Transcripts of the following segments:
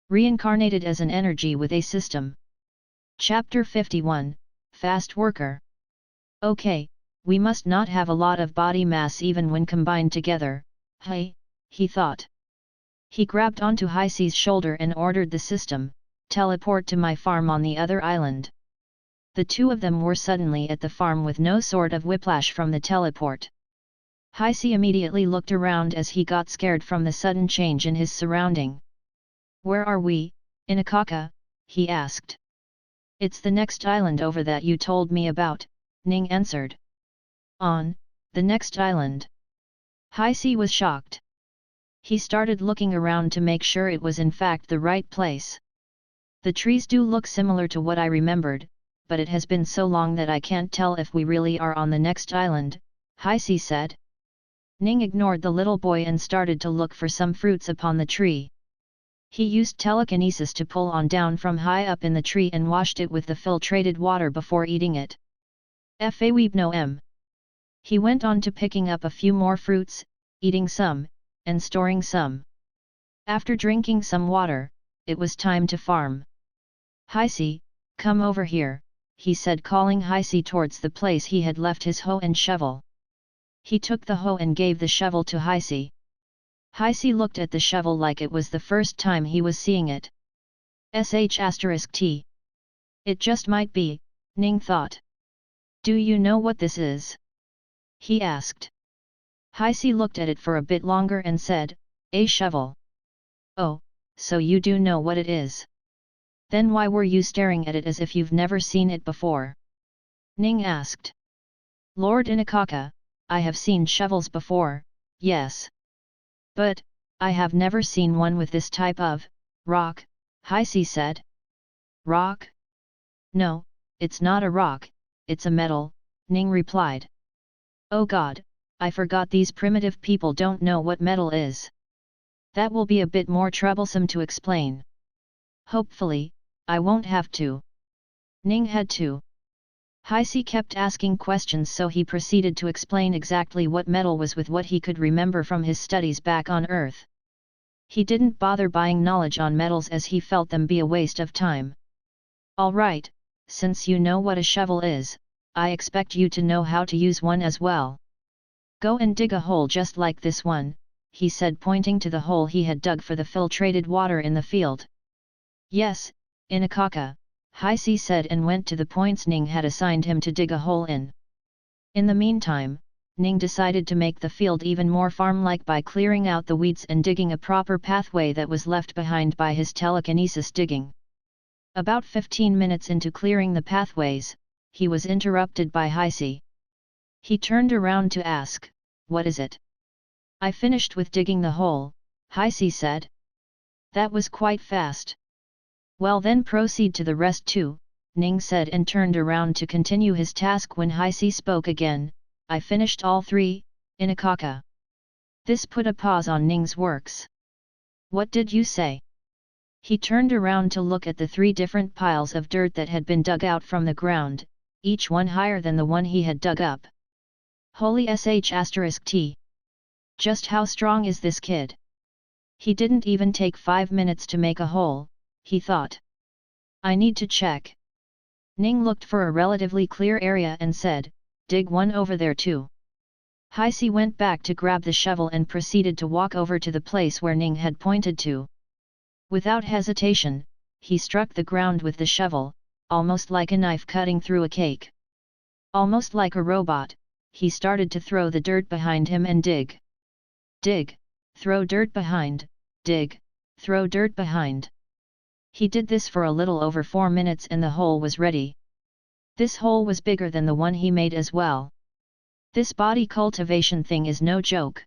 Reincarnated as an energy with a system. Chapter 51, Fast Worker. Okay, we must not have a lot of body mass even when combined together, hey, he thought. He grabbed onto Hi-Se's shoulder and ordered the system, teleport to my farm on the other island. The two of them were suddenly at the farm with no sort of whiplash from the teleport. Hi-Se immediately looked around as he got scared from the sudden change in his surrounding. Where are we, Inakaka? He asked. It's the next island over that you told me about, Ning answered. On, the next island. Hi-Se was shocked. He started looking around to make sure it was in fact the right place. The trees do look similar to what I remembered, but it has been so long that I can't tell if we really are on the next island, Hi-Se said. Ning ignored the little boy and started to look for some fruits upon the tree. He used telekinesis to pull on down from high up in the tree and washed it with the filtrated water before eating it. Fawebno. He went on to picking up a few more fruits, eating some, and storing some. After drinking some water, it was time to farm. Hi-Se, come over here, he said, calling Hi-Se towards the place he had left his hoe and shovel. He took the hoe and gave the shovel to Hi-Se. Hi-Se looked at the shovel like it was the first time he was seeing it. **T. It just might be, Ning thought. Do you know what this is? He asked. Hi-Se looked at it for a bit longer and said, a shovel. Oh, so you do know what it is. Then why were you staring at it as if you've never seen it before? Ning asked. Lord Inakaka, I have seen shovels before, yes. But, I have never seen one with this type of rock, Hi-Se said. Rock? No, it's not a rock, it's a metal, Ning replied. Oh God, I forgot these primitive people don't know what metal is. That will be a bit more troublesome to explain. Hopefully, I won't have to. Ning had to. Hi-Se kept asking questions, so he proceeded to explain exactly what metal was with what he could remember from his studies back on Earth. He didn't bother buying knowledge on metals as he felt them be a waste of time. Alright, since you know what a shovel is, I expect you to know how to use one as well. Go and dig a hole just like this one, he said, pointing to the hole he had dug for the filtrated water in the field. Yes, Inakaka, Hi-Se said, and went to the points Ning had assigned him to dig a hole in. In the meantime, Ning decided to make the field even more farm-like by clearing out the weeds and digging a proper pathway that was left behind by his telekinesis digging. About 15 minutes into clearing the pathways, he was interrupted by Hi-Se. He turned around to ask, what is it? I finished with digging the hole, Hi-Se said. That was quite fast. Well then proceed to the rest too, Ning said, and turned around to continue his task when Hi-Se spoke again. I finished all three, Inakaka. This put a pause on Ning's works. What did you say? He turned around to look at the three different piles of dirt that had been dug out from the ground, each one higher than the one he had dug up. Holy **T. Just how strong is this kid? He didn't even take 5 minutes to make a hole, he thought. I need to check. Ning looked for a relatively clear area and said, dig one over there too. Hi-Se went back to grab the shovel and proceeded to walk over to the place where Ning had pointed to. Without hesitation, he struck the ground with the shovel, almost like a knife cutting through a cake. Almost like a robot, he started to throw the dirt behind him and dig. Dig, throw dirt behind, dig, throw dirt behind. He did this for a little over 4 minutes and the hole was ready. This hole was bigger than the one he made as well. This body cultivation thing is no joke.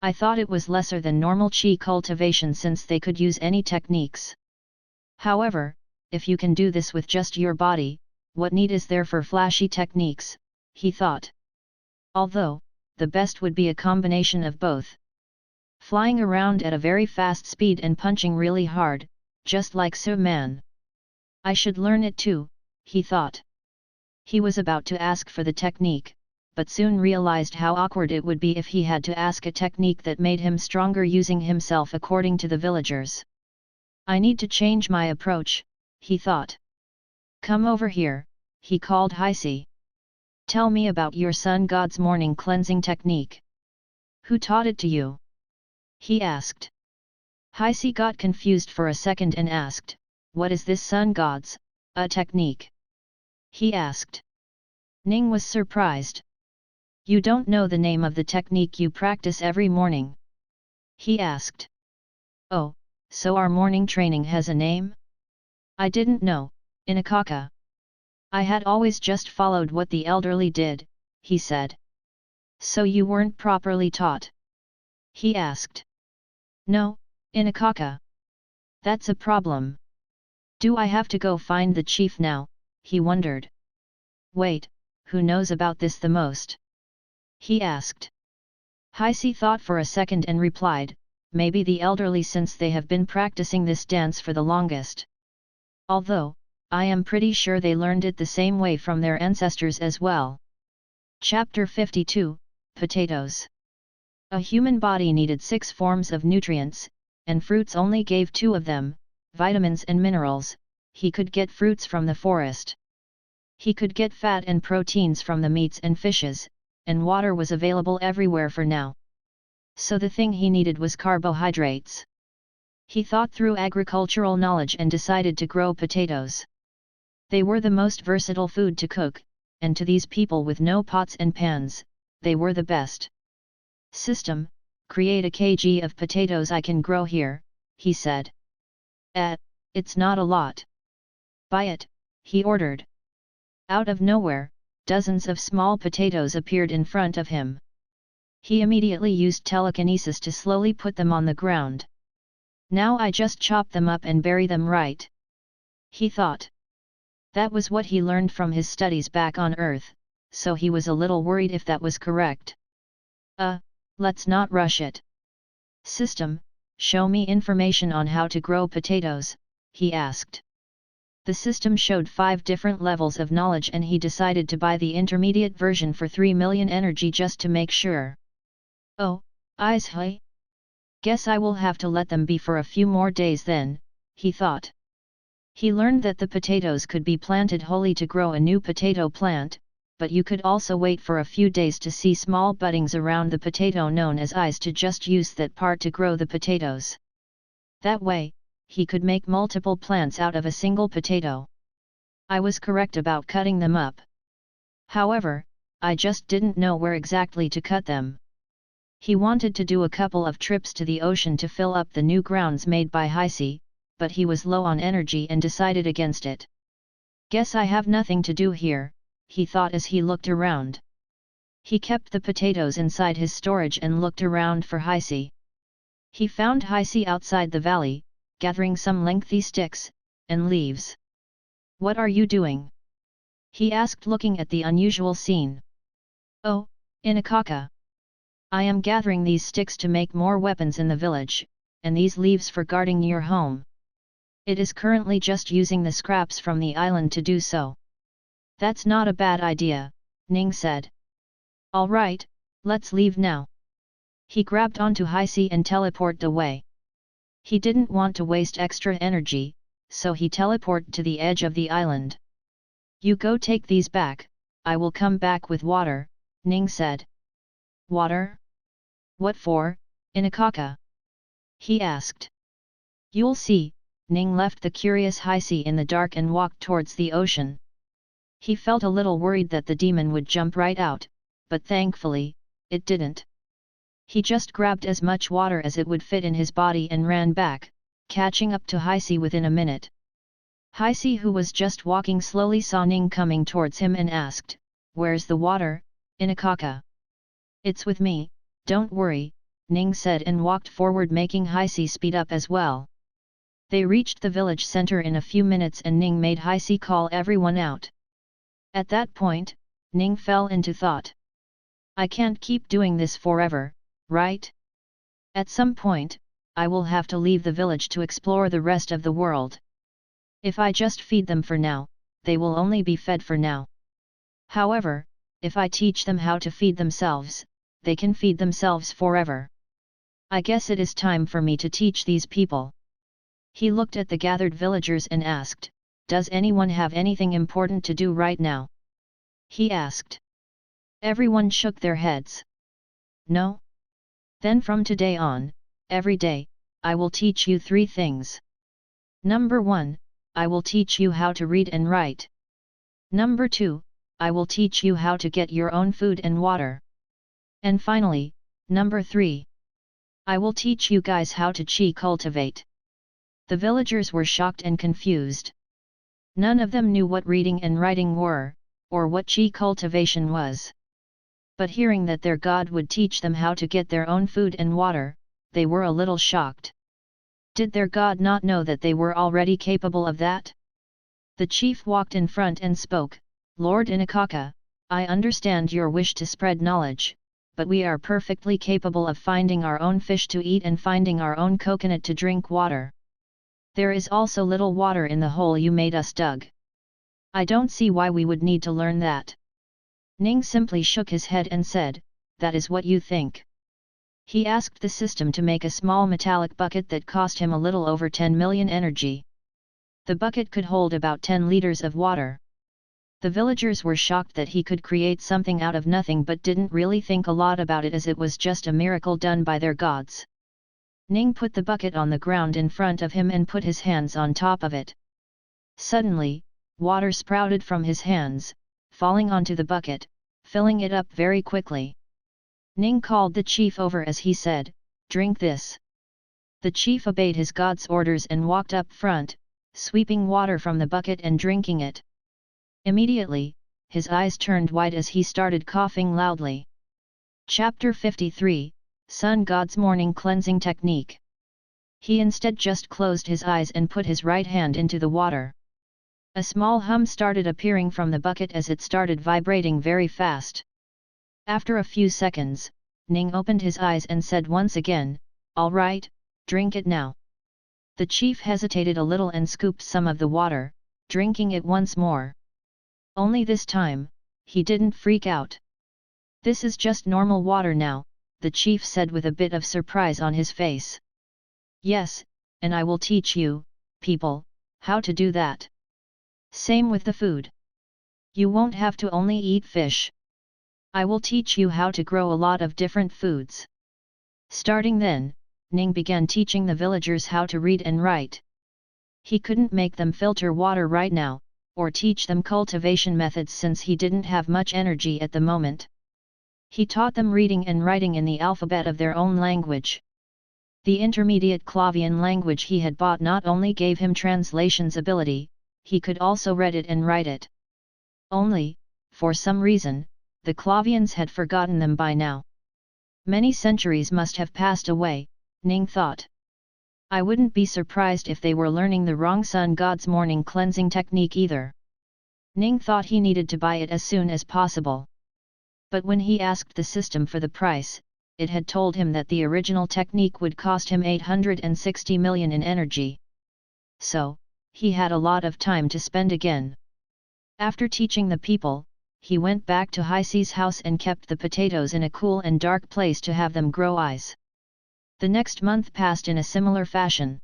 I thought it was lesser than normal chi cultivation since they could use any techniques. However, if you can do this with just your body, what need is there for flashy techniques, he thought. Although, the best would be a combination of both. Flying around at a very fast speed and punching really hard, just like Superman. I should learn it too, he thought. He was about to ask for the technique, but soon realized how awkward it would be if he had to ask a technique that made him stronger using himself according to the villagers. I need to change my approach, he thought. Come over here, he called Heisi. Tell me about your sun god's morning cleansing technique. Who taught it to you? He asked. Heisi got confused for a second and asked, what is this sun god's, a technique? He asked. Ning was surprised. You don't know the name of the technique you practice every morning? He asked. Oh, so our morning training has a name? I didn't know, Inakaka. I had always just followed what the elderly did, he said. So you weren't properly taught? He asked. No, Inakaka. That's a problem. Do I have to go find the chief now? He wondered. Wait, who knows about this the most? He asked. Heisi thought for a second and replied, maybe the elderly, since they have been practicing this dance for the longest. Although, I am pretty sure they learned it the same way from their ancestors as well. Chapter 52, Potatoes. A human body needed 6 forms of nutrients, and fruits only gave 2 of them, vitamins and minerals. He could get fruits from the forest. He could get fat and proteins from the meats and fishes, and water was available everywhere for now. So the thing he needed was carbohydrates. He thought through agricultural knowledge and decided to grow potatoes. They were the most versatile food to cook, and to these people with no pots and pans, they were the best. System, create a kg of potatoes I can grow here, he said. It's not a lot. Buy it, he ordered. Out of nowhere, dozens of small potatoes appeared in front of him. He immediately used telekinesis to slowly put them on the ground. Now I just chop them up and bury them right. He thought. That was what he learned from his studies back on Earth, so he was a little worried if that was correct. Let's not rush it. System, show me information on how to grow potatoes, he asked. The system showed 5 different levels of knowledge and he decided to buy the intermediate version for 3 million energy just to make sure. Oh, hey. Guess I will have to let them be for a few more days then, he thought. He learned that the potatoes could be planted wholly to grow a new potato plant, but you could also wait for a few days to see small buddings around the potato known as eyes to just use that part to grow the potatoes. That way, he could make multiple plants out of a single potato. I was correct about cutting them up. However, I just didn't know where exactly to cut them. He wanted to do a couple of trips to the ocean to fill up the new grounds made by Heisi, but he was low on energy and decided against it. Guess I have nothing to do here, he thought as he looked around. He kept the potatoes inside his storage and looked around for Heisi. He found Heisi outside the valley, gathering some lengthy sticks and leaves. What are you doing? He asked, looking at the unusual scene. Oh, Inakaka. I am gathering these sticks to make more weapons in the village, and these leaves for guarding your home. It is currently just using the scraps from the island to do so. That's not a bad idea, Ning said. All right, let's leave now. He grabbed onto Heisi and teleported away. He didn't want to waste extra energy, so he teleported to the edge of the island. You go take these back, I will come back with water, Ning said. Water? What for, Inakaka? He asked. You'll see. Ning left the curious Heisi in the dark and walked towards the ocean. He felt a little worried that the demon would jump right out, but thankfully, it didn't. He just grabbed as much water as it would fit in his body and ran back, catching up to Heisi within a minute. Heisi, who was just walking slowly, saw Ning coming towards him and asked, Where's the water, Inakaka? It's with me, don't worry, Ning said and walked forward, making Heisi speed up as well. They reached the village center in a few minutes and Ning made Heisi call everyone out. At that point, Ning fell into thought. I can't keep doing this forever, right? At some point, I will have to leave the village to explore the rest of the world. If I just feed them for now, they will only be fed for now. However, if I teach them how to feed themselves, they can feed themselves forever. I guess it is time for me to teach these people. He looked at the gathered villagers and asked, "Does anyone have anything important to do right now?" He asked. Everyone shook their heads. No? Then from today on, every day, I will teach you 3 things. Number 1, I will teach you how to read and write. Number 2, I will teach you how to get your own food and water. And finally, number 3. I will teach you guys how to chi cultivate. The villagers were shocked and confused. None of them knew what reading and writing were, or what chi cultivation was. But hearing that their god would teach them how to get their own food and water, they were a little shocked. Did their god not know that they were already capable of that? The chief walked in front and spoke, "Lord Inakaka, I understand your wish to spread knowledge, but we are perfectly capable of finding our own fish to eat and finding our own coconut to drink water. There is also little water in the hole you made us dug. I don't see why we would need to learn that." Ning simply shook his head and said, "That is what you think." He asked the system to make a small metallic bucket that cost him a little over 10 million energy. The bucket could hold about 10 liters of water. The villagers were shocked that he could create something out of nothing but didn't really think a lot about it as it was just a miracle done by their gods. Ning put the bucket on the ground in front of him and put his hands on top of it. Suddenly, water sprouted from his hands, falling onto the bucket, filling it up very quickly. Ning called the chief over as he said, "Drink this." The chief obeyed his god's orders and walked up front, sweeping water from the bucket and drinking it. Immediately, his eyes turned white as he started coughing loudly. Chapter 53, Sun God's Morning Cleansing Technique. He instead just closed his eyes and put his right hand into the water. A small hum started appearing from the bucket as it started vibrating very fast. After a few seconds, Ning opened his eyes and said once again, "All right, drink it now." The chief hesitated a little and scooped some of the water, drinking it once more. Only this time, he didn't freak out. "This is just normal water now," the chief said with a bit of surprise on his face. "Yes, and I will teach you, people, how to do that. Same with the food. You won't have to only eat fish. I will teach you how to grow a lot of different foods." Starting then, Ning began teaching the villagers how to read and write. He couldn't make them filter water right now, or teach them cultivation methods since he didn't have much energy at the moment. He taught them reading and writing in the alphabet of their own language. The intermediate Clavian language he had bought not only gave him translations ability, he could also read it and write it. Only, for some reason, the Clavians had forgotten them by now. Many centuries must have passed away, Ning thought. I wouldn't be surprised if they were learning the wrong Sun God's morning cleansing technique either. Ning thought he needed to buy it as soon as possible. But when he asked the system for the price, it had told him that the original technique would cost him 860 million in energy. So, he had a lot of time to spend again. After teaching the people, he went back to Hise's house and kept the potatoes in a cool and dark place to have them grow ice. The next month passed in a similar fashion.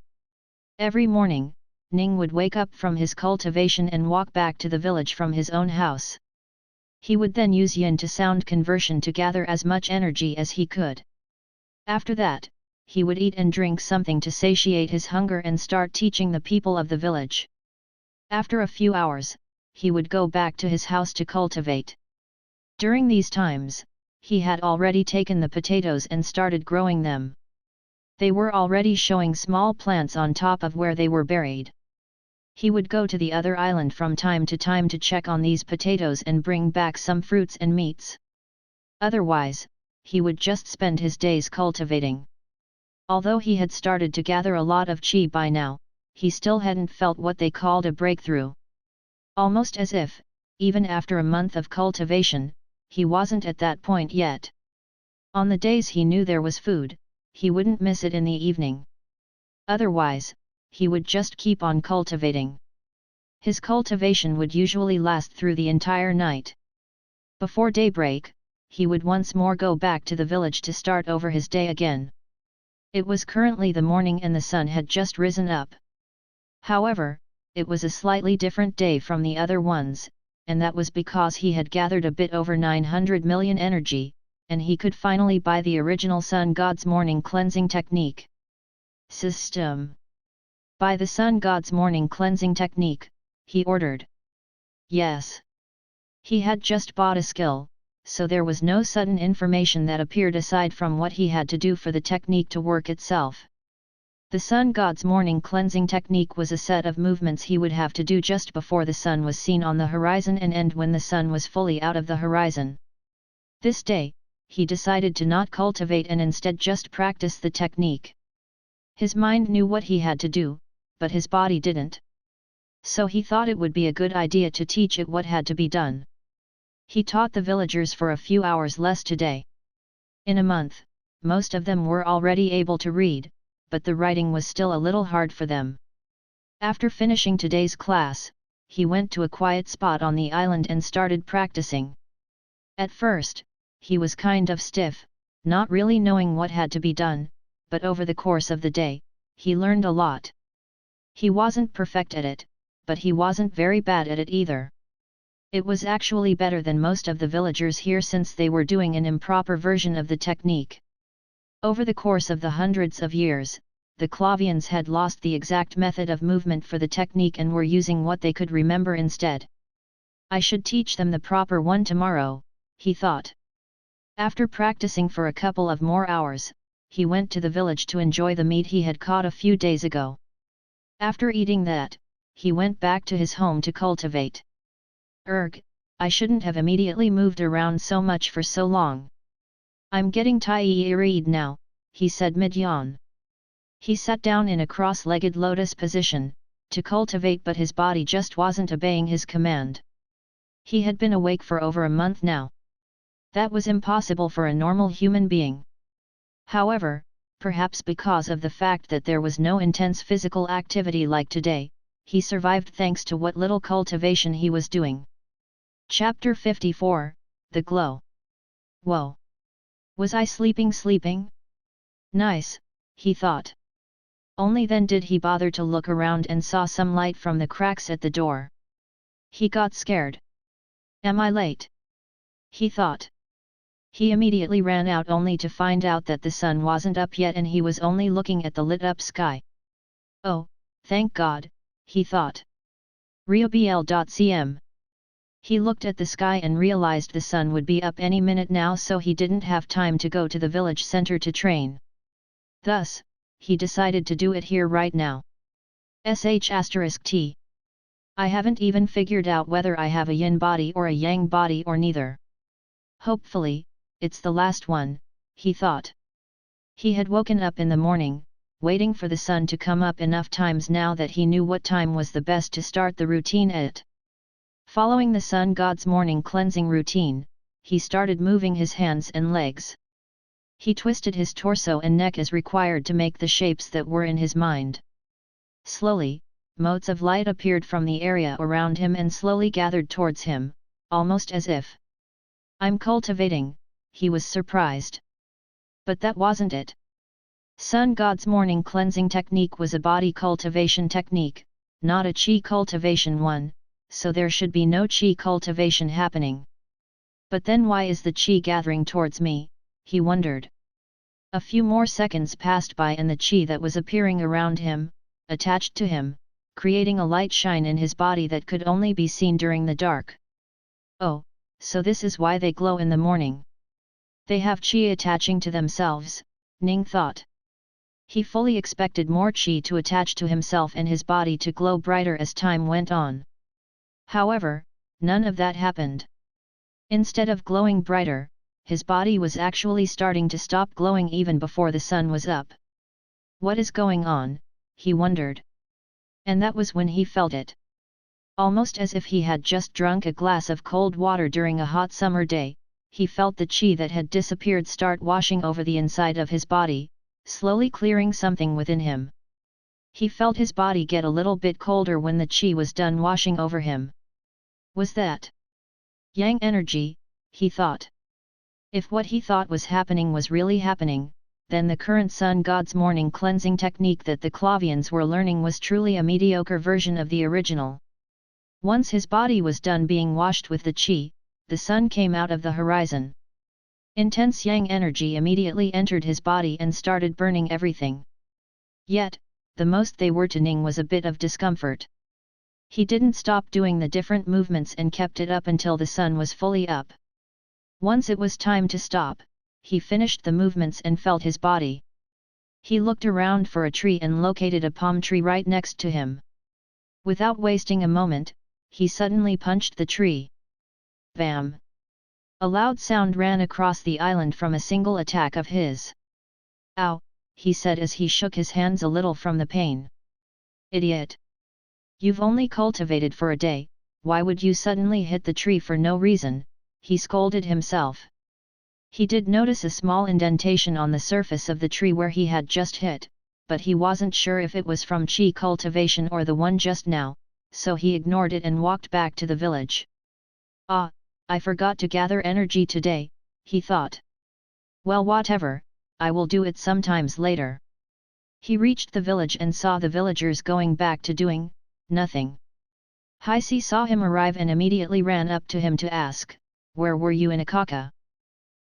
Every morning, Ning would wake up from his cultivation and walk back to the village from his own house. He would then use yin to sound conversion to gather as much energy as he could. After that, he would eat and drink something to satiate his hunger and start teaching the people of the village. After a few hours, he would go back to his house to cultivate. During these times, he had already taken the potatoes and started growing them. They were already showing small plants on top of where they were buried. He would go to the other island from time to time to check on these potatoes and bring back some fruits and meats. Otherwise, he would just spend his days cultivating. Although he had started to gather a lot of chi by now, he still hadn't felt what they called a breakthrough. Almost as if, even after a month of cultivation, he wasn't at that point yet. On the days he knew there was food, he wouldn't miss it in the evening. Otherwise, he would just keep on cultivating. His cultivation would usually last through the entire night. Before daybreak, he would once more go back to the village to start over his day again. It was currently the morning and the sun had just risen up. However, it was a slightly different day from the other ones, and that was because he had gathered a bit over 900 million energy, and he could finally buy the original Sun God's Morning Cleansing Technique. System. Buy the Sun God's Morning Cleansing Technique, he ordered. Yes. He had just bought a skill, so there was no sudden information that appeared aside from what he had to do for the technique to work itself. The Sun God's Morning Cleansing Technique was a set of movements he would have to do just before the sun was seen on the horizon and end when the sun was fully out of the horizon. This day, he decided to not cultivate and instead just practice the technique. His mind knew what he had to do, but his body didn't. So he thought it would be a good idea to teach it what had to be done. He taught the villagers for a few hours less today. In a month, most of them were already able to read, but the writing was still a little hard for them. After finishing today's class, he went to a quiet spot on the island and started practicing. At first, he was kind of stiff, not really knowing what had to be done, but over the course of the day, he learned a lot. He wasn't perfect at it, but he wasn't very bad at it either. It was actually better than most of the villagers here since they were doing an improper version of the technique. Over the course of the hundreds of years, the Clavians had lost the exact method of movement for the technique and were using what they could remember instead. I should teach them the proper one tomorrow, he thought. After practicing for a couple of more hours, he went to the village to enjoy the meat he had caught a few days ago. After eating that, he went back to his home to cultivate. I shouldn't have immediately moved around so much for so long. I'm getting tired now, he said mid-yawn. He sat down in a cross-legged lotus position, to cultivate, but his body just wasn't obeying his command. He had been awake for over a month now. That was impossible for a normal human being. However, perhaps because of the fact that there was no intense physical activity like today, he survived thanks to what little cultivation he was doing. Chapter 54, The Glow. Whoa! Was I sleeping? Nice, he thought. Only then did he bother to look around and saw some light from the cracks at the door. He got scared. Am I late? He thought. He immediately ran out only to find out that the sun wasn't up yet and he was only looking at the lit-up sky. Oh, thank God, he thought. REINCARNATED. He looked at the sky and realized the sun would be up any minute now, so he didn't have time to go to the village center to train. Thus, he decided to do it here right now. *T. I haven't even figured out whether I have a yin body or a yang body or neither. Hopefully, it's the last one, he thought. He had woken up in the morning, waiting for the sun to come up enough times now that he knew what time was the best to start the routine at. Following the sun god's morning cleansing routine, he started moving his hands and legs. He twisted his torso and neck as required to make the shapes that were in his mind. Slowly, motes of light appeared from the area around him and slowly gathered towards him, almost as if. I'm cultivating, he was surprised. But that wasn't it. Sun God's morning cleansing technique was a body cultivation technique, not a chi cultivation one, so there should be no chi cultivation happening. But then why is the chi gathering towards me, he wondered. A few more seconds passed by and the chi that was appearing around him, attached to him, creating a light shine in his body that could only be seen during the dark. Oh, so this is why they glow in the morning. They have chi attaching to themselves, Ning thought. He fully expected more chi to attach to himself and his body to glow brighter as time went on. However, none of that happened. Instead of glowing brighter, his body was actually starting to stop glowing even before the sun was up. What is going on, he wondered. And that was when he felt it. Almost as if he had just drunk a glass of cold water during a hot summer day, he felt the chi that had disappeared start washing over the inside of his body, slowly clearing something within him. He felt his body get a little bit colder when the chi was done washing over him. Was that yang energy, he thought. If what he thought was happening was really happening, then the current sun god's morning cleansing technique that the Clavians were learning was truly a mediocre version of the original. Once his body was done being washed with the qi, the sun came out of the horizon. Intense yang energy immediately entered his body and started burning everything. Yet, the most they were to Ning was a bit of discomfort. He didn't stop doing the different movements and kept it up until the sun was fully up. Once it was time to stop, he finished the movements and felt his body. He looked around for a tree and located a palm tree right next to him. Without wasting a moment, he suddenly punched the tree. Bam! A loud sound ran across the island from a single attack of his. Ow, he said as he shook his hands a little from the pain. Idiot! You've only cultivated for a day, why would you suddenly hit the tree for no reason, he scolded himself. He did notice a small indentation on the surface of the tree where he had just hit, but he wasn't sure if it was from qi cultivation or the one just now, so he ignored it and walked back to the village. Ah, I forgot to gather energy today, he thought. Well, whatever, I will do it sometimes later. He reached the village and saw the villagers going back to doing nothing. Heisi saw him arrive and immediately ran up to him to ask, "Where were you in Akaka?"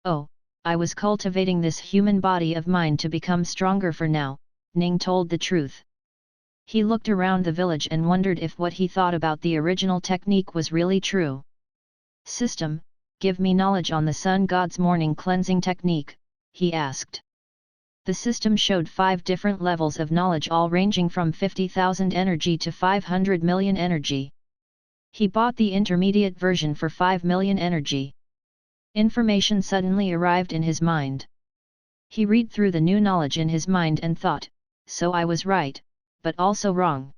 "Oh, I was cultivating this human body of mine to become stronger for now," Ning told the truth. He looked around the village and wondered if what he thought about the original technique was really true. "System, give me knowledge on the sun god's morning cleansing technique," he asked. The system showed 5 different levels of knowledge, all ranging from 50,000 energy to 500 million energy. He bought the intermediate version for 5 million energy. Information suddenly arrived in his mind. He read through the new knowledge in his mind and thought, so I was right, but also wrong.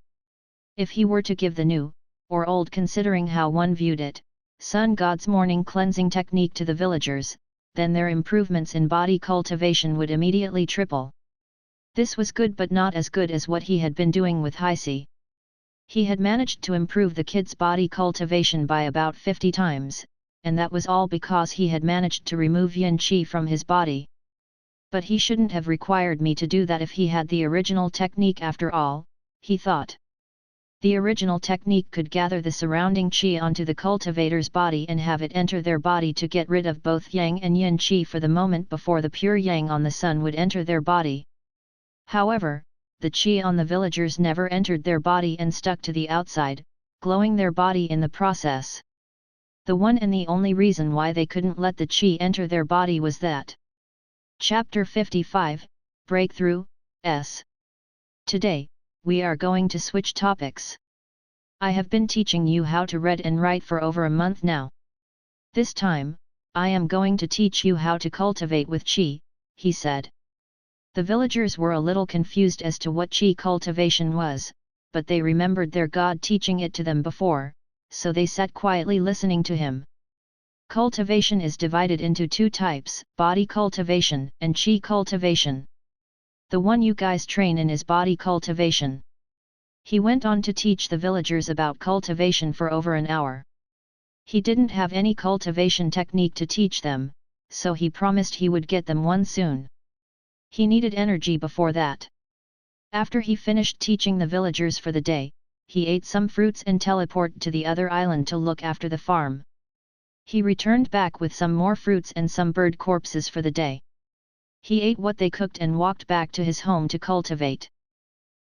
If he were to give the new, or old considering how one viewed it, sun god's morning cleansing technique to the villagers, then their improvements in body cultivation would immediately triple. This was good but not as good as what he had been doing with Heisi. He had managed to improve the kid's body cultivation by about 50 times, and that was all because he had managed to remove yin qi from his body. But he shouldn't have required me to do that if he had the original technique after all, he thought. The original technique could gather the surrounding qi onto the cultivator's body and have it enter their body to get rid of both yang and yin qi for the moment before the pure yang on the sun would enter their body. However, the qi on the villagers never entered their body and stuck to the outside, glowing their body in the process. The one and the only reason why they couldn't let the qi enter their body was that. Chapter 55, Breakthrough, S. Today, we are going to switch topics. I have been teaching you how to read and write for over a month now. This time, I am going to teach you how to cultivate with qi, he said. The villagers were a little confused as to what qi cultivation was, but they remembered their god teaching it to them before, so they sat quietly listening to him. Cultivation is divided into 2 types, body cultivation and qi cultivation. The one you guys train in is body cultivation. He went on to teach the villagers about cultivation for over an hour. He didn't have any cultivation technique to teach them, so he promised he would get them one soon. He needed energy before that. After he finished teaching the villagers for the day, he ate some fruits and teleported to the other island to look after the farm. He returned back with some more fruits and some bird corpses for the day. He ate what they cooked and walked back to his home to cultivate.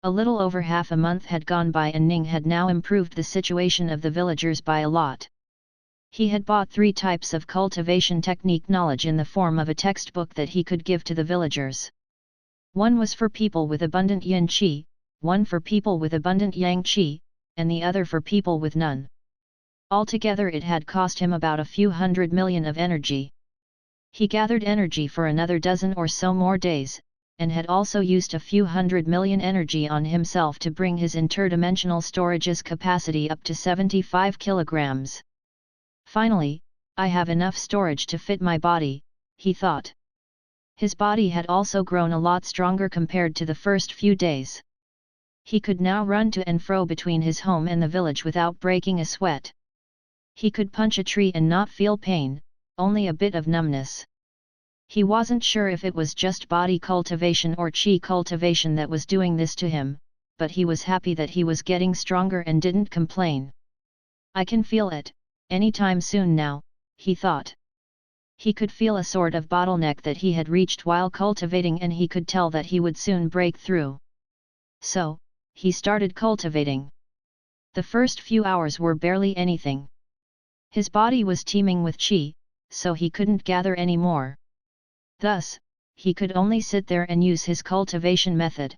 A little over half a month had gone by and Ning had now improved the situation of the villagers by a lot. He had bought 3 types of cultivation technique knowledge in the form of a textbook that he could give to the villagers. One was for people with abundant yin qi, one for people with abundant yang qi, and the other for people with none. Altogether it had cost him about a few 100 million of energy. He gathered energy for another dozen or so more days, and had also used a few 100 million energy on himself to bring his interdimensional storage's capacity up to 75 kilograms. Finally, I have enough storage to fit my body, he thought. His body had also grown a lot stronger compared to the first few days. He could now run to and fro between his home and the village without breaking a sweat. He could punch a tree and not feel pain, only a bit of numbness. He wasn't sure if it was just body cultivation or chi cultivation that was doing this to him, but he was happy that he was getting stronger and didn't complain. I can feel it, anytime soon now, he thought. He could feel a sort of bottleneck that he had reached while cultivating, and he could tell that he would soon break through. So, he started cultivating. The first few hours were barely anything. His body was teeming with chi, so he couldn't gather any more. Thus, he could only sit there and use his cultivation method.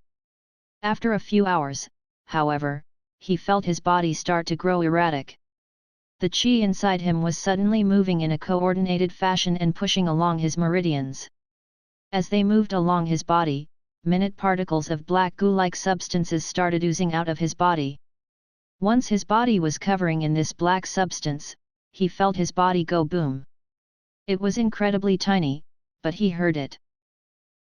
After a few hours, however, he felt his body start to grow erratic. The chi inside him was suddenly moving in a coordinated fashion and pushing along his meridians. As they moved along his body, minute particles of black goo-like substances started oozing out of his body. Once his body was covering in this black substance, he felt his body go boom. It was incredibly tiny, but he heard it.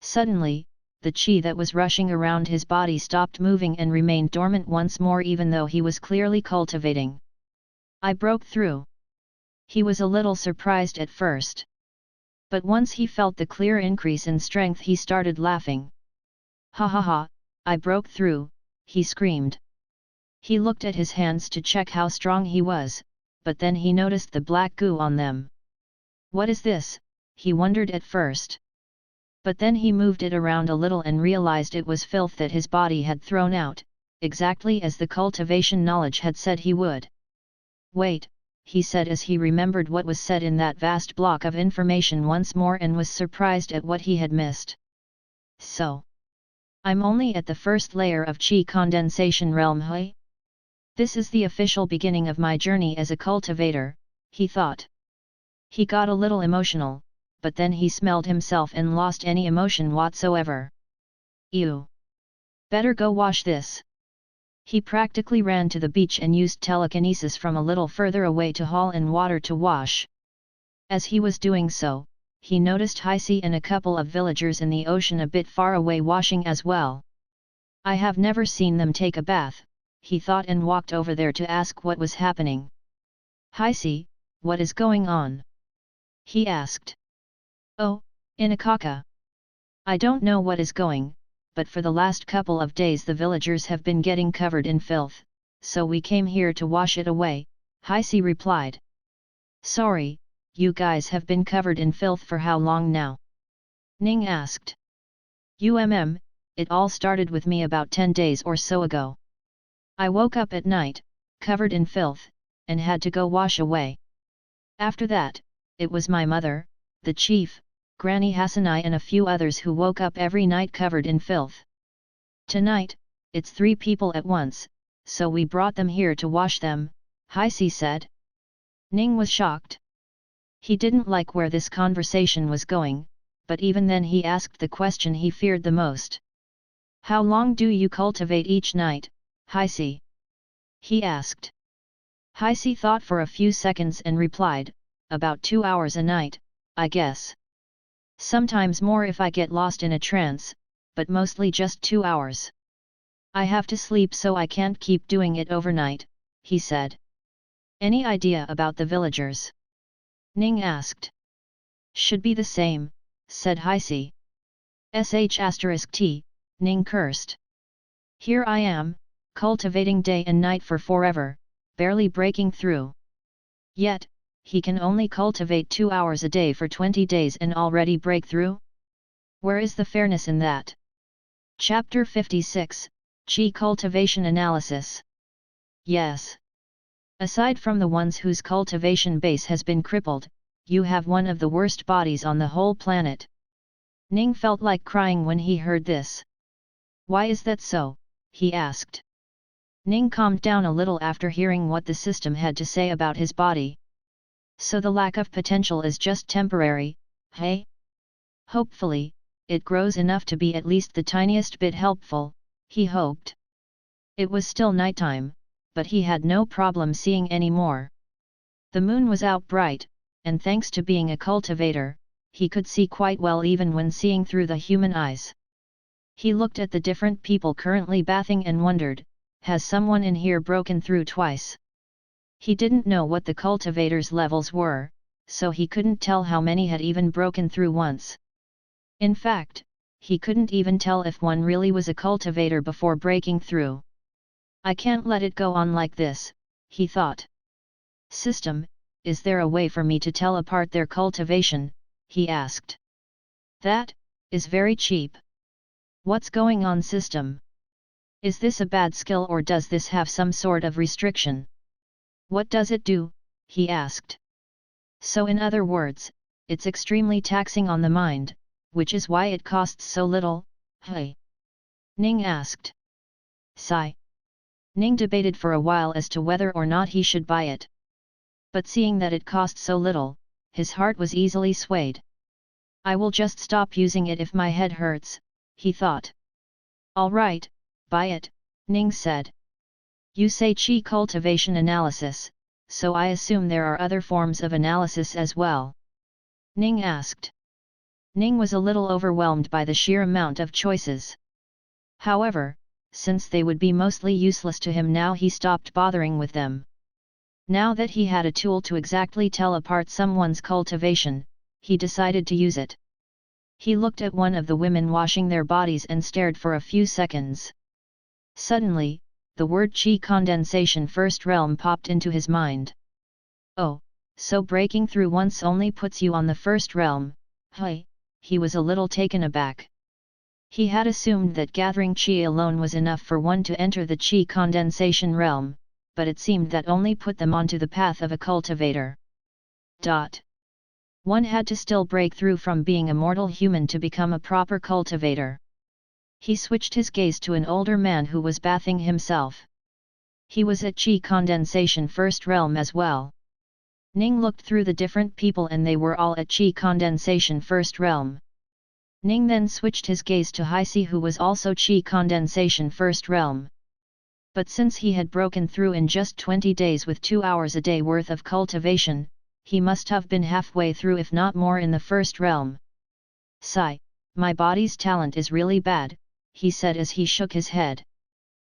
Suddenly, the chi that was rushing around his body stopped moving and remained dormant once more, even though he was clearly cultivating. I broke through. He was a little surprised at first. But once he felt the clear increase in strength, he started laughing. Ha ha ha, I broke through, he screamed. He looked at his hands to check how strong he was, but then he noticed the black goo on them. What is this? He wondered at first. But then he moved it around a little and realized it was filth that his body had thrown out, exactly as the cultivation knowledge had said he would. Wait, he said as he remembered what was said in that vast block of information once more and was surprised at what he had missed. So, I'm only at the first layer of chi condensation realm, hey? This is the official beginning of my journey as a cultivator, he thought. He got a little emotional, but then he smelled himself and lost any emotion whatsoever. Ew! Better go wash this. He practically ran to the beach and used telekinesis from a little further away to haul in water to wash. As he was doing so, he noticed Heisei and a couple of villagers in the ocean a bit far away washing as well. I have never seen them take a bath, he thought, and walked over there to ask what was happening. Heisei, what is going on? He asked. Oh, Inakaka. I don't know what is going, but for the last couple of days the villagers have been getting covered in filth, so we came here to wash it away, Heisei replied. Sorry, you guys have been covered in filth for how long now? Ning asked. It all started with me about 10 days or so ago. I woke up at night, covered in filth, and had to go wash away. After that, it was my mother, the chief, Granny Hasanai and a few others who woke up every night covered in filth. Tonight, it's 3 people at once, so we brought them here to wash them, Heisei said. Ning was shocked. He didn't like where this conversation was going, but even then he asked the question he feared the most. How long do you cultivate each night, Heisei? He asked. Heisei thought for a few seconds and replied, about 2 hours a night, I guess. Sometimes more if I get lost in a trance, but mostly just 2 hours. I have to sleep so I can't keep doing it overnight, he said. Any idea about the villagers? Ning asked. Should be the same, said Heisei. **T, Ning cursed. Here I am, cultivating day and night for forever, barely breaking through. Yet, he can only cultivate 2 hours a day for 20 days and already break through? Where is the fairness in that? Chapter 56, Chi Cultivation Analysis. Yes. Aside from the ones whose cultivation base has been crippled, you have one of the worst bodies on the whole planet. Ning felt like crying when he heard this. Why is that so? He asked. Ning calmed down a little after hearing what the system had to say about his body. So the lack of potential is just temporary, hey? Hopefully, it grows enough to be at least the tiniest bit helpful, he hoped. It was still nighttime, but he had no problem seeing any more. The moon was out bright, and thanks to being a cultivator, he could see quite well even when seeing through the human eyes. He looked at the different people currently bathing and wondered, has someone in here broken through twice? He didn't know what the cultivators' levels were, so he couldn't tell how many had even broken through once. In fact, he couldn't even tell if one really was a cultivator before breaking through. I can't let it go on like this, he thought. System, is there a way for me to tell apart their cultivation, he asked. That is very cheap. What's going on, system? Is this a bad skill or does this have some sort of restriction? What does it do? He asked. So in other words, it's extremely taxing on the mind, which is why it costs so little, hey? Ning asked. Sigh. Ning debated for a while as to whether or not he should buy it. But seeing that it cost so little, his heart was easily swayed. I will just stop using it if my head hurts, he thought. All right, buy it, Ning said. You say chi cultivation analysis, so I assume there are other forms of analysis as well? Ning asked. Ning was a little overwhelmed by the sheer amount of choices. However, since they would be mostly useless to him now, he stopped bothering with them. Now that he had a tool to exactly tell apart someone's cultivation, he decided to use it. He looked at one of the women washing their bodies and stared for a few seconds. Suddenly, the word chi condensation first realm popped into his mind. Oh, so breaking through once only puts you on the first realm, hey? He was a little taken aback. He had assumed that gathering chi alone was enough for one to enter the chi condensation realm, but it seemed that only put them onto the path of a cultivator. One had to still break through from being a mortal human to become a proper cultivator. He switched his gaze to an older man who was bathing himself. He was at chi condensation first realm as well. Ning looked through the different people and they were all at chi condensation first realm. Ning then switched his gaze to Haisi, who was also chi condensation first realm. But since he had broken through in just 20 days with 2 hours a day worth of cultivation, he must have been halfway through if not more in the first realm. Sigh, my body's talent is really bad, he said as he shook his head.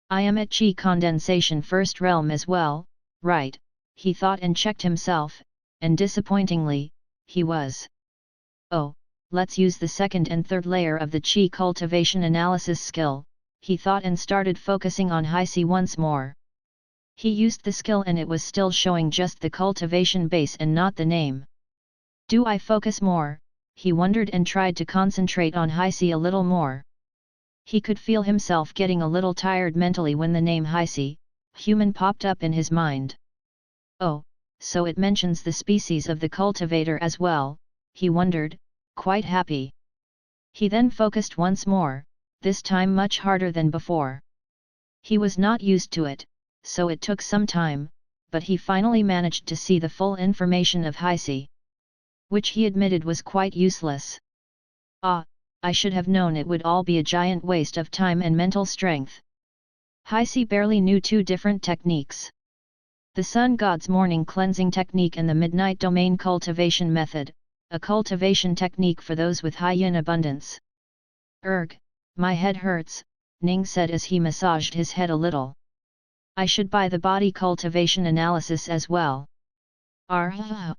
I am at chi condensation first realm as well, right, he thought and checked himself, and disappointingly, he was. Oh, let's use the second and third layer of the chi cultivation analysis skill, he thought and started focusing on Haisi once more. He used the skill and it was still showing just the cultivation base and not the name. Do I focus more? He wondered and tried to concentrate on Haisi a little more. He could feel himself getting a little tired mentally when the name Haisi, human, popped up in his mind. Oh, so it mentions the species of the cultivator as well, he wondered, quite happy. He then focused once more, this time much harder than before. He was not used to it, so it took some time, but he finally managed to see the full information of Haisi. Which he admitted was quite useless. Ah, I should have known it would all be a giant waste of time and mental strength. Haisi barely knew 2 different techniques. The Sun God's morning cleansing technique and the Midnight Domain cultivation method, a cultivation technique for those with high yin abundance. Erg, my head hurts, Ning said as he massaged his head a little. I should buy the body cultivation analysis as well. Argh!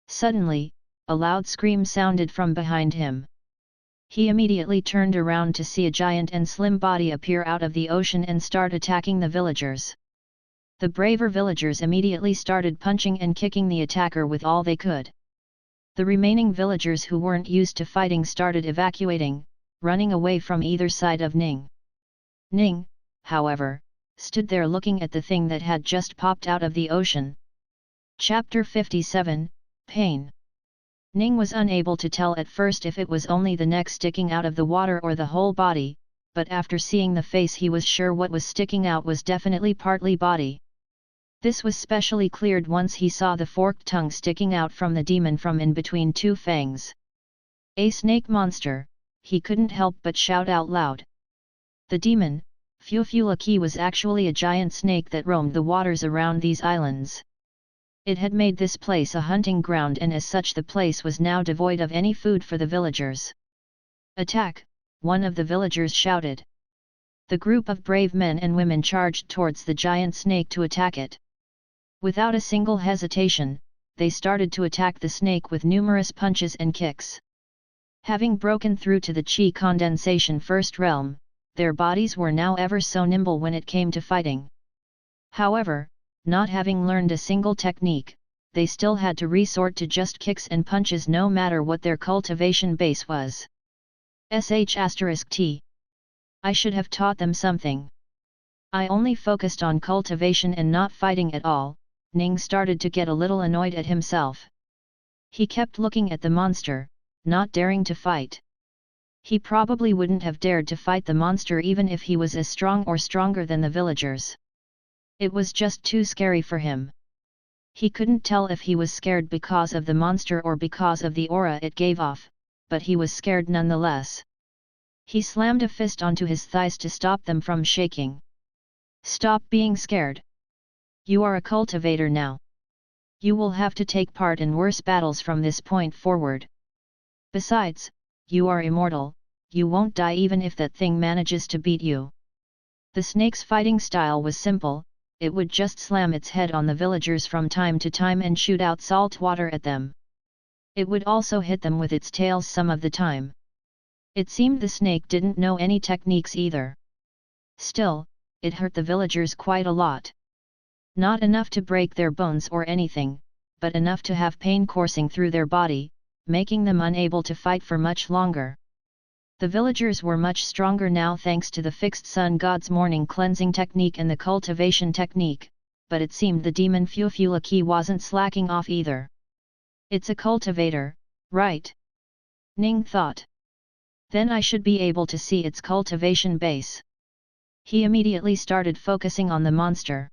Suddenly, a loud scream sounded from behind him. He immediately turned around to see a giant and slim body appear out of the ocean and start attacking the villagers. The braver villagers immediately started punching and kicking the attacker with all they could. The remaining villagers who weren't used to fighting started evacuating, running away from either side of Ning. Ning, however, stood there looking at the thing that had just popped out of the ocean. Chapter 57, Pain. Ning was unable to tell at first if it was only the neck sticking out of the water or the whole body, but after seeing the face he was sure what was sticking out was definitely partly body. This was specially cleared once he saw the forked tongue sticking out from the demon from in between 2 fangs. A snake monster, he couldn't help but shout out loud. The demon, Fufulaki, was actually a giant snake that roamed the waters around these islands. It had made this place a hunting ground and as such the place was now devoid of any food for the villagers. Attack! One of the villagers shouted. The group of brave men and women charged towards the giant snake to attack it. Without a single hesitation, they started to attack the snake with numerous punches and kicks. Having broken through to the chi condensation first realm, their bodies were now ever so nimble when it came to fighting. However, not having learned a single technique, they still had to resort to just kicks and punches no matter what their cultivation base was. **T. I should have taught them something. I only focused on cultivation and not fighting at all." Ning started to get a little annoyed at himself. He kept looking at the monster, not daring to fight. He probably wouldn't have dared to fight the monster even if he was as strong or stronger than the villagers. It was just too scary for him. He couldn't tell if he was scared because of the monster or because of the aura it gave off, but he was scared nonetheless. He slammed a fist onto his thighs to stop them from shaking. "Stop being scared. You are a cultivator now. You will have to take part in worse battles from this point forward. Besides, you are immortal, you won't die even if that thing manages to beat you." The snake's fighting style was simple. It would just slam its head on the villagers from time to time and shoot out salt water at them. It would also hit them with its tail some of the time. It seemed the snake didn't know any techniques either. Still, it hurt the villagers quite a lot. Not enough to break their bones or anything, but enough to have pain coursing through their body, making them unable to fight for much longer. The villagers were much stronger now thanks to the fixed sun god's morning cleansing technique and the cultivation technique, but it seemed the demon Fufulaki wasn't slacking off either. "It's a cultivator, right?" Ning thought. "Then I should be able to see its cultivation base." He immediately started focusing on the monster.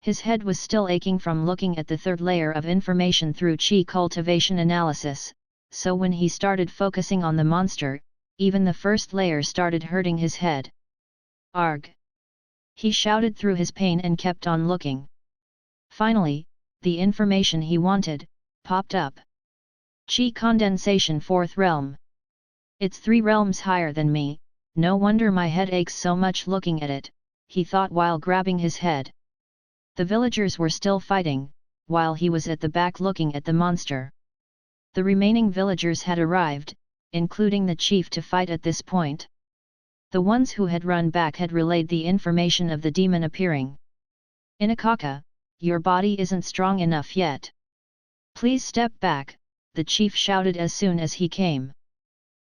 His head was still aching from looking at the third layer of information through chi cultivation analysis, so when he started focusing on the monster, even the first layer started hurting his head. "Arg!" He shouted through his pain and kept on looking. Finally, the information he wanted popped up. Chi condensation 4th realm. "It's 3 realms higher than me, no wonder my head aches so much looking at it," he thought while grabbing his head. The villagers were still fighting, while he was at the back looking at the monster. The remaining villagers had arrived, including the chief, to fight at this point. The ones who had run back had relayed the information of the demon appearing. "Inakaka, your body isn't strong enough yet. Please step back," the chief shouted as soon as he came.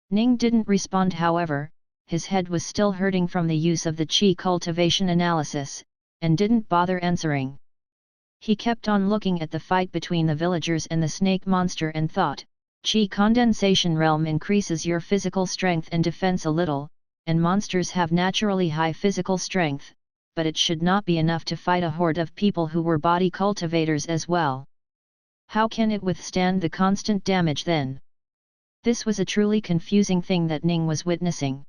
Ning didn't respond. However, his head was still hurting from the use of the chi cultivation analysis, and didn't bother answering. He kept on looking at the fight between the villagers and the snake monster and thought, "Chi condensation realm increases your physical strength and defense a little, and monsters have naturally high physical strength, but it should not be enough to fight a horde of people who were body cultivators as well. How can it withstand the constant damage then?" This was a truly confusing thing that Ning was witnessing.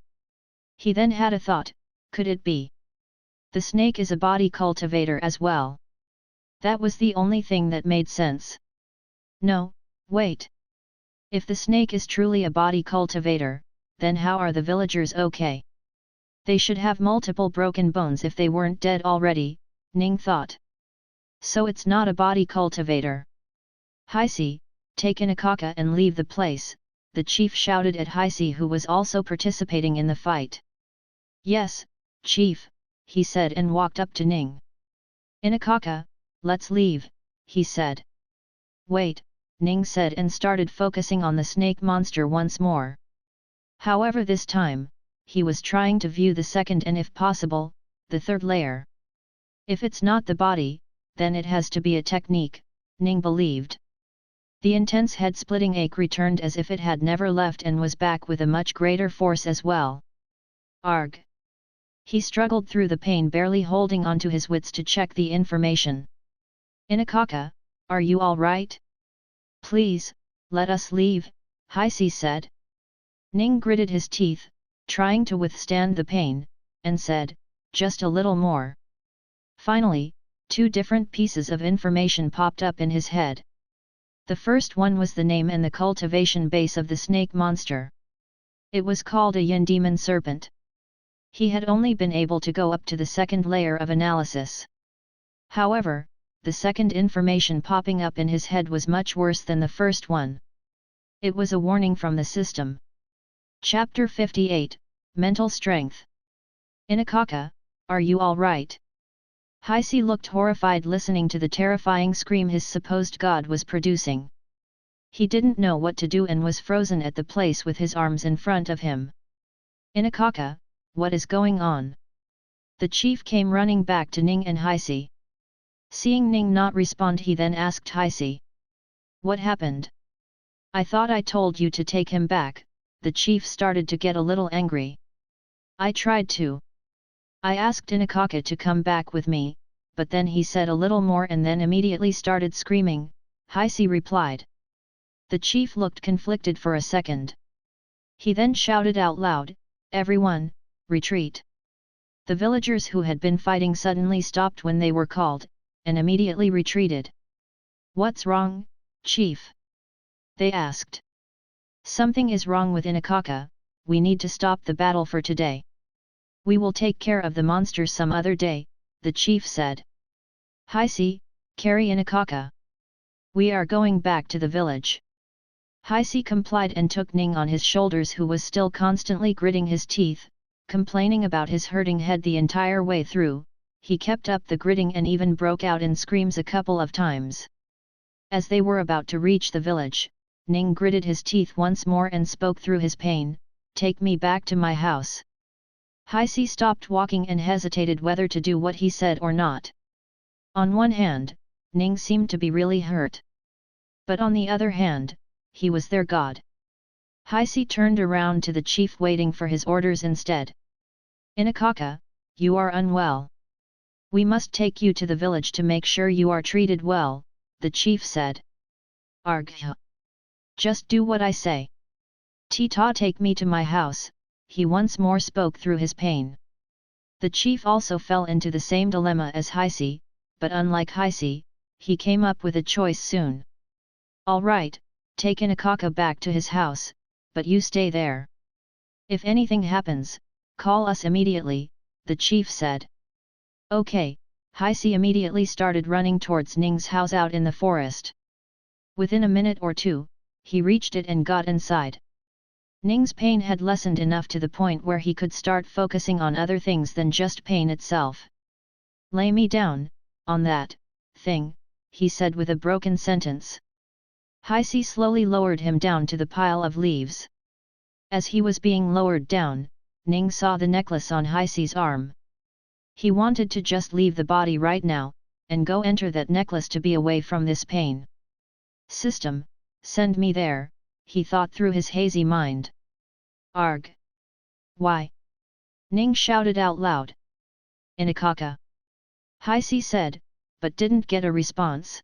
He then had a thought, could it be the snake is a body cultivator as well? That was the only thing that made sense. No, wait. If the snake is truly a body cultivator, then how are the villagers okay? They should have multiple broken bones if they weren't dead already, Ning thought. So it's not a body cultivator. "Heisi, take Inakaka and leave the place," the chief shouted at Heisi, who was also participating in the fight. "Yes, chief," he said and walked up to Ning. "Inakaka, let's leave," he said. "Wait," Ning said and started focusing on the snake monster once more. However, this time, he was trying to view the second and, if possible, the third layer. If it's not the body, then it has to be a technique, Ning believed. The intense head-splitting ache returned as if it had never left and was back with a much greater force as well. Arg! He struggled through the pain, barely holding on to his wits to check the information. "Inakaka, are you all right? Please, let us leave," Heisi said. Ning gritted his teeth, trying to withstand the pain, and said, "Just a little more." Finally, 2 different pieces of information popped up in his head. The first one was the name and the cultivation base of the snake monster. It was called a yin demon serpent. He had only been able to go up to the second layer of analysis. However, the second information popping up in his head was much worse than the first one. It was a warning from the system. Chapter 58, Mental Strength. Inakaka, are you alright? Heisei looked horrified listening to the terrifying scream his supposed god was producing. He didn't know what to do and was frozen at the place with his arms in front of him. Inakaka, what is going on? The chief came running back to Ning and Heisei. Seeing Ning not respond, he then asked Heisei. What happened? I thought I told you to take him back. The chief started to get a little angry. I tried to. I asked Inakaka to come back with me, but then he said a little more and then immediately started screaming, Heisei replied. The chief looked conflicted for a second. He then shouted out loud, everyone, retreat. The villagers who had been fighting suddenly stopped when they were called, and immediately retreated. What's wrong, chief? They asked. Something is wrong with Inakaka, we need to stop the battle for today. We will take care of the monster some other day, the chief said. Heisei, carry Inakaka. We are going back to the village. Heisei complied and took Ning on his shoulders, who was still constantly gritting his teeth, complaining about his hurting head the entire way through. He kept up the gritting and even broke out in screams a couple of times. As they were about to reach the village, Ning gritted his teeth once more and spoke through his pain, take me back to my house. Heisei stopped walking and hesitated whether to do what he said or not. On one hand, Ning seemed to be really hurt. But on the other hand, he was their god. Heisei turned around to the chief waiting for his orders instead. Inakaka, you are unwell. We must take you to the village to make sure you are treated well, the chief said. Argh. Just do what I say. Tita, take me to my house, he once more spoke through his pain. The chief also fell into the same dilemma as Heisei, but unlike Heisei, he came up with a choice soon. Alright, take Inakaka back to his house, but you stay there. If anything happens, call us immediately, the chief said. Okay, Heisei immediately started running towards Ning's house out in the forest. Within a minute or two, he reached it and got inside. Ning's pain had lessened enough to the point where he could start focusing on other things than just pain itself. Lay me down, on that thing, he said with a broken sentence. Heisei slowly lowered him down to the pile of leaves. As he was being lowered down, Ning saw the necklace on Heisei's arm. He wanted to just leave the body right now, and go enter that necklace to be away from this pain. System, send me there, he thought through his hazy mind. Arg! Why? Ning shouted out loud. Inakaka. Heisei said, but didn't get a response.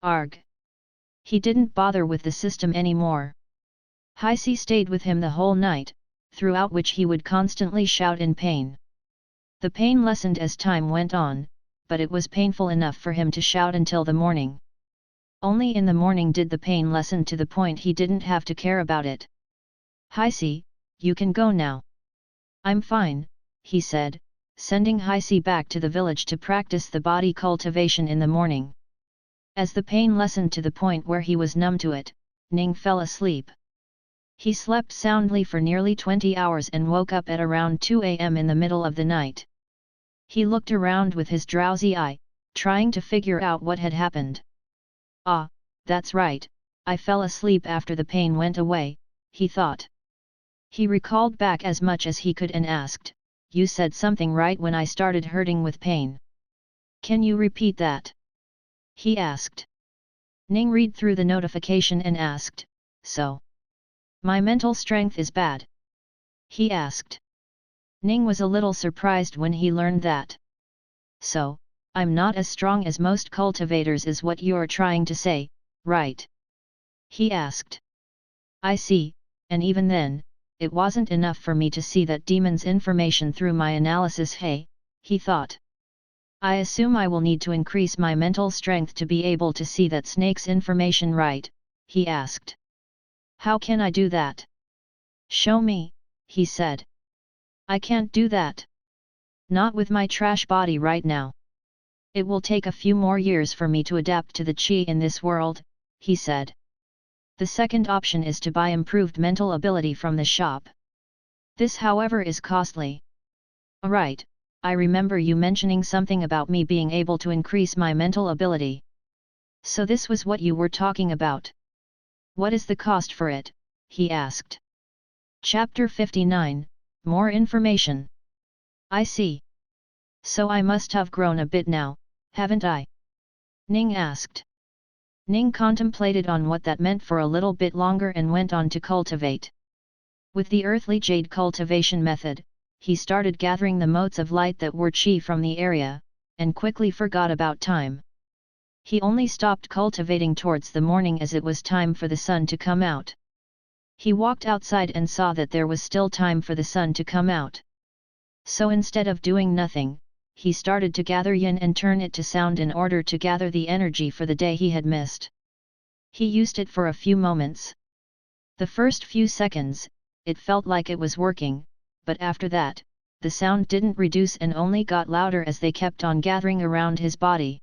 Arg! He didn't bother with the system anymore. Heisei stayed with him the whole night, throughout which he would constantly shout in pain. The pain lessened as time went on, but it was painful enough for him to shout until the morning. Only in the morning did the pain lessen to the point he didn't have to care about it. Heisei, you can go now. I'm fine, he said, sending Heisei back to the village to practice the body cultivation in the morning. As the pain lessened to the point where he was numb to it, Ning fell asleep. He slept soundly for nearly 20 hours and woke up at around 2 a.m. in the middle of the night. He looked around with his drowsy eye, trying to figure out what had happened. Ah, that's right, I fell asleep after the pain went away, he thought. He recalled back as much as he could and asked, you said something right when I started hurting with pain. Can you repeat that? He asked. Ning read through the notification and asked, so? My mental strength is bad? He asked. Ning was a little surprised when he learned that. So, I'm not as strong as most cultivators is what you're trying to say, right? He asked. I see, and even then, it wasn't enough for me to see that demon's information through my analysis. Hey, he thought. I assume I will need to increase my mental strength to be able to see that snake's information right, he asked. How can I do that? Show me, he said. I can't do that. Not with my trash body right now. It will take a few more years for me to adapt to the chi in this world, he said. The second option is to buy improved mental ability from the shop. This however is costly. Alright, I remember you mentioning something about me being able to increase my mental ability. So this was what you were talking about. What is the cost for it? He asked. Chapter 59, More Information. I see. So I must have grown a bit now, haven't I? Ning asked. Ning contemplated on what that meant for a little bit longer and went on to cultivate. With the earthly jade cultivation method, he started gathering the motes of light that were chi from the area, and quickly forgot about time. He only stopped cultivating towards the morning as it was time for the sun to come out. He walked outside and saw that there was still time for the sun to come out. So instead of doing nothing, he started to gather yin and turn it to sound in order to gather the energy for the day he had missed. He used it for a few moments. The first few seconds, it felt like it was working, but after that, the sound didn't reduce and only got louder as they kept on gathering around his body.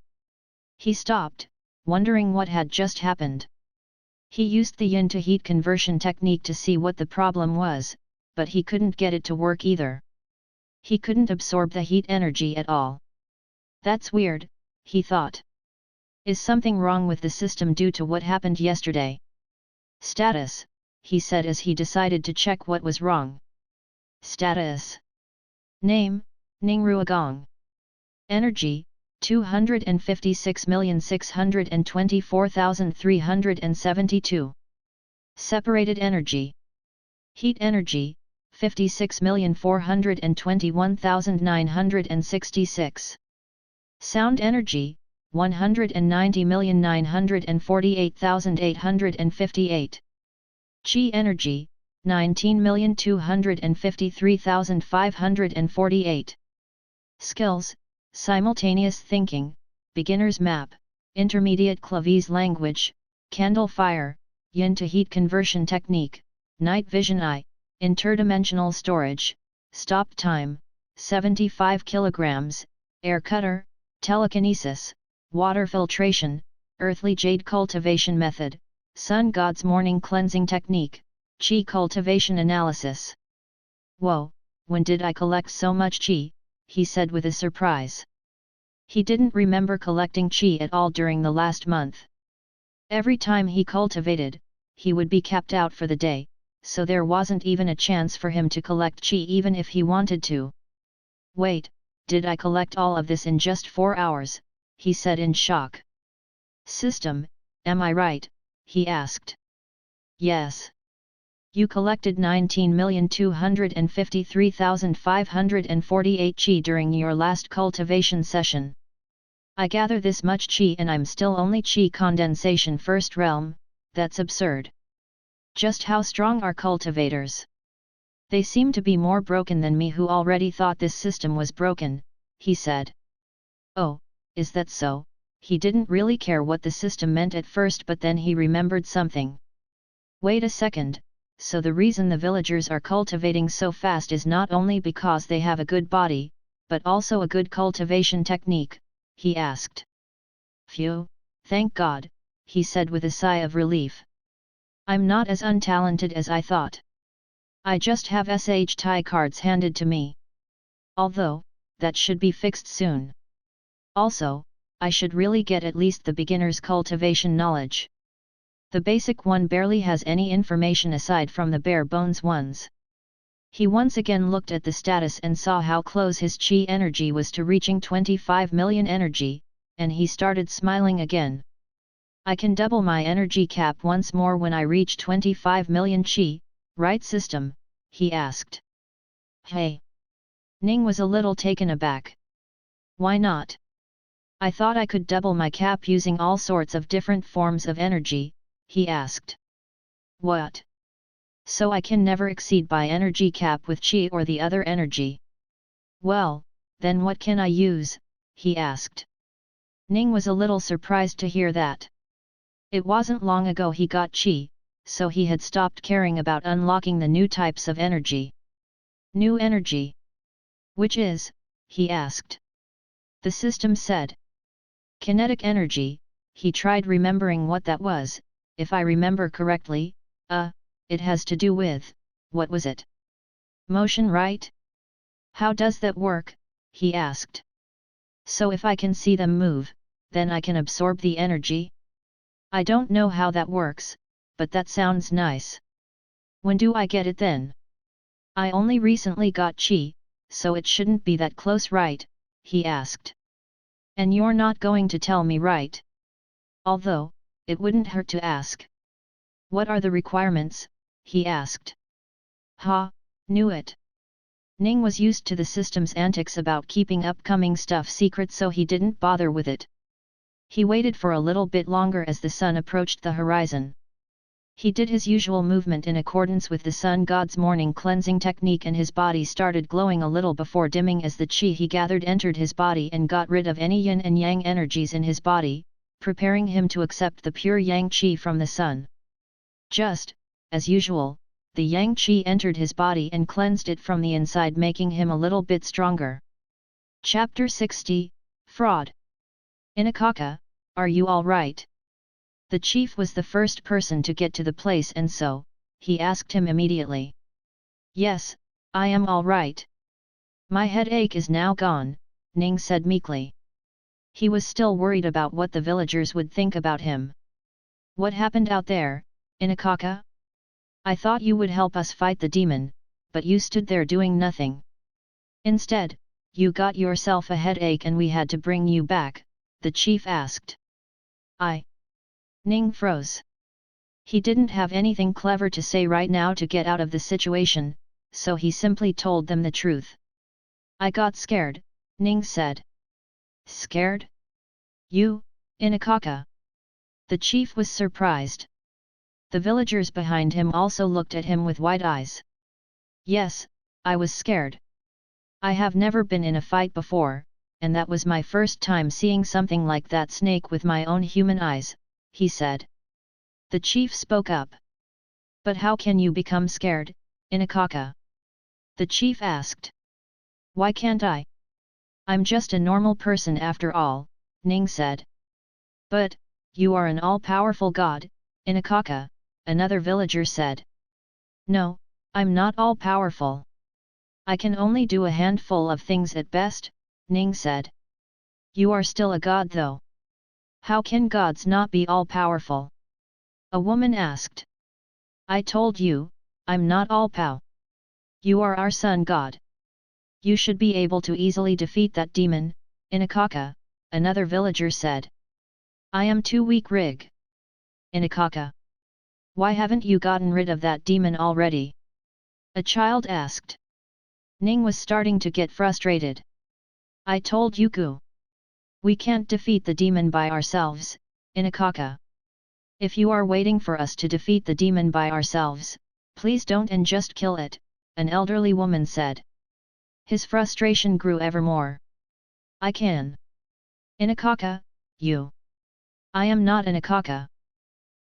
He stopped, wondering what had just happened. He used the yin to heat conversion technique to see what the problem was, but he couldn't get it to work either. He couldn't absorb the heat energy at all. That's weird, he thought. Is something wrong with the system due to what happened yesterday? Status, he said as he decided to check what was wrong. Status. Name, Ning Ruogong. Energy, 256,624,372. Separated energy. Heat energy, 56,421,966. Sound energy, 190,948,858. Chi energy, 19,253,548. Skills, simultaneous thinking, beginner's map, intermediate Clavese language, candle fire, yin to heat conversion technique, night vision eye, interdimensional storage, stop time, 75 kilograms, air cutter, telekinesis, water filtration, earthly jade cultivation method, sun god's morning cleansing technique, chi cultivation analysis. Whoa, when did I collect so much chi? He said with a surprise. He didn't remember collecting chi at all during the last month. Every time he cultivated, he would be capped out for the day, so there wasn't even a chance for him to collect chi even if he wanted to. Wait, did I collect all of this in just 4 hours? He said in shock. System, am I right? He asked. Yes. You collected 19,253,548 chi during your last cultivation session. I gather this much chi and I'm still only chi condensation first realm, that's absurd. Just how strong are cultivators? They seem to be more broken than me who already thought this system was broken, he said. Oh, is that so? He didn't really care what the system meant at first, but then he remembered something. Wait a second, so the reason the villagers are cultivating so fast is not only because they have a good body, but also a good cultivation technique, he asked. Phew, thank God, he said with a sigh of relief. I'm not as untalented as I thought. I just have SH tie cards handed to me. Although, that should be fixed soon. Also, I should really get at least the beginner's cultivation knowledge. The basic one barely has any information aside from the bare bones ones. He once again looked at the status and saw how close his chi energy was to reaching 25 million energy, and he started smiling again. I can double my energy cap once more when I reach 25 million chi, right system? He asked. Hey! Ning was a little taken aback. Why not? I thought I could double my cap using all sorts of different forms of energy, he asked. What? So I can never exceed by energy cap with chi or the other energy. Well, then what can I use? He asked. Ning was a little surprised to hear that. It wasn't long ago he got chi, so he had stopped caring about unlocking the new types of energy. New energy. Which is? He asked. The system said. Kinetic energy. He tried remembering what that was, if I remember correctly, it has to do with, what was it? Motion, right? How does that work? He asked. So if I can see them move, then I can absorb the energy? I don't know how that works, but that sounds nice. When do I get it then? I only recently got chi, so it shouldn't be that close, right? He asked. And you're not going to tell me, right? Although, it wouldn't hurt to ask. What are the requirements? He asked. Ha, knew it. Ning was used to the system's antics about keeping upcoming stuff secret, so he didn't bother with it. He waited for a little bit longer as the sun approached the horizon. He did his usual movement in accordance with the sun god's morning cleansing technique, and his body started glowing a little before dimming as the chi he gathered entered his body and got rid of any yin and yang energies in his body, preparing him to accept the pure yang chi from the sun. Just, as usual, the yang chi entered his body and cleansed it from the inside, making him a little bit stronger. Chapter 60, Fraud. Inakaka, are you all right? The chief was the first person to get to the place, and so, he asked him immediately. Yes, I am all right. My headache is now gone, Ning said meekly. He was still worried about what the villagers would think about him. What happened out there, Inakaka? I thought you would help us fight the demon, but you stood there doing nothing. Instead, you got yourself a headache and we had to bring you back, the chief asked. Ning froze. He didn't have anything clever to say right now to get out of the situation, so he simply told them the truth. I got scared, Ning said. Scared? You, Inakaka? The chief was surprised. The villagers behind him also looked at him with wide eyes. Yes, I was scared. I have never been in a fight before, and that was my first time seeing something like that snake with my own human eyes, he said. The chief spoke up. But how can you become scared, Inakaka? The chief asked. Why can't I? I'm just a normal person after all, Ning said. But, you are an all-powerful god, Inakaka, another villager said. No, I'm not all-powerful. I can only do a handful of things at best, Ning said. You are still a god though. How can gods not be all-powerful? A woman asked. I told you, I'm not all-pow. You are our sun god. You should be able to easily defeat that demon, Inakaka, another villager said. I am too weak, Rig. Inakaka. Why haven't you gotten rid of that demon already? A child asked. Ning was starting to get frustrated. I told Yuku. We can't defeat the demon by ourselves, Inakaka. If you are waiting for us to defeat the demon by ourselves, please don't and just kill it, an elderly woman said. His frustration grew ever more. I can. Inakaka, you. I am not Inakaka.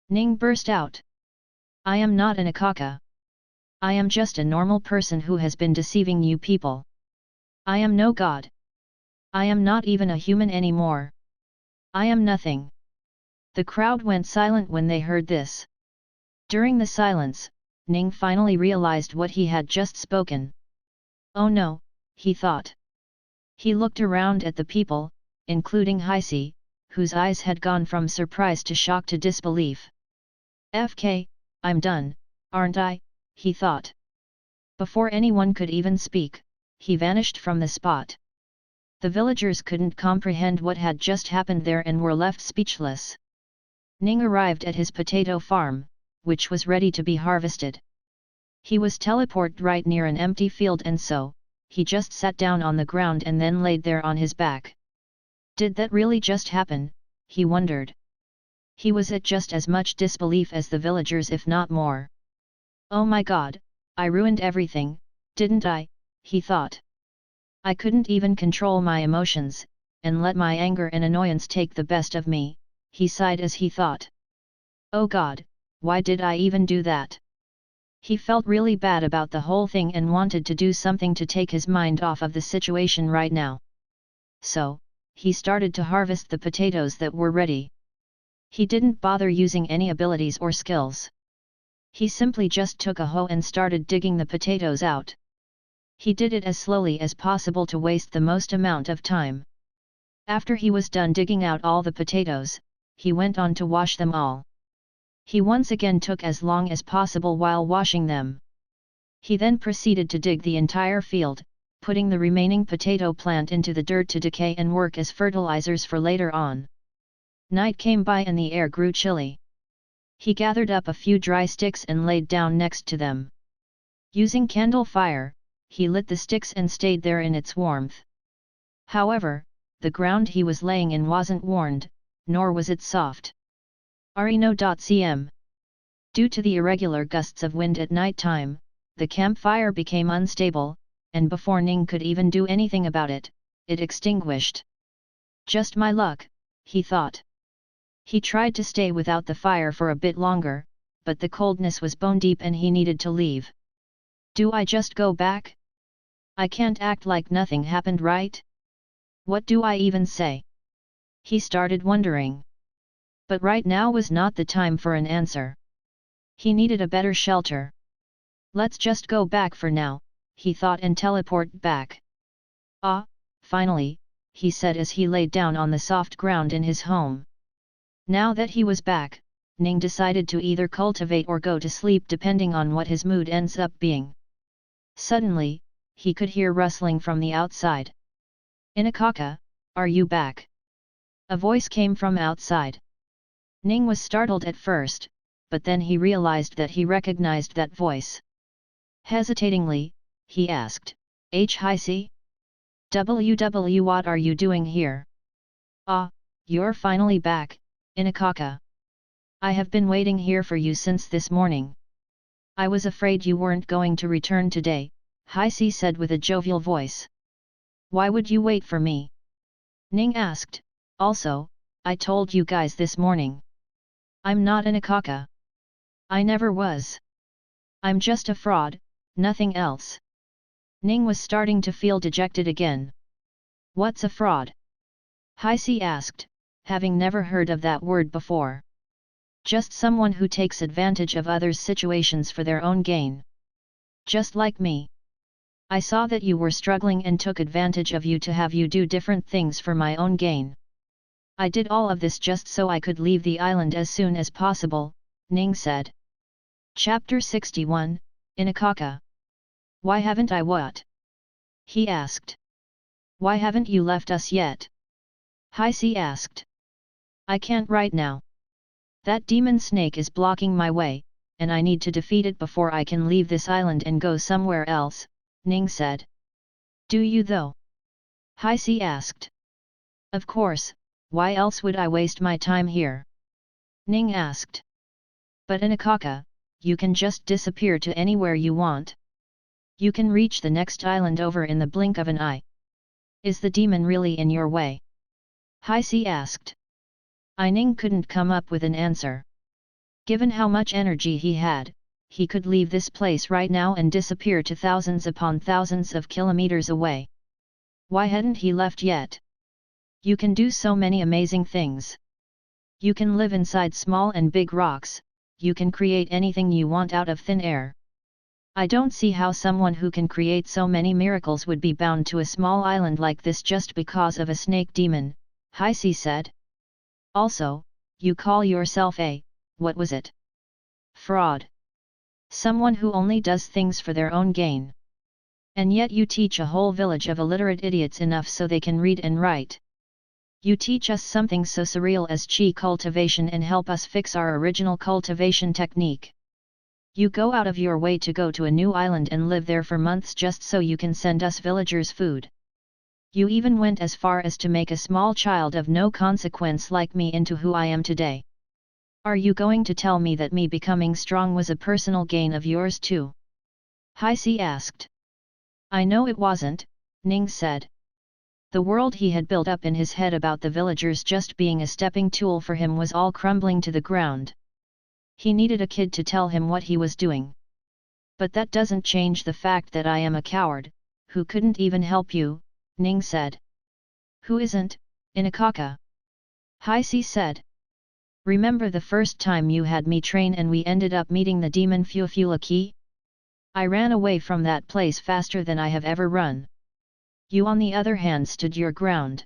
Ning burst out. I am not Inakaka. I am just a normal person who has been deceiving you people. I am no god. I am not even a human anymore. I am nothing. The crowd went silent when they heard this. During the silence, Ning finally realized what he had just spoken. Oh no, he thought. He looked around at the people, including Heisi, whose eyes had gone from surprise to shock to disbelief. FK, I'm done, aren't I? He thought. Before anyone could even speak, he vanished from the spot. The villagers couldn't comprehend what had just happened there and were left speechless. Ning arrived at his potato farm, which was ready to be harvested. He was teleported right near an empty field, and so, he just sat down on the ground and then laid there on his back. Did that really just happen? He wondered. He was at just as much disbelief as the villagers, if not more. Oh my god, I ruined everything, didn't I? He thought. I couldn't even control my emotions, and let my anger and annoyance take the best of me, he sighed as he thought. Oh god, why did I even do that? He felt really bad about the whole thing and wanted to do something to take his mind off of the situation right now. So, he started to harvest the potatoes that were ready. He didn't bother using any abilities or skills. He simply just took a hoe and started digging the potatoes out. He did it as slowly as possible to waste the most amount of time. After he was done digging out all the potatoes, he went on to wash them all. He once again took as long as possible while washing them. He then proceeded to dig the entire field, putting the remaining potato plant into the dirt to decay and work as fertilizers for later on. Night came by and the air grew chilly. He gathered up a few dry sticks and laid down next to them. Using candle fire, he lit the sticks and stayed there in its warmth. However, the ground he was laying in wasn't warmed, nor was it soft. Reno.cm. Due to the irregular gusts of wind at night time, the campfire became unstable, and before Ning could even do anything about it, it extinguished. Just my luck, he thought. He tried to stay without the fire for a bit longer, but the coldness was bone deep and he needed to leave. Do I just go back? I can't act like nothing happened, right? What do I even say? He started wondering. But right now was not the time for an answer. He needed a better shelter. Let's just go back for now, he thought, and teleport back. Ah, finally, he said as he laid down on the soft ground in his home. Now that he was back, Ning decided to either cultivate or go to sleep depending on what his mood ends up being. Suddenly, he could hear rustling from the outside. Inakaka, are you back? A voice came from outside. Ning was startled at first, but then he realized that he recognized that voice. Hesitatingly, he asked, Hi-C? WW, what are you doing here? Ah, you're finally back, Inakaka. I have been waiting here for you since this morning. I was afraid you weren't going to return today, Hi-C said with a jovial voice. Why would you wait for me? Ning asked. Also, I told you guys this morning. I'm not Inakaka. I never was. I'm just a fraud, nothing else. Ning was starting to feel dejected again. What's a fraud? Hi-C asked, having never heard of that word before. Just someone who takes advantage of others' situations for their own gain. Just like me. I saw that you were struggling and took advantage of you to have you do different things for my own gain. I did all of this just so I could leave the island as soon as possible, Ning said. Chapter 61, Inakaka. Why haven't I what? He asked. Why haven't you left us yet? Hi-C asked. I can't right now. That demon snake is blocking my way, and I need to defeat it before I can leave this island and go somewhere else, Ning said. Do you though? Hi-C asked. Of course, why else would I waste my time here? Ning asked. But Inakaka, you can just disappear to anywhere you want. You can reach the next island over in the blink of an eye. Is the demon really in your way? Hi-C asked. Ning couldn't come up with an answer. Given how much energy he had, he could leave this place right now and disappear to thousands upon thousands of kilometers away. Why hadn't he left yet? You can do so many amazing things. You can live inside small and big rocks, you can create anything you want out of thin air. I don't see how someone who can create so many miracles would be bound to a small island like this just because of a snake demon, Hi-C said. Also, you call yourself a, what was it? Fraud. Someone who only does things for their own gain. And yet you teach a whole village of illiterate idiots enough so they can read and write. You teach us something so surreal as chi cultivation and help us fix our original cultivation technique. You go out of your way to go to a new island and live there for months just so you can send us villagers food. You even went as far as to make a small child of no consequence like me into who I am today. Are you going to tell me that me becoming strong was a personal gain of yours too? Hi-C asked. I know it wasn't, Ning said. The world he had built up in his head about the villagers just being a stepping tool for him was all crumbling to the ground. He needed a kid to tell him what he was doing. But that doesn't change the fact that I am a coward, who couldn't even help you, Ning said. Who isn't, Inakaka? Hi-C said. Remember the first time you had me train and we ended up meeting the demon Fuafulaki? I ran away from that place faster than I have ever run. You on the other hand stood your ground.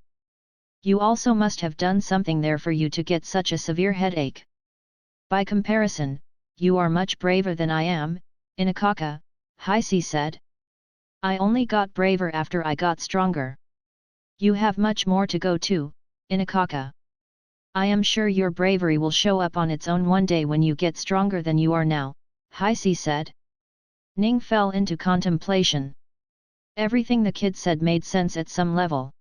You also must have done something there for you to get such a severe headache. By comparison, you are much braver than I am, Inakaka, Heisi said. I only got braver after I got stronger. You have much more to go to, Inakaka. I am sure your bravery will show up on its own one day when you get stronger than you are now, Heisi said. Ning fell into contemplation. Everything the kid said made sense at some level.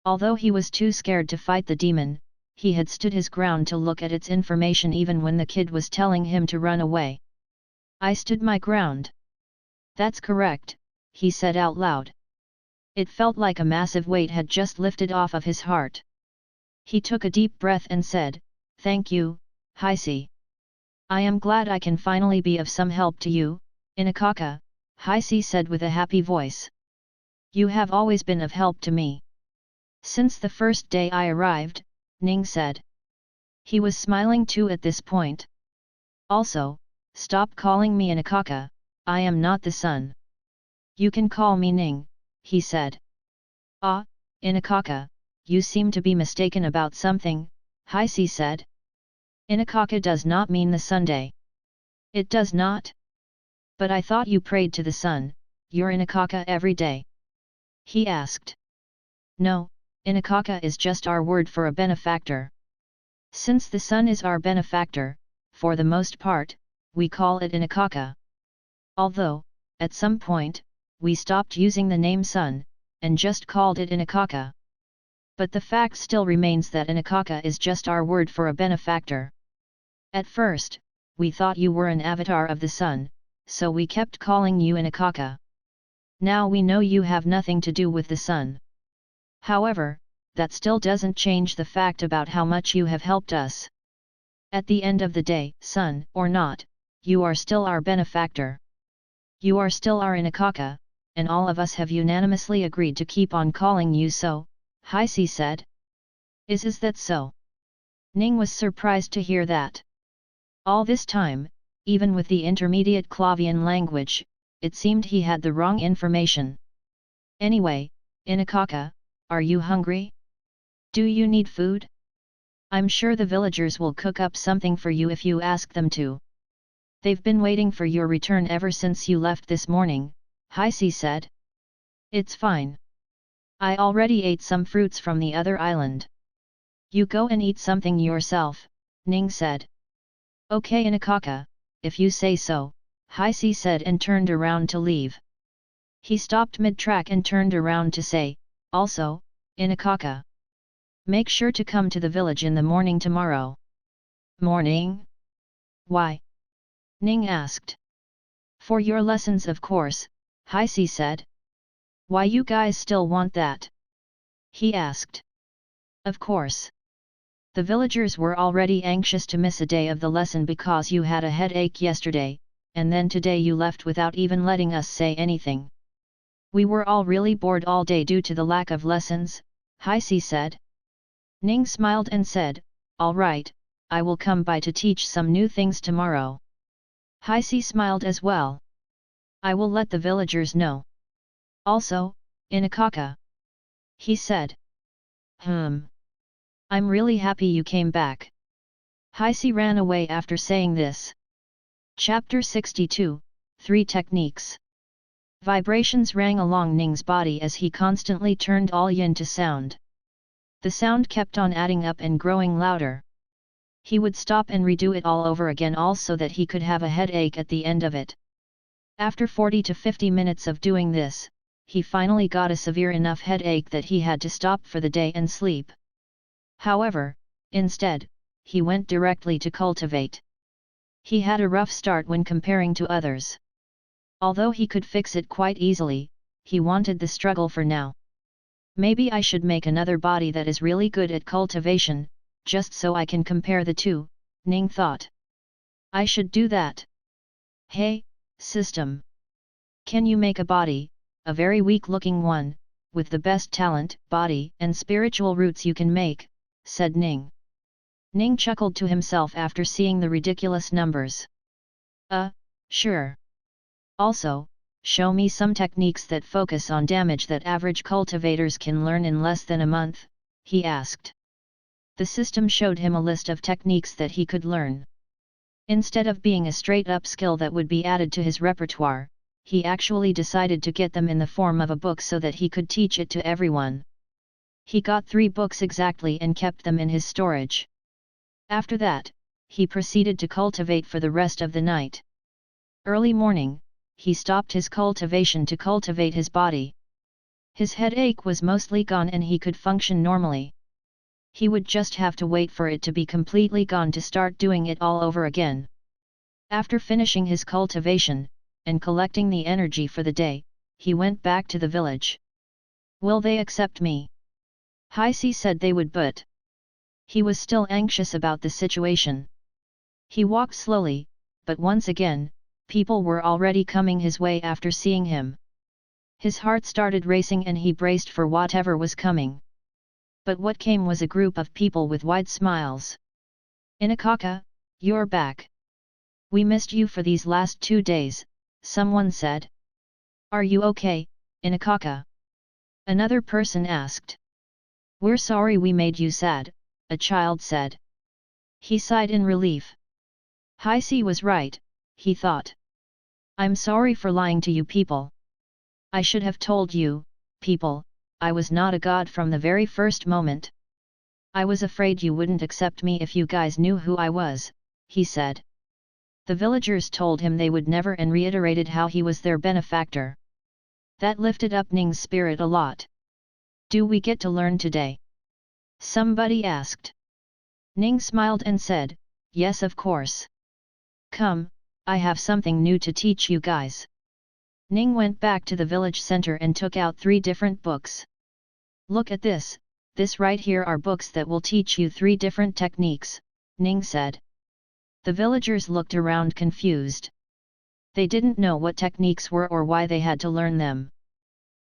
Although he was too scared to fight the demon, he had stood his ground to look at its information even when the kid was telling him to run away. I stood my ground. That's correct, he said out loud. It felt like a massive weight had just lifted off of his heart. He took a deep breath and said, "Thank you, Heisi. I am glad I can finally be of some help to you, Inakaka," Heisi said with a happy voice. "You have always been of help to me. Since the first day I arrived," Ning said. He was smiling too at this point. "Also, stop calling me Inakaka, I am not the son. You can call me Ning," he said. "Ah, Inakaka, you seem to be mistaken about something," Heisi said. "Inakaka does not mean the Sunday." "It does not? But I thought you prayed to the sun, you're Inakaka every day?" he asked. "No, Inakaka is just our word for a benefactor. Since the sun is our benefactor, for the most part, we call it Inakaka. Although, at some point, we stopped using the name sun, and just called it Inakaka. But the fact still remains that Inakaka is just our word for a benefactor. At first, we thought you were an avatar of the sun, so we kept calling you Inakaka. Now we know you have nothing to do with the sun. However, that still doesn't change the fact about how much you have helped us. At the end of the day, sun or not, you are still our benefactor. You are still our Inakaka, and all of us have unanimously agreed to keep on calling you so," Heisi said. Is that so?" Ning was surprised to hear that. All this time, even with the intermediate Clavian language, it seemed he had the wrong information. "Anyway, Inakaka, are you hungry? Do you need food? I'm sure the villagers will cook up something for you if you ask them to. They've been waiting for your return ever since you left this morning," Heisi said. "It's fine. I already ate some fruits from the other island. You go and eat something yourself," Ning said. "Okay Inakaka, if you say so," Heisi said and turned around to leave. He stopped mid-track and turned around to say, "Also, Inakaka. Make sure to come to the village in the morning tomorrow." "Morning? Why?" Ning asked. "For your lessons of course," Heisi said. "Why you guys still want that?" he asked. "Of course. The villagers were already anxious to miss a day of the lesson because you had a headache yesterday, and then today you left without even letting us say anything. We were all really bored all day due to the lack of lessons," Heisi said. Ning smiled and said, "All right, I will come by to teach some new things tomorrow." Heisi smiled as well. "I will let the villagers know. Also, Inakaka," he said. I'm really happy you came back." Heisi ran away after saying this. Chapter 62, 3 Techniques. Vibrations rang along Ning's body as he constantly turned all yin to sound. The sound kept on adding up and growing louder. He would stop and redo it all over again all so that he could have a headache at the end of it. After 40 to 50 minutes of doing this, he finally got a severe enough headache that he had to stop for the day and sleep. However, instead, he went directly to cultivate. He had a rough start when comparing to others. Although he could fix it quite easily, he wanted the struggle for now. Maybe I should make another body that is really good at cultivation, just so I can compare the two, Ning thought. I should do that. Hey, system. Can you make a body, a very weak-looking one, with the best talent, body and spiritual roots you can make, said Ning. Ning chuckled to himself after seeing the ridiculous numbers. Sure. Also, show me some techniques that focus on damage that average cultivators can learn in less than a month, he asked. The system showed him a list of techniques that he could learn. Instead of being a straight-up skill that would be added to his repertoire, he actually decided to get them in the form of a book so that he could teach it to everyone. He got 3 books exactly and kept them in his storage. After that, he proceeded to cultivate for the rest of the night. Early morning, he stopped his cultivation to cultivate his body. His headache was mostly gone and he could function normally. He would just have to wait for it to be completely gone to start doing it all over again. After finishing his cultivation, and collecting the energy for the day, he went back to the village. Will they accept me? Haisi said they would, but he was still anxious about the situation. He walked slowly, but once again, people were already coming his way after seeing him. His heart started racing and he braced for whatever was coming. But what came was a group of people with wide smiles. Inakaka, you're back. We missed you for these last 2 days, someone said. Are you okay, Inakaka? Another person asked. We're sorry we made you sad, a child said. He sighed in relief. Haisi was right, he thought. I'm sorry for lying to you people. I should have told you, people, I was not a god from the very first moment. I was afraid you wouldn't accept me if you guys knew who I was, he said. The villagers told him they would never and reiterated how he was their benefactor. That lifted up Ning's spirit a lot. Do we get to learn today? Somebody asked. Ning smiled and said, yes of course. Come, I have something new to teach you guys. Ning went back to the village center and took out 3 different books. Look at this right here are books that will teach you 3 different techniques, Ning said. The villagers looked around confused. They didn't know what techniques were or why they had to learn them.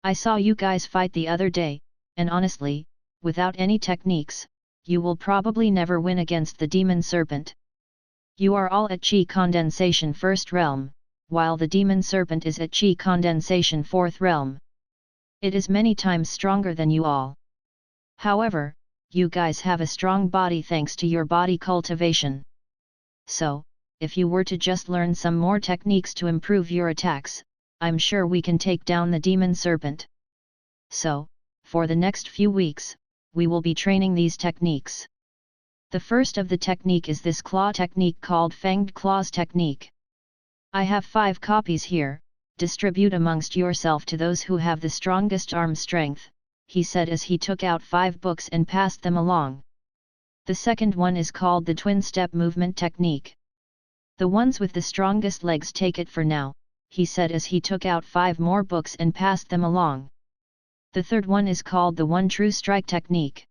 I saw you guys fight the other day, and honestly, without any techniques, you will probably never win against the demon serpent. You are all at Chi Condensation 1st realm, while the demon serpent is at Chi Condensation 4th realm. It is many times stronger than you all. However, you guys have a strong body thanks to your body cultivation. So, if you were to just learn some more techniques to improve your attacks, I'm sure we can take down the demon serpent. So, for the next few weeks, we will be training these techniques. The first of the technique is this claw technique called Fanged Claws technique. I have 5 copies here, distribute amongst yourself to those who have the strongest arm strength, he said as he took out 5 books and passed them along. The second one is called the Twin Step Movement technique. The ones with the strongest legs take it for now, he said as he took out 5 more books and passed them along. The third one is called the One True Strike technique.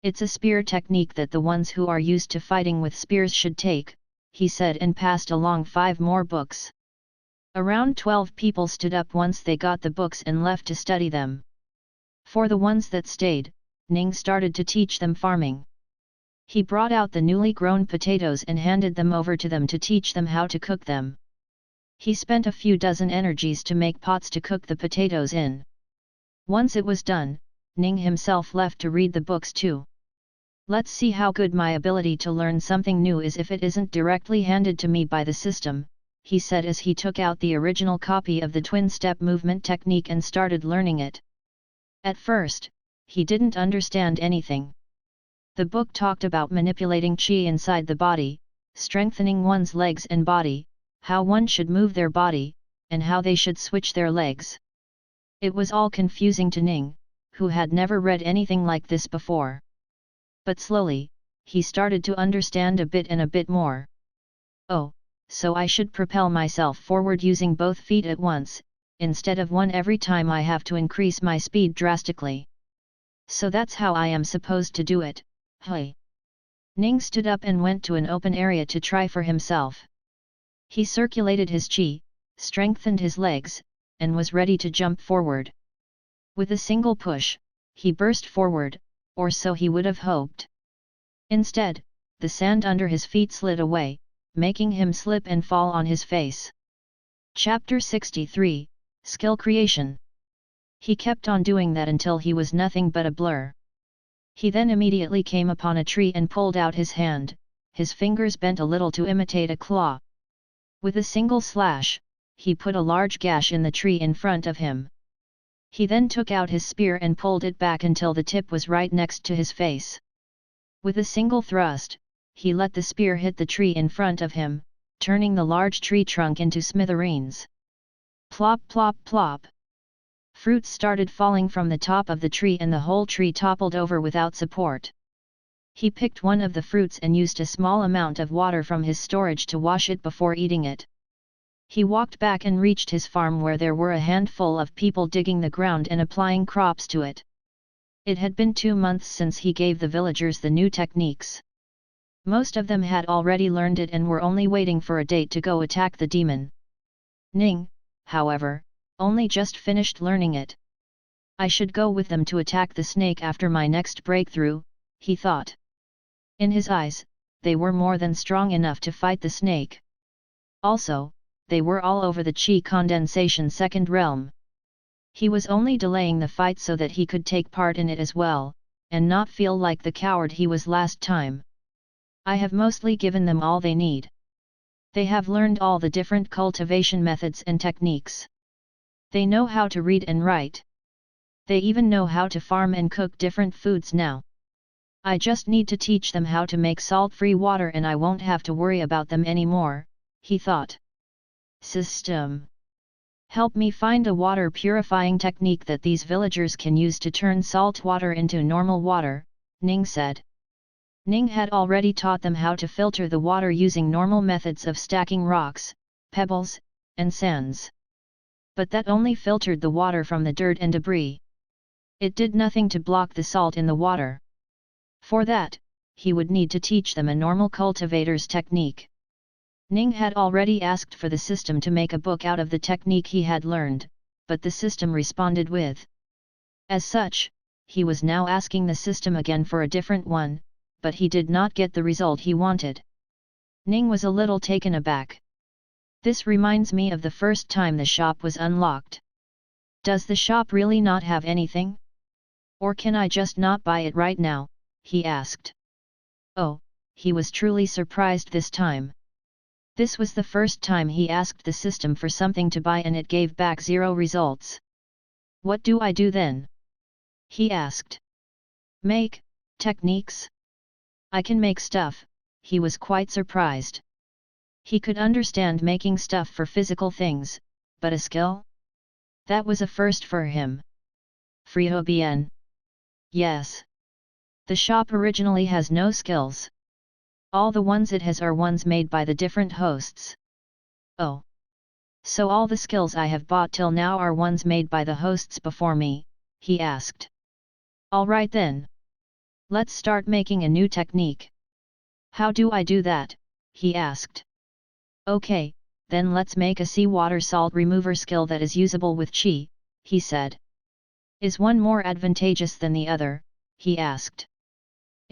It's a spear technique that the ones who are used to fighting with spears should take, he said and passed along 5 more books. Around 12 people stood up once they got the books and left to study them. For the ones that stayed, Ning started to teach them farming. He brought out the newly grown potatoes and handed them over to them to teach them how to cook them. He spent a few dozen energies to make pots to cook the potatoes in. Once it was done, Ning himself left to read the books too. Let's see how good my ability to learn something new is if it isn't directly handed to me by the system, he said as he took out the original copy of the Twin Step Movement technique and started learning it. At first, he didn't understand anything. The book talked about manipulating chi inside the body, strengthening one's legs and body, how one should move their body, and how they should switch their legs. It was all confusing to Ning, who had never read anything like this before. But slowly, he started to understand a bit and a bit more. Oh, so I should propel myself forward using both feet at once, instead of one every time I have to increase my speed drastically. So that's how I am supposed to do it, hey. Ning stood up and went to an open area to try for himself. He circulated his chi, strengthened his legs, and was ready to jump forward. With a single push, he burst forward, or so he would have hoped. Instead, the sand under his feet slid away, making him slip and fall on his face. Chapter 63, Skill Creation. He kept on doing that until he was nothing but a blur. He then immediately came upon a tree and pulled out his hand, his fingers bent a little to imitate a claw. With a single slash, he put a large gash in the tree in front of him. He then took out his spear and pulled it back until the tip was right next to his face. With a single thrust, he let the spear hit the tree in front of him, turning the large tree trunk into smithereens. Plop plop plop. Fruits started falling from the top of the tree and the whole tree toppled over without support. He picked one of the fruits and used a small amount of water from his storage to wash it before eating it. He walked back and reached his farm where there were a handful of people digging the ground and applying crops to it. It had been 2 months since he gave the villagers the new techniques. Most of them had already learned it and were only waiting for a date to go attack the demon. Ning, however, only just finished learning it. I should go with them to attack the snake after my next breakthrough, he thought. In his eyes, they were more than strong enough to fight the snake. Also, they were all over the chi condensation second realm. He was only delaying the fight so that he could take part in it as well, and not feel like the coward he was last time. I have mostly given them all they need. They have learned all the different cultivation methods and techniques. They know how to read and write. They even know how to farm and cook different foods now. I just need to teach them how to make salt-free water and I won't have to worry about them anymore, he thought. System. Help me find a water purifying technique that these villagers can use to turn salt water into normal water, Ning said. Ning had already taught them how to filter the water using normal methods of stacking rocks, pebbles, and sands. But that only filtered the water from the dirt and debris. It did nothing to block the salt in the water. For that, he would need to teach them a normal cultivator's technique. Ning had already asked for the system to make a book out of the technique he had learned, but the system responded with. As such, he was now asking the system again for a different one, but he did not get the result he wanted. Ning was a little taken aback. This reminds me of the first time the shop was unlocked. Does the shop really not have anything? Or can I just not buy it right now? He asked. Oh, he was truly surprised this time. This was the first time he asked the system for something to buy and it gave back 0 results. What do I do then? He asked. Make techniques? I can make stuff, he was quite surprised. He could understand making stuff for physical things, but a skill? That was a first for him. Frio bien. Yes. The shop originally has no skills. All the ones it has are ones made by the different hosts. Oh. So all the skills I have bought till now are ones made by the hosts before me, he asked. Alright then. Let's start making a new technique. How do I do that? He asked. Okay, then let's make a seawater salt remover skill that is usable with chi, he said. Is one more advantageous than the other? He asked.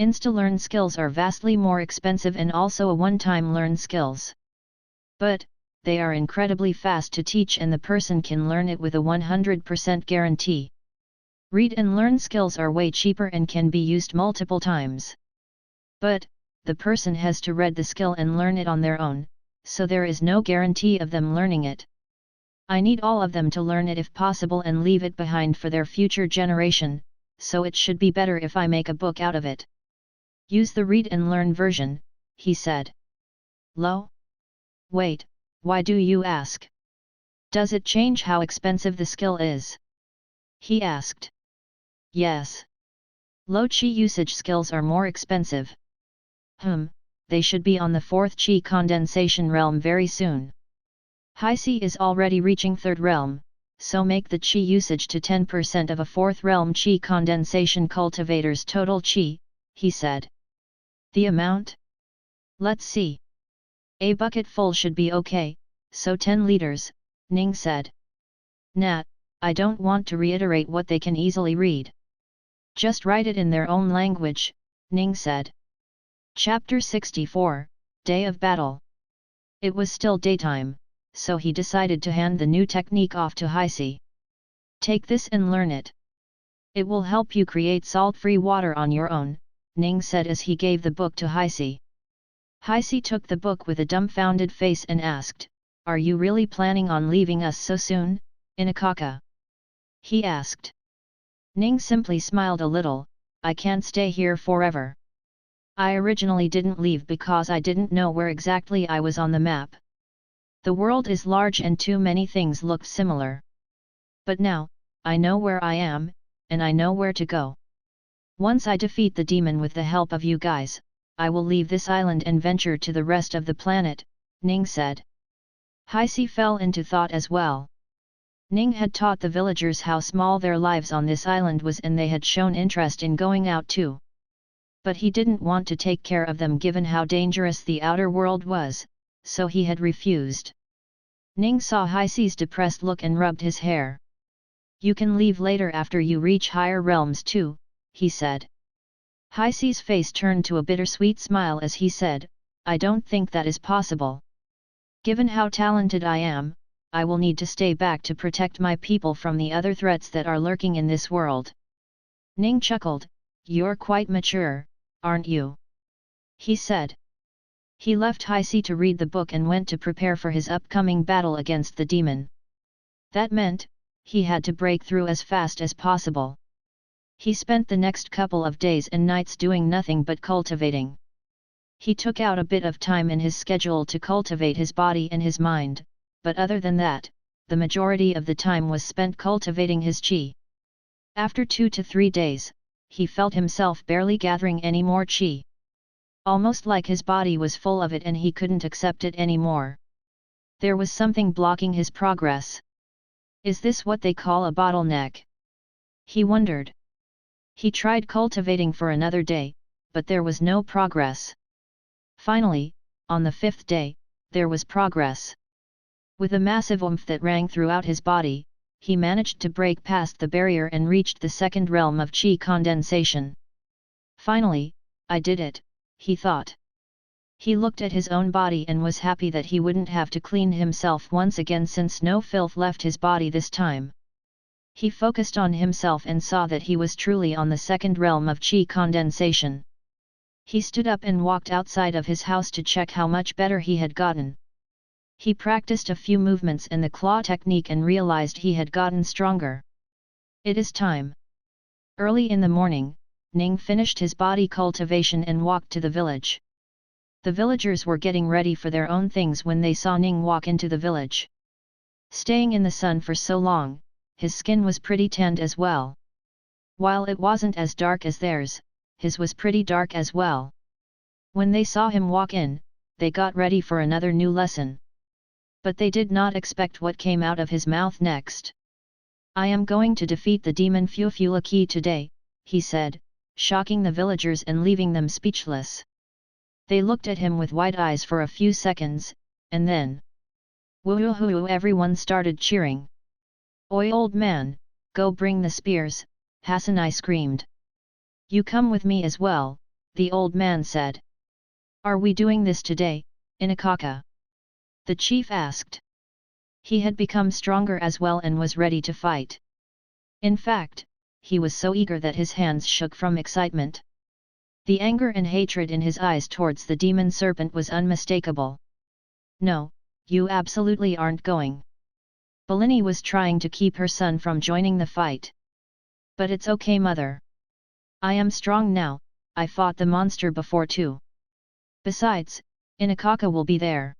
Insta-learn skills are vastly more expensive and also a one-time learn skills. But, they are incredibly fast to teach and the person can learn it with a 100% guarantee. Read and learn skills are way cheaper and can be used multiple times. But, the person has to read the skill and learn it on their own, so there is no guarantee of them learning it. I need all of them to learn it if possible and leave it behind for their future generation, so it should be better if I make a book out of it. Use the read and learn version, he said. Lo? Wait, why do you ask? Does it change how expensive the skill is? He asked. Yes. Low chi usage skills are more expensive. They should be on the 4th chi condensation realm very soon. High C is already reaching 3rd realm, so make the chi usage to 10% of a 4th realm chi condensation cultivator's total chi, he said. The amount? Let's see. A bucket full should be okay, so 10 liters, Ning said. Nah, I don't want to reiterate what they can easily read. Just write it in their own language, Ning said. Chapter 64, Day of Battle. It was still daytime, so he decided to hand the new technique off to Heisi. Take this and learn it. It will help you create salt-free water on your own, Ning said as he gave the book to Heisi. Heisi took the book with a dumbfounded face and asked, "Are you really planning on leaving us so soon, Inakaka?" he asked. Ning simply smiled a little, "I can't stay here forever. I originally didn't leave because I didn't know where exactly I was on the map. The world is large and too many things look similar. But now, I know where I am, and I know where to go. Once I defeat the demon with the help of you guys, I will leave this island and venture to the rest of the planet," Ning said. Heisi fell into thought as well. Ning had taught the villagers how small their lives on this island was and they had shown interest in going out too. But he didn't want to take care of them given how dangerous the outer world was, so he had refused. Ning saw Heisi's depressed look and rubbed his hair. "You can leave later after you reach higher realms too," he said. Heisi's face turned to a bittersweet smile as he said, "I don't think that is possible. Given how talented I am, I will need to stay back to protect my people from the other threats that are lurking in this world." Ning chuckled, "You're quite mature, aren't you?" he said. He left Heisi to read the book and went to prepare for his upcoming battle against the demon. That meant, he had to break through as fast as possible. He spent the next couple of days and nights doing nothing but cultivating. He took out a bit of time in his schedule to cultivate his body and his mind, but other than that, the majority of the time was spent cultivating his chi. After 2 to 3 days, he felt himself barely gathering any more chi. Almost like his body was full of it and he couldn't accept it anymore. There was something blocking his progress. Is this what they call a bottleneck? He wondered. He tried cultivating for another day, but there was no progress. Finally, on the 5th day, there was progress. With a massive oomph that rang throughout his body, he managed to break past the barrier and reached the second realm of chi condensation. Finally, I did it, he thought. He looked at his own body and was happy that he wouldn't have to clean himself once again since no filth left his body this time. He focused on himself and saw that he was truly on the second realm of chi condensation. He stood up and walked outside of his house to check how much better he had gotten. He practiced a few movements and the claw technique and realized he had gotten stronger. It is time. Early in the morning, Ning finished his body cultivation and walked to the village. The villagers were getting ready for their own things when they saw Ning walk into the village. Staying in the sun for so long, his skin was pretty tanned as well. While it wasn't as dark as theirs, his was pretty dark as well. When they saw him walk in, they got ready for another new lesson. But they did not expect what came out of his mouth next. "I am going to defeat the demon Fufulaki today," he said, shocking the villagers and leaving them speechless. They looked at him with wide eyes for a few seconds, and then, "Woohoo!" everyone started cheering. "Oi old man, go bring the spears," Hasanai screamed. "You come with me as well," the old man said. "Are we doing this today, Inakaka?" the chief asked. He had become stronger as well and was ready to fight. In fact, he was so eager that his hands shook from excitement. The anger and hatred in his eyes towards the demon serpent was unmistakable. "No, you absolutely aren't going." Belini was trying to keep her son from joining the fight. "But it's okay, mother. I am strong now, I fought the monster before too. Besides, Inakaka will be there.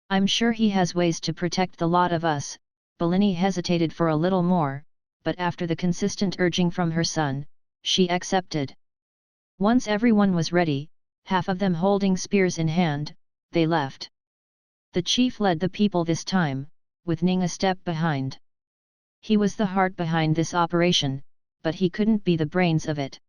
I'm sure he has ways to protect the lot of us." Belini hesitated for a little more, but after the consistent urging from her son, she accepted. Once everyone was ready, half of them holding spears in hand, they left. The chief led the people this time, with Ning a step behind. He was the heart behind this operation, but he couldn't be the brains of it.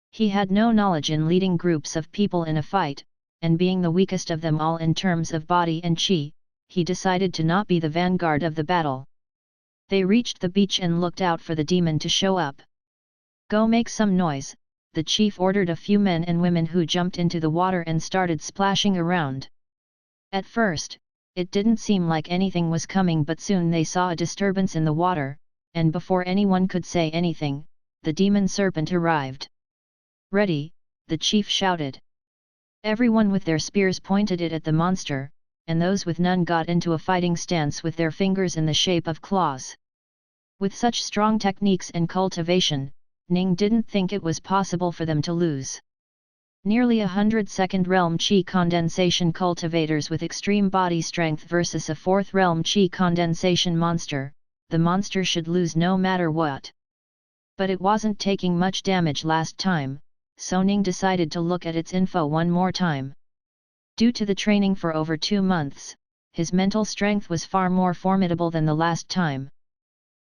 He had no knowledge in leading groups of people in a fight, and being the weakest of them all in terms of body and chi, he decided to not be the vanguard of the battle. They reached the beach and looked out for the demon to show up. "Go make some noise," the chief ordered a few men and women who jumped into the water and started splashing around. At first, it didn't seem like anything was coming, but soon they saw a disturbance in the water, and before anyone could say anything, the demon serpent arrived. "Ready," the chief shouted. Everyone with their spears pointed it at the monster, and those with none got into a fighting stance with their fingers in the shape of claws. With such strong techniques and cultivation, Ning didn't think it was possible for them to lose. Nearly 100 second realm chi condensation cultivators with extreme body strength versus a fourth realm chi condensation monster, the monster should lose no matter what. But it wasn't taking much damage last time, so Ning decided to look at its info one more time. Due to the training for over 2 months, his mental strength was far more formidable than the last time.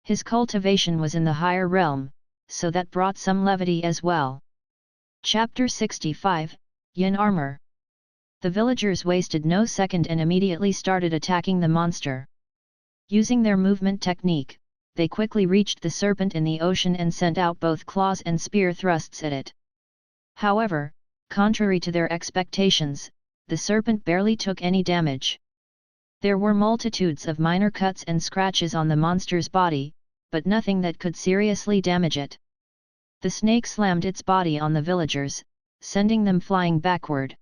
His cultivation was in the higher realm, so that brought some levity as well. Chapter 65, Yin Armor. The villagers wasted no second and immediately started attacking the monster. Using their movement technique, they quickly reached the serpent in the ocean and sent out both claws and spear thrusts at it. However, contrary to their expectations, the serpent barely took any damage. There were multitudes of minor cuts and scratches on the monster's body, but nothing that could seriously damage it. The snake slammed its body on the villagers, sending them flying backward.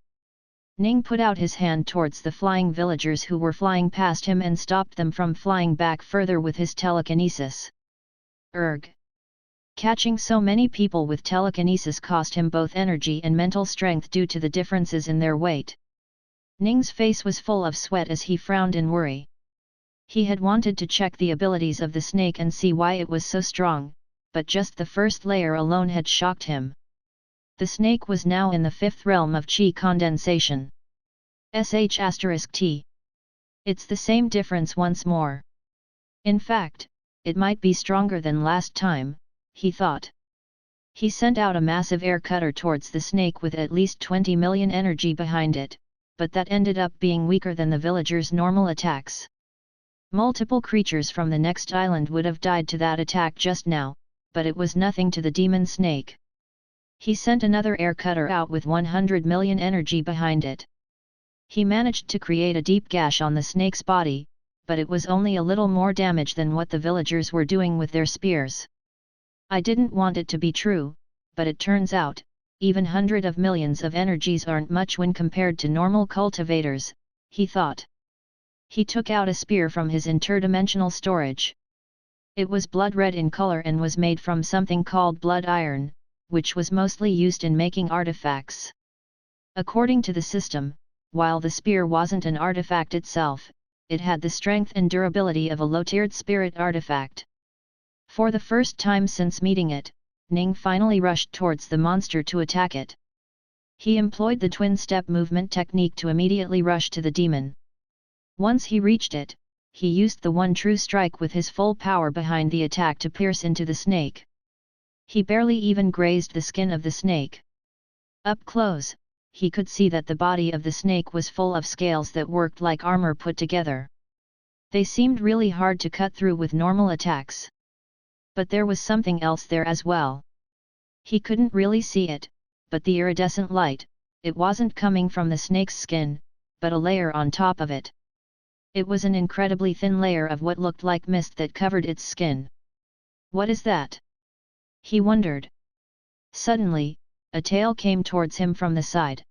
Ning put out his hand towards the flying villagers who were flying past him and stopped them from flying back further with his telekinesis. Erg! Catching so many people with telekinesis cost him both energy and mental strength due to the differences in their weight. Ning's face was full of sweat as he frowned in worry. He had wanted to check the abilities of the snake and see why it was so strong, but just the first layer alone had shocked him. The snake was now in the 5th realm of chi condensation. **T. It's the same difference once more. In fact, it might be stronger than last time, he thought. He sent out a massive air cutter towards the snake with at least 20 million energy behind it, but that ended up being weaker than the villagers' normal attacks. Multiple creatures from the next island would have died to that attack just now, but it was nothing to the demon snake. He sent another air cutter out with 100 million energy behind it. He managed to create a deep gash on the snake's body, but it was only a little more damage than what the villagers were doing with their spears. I didn't want it to be true, but it turns out, even 100 of millions of energies aren't much when compared to normal cultivators, he thought. He took out a spear from his interdimensional storage. It was blood red in color and was made from something called blood iron, which was mostly used in making artifacts. According to the system, while the spear wasn't an artifact itself, it had the strength and durability of a low-tiered spirit artifact. For the first time since meeting it, Ning finally rushed towards the monster to attack it. He employed the twin-step movement technique to immediately rush to the demon. Once he reached it, he used the one true strike with his full power behind the attack to pierce into the snake. He barely even grazed the skin of the snake. Up close, he could see that the body of the snake was full of scales that worked like armor put together. They seemed really hard to cut through with normal attacks. But there was something else there as well. He couldn't really see it, but the iridescent light, it wasn't coming from the snake's skin, but a layer on top of it. It was an incredibly thin layer of what looked like mist that covered its skin. What is that? He wondered. Suddenly, a tail came towards him from the side.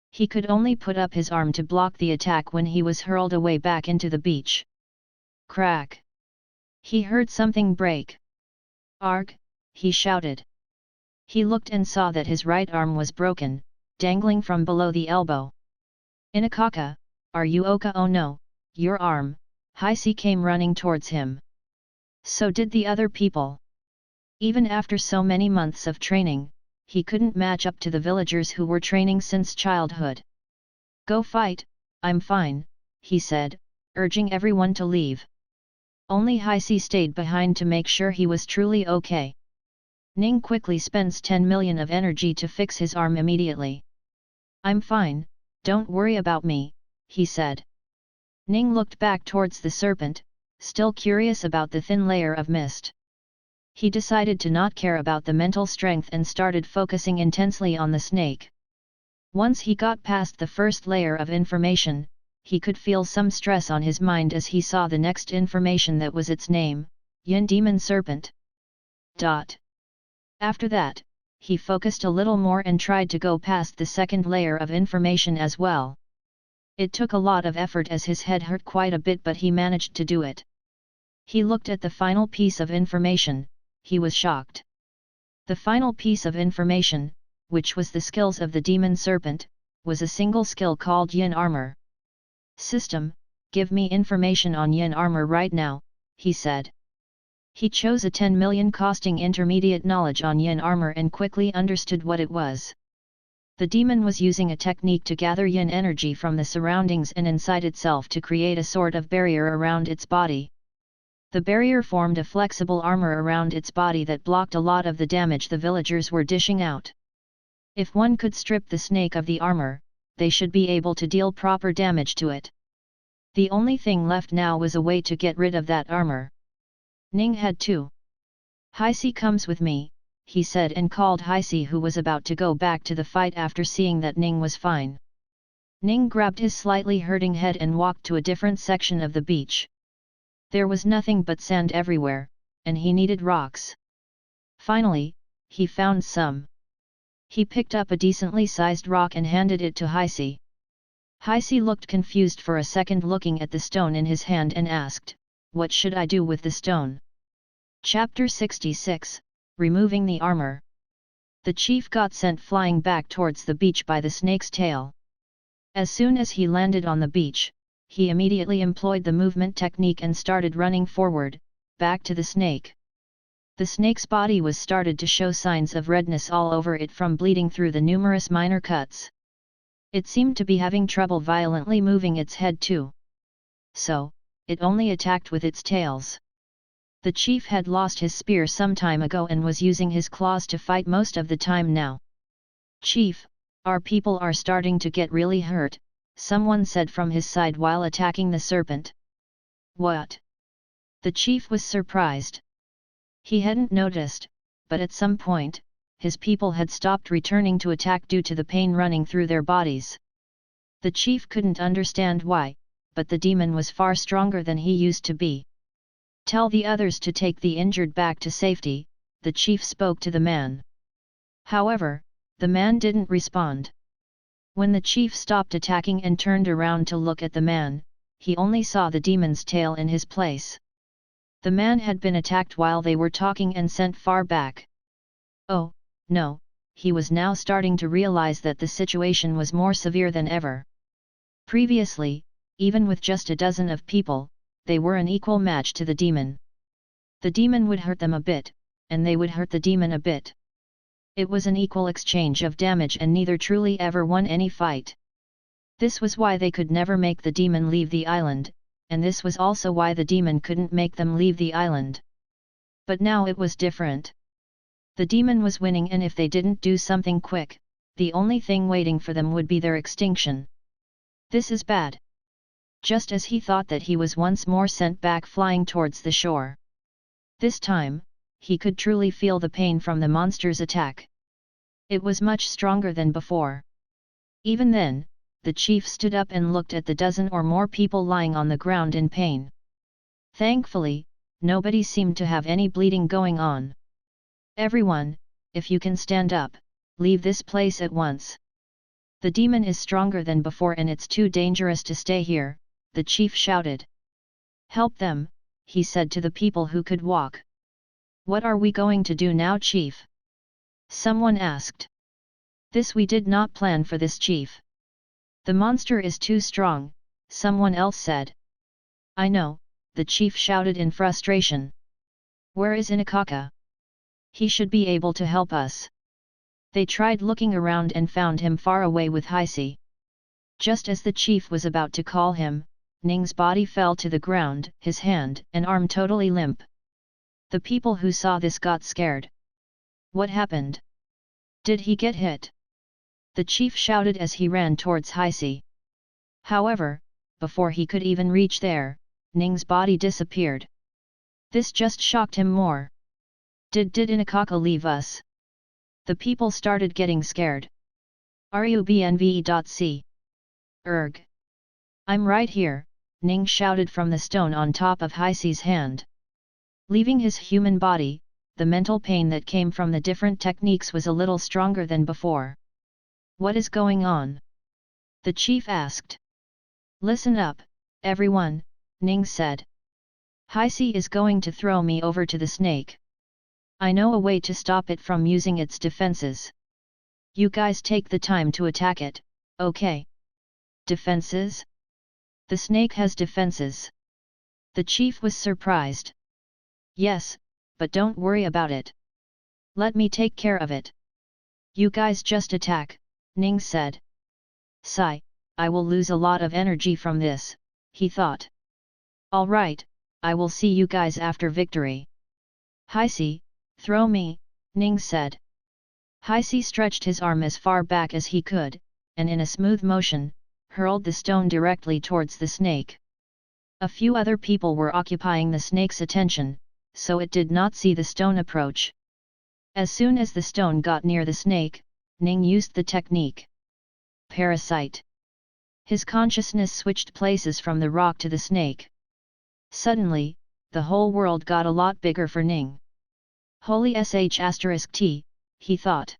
He could only put up his arm to block the attack when he was hurled away back into the beach. Crack! He heard something break. Arg! He shouted. He looked and saw that his right arm was broken, dangling from below the elbow. Inakaka, are you okay? Oh no, your arm. Heisi came running towards him. So did the other people. Even after so many months of training, he couldn't match up to the villagers who were training since childhood. Go fight, I'm fine, he said, urging everyone to leave. Only Heisi stayed behind to make sure he was truly okay. Ning quickly spends 10 million of energy to fix his arm immediately. I'm fine, don't worry about me, he said. Ning looked back towards the serpent, still curious about the thin layer of mist. He decided to not care about the mental strength and started focusing intensely on the snake. Once he got past the first layer of information, he could feel some stress on his mind as he saw the next information that was its name, Yin Demon Serpent. After that, he focused a little more and tried to go past the second layer of information as well. It took a lot of effort as his head hurt quite a bit, but he managed to do it. He looked at the final piece of information, he was shocked. The final piece of information, which was the skills of the demon serpent, was a single skill called Yin Armor. System, give me information on Yin Armor right now, he said. He chose a 10 million costing intermediate knowledge on Yin Armor and quickly understood what it was. The demon was using a technique to gather Yin energy from the surroundings and inside itself to create a sort of barrier around its body. The barrier formed a flexible armor around its body that blocked a lot of the damage the villagers were dishing out. If one could strip the snake of the armor, they should be able to deal proper damage to it. The only thing left now was a way to get rid of that armor. Ning had to. Heisi comes with me, he said and called Heisi, who was about to go back to the fight after seeing that Ning was fine. Ning grabbed his slightly hurting head and walked to a different section of the beach. There was nothing but sand everywhere, and he needed rocks. Finally, he found some. He picked up a decently sized rock and handed it to Heisi. Heisi looked confused for a second, looking at the stone in his hand, and asked, "What should I do with the stone?" Chapter 66, Removing the Armor. The chief got sent flying back towards the beach by the snake's tail. As soon as he landed on the beach, he immediately employed the movement technique and started running forward, back to the snake. The snake's body was started to show signs of redness all over it from bleeding through the numerous minor cuts. It seemed to be having trouble violently moving its head too. So, it only attacked with its tails. The chief had lost his spear some time ago and was using his claws to fight most of the time now. "Chief, our people are starting to get really hurt," someone said from his side while attacking the serpent. "What?" The chief was surprised. He hadn't noticed, but at some point, his people had stopped returning to attack due to the pain running through their bodies. The chief couldn't understand why, but the demon was far stronger than he used to be. "Tell the others to take the injured back to safety," the chief spoke to the man. However, the man didn't respond. When the chief stopped attacking and turned around to look at the man, he only saw the demon's tail in his place. The man had been attacked while they were talking and sent far back. Oh, no, he was now starting to realize that the situation was more severe than ever. Previously, even with just a dozen of people, they were an equal match to the demon. The demon would hurt them a bit, and they would hurt the demon a bit. It was an equal exchange of damage and neither truly ever won any fight. This was why they could never make the demon leave the island, and this was also why the demon couldn't make them leave the island. But now it was different. The demon was winning, and if they didn't do something quick, the only thing waiting for them would be their extinction. This is bad. Just as he thought that, he was once more sent back flying towards the shore. This time, he could truly feel the pain from the monster's attack. It was much stronger than before. Even then, the chief stood up and looked at the dozen or more people lying on the ground in pain. Thankfully, nobody seemed to have any bleeding going on. "Everyone, if you can stand up, leave this place at once. The demon is stronger than before and it's too dangerous to stay here," the chief shouted. "Help them," he said to the people who could walk. "What are we going to do now, chief?" someone asked. "This we did not plan for this, chief. The monster is too strong," someone else said. "I know," the chief shouted in frustration. "Where is Inakaka? He should be able to help us." They tried looking around and found him far away with Heisi. Just as the chief was about to call him, Ning's body fell to the ground, his hand and arm totally limp. The people who saw this got scared. "What happened? Did he get hit?" the chief shouted as he ran towards Heisi. However, before he could even reach there, Ning's body disappeared. This just shocked him more. Did Inakaka leave us? The people started getting scared. Rubnve.c. Erg. I'm right here, Ning shouted from the stone on top of Heisei's hand. Leaving his human body, the mental pain that came from the different techniques was a little stronger than before. What is going on? The chief asked. Listen up, everyone, Ning said. Heisei is going to throw me over to the snake. I know a way to stop it from using its defenses. You guys take the time to attack it, okay? Defenses? The snake has defenses. The chief was surprised. Yes, but don't worry about it. Let me take care of it. You guys just attack, Ning said. Sigh, I will lose a lot of energy from this, he thought. Alright, I will see you guys after victory. Heisei, throw me, Ning said. Heisei stretched his arm as far back as he could, and in a smooth motion, hurled the stone directly towards the snake. A few other people were occupying the snake's attention, so it did not see the stone approach. As soon as the stone got near the snake, Ning used the technique. Parasite. His consciousness switched places from the rock to the snake. Suddenly, the whole world got a lot bigger for Ning. Holy sh*t, he thought.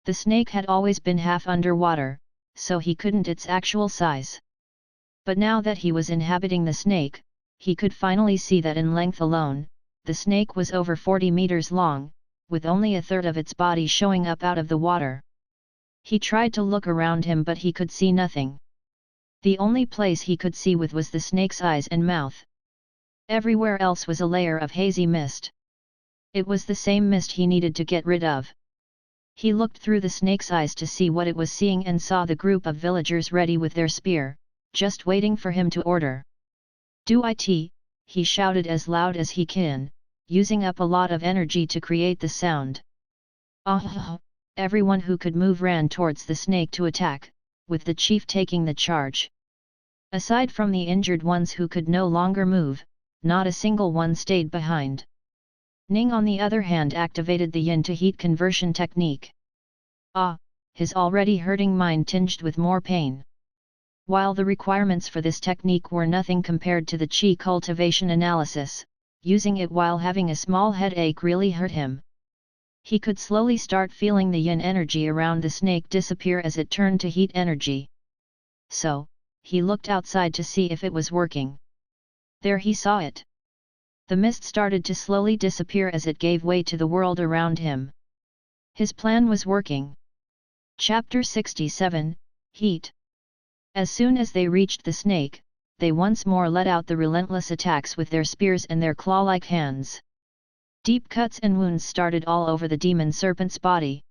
The snake had always been half underwater, so he couldn't its actual size. But now that he was inhabiting the snake, he could finally see that in length alone, the snake was over 40 meters long, with only a third of its body showing up out of the water. He tried to look around him but he could see nothing. The only place he could see with was the snake's eyes and mouth. Everywhere else was a layer of hazy mist. It was the same mist he needed to get rid of. He looked through the snake's eyes to see what it was seeing and saw the group of villagers ready with their spear, just waiting for him to order. Do it, he shouted as loud as he can, using up a lot of energy to create the sound. Ah! Everyone who could move ran towards the snake to attack, with the chief taking the charge. Aside from the injured ones who could no longer move, not a single one stayed behind. Ning on the other hand activated the yin to heat conversion technique. Ah! His already hurting mind tinged with more pain. While the requirements for this technique were nothing compared to the qi cultivation analysis, using it while having a small headache really hurt him. He could slowly start feeling the yin energy around the snake disappear as it turned to heat energy. So, he looked outside to see if it was working. There he saw it. The mist started to slowly disappear as it gave way to the world around him. His plan was working. Chapter 67, Heat. As soon as they reached the snake, they once more let out the relentless attacks with their spears and their claw-like hands. Deep cuts and wounds started all over the demon serpent's body.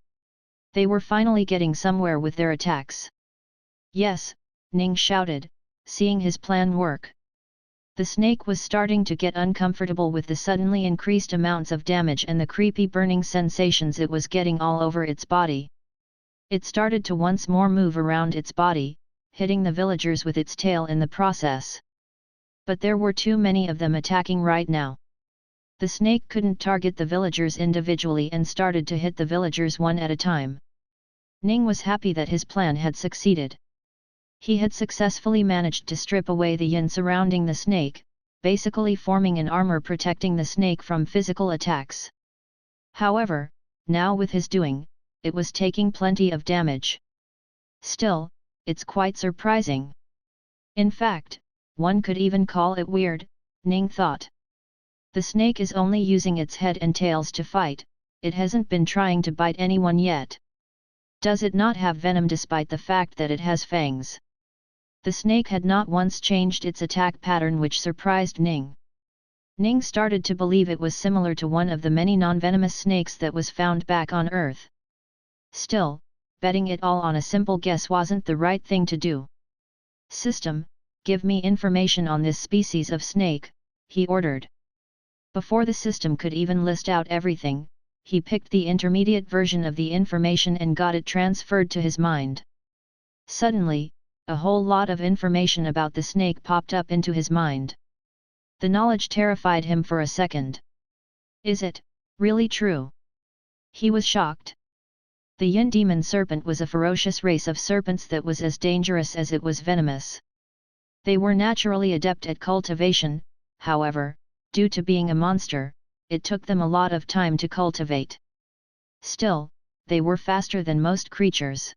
They were finally getting somewhere with their attacks. Yes, Ning shouted, seeing his plan work. The snake was starting to get uncomfortable with the suddenly increased amounts of damage and the creepy burning sensations it was getting all over its body. It started to once more move around its body, hitting the villagers with its tail in the process. But there were too many of them attacking right now. The snake couldn't target the villagers individually and started to hit the villagers one at a time. Ning was happy that his plan had succeeded. He had successfully managed to strip away the yin surrounding the snake, basically forming an armor protecting the snake from physical attacks. However, now with his doing, it was taking plenty of damage. Still, it's quite surprising. In fact, one could even call it weird, Ning thought. The snake is only using its head and tails to fight, it hasn't been trying to bite anyone yet. Does it not have venom despite the fact that it has fangs? The snake had not once changed its attack pattern, which surprised Ning. Ning started to believe it was similar to one of the many non-venomous snakes that was found back on Earth. Still, betting it all on a simple guess wasn't the right thing to do. System, give me information on this species of snake, he ordered. Before the system could even list out everything, he picked the intermediate version of the information and got it transferred to his mind. Suddenly, a whole lot of information about the snake popped up into his mind. The knowledge terrified him for a second. Is it, Really true. He was shocked. The yin demon serpent was a ferocious race of serpents that was as dangerous as it was venomous. They were naturally adept at cultivation, however, due to being a monster, it took them a lot of time to cultivate. Still, they were faster than most creatures.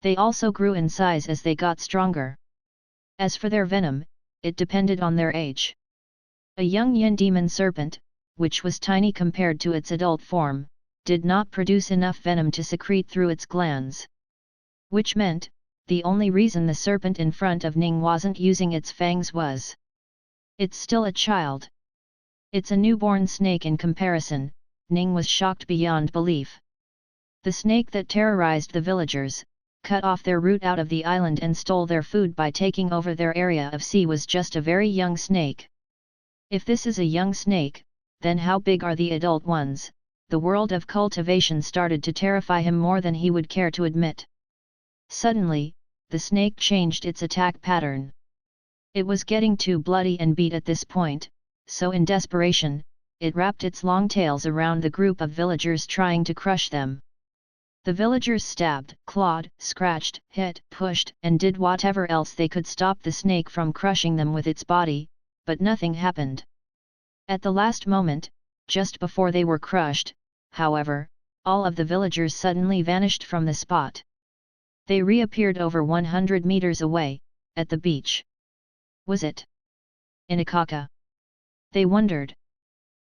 They also grew in size as they got stronger. As for their venom, it depended on their age. A young yin demon serpent, which was tiny compared to its adult form, did not produce enough venom to secrete through its glands. Which meant, the only reason the serpent in front of Ning wasn't using its fangs was, it's still a child. It's a newborn snake in comparison. Ning was shocked beyond belief. The snake that terrorized the villagers, cut off their route out of the island and stole their food by taking over their area of sea was just a very young snake. If this is a young snake, then how big are the adult ones? The world of cultivation started to terrify him more than he would care to admit. Suddenly, the snake changed its attack pattern. It was getting too bloody and beat at this point, so in desperation, it wrapped its long tails around the group of villagers trying to crush them. The villagers stabbed, clawed, scratched, hit, pushed, and did whatever else they could stop the snake from crushing them with its body, but nothing happened. At the last moment, just before they were crushed, however, all of the villagers suddenly vanished from the spot. They reappeared over 100 meters away, at the beach. Was it Inakaka? They wondered.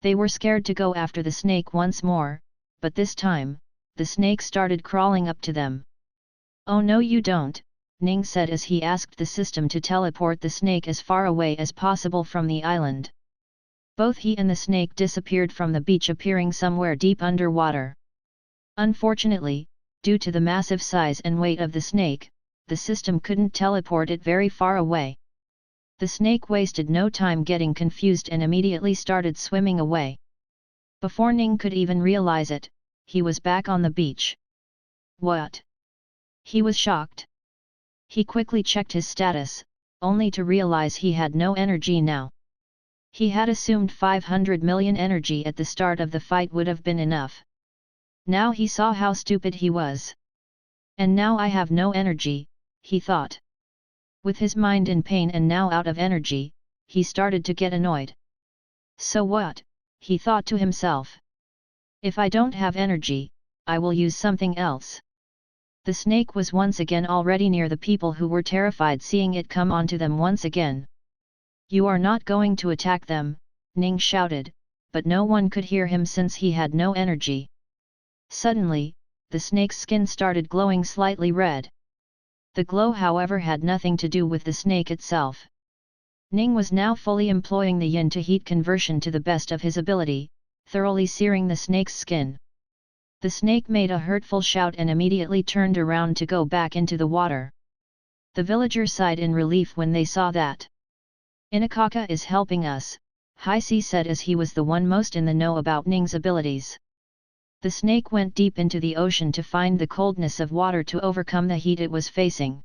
They were scared to go after the snake once more, but this time, the snake started crawling up to them. Oh no you don't, Ning said as he asked the system to teleport the snake as far away as possible from the island. Both he and the snake disappeared from the beach, appearing somewhere deep underwater. Unfortunately, due to the massive size and weight of the snake, the system couldn't teleport it very far away. The snake wasted no time getting confused and immediately started swimming away. Before Ning could even realize it, he was back on the beach. What? He was shocked. He quickly checked his status, only to realize he had no energy now. He had assumed 500 million energy at the start of the fight would have been enough. Now he saw how stupid he was. And now I have no energy, he thought. With his mind in pain and now out of energy, he started to get annoyed. So what, he thought to himself. If I don't have energy, I will use something else. The snake was once again already near the people who were terrified seeing it come onto them once again. You are not going to attack them, Ning shouted, but no one could hear him since he had no energy. Suddenly, the snake's skin started glowing slightly red. The glow however had nothing to do with the snake itself. Ning was now fully employing the yin to heat conversion to the best of his ability, thoroughly searing the snake's skin. The snake made a hurtful shout and immediately turned around to go back into the water. The villagers sighed in relief when they saw that. Inakaka is helping us, Haisi said as he was the one most in the know about Ning's abilities. The snake went deep into the ocean to find the coldness of water to overcome the heat it was facing.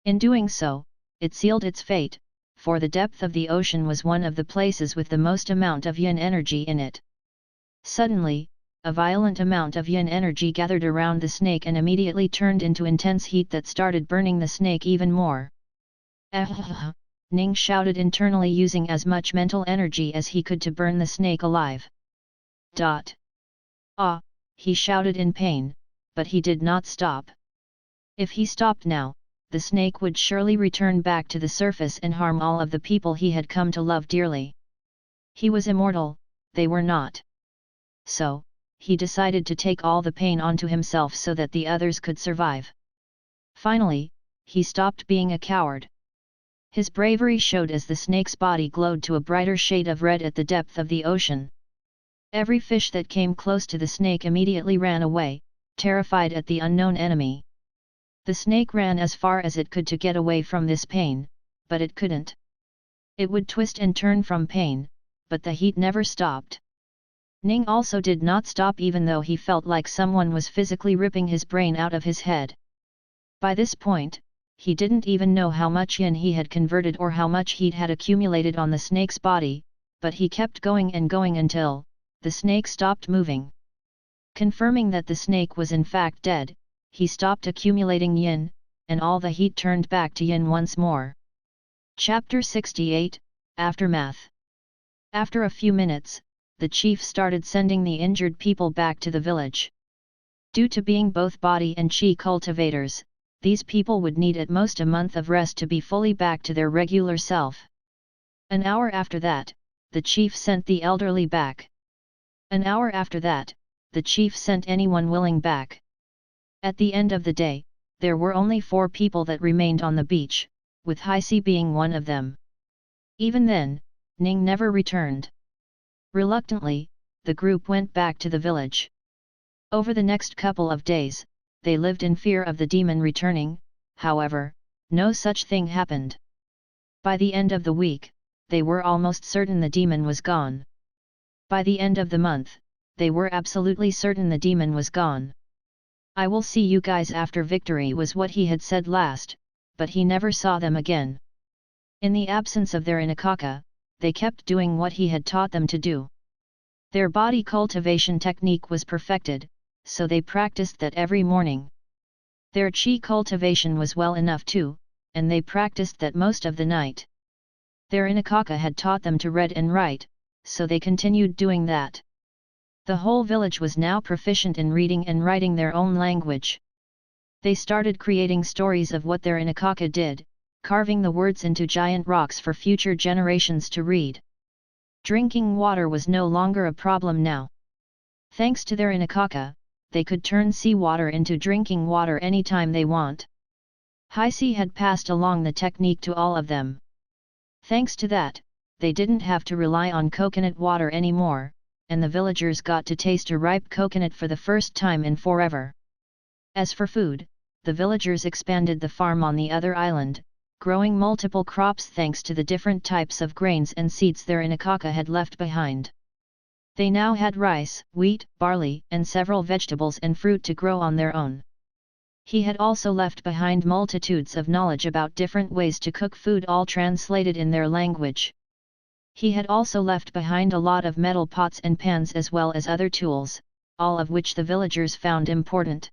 In doing so, it sealed its fate, for the depth of the ocean was one of the places with the most amount of yin energy in it. Suddenly, a violent amount of yin energy gathered around the snake and immediately turned into intense heat that started burning the snake even more. Ning shouted internally using as much mental energy as he could to burn the snake alive. Ah, he shouted in pain, but he did not stop. If he stopped now, the snake would surely return back to the surface and harm all of the people he had come to love dearly. He was immortal, they were not. So, he decided to take all the pain onto himself so that the others could survive. Finally, he stopped being a coward. His bravery showed as the snake's body glowed to a brighter shade of red at the depth of the ocean. Every fish that came close to the snake immediately ran away, terrified at the unknown enemy. The snake ran as far as it could to get away from this pain, but it couldn't. It would twist and turn from pain, but the heat never stopped. Ning also did not stop even though he felt like someone was physically ripping his brain out of his head. By this point, he didn't even know how much yin he had converted or how much heat had accumulated on the snake's body, but he kept going and going until, the snake stopped moving. Confirming that the snake was in fact dead, he stopped accumulating yin, and all the heat turned back to yin once more. Chapter 68, Aftermath. After a few minutes, the chief started sending the injured people back to the village. Due to being both body and chi cultivators, these people would need at most a month of rest to be fully back to their regular self. An hour after that, the chief sent the elderly back. An hour after that, the chief sent anyone willing back. At the end of the day, there were only 4 people that remained on the beach, with Haisi being one of them. Even then, Ning never returned. Reluctantly, the group went back to the village. Over the next couple of days, they lived in fear of the demon returning. However, no such thing happened. By the end of the week, they were almost certain the demon was gone. By the end of the month, they were absolutely certain the demon was gone. "I will see you guys after victory" was what he had said last, but he never saw them again. In the absence of their Inakaka, they kept doing what he had taught them to do. Their body cultivation technique was perfected, so they practiced that every morning. Their chi cultivation was well enough too, and they practiced that most of the night. Their Inakaka had taught them to read and write, so they continued doing that. The whole village was now proficient in reading and writing their own language. They started creating stories of what their Inakaka did, carving the words into giant rocks for future generations to read. Drinking water was no longer a problem now. Thanks to their Inakaka, they could turn seawater into drinking water anytime they want. Haisi had passed along the technique to all of them. Thanks to that, they didn't have to rely on coconut water anymore, and the villagers got to taste a ripe coconut for the first time in forever. As for food, the villagers expanded the farm on the other island, growing multiple crops thanks to the different types of grains and seeds their Inakaka had left behind. They now had rice, wheat, barley, and several vegetables and fruit to grow on their own. He had also left behind multitudes of knowledge about different ways to cook food, all translated in their language. He had also left behind a lot of metal pots and pans as well as other tools, all of which the villagers found important.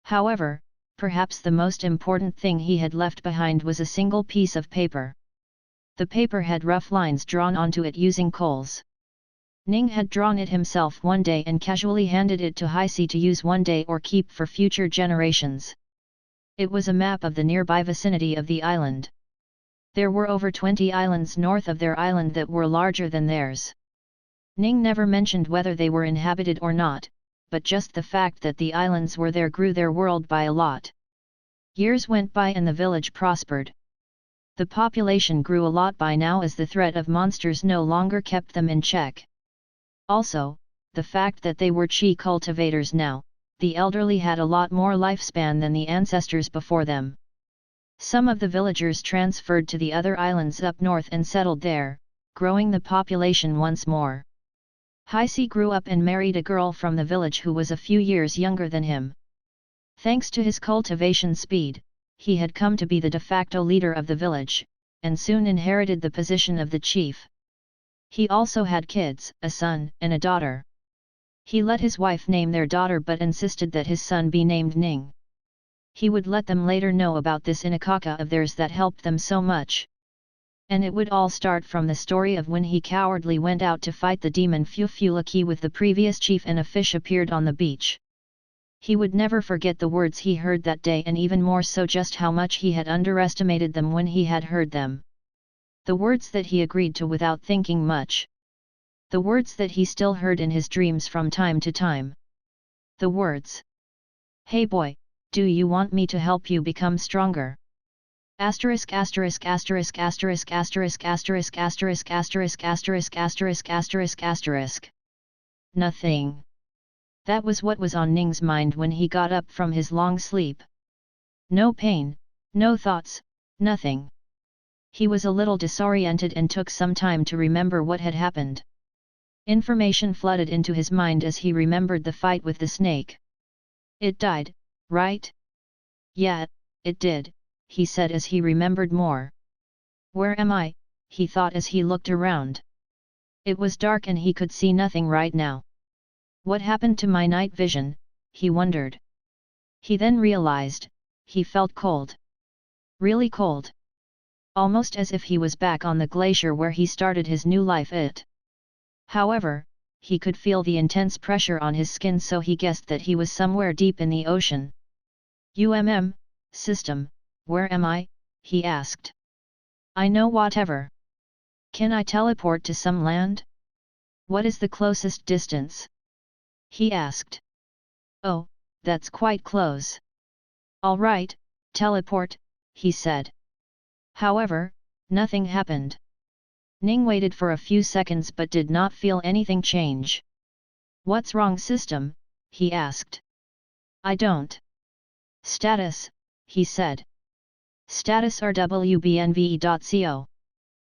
However, perhaps the most important thing he had left behind was a single piece of paper. The paper had rough lines drawn onto it using coals. Ning had drawn it himself one day and casually handed it to Haisi to use one day or keep for future generations. It was a map of the nearby vicinity of the island. There were over 20 islands north of their island that were larger than theirs. Ning never mentioned whether they were inhabited or not, but just the fact that the islands were there grew their world by a lot. Years went by and the village prospered. The population grew a lot by now as the threat of monsters no longer kept them in check. Also, the fact that they were chi cultivators now, the elderly had a lot more lifespan than the ancestors before them. Some of the villagers transferred to the other islands up north and settled there, growing the population once more. Haisi grew up and married a girl from the village who was a few years younger than him. Thanks to his cultivation speed, he had come to be the de facto leader of the village, and soon inherited the position of the chief. He also had kids, a son and a daughter. He let his wife name their daughter but insisted that his son be named Ning. He would let them later know about this Inakaka of theirs that helped them so much. And it would all start from the story of when he cowardly went out to fight the demon Fufulaki with the previous chief and a fish appeared on the beach. He would never forget the words he heard that day, and even more so just how much he had underestimated them when he had heard them. The words that he agreed to without thinking much. The words that he still heard in his dreams from time to time. The words. "Hey boy, do you want me to help you become stronger?" Asterisk asterisk asterisk asterisk asterisk asterisk asterisk asterisk asterisk asterisk asterisk asterisk. Nothing. That was what was on Ning's mind when he got up from his long sleep. No pain, no thoughts, nothing. He was a little disoriented and took some time to remember what had happened. Information flooded into his mind as he remembered the fight with the snake. It died, right? Yeah, it did, he said as he remembered more. Where am I? He thought as he looked around. It was dark and he could see nothing right now. What happened to my night vision, he wondered. He then realized, he felt cold. Really cold. Almost as if he was back on the glacier where he started his new life it. However, he could feel the intense pressure on his skin, so he guessed that he was somewhere deep in the ocean. System, where am I? He asked. I know whatever. Can I teleport to some land? What is the closest distance? He asked. Oh, that's quite close. All right, teleport, he said. However, nothing happened. Ning waited for a few seconds but did not feel anything change. What's wrong, system? He asked. I don't. Status, he said. Status rwbnve.co.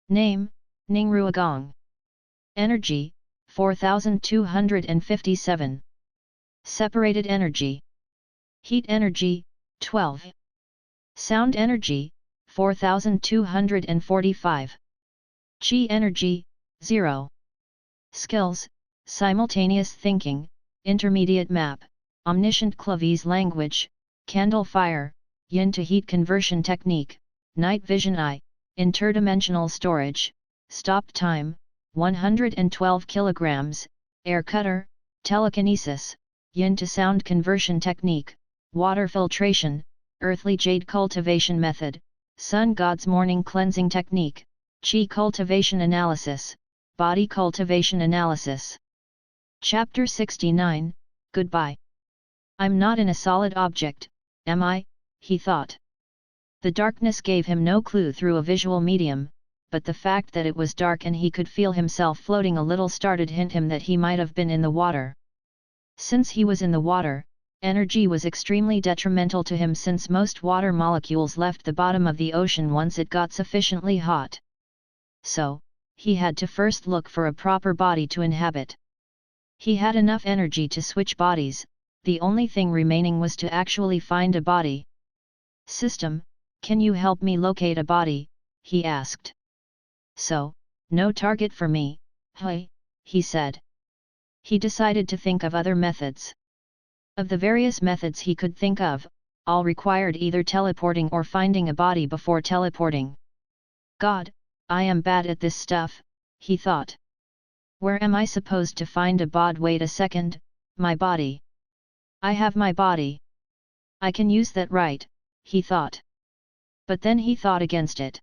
Name, Ning Ruogong. Energy, 4257. Separated energy. Heat energy, 12. Sound energy, 4245. Chi energy, 0. Skills, simultaneous thinking, intermediate map, omniscient Clavese language, candle fire, yin to heat conversion technique, night vision eye, interdimensional storage, stop time, 112 kilograms, air cutter, telekinesis, yin to sound conversion technique, water filtration, earthly jade cultivation method, sun god's morning cleansing technique, chi cultivation analysis, body cultivation analysis. Chapter 69, Goodbye. I'm not in a solid object, am I? He thought. The darkness gave him no clue through a visual medium, but the fact that it was dark and he could feel himself floating a little started to hint him that he might have been in the water. Since he was in the water, energy was extremely detrimental to him since most water molecules left the bottom of the ocean once it got sufficiently hot. So, he had to first look for a proper body to inhabit. He had enough energy to switch bodies, the only thing remaining was to actually find a body. System, can you help me locate a body? He asked. So, no target for me, hey, he said. He decided to think of other methods. Of the various methods he could think of, all required either teleporting or finding a body before teleporting. God, I am bad at this stuff, he thought. Where am I supposed to find a bod? Wait a second, my body. I have my body. I can use that, right? He thought. But then he thought against it.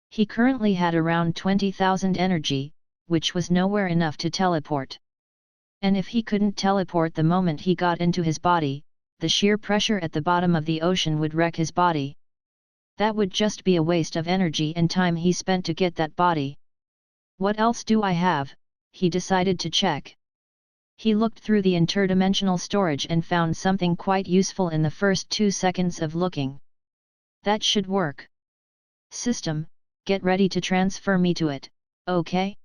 He currently had around 20,000 energy, which was nowhere enough to teleport. And if he couldn't teleport the moment he got into his body, the sheer pressure at the bottom of the ocean would wreck his body. That would just be a waste of energy and time he spent to get that body. What else do I have? He decided to check. He looked through the interdimensional storage and found something quite useful in the first 2 seconds of looking. That should work. System, get ready to transfer me to it, okay?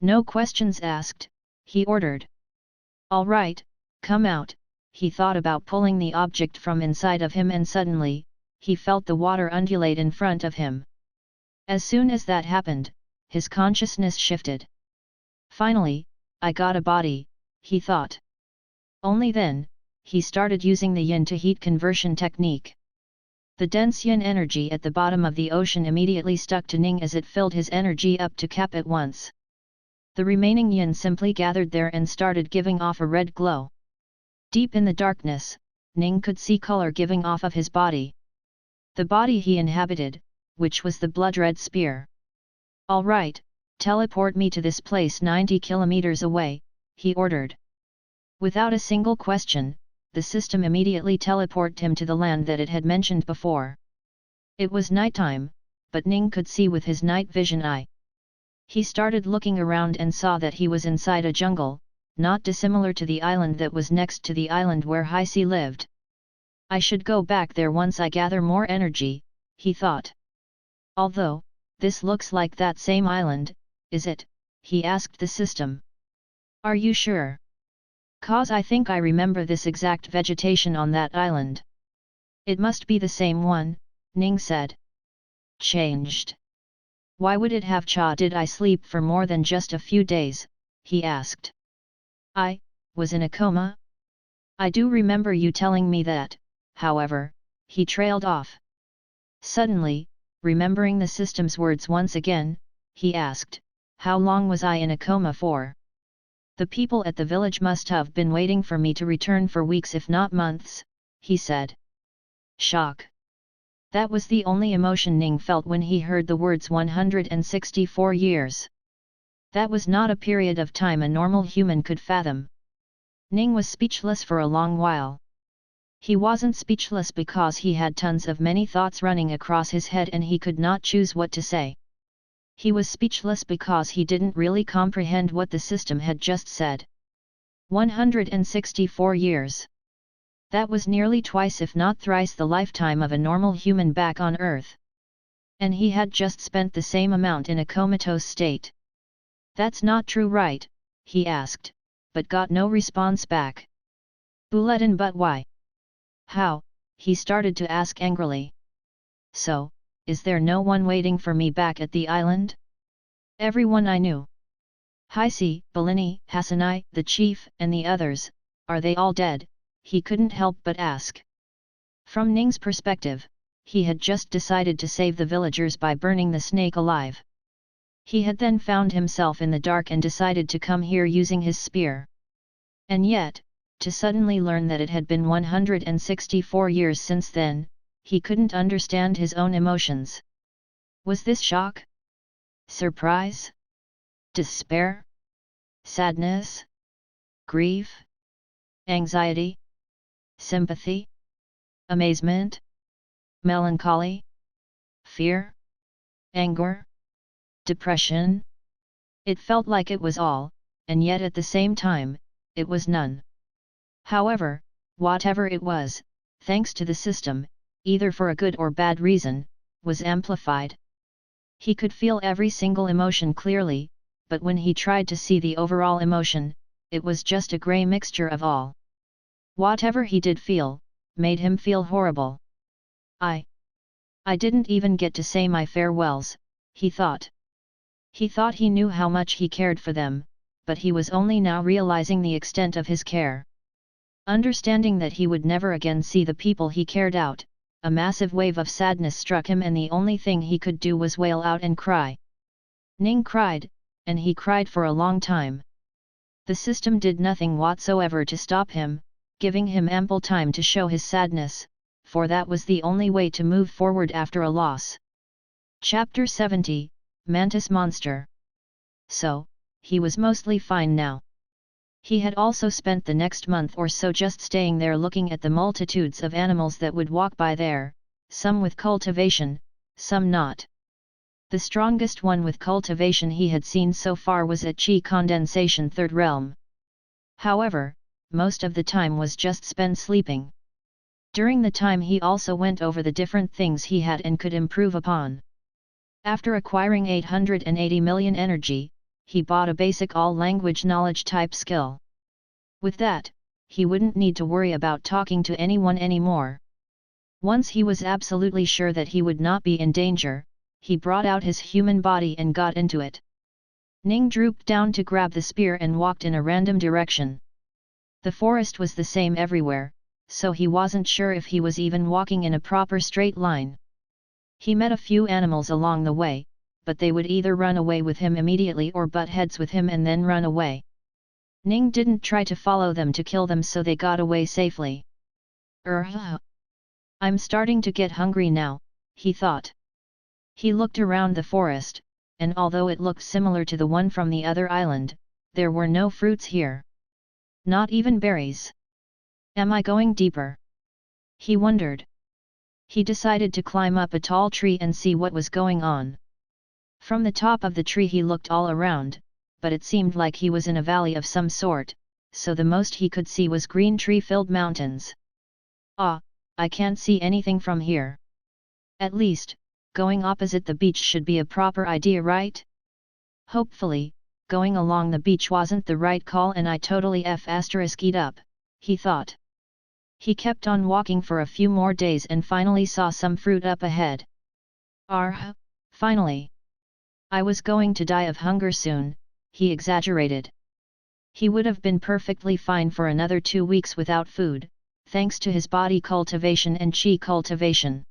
No questions asked, he ordered. All right, come out. He thought about pulling the object from inside of him and suddenly, he felt the water undulate in front of him. As soon as that happened, his consciousness shifted. Finally, I got a body, he thought. Only then, he started using the yin to heat conversion technique. The dense yin energy at the bottom of the ocean immediately stuck to Ning as it filled his energy up to cap at once. The remaining yin simply gathered there and started giving off a red glow. Deep in the darkness, Ning could see color giving off of his body. The body he inhabited, which was the blood-red spear. All right, teleport me to this place 90 kilometers away, he ordered. Without a single question, the system immediately teleported him to the land that it had mentioned before. It was nighttime, but Ning could see with his night vision eye. He started looking around and saw that he was inside a jungle, not dissimilar to the island that was next to the island where Haisi lived. I should go back there once I gather more energy, he thought. Although, this looks like that same island, is it? He asked the system. Are you sure? 'Cause I think I remember this exact vegetation on that island. It must be the same one, Ning said. Changed. Why would it have cha? Did I sleep for more than just a few days? He asked. I was in a coma? I do remember you telling me that, however, he trailed off. Suddenly, remembering the system's words once again, he asked, how long was I in a coma for? The people at the village must have been waiting for me to return for weeks if not months, he said. Shock. That was the only emotion Ning felt when he heard the words 164 years. That was not a period of time a normal human could fathom. Ning was speechless for a long while. He wasn't speechless because he had tons of many thoughts running across his head and he could not choose what to say. He was speechless because he didn't really comprehend what the system had just said. 164 years. That was nearly twice if not thrice the lifetime of a normal human back on Earth. And he had just spent the same amount in a comatose state. That's not true, right? He asked, but got no response back. Bulletin, but why? How? He started to ask angrily. So, is there no one waiting for me back at the island? Everyone I knew. Heisi, Belini, Hasanai, the chief, and the others, are they all dead? He couldn't help but ask. From Ning's perspective, he had just decided to save the villagers by burning the snake alive. He had then found himself in the dark and decided to come here using his spear. And yet, to suddenly learn that it had been 164 years since then, he couldn't understand his own emotions. Was this shock? Surprise? Despair? Sadness? Grief? Anxiety? Sympathy? Amazement? Melancholy? Fear? Anger? Depression? It felt like it was all, and yet at the same time, it was none. However, whatever it was, thanks to the system, either for a good or bad reason, was amplified. He could feel every single emotion clearly, but when he tried to see the overall emotion, it was just a grey mixture of all. Whatever he did feel, made him feel horrible. I didn't even get to say my farewells, he thought. He thought he knew how much he cared for them, but he was only now realizing the extent of his care. Understanding that he would never again see the people he cared out, a massive wave of sadness struck him and the only thing he could do was wail out and cry. Ning cried, and he cried for a long time. The system did nothing whatsoever to stop him, giving him ample time to show his sadness, for that was the only way to move forward after a loss. Chapter 70, Mantis Monster. So, he was mostly fine now. He had also spent the next month or so just staying there looking at the multitudes of animals that would walk by there, some with cultivation, some not. The strongest one with cultivation he had seen so far was at Chi Condensation Third Realm. However, most of the time was just spent sleeping. During the time he also went over the different things he had and could improve upon. After acquiring 880 million energy, he bought a basic all-language knowledge type skill. With that, he wouldn't need to worry about talking to anyone anymore. Once he was absolutely sure that he would not be in danger, he brought out his human body and got into it. Ning drooped down to grab the spear and walked in a random direction. The forest was the same everywhere, so he wasn't sure if he was even walking in a proper straight line. He met a few animals along the way, but they would either run away with him immediately or butt heads with him and then run away. Ning didn't try to follow them to kill them, so they got away safely. I'm starting to get hungry now, he thought. He looked around the forest, and although it looked similar to the one from the other island, there were no fruits here. Not even berries. Am I going deeper? He wondered. He decided to climb up a tall tree and see what was going on. From the top of the tree he looked all around, but it seemed like he was in a valley of some sort, so the most he could see was green tree-filled mountains. Ah, I can't see anything from here. At least, going opposite the beach should be a proper idea, right? Hopefully, going along the beach wasn't the right call and I totally f***ed up, he thought. He kept on walking for a few more days and finally saw some fruit up ahead. Finally! I was going to die of hunger soon, he exaggerated. He would have been perfectly fine for another 2 weeks without food, thanks to his body cultivation and chi cultivation.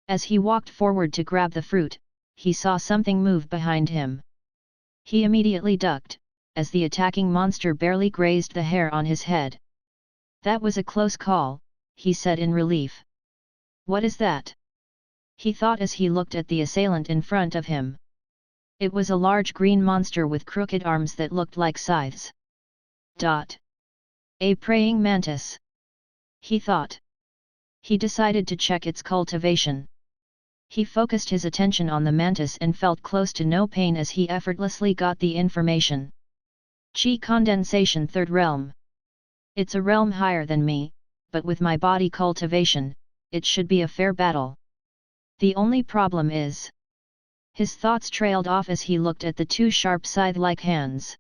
As he walked forward to grab the fruit, he saw something move behind him. He immediately ducked, as the attacking monster barely grazed the hair on his head. That was a close call, he said in relief. What is that? He thought as he looked at the assailant in front of him. It was a large green monster with crooked arms that looked like scythes. A praying mantis. He thought. He decided to check its cultivation. He focused his attention on the mantis and felt close to no pain as he effortlessly got the information. Chi condensation 3rd realm. It's a realm higher than me, but with my body cultivation, it should be a fair battle. The only problem is... His thoughts trailed off as he looked at the 2 sharp scythe-like hands.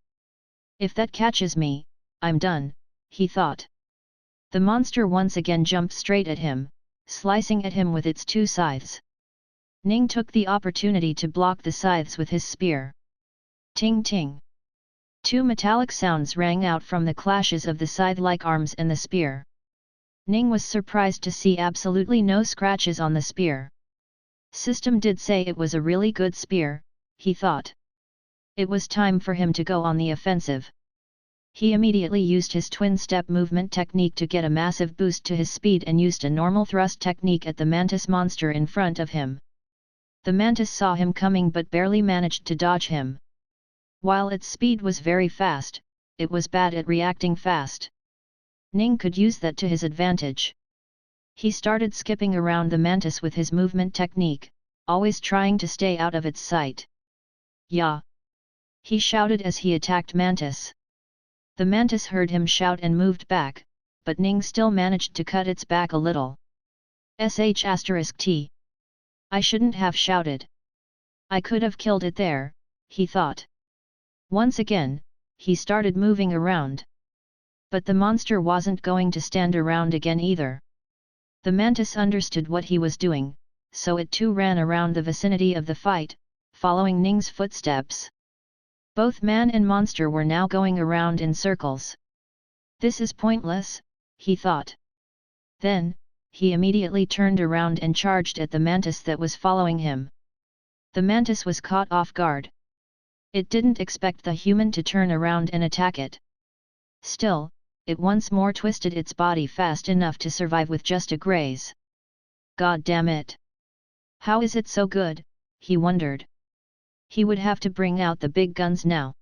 If that catches me, I'm done, he thought. The monster once again jumped straight at him, slicing at him with its 2 scythes. Ning took the opportunity to block the scythes with his spear. Ting ting. 2 metallic sounds rang out from the clashes of the scythe-like arms and the spear. Ning was surprised to see absolutely no scratches on the spear. System did say it was a really good spear, he thought. It was time for him to go on the offensive. He immediately used his twin-step movement technique to get a massive boost to his speed and used a normal thrust technique at the mantis monster in front of him. The mantis saw him coming but barely managed to dodge him. While its speed was very fast, it was bad at reacting fast. Ning could use that to his advantage. He started skipping around the mantis with his movement technique, always trying to stay out of its sight. "Ya!" he shouted as he attacked Mantis. The mantis heard him shout and moved back, but Ning still managed to cut its back a little. *T. I shouldn't have shouted. I could have killed it there, he thought. Once again, he started moving around. But the monster wasn't going to stand around again either. The mantis understood what he was doing, so it too ran around the vicinity of the fight, following Ning's footsteps. Both man and monster were now going around in circles. This is pointless, he thought. Then, he immediately turned around and charged at the mantis that was following him. The mantis was caught off guard. It didn't expect the human to turn around and attack it. Still, it once more twisted its body fast enough to survive with just a graze. God damn it! How is it so good, he wondered. He would have to bring out the big guns now.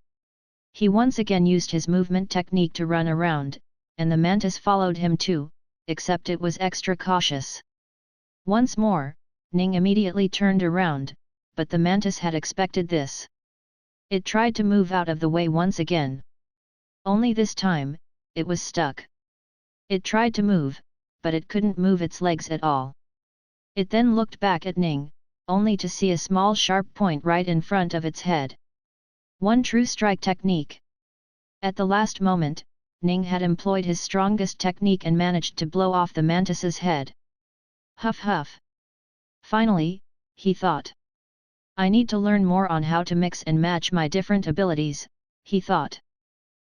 He once again used his movement technique to run around, and the mantis followed him too, except it was extra cautious. Once more, Ning immediately turned around, but the mantis had expected this. It tried to move out of the way once again. Only this time, it was stuck. It tried to move, but it couldn't move its legs at all. It then looked back at Ning, only to see a small sharp point right in front of its head. One true strike technique. At the last moment, Ning had employed his strongest technique and managed to blow off the mantis's head. Huff huff. Finally, he thought. I need to learn more on how to mix and match my different abilities, he thought.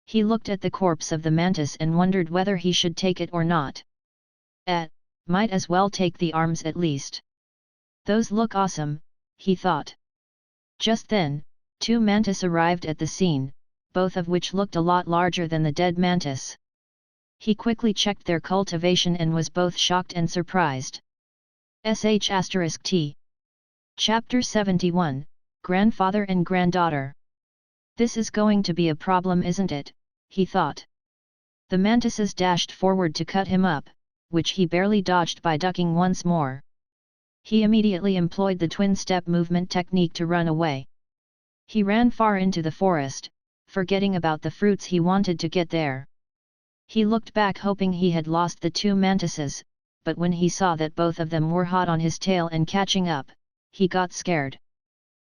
He looked at the corpse of the mantis and wondered whether he should take it or not. Might as well take the arms at least. Those look awesome, he thought. Just then, 2 mantis arrived at the scene, both of which looked a lot larger than the dead mantis. He quickly checked their cultivation and was both shocked and surprised. *T. Chapter 71, Grandfather and Granddaughter. This is going to be a problem, isn't it? He thought. The mantises dashed forward to cut him up, which he barely dodged by ducking once more. He immediately employed the twin-step movement technique to run away. He ran far into the forest, forgetting about the fruits he wanted to get there. He looked back hoping he had lost the 2 mantises, but when he saw that both of them were hot on his tail and catching up, he got scared.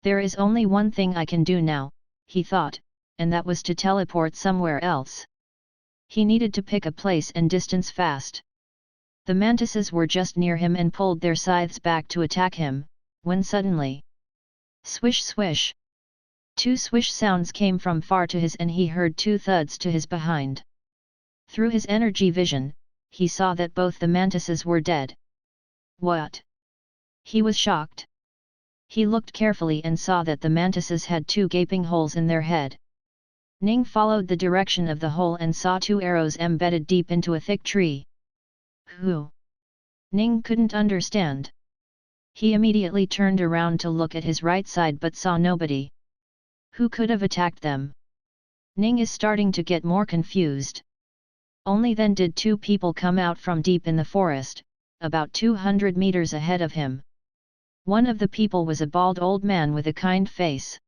There is only one thing I can do now, he thought, and that was to teleport somewhere else. He needed to pick a place and distance fast. The mantises were just near him and pulled their scythes back to attack him, when suddenly... Swish swish, Two swish sounds came from far to his and he heard two thuds to his behind. Through his energy vision, he saw that both the mantises were dead. What? He was shocked. He looked carefully and saw that the mantises had two gaping holes in their head. Ning followed the direction of the hole and saw two arrows embedded deep into a thick tree. Who? Ning couldn't understand. He immediately turned around to look at his right side but saw nobody. Who could have attacked them? Ning is starting to get more confused. Only then did two people come out from deep in the forest, about 200 meters ahead of him. One of the people was a bald old man with a kind face.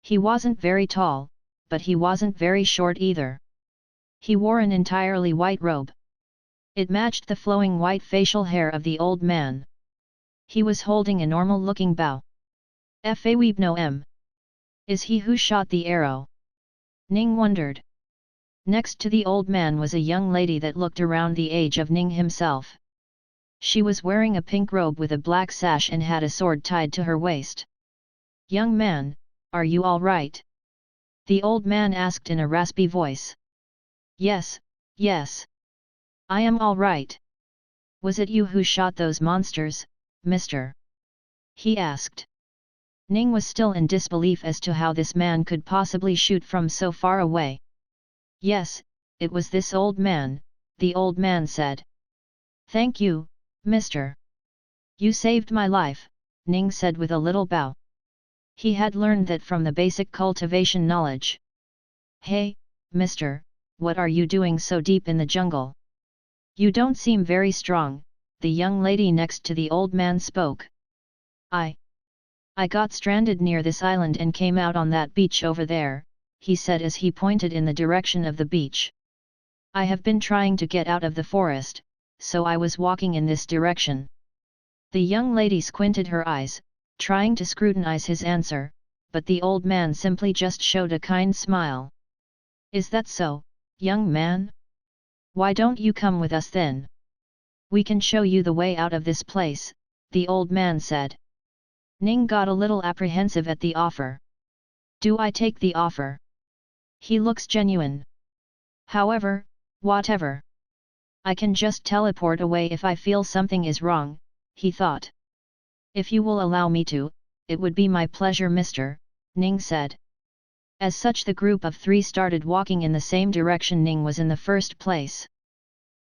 He wasn't very tall, but he wasn't very short either. He wore an entirely white robe. It matched the flowing white facial hair of the old man. He was holding a normal-looking bow. Faweeb no m. Is he who shot the arrow? Ning wondered. Next to the old man was a young lady that looked around the age of Ning himself. She was wearing a pink robe with a black sash and had a sword tied to her waist. Young man, are you all right? The old man asked in a raspy voice. Yes, yes. I am all right. Was it you who shot those monsters, mister? He asked. Ning was still in disbelief as to how this man could possibly shoot from so far away. Yes, it was this old man, the old man said. Thank you, mister. You saved my life, Ning said with a little bow. He had learned that from the basic cultivation knowledge. Hey, mister, what are you doing so deep in the jungle? You don't seem very strong, the young lady next to the old man spoke. I got stranded near this island and came out on that beach over there, he said as he pointed in the direction of the beach. I have been trying to get out of the forest, so I was walking in this direction. The young lady squinted her eyes, trying to scrutinize his answer, but the old man simply just showed a kind smile. Is that so, young man? Why don't you come with us then? We can show you the way out of this place, the old man said. Ning got a little apprehensive at the offer. Do I take the offer? He looks genuine. However, whatever. I can just teleport away if I feel something is wrong, he thought. If you will allow me to, it would be my pleasure, mister, Ning said. As such, the group of three started walking in the same direction Ning was in the first place.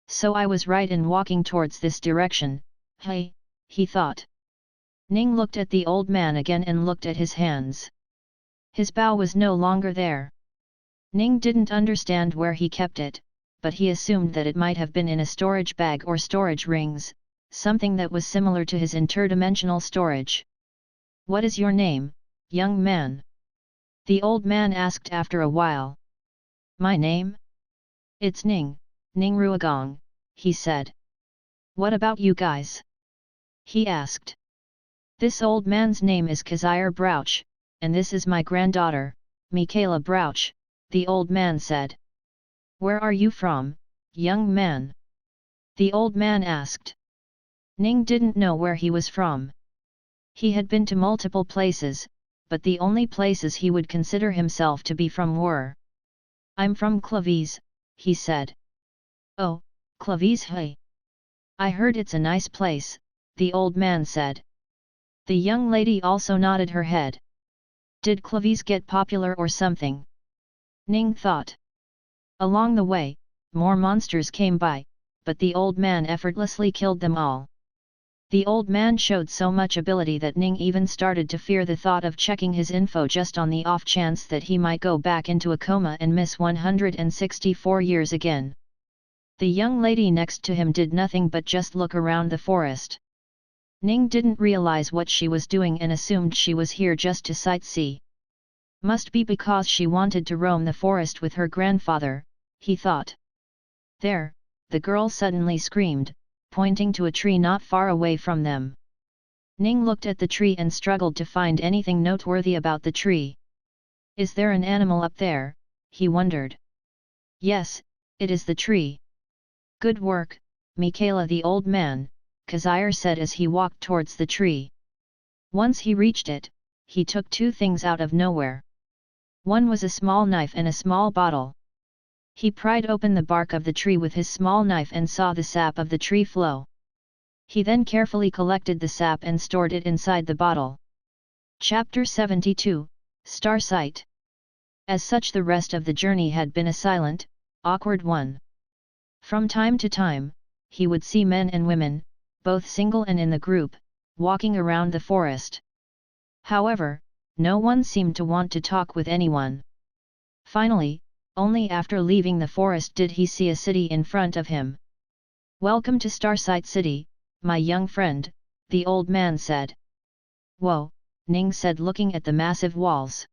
So I was right in walking towards this direction, hey, he thought. Ning looked at the old man again and looked at his hands. His bow was no longer there. Ning didn't understand where he kept it, but he assumed that it might have been in a storage bag or storage rings, something that was similar to his interdimensional storage. What is your name, young man? The old man asked after a while. My name? It's Ning Ruogong, he said. What about you guys? He asked. This old man's name is Kazire Brouch, and this is my granddaughter, Michaela Brouch, the old man said. Where are you from, young man? The old man asked. Ning didn't know where he was from. He had been to multiple places, but the only places he would consider himself to be from were. I'm from Clavies, he said. Oh, Clavies, hey. I heard it's a nice place, the old man said. The young lady also nodded her head. Did Clavies get popular or something? Ning thought. Along the way, more monsters came by, but the old man effortlessly killed them all. The old man showed so much ability that Ning even started to fear the thought of checking his info just on the off chance that he might go back into a coma and miss 164 years again. The young lady next to him did nothing but just look around the forest. Ning didn't realize what she was doing and assumed she was here just to sightsee. Must be because she wanted to roam the forest with her grandfather, he thought. There, the girl suddenly screamed, pointing to a tree not far away from them. Ning looked at the tree and struggled to find anything noteworthy about the tree. Is there an animal up there? He wondered. Yes, it is the tree. Good work, Michaela the old man, Kazire said as he walked towards the tree. Once he reached it, he took two things out of nowhere. One was a small knife and a small bottle. He pried open the bark of the tree with his small knife and saw the sap of the tree flow. He then carefully collected the sap and stored it inside the bottle. Chapter 72, Star Sight. As such, the rest of the journey had been a silent, awkward one. From time to time, he would see men and women, both single and in the group, walking around the forest. However, no one seemed to want to talk with anyone. Finally, only after leaving the forest did he see a city in front of him. "Welcome to Starsight City, my young friend," the old man said. "Whoa," Ning said, looking at the massive walls.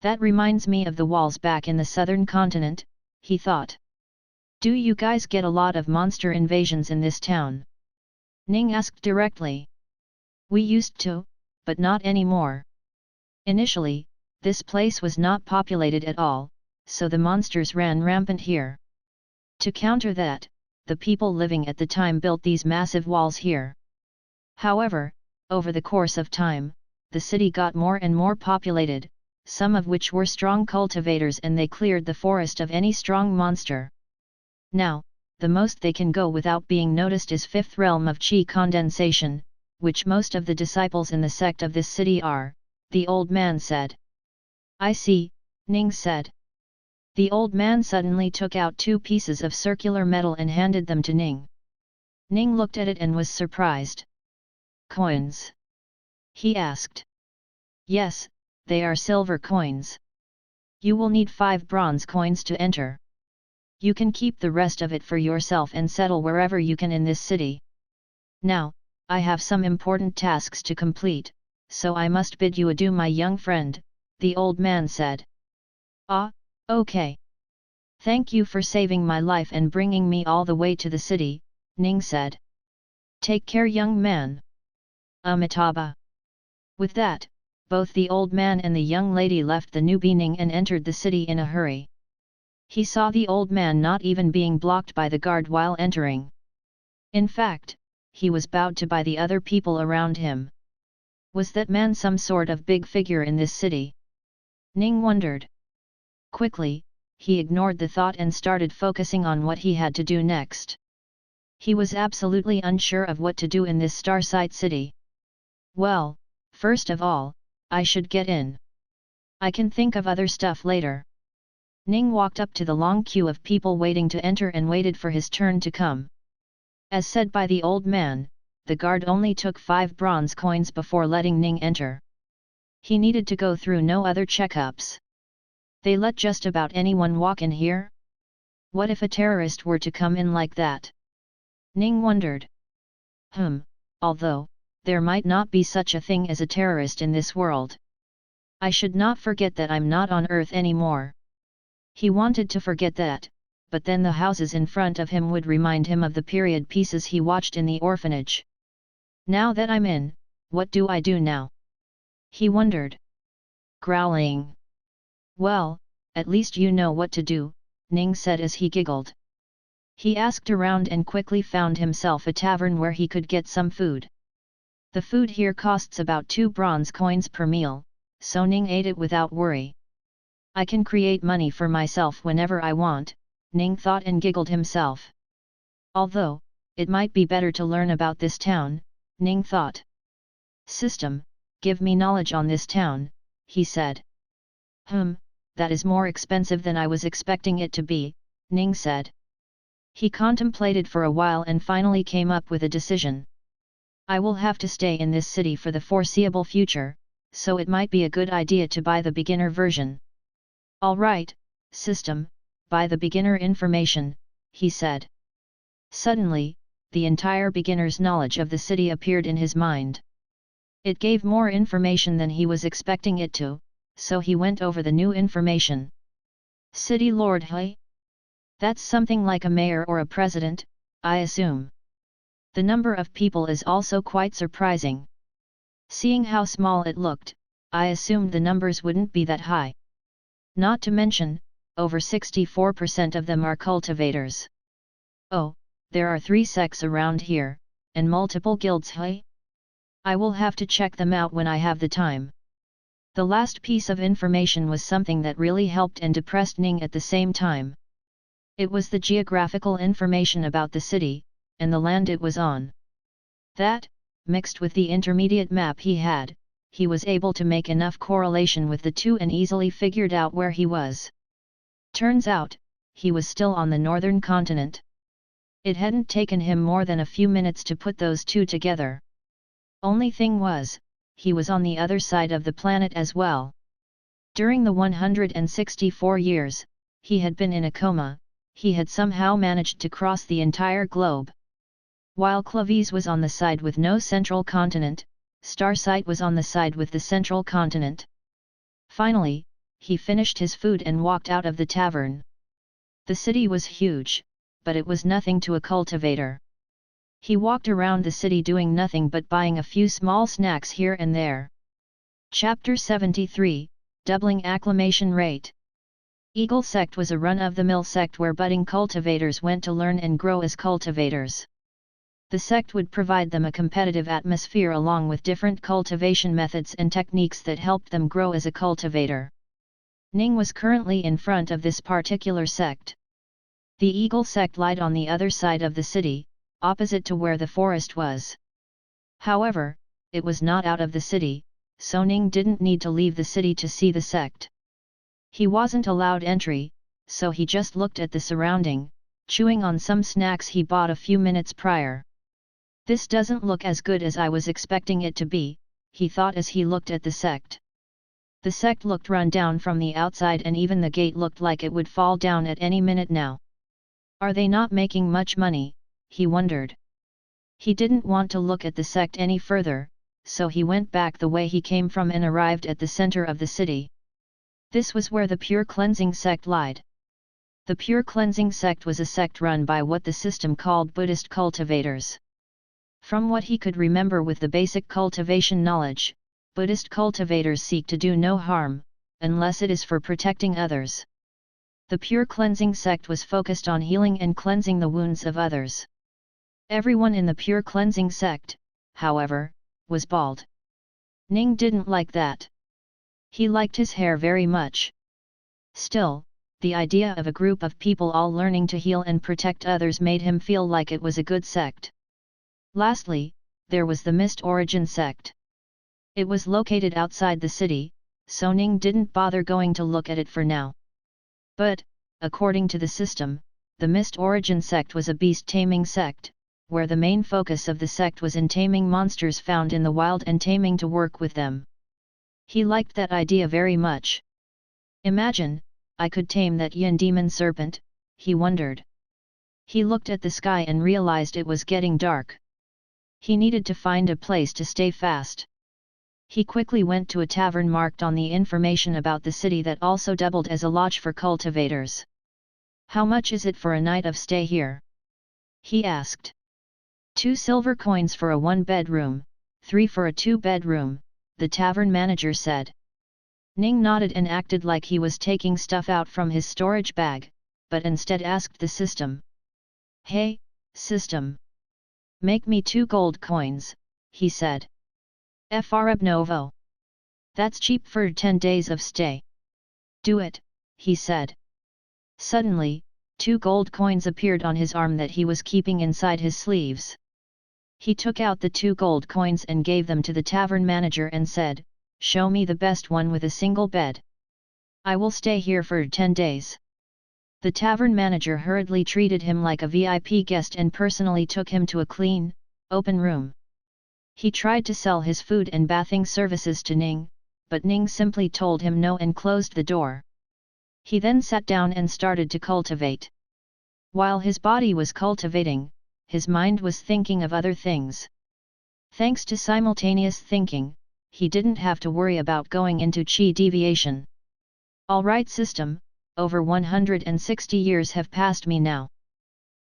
"That reminds me of the walls back in the southern continent," he thought. "Do you guys get a lot of monster invasions in this town?" Ning asked directly. "We used to, but not anymore. Initially, this place was not populated at all, so the monsters ran rampant here. To counter that, the people living at the time built these massive walls here. However, over the course of time, the city got more and more populated, some of which were strong cultivators, and they cleared the forest of any strong monster. Now, the most they can go without being noticed is fifth realm of chi condensation, which most of the disciples in the sect of this city are," the old man said. "I see," Ning said. The old man suddenly took out 2 pieces of circular metal and handed them to Ning. Ning looked at it and was surprised. "Coins?" he asked. "Yes, they are silver coins. You will need 5 bronze coins to enter. You can keep the rest of it for yourself and settle wherever you can in this city. Now, I have some important tasks to complete, so I must bid you adieu, my young friend," the old man said. "Ah, okay. Thank you for saving my life and bringing me all the way to the city," Ning said. "Take care, young man." Amitabha. With that, both the old man and the young lady left the newbie Ning and entered the city in a hurry. He saw the old man not even being blocked by the guard while entering. In fact, he was bowed to by the other people around him. Was that man some sort of big figure in this city? Ning wondered. Quickly, he ignored the thought and started focusing on what he had to do next. He was absolutely unsure of what to do in this Starsight City. "Well, first of all, I should get in. I can think of other stuff later." Ning walked up to the long queue of people waiting to enter and waited for his turn to come. As said by the old man, the guard only took 5 bronze coins before letting Ning enter. He needed to go through no other checkups. They let just about anyone walk in here? What if a terrorist were to come in like that? Ning wondered. Although, there might not be such a thing as a terrorist in this world. I should not forget that I'm not on Earth anymore. He wanted to forget that, but then the houses in front of him would remind him of the period pieces he watched in the orphanage. "Now that I'm in, what do I do now?" he wondered. Growling. "Well, at least you know what to do," Ning said as he giggled. He asked around and quickly found himself a tavern where he could get some food. The food here costs about 2 bronze coins per meal, so Ning ate it without worry. "I can create money for myself whenever I want," Ning thought and giggled himself. Although, it might be better to learn about this town, Ning thought. "System, give me knowledge on this town," he said. That is more expensive than I was expecting it to be," Ning said. He contemplated for a while and finally came up with a decision. "I will have to stay in this city for the foreseeable future, so it might be a good idea to buy the beginner version." "Alright, system, buy the beginner information," he said. Suddenly, the entire beginner's knowledge of the city appeared in his mind. It gave more information than he was expecting it to, so he went over the new information. "City Lord, hey? That's something like a mayor or a president, I assume. The number of people is also quite surprising. Seeing how small it looked, I assumed the numbers wouldn't be that high. Not to mention, over 64% of them are cultivators. Oh, there are 3 sects around here, and multiple guilds, hey? I will have to check them out when I have the time." The last piece of information was something that really helped and depressed Ning at the same time. It was the geographical information about the city, and the land it was on. That, mixed with the intermediate map he was able to make enough correlation with the two and easily figured out where he was. Turns out, he was still on the northern continent. It hadn't taken him more than a few minutes to put those two together. Only thing was, he was on the other side of the planet as well. During the 164 years, he had been in a coma, he had somehow managed to cross the entire globe. While Clovis was on the side with no central continent, Starsight was on the side with the central continent. Finally, he finished his food and walked out of the tavern. The city was huge, but it was nothing to a cultivator. He walked around the city doing nothing but buying a few small snacks here and there. Chapter 73, Doubling Acclimation Rate. Eagle Sect was a run-of-the-mill sect where budding cultivators went to learn and grow as cultivators. The sect would provide them a competitive atmosphere along with different cultivation methods and techniques that helped them grow as a cultivator. Ning was currently in front of this particular sect. The Eagle Sect lied on the other side of the city, opposite to where the forest was. However, it was not out of the city, so Ning didn't need to leave the city to see the sect. He wasn't allowed entry, so he just looked at the surrounding, chewing on some snacks he bought a few minutes prior. This doesn't look as good as I was expecting it to be, he thought as he looked at the sect. The sect looked run down from the outside and even the gate looked like it would fall down at any minute now. Are they not making much money? He wondered. He didn't want to look at the sect any further, so he went back the way he came from and arrived at the center of the city. This was where the Pure Cleansing Sect lied. The Pure Cleansing Sect was a sect run by what the system called Buddhist cultivators. From what he could remember with the basic cultivation knowledge, Buddhist cultivators seek to do no harm, unless it is for protecting others. The Pure Cleansing Sect was focused on healing and cleansing the wounds of others. Everyone in the Pure Cleansing Sect, however, was bald. Ning didn't like that. He liked his hair very much. Still, the idea of a group of people all learning to heal and protect others made him feel like it was a good sect. Lastly, there was the Mist Origin Sect. It was located outside the city, so Ning didn't bother going to look at it for now. But, according to the system, the Mist Origin Sect was a beast-taming sect, where the main focus of the sect was in taming monsters found in the wild and taming to work with them. He liked that idea very much. Imagine, I could tame that yin demon serpent, he wondered. He looked at the sky and realized it was getting dark. He needed to find a place to stay fast. He quickly went to a tavern marked on the information about the city that also doubled as a lodge for cultivators. How much is it for a night of stay here? He asked. 2 silver coins for a 1-bedroom, 3 for a 2-bedroom, the tavern manager said. Ning nodded and acted like he was taking stuff out from his storage bag, but instead asked the system. Hey, system. Make me 2 gold coins, he said. Webnovo. That's cheap for 10 days of stay. Do it, he said. Suddenly, 2 gold coins appeared on his arm that he was keeping inside his sleeves. He took out the 2 gold coins and gave them to the tavern manager and said, Show me the best one with a single bed. I will stay here for 10 days. The tavern manager hurriedly treated him like a VIP guest and personally took him to a clean, open room. He tried to sell his food and bathing services to Ning, but Ning simply told him no and closed the door. He then sat down and started to cultivate. While his body was cultivating, his mind was thinking of other things. Thanks to simultaneous thinking, he didn't have to worry about going into chi deviation. Alright system, over 160 years have passed me now.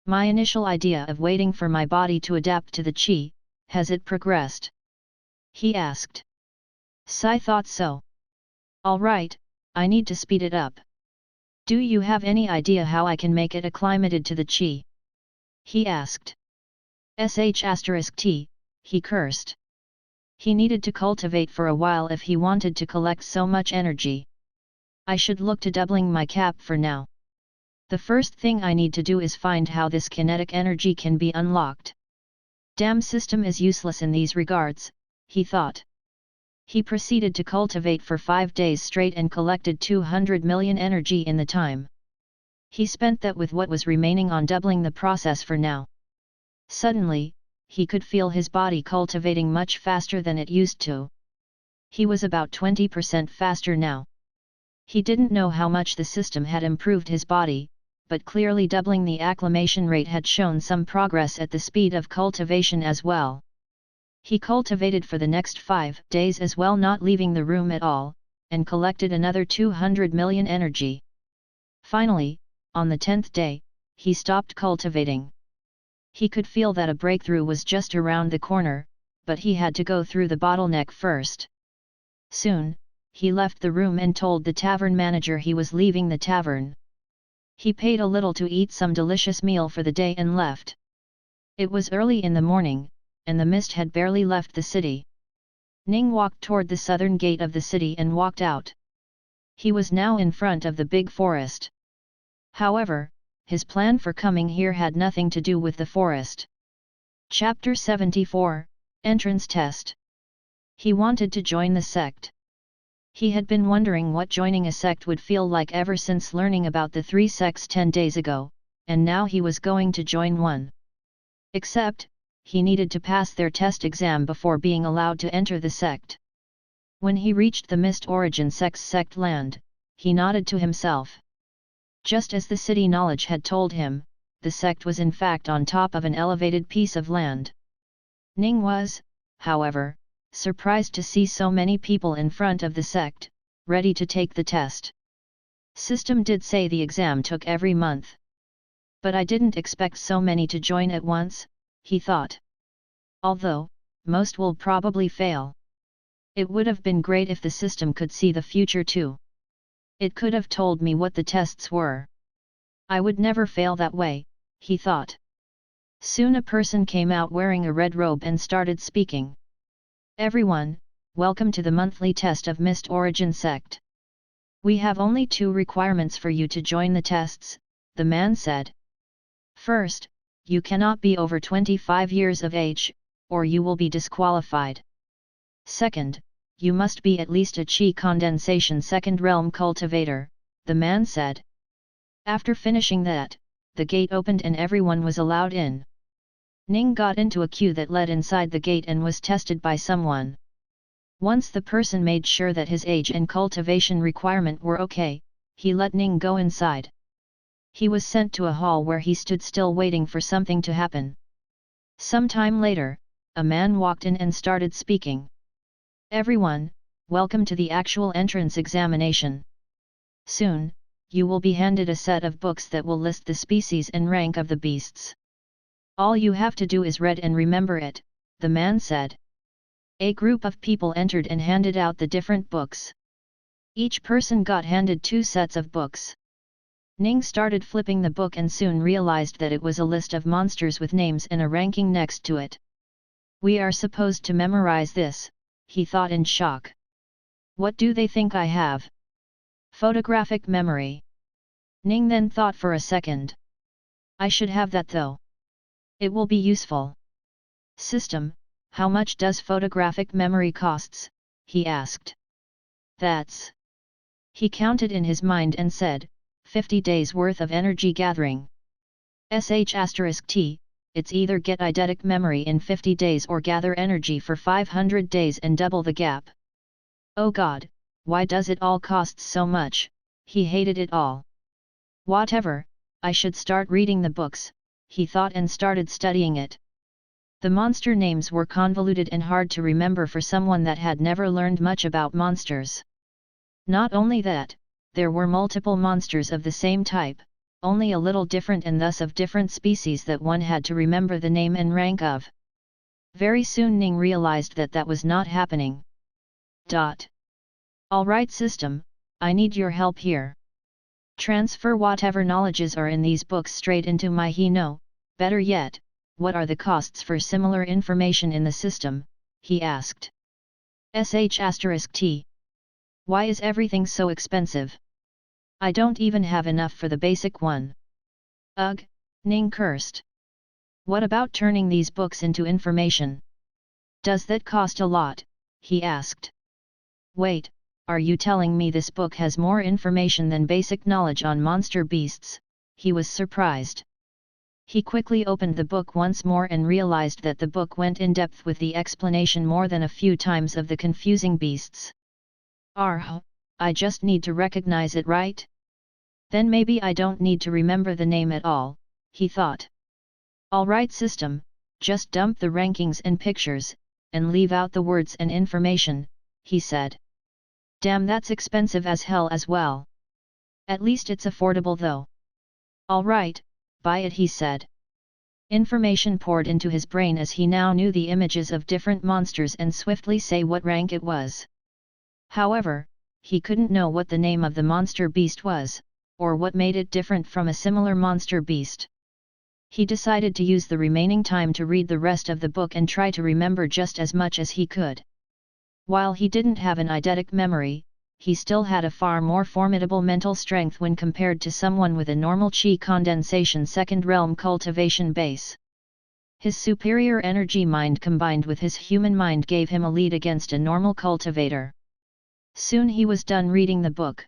My initial idea of waiting for my body to adapt to the chi, has it progressed? He asked. Sai thought so. Alright, I need to speed it up. Do you have any idea how I can make it acclimated to the chi? He asked. T, he cursed. He needed to cultivate for a while if he wanted to collect so much energy. I should look to doubling my cap for now. The first thing I need to do is find how this kinetic energy can be unlocked. Damn system is useless in these regards, he thought. He proceeded to cultivate for 5 days straight and collected 200 million energy in the time. He spent that with what was remaining on doubling the process for now. Suddenly, he could feel his body cultivating much faster than it used to. He was about 20% faster now. He didn't know how much the system had improved his body, but clearly doubling the acclimation rate had shown some progress at the speed of cultivation as well. He cultivated for the next 5 days as well, not leaving the room at all, and collected another 200 million energy. Finally, on the 10th day, he stopped cultivating. He could feel that a breakthrough was just around the corner, but he had to go through the bottleneck first. Soon, he left the room and told the tavern manager he was leaving the tavern. He paid a little to eat some delicious meal for the day and left. It was early in the morning, and the mist had barely left the city. Ning walked toward the southern gate of the city and walked out. He was now in front of the big forest. However, his plan for coming here had nothing to do with the forest. Chapter 74, Entrance Test. He wanted to join the sect. He had been wondering what joining a sect would feel like ever since learning about the 3 sects 10 days ago, and now he was going to join one. Except, he needed to pass their test exam before being allowed to enter the sect. When he reached the Mist Origin Sect's sect land, he nodded to himself. Just as the city knowledge had told him, the sect was in fact on top of an elevated piece of land. Ning was, however, surprised to see so many people in front of the sect, ready to take the test. System did say the exam took every month. But I didn't expect so many to join at once, he thought. Although, most will probably fail. It would have been great if the system could see the future too. It could have told me what the tests were. I would never fail that way, he thought. Soon a person came out wearing a red robe and started speaking. Everyone, welcome to the monthly test of Mist Origin Sect. We have only 2 requirements for you to join the tests, the man said. First, you cannot be over 25 years of age, or you will be disqualified. Second, you must be at least a chi condensation second realm cultivator, the man said. After finishing that, the gate opened and everyone was allowed in. Ning got into a queue that led inside the gate and was tested by someone. Once the person made sure that his age and cultivation requirement were okay, he let Ning go inside. He was sent to a hall where he stood still waiting for something to happen. Some time later, a man walked in and started speaking. Everyone, welcome to the actual entrance examination. Soon, you will be handed a set of books that will list the species and rank of the beasts. All you have to do is read and remember it, the man said. A group of people entered and handed out the different books. Each person got handed 2 sets of books. Ning started flipping the book and soon realized that it was a list of monsters with names and a ranking next to it. We are supposed to memorize this, he thought in shock. What do they think I have? Photographic memory. Ning then thought for a second. I should have that though. It will be useful. System, how much does photographic memory costs? He asked. That's. He counted in his mind and said, 50 days worth of energy gathering. **T, it's either get eidetic memory in 50 days or gather energy for 500 days and double the gap. Oh God, why does it all cost so much? He hated it all. Whatever, I should start reading the books, he thought and started studying it. The monster names were convoluted and hard to remember for someone that had never learned much about monsters. Not only that, there were multiple monsters of the same type, only a little different and thus of different species that one had to remember the name and rank of. Very soon Ning realized that that was not happening. Alright system, I need your help here. Transfer whatever knowledges are in these books straight into my Hino, better yet, what are the costs for similar information in the system, he asked. *T. Why is everything so expensive? I don't even have enough for the basic one. Ugh, Ning cursed. What about turning these books into information? Does that cost a lot? He asked. Wait, are you telling me this book has more information than basic knowledge on monster beasts? He was surprised. He quickly opened the book once more and realized that the book went in depth with the explanation more than a few times of the confusing beasts. I just need to recognize it, right? Then maybe I don't need to remember the name at all, he thought. Alright system, just dump the rankings and pictures, and leave out the words and information, he said. Damn, that's expensive as hell as well. At least it's affordable though. Alright, buy it, he said. Information poured into his brain as he now knew the images of different monsters and swiftly say what rank it was. However, he couldn't know what the name of the monster beast was, or what made it different from a similar monster beast. He decided to use the remaining time to read the rest of the book and try to remember just as much as he could. While he didn't have an eidetic memory, he still had a far more formidable mental strength when compared to someone with a normal chi condensation second realm cultivation base. His superior energy mind combined with his human mind gave him a lead against a normal cultivator. Soon he was done reading the book.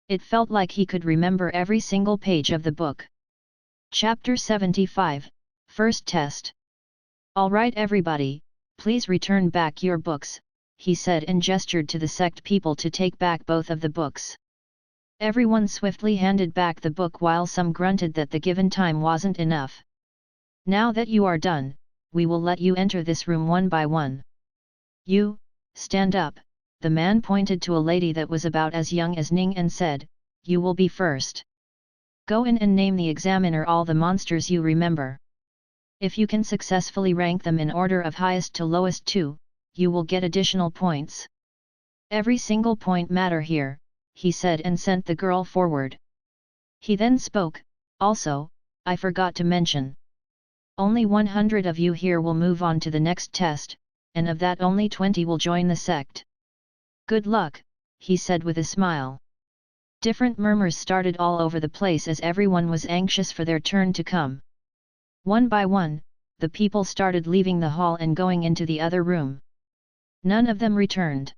It felt like he could remember every single page of the book. Chapter 75, First Test. Alright everybody, please return back your books, he said and gestured to the sect people to take back both of the books. Everyone swiftly handed back the book while some grunted that the given time wasn't enough. Now that you are done, we will let you enter this room one by one. You, stand up, the man pointed to a lady that was about as young as Ning and said, you will be first. Go in and name the examiner all the monsters you remember. If you can successfully rank them in order of highest to lowest too, you will get additional points. Every single point matter here, he said and sent the girl forward. He then spoke, also, I forgot to mention. Only 100 of you here will move on to the next test, and of that only 20 will join the sect. Good luck, he said with a smile. Different murmurs started all over the place as everyone was anxious for their turn to come. One by one, the people started leaving the hall and going into the other room. None of them returned.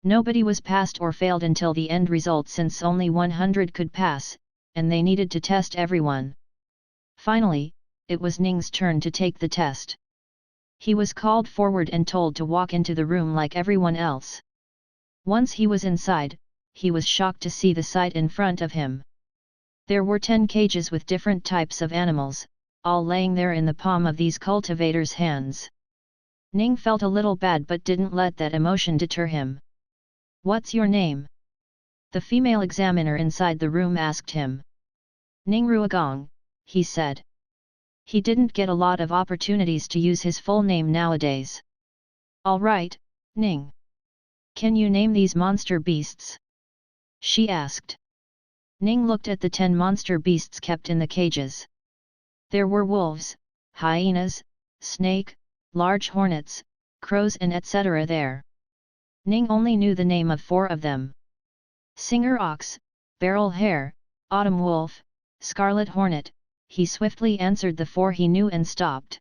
Nobody was passed or failed until the end result since only 100 could pass, and they needed to test everyone. Finally, it was Ning's turn to take the test. He was called forward and told to walk into the room like everyone else. Once he was inside, he was shocked to see the sight in front of him. There were 10 cages with different types of animals, all laying there in the palm of these cultivators' hands. Ning felt a little bad but didn't let that emotion deter him. What's your name? The female examiner inside the room asked him. Ning Ruogong, he said. He didn't get a lot of opportunities to use his full name nowadays. All right, Ning. Can you name these monster beasts? She asked. Ning looked at the 10 monster beasts kept in the cages. There were wolves, hyenas, snake, large hornets, crows and etc. there. Ning only knew the name of 4 of them. Singer ox, beryl hare, autumn wolf, scarlet hornet, he swiftly answered the 4 he knew and stopped.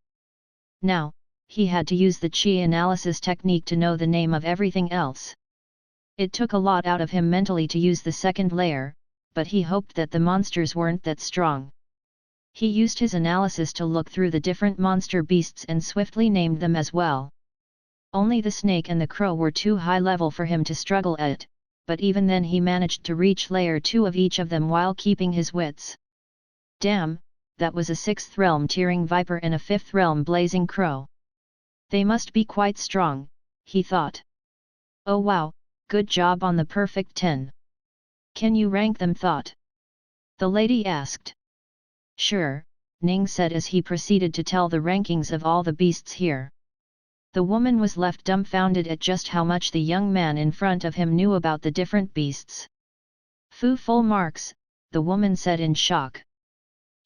Now, he had to use the chi analysis technique to know the name of everything else. It took a lot out of him mentally to use the second layer, but he hoped that the monsters weren't that strong. He used his analysis to look through the different monster beasts and swiftly named them as well. Only the snake and the crow were too high level for him to struggle at, but even then he managed to reach layer 2 of each of them while keeping his wits. Damn, that was a 6th realm tearing viper and a 5th realm blazing crow. They must be quite strong, he thought. Oh wow, good job on the perfect 10. Can you rank them? Thought. The lady asked. Sure, Ning said as he proceeded to tell the rankings of all the beasts here. The woman was left dumbfounded at just how much the young man in front of him knew about the different beasts. Full marks, the woman said in shock.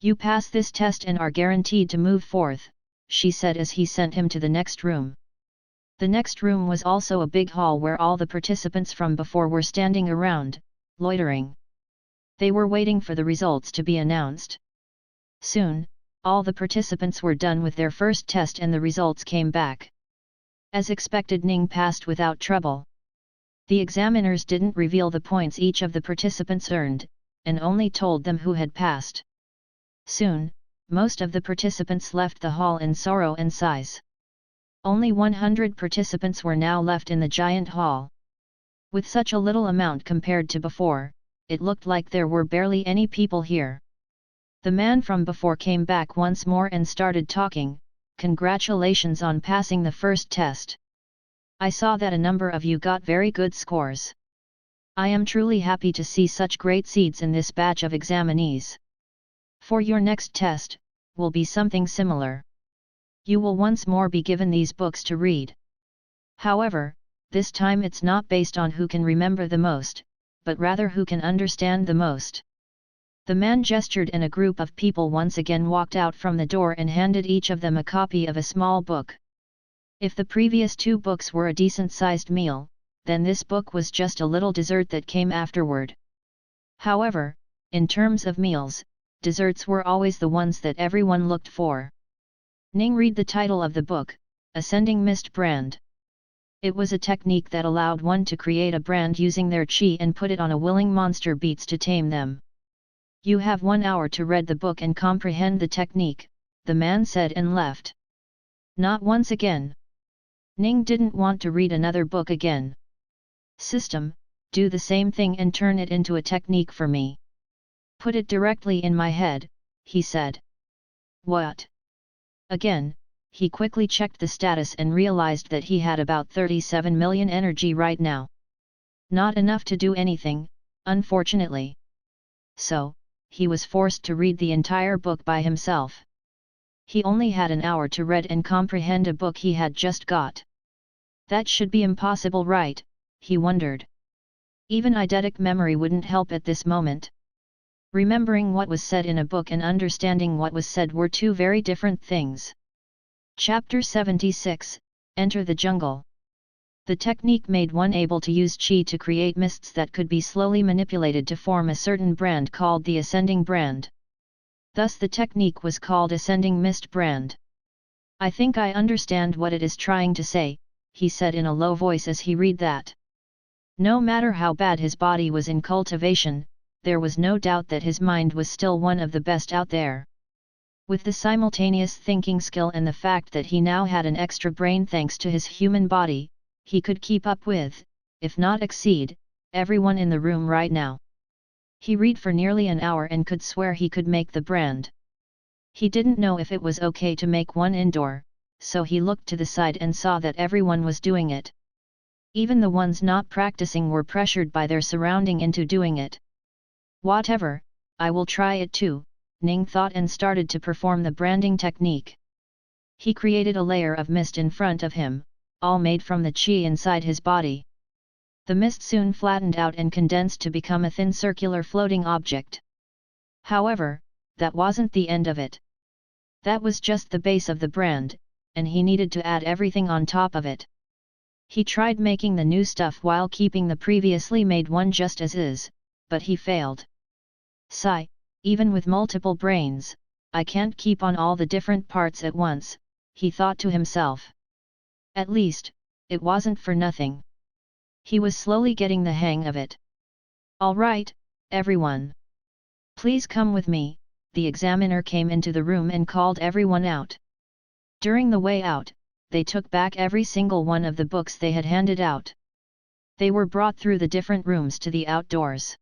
You pass this test and are guaranteed to move forth, she said as he sent him to the next room. The next room was also a big hall where all the participants from before were standing around, loitering. They were waiting for the results to be announced. Soon, all the participants were done with their first test and the results came back. As expected, Ning passed without trouble. The examiners didn't reveal the points each of the participants earned, and only told them who had passed. Soon, most of the participants left the hall in sorrow and sighs. Only 100 participants were now left in the giant hall. With such a little amount compared to before, it looked like there were barely any people here. The man from before came back once more and started talking. Congratulations on passing the first test. I saw that a number of you got very good scores. I am truly happy to see such great seeds in this batch of examinees. For your next test, will be something similar. You will once more be given these books to read. However, this time it's not based on who can remember the most, but rather who can understand the most. The man gestured and a group of people once again walked out from the door and handed each of them a copy of a small book. If the previous 2 books were a decent-sized meal, then this book was just a little dessert that came afterward. However, in terms of meals, desserts were always the ones that everyone looked for. Ning read the title of the book, Ascending Mist Brand. It was a technique that allowed one to create a brand using their chi and put it on a willing monster beats to tame them. You have 1 hour to read the book and comprehend the technique, the man said and left. Not once again. Ning didn't want to read another book again. System, do the same thing and turn it into a technique for me. Put it directly in my head, he said. What? Again, he quickly checked the status and realized that he had about 37 million energy right now. Not enough to do anything, unfortunately. So, he was forced to read the entire book by himself. He only had an hour to read and comprehend a book he had just got. That should be impossible, right? He wondered. Even eidetic memory wouldn't help at this moment. Remembering what was said in a book and understanding what was said were 2 very different things. Chapter 76, Enter the Jungle. The technique made one able to use chi to create mists that could be slowly manipulated to form a certain brand called the Ascending Brand. Thus the technique was called Ascending Mist Brand. I think I understand what it is trying to say, he said in a low voice as he read that. No matter how bad his body was in cultivation, there was no doubt that his mind was still one of the best out there. With the simultaneous thinking skill and the fact that he now had an extra brain thanks to his human body, he could keep up with, if not exceed, everyone in the room right now. He read for nearly an hour and could swear he could make the brand. He didn't know if it was okay to make one indoor, so he looked to the side and saw that everyone was doing it. Even the ones not practicing were pressured by their surrounding into doing it. Whatever, I will try it too, Ning thought and started to perform the branding technique. He created a layer of mist in front of him, all made from the chi inside his body. The mist soon flattened out and condensed to become a thin circular floating object. However, that wasn't the end of it. That was just the base of the brand, and he needed to add everything on top of it. He tried making the new stuff while keeping the previously made one just as is, but he failed. Sigh, even with multiple brains, I can't keep on all the different parts at once, he thought to himself. At least, it wasn't for nothing. He was slowly getting the hang of it. All right, everyone. Please come with me, the examiner came into the room and called everyone out. During the way out, they took back every single one of the books they had handed out. They were brought through the different rooms to the outdoors.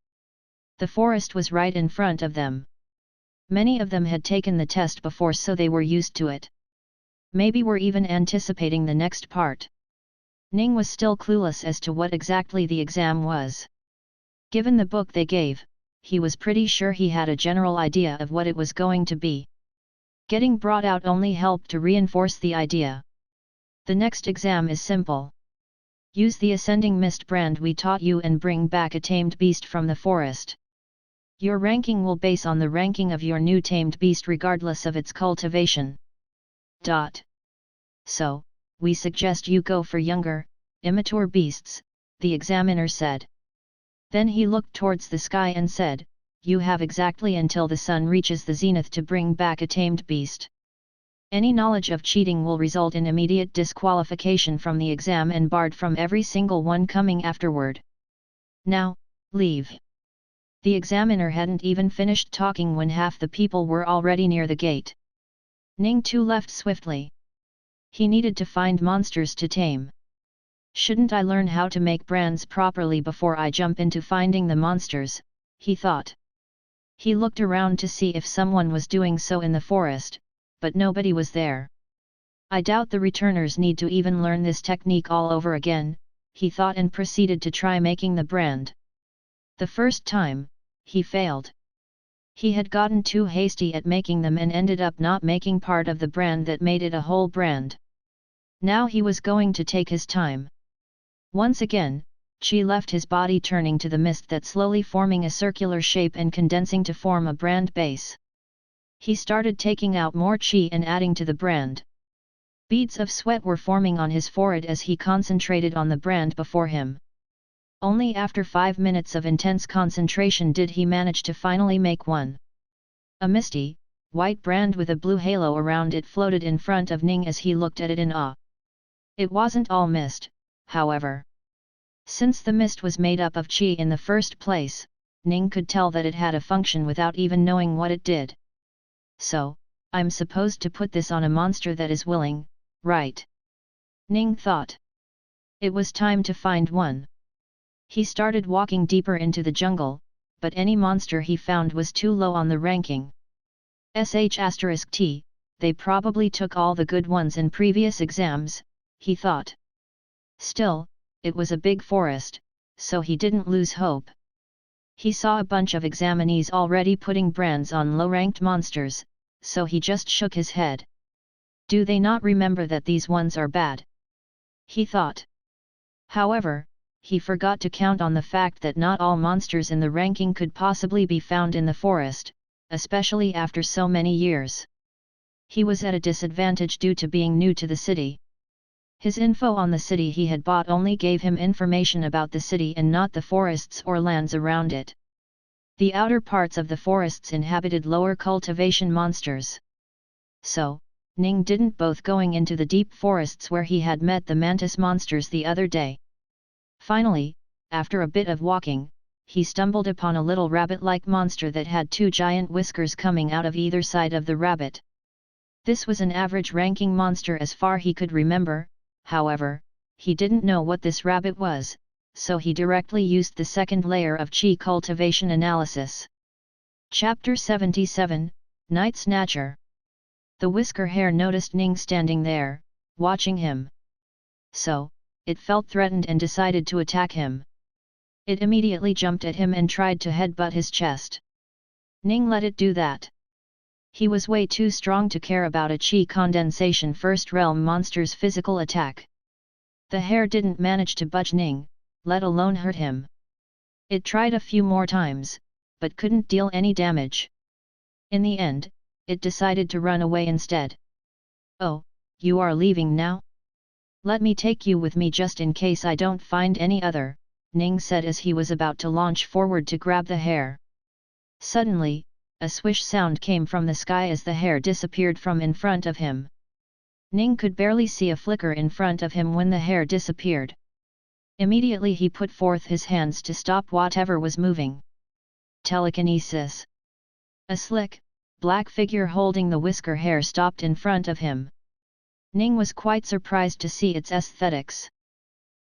The forest was right in front of them. Many of them had taken the test before, so they were used to it. Maybe were even anticipating the next part. Ning was still clueless as to what exactly the exam was. Given the book they gave, he was pretty sure he had a general idea of what it was going to be. Getting brought out only helped to reinforce the idea. The next exam is simple. Use the Ascending Mist brand we taught you and bring back a tamed beast from the forest. Your ranking will base on the ranking of your new tamed beast regardless of its cultivation. So, we suggest you go for younger, immature beasts, the examiner said. Then he looked towards the sky and said, you have exactly until the sun reaches the zenith to bring back a tamed beast. Any knowledge of cheating will result in immediate disqualification from the exam and barred from every single one coming afterward. Now, leave. The examiner hadn't even finished talking when half the people were already near the gate. Ning too left swiftly. He needed to find monsters to tame. Shouldn't I learn how to make brands properly before I jump into finding the monsters, he thought. He looked around to see if someone was doing so in the forest, but nobody was there. I doubt the returners need to even learn this technique all over again, he thought, and proceeded to try making the brand. The first time, he failed. He had gotten too hasty at making them and ended up not making part of the brand that made it a whole brand. Now he was going to take his time. Once again, Qi left his body, turning to the mist that slowly forming a circular shape and condensing to form a brand base. He started taking out more Qi and adding to the brand. Beads of sweat were forming on his forehead as he concentrated on the brand before him. Only after 5 minutes of intense concentration did he manage to finally make one. A misty, white brand with a blue halo around it floated in front of Ning as he looked at it in awe. It wasn't all mist, however. Since the mist was made up of Qi in the first place, Ning could tell that it had a function without even knowing what it did. So, I'm supposed to put this on a monster that is willing, right? Ning thought. It was time to find one. He started walking deeper into the jungle, but any monster he found was too low on the ranking. **T, they probably took all the good ones in previous exams, he thought. Still, it was a big forest, so he didn't lose hope. He saw a bunch of examinees already putting brands on low-ranked monsters, so he just shook his head. Do they not remember that these ones are bad? He thought. However, he forgot to count on the fact that not all monsters in the ranking could possibly be found in the forest, especially after so many years. He was at a disadvantage due to being new to the city. His info on the city he had bought only gave him information about the city and not the forests or lands around it. The outer parts of the forests inhabited lower cultivation monsters. So, Ning didn't bother going into the deep forests where he had met the mantis monsters the other day. Finally, after a bit of walking, he stumbled upon a little rabbit-like monster that had 2 giant whiskers coming out of either side of the rabbit. This was an average-ranking monster as far he could remember. However, he didn't know what this rabbit was, so he directly used the second layer of Qi cultivation analysis. Chapter 77, Night Snatcher. The whisker hare noticed Ning standing there, watching him. So, it felt threatened and decided to attack him. It immediately jumped at him and tried to headbutt his chest. Ning let it do that. He was way too strong to care about a Qi condensation first realm monster's physical attack. The hare didn't manage to budge Ning, let alone hurt him. It tried a few more times, but couldn't deal any damage. In the end, it decided to run away instead. Oh, you are leaving now? Let me take you with me just in case I don't find any other, Ning said as he was about to launch forward to grab the hare. Suddenly, a swish sound came from the sky as the hare disappeared from in front of him. Ning could barely see a flicker in front of him when the hare disappeared. Immediately he put forth his hands to stop whatever was moving. Telekinesis. A slick, black figure holding the whisker hare stopped in front of him. Ning was quite surprised to see its aesthetics.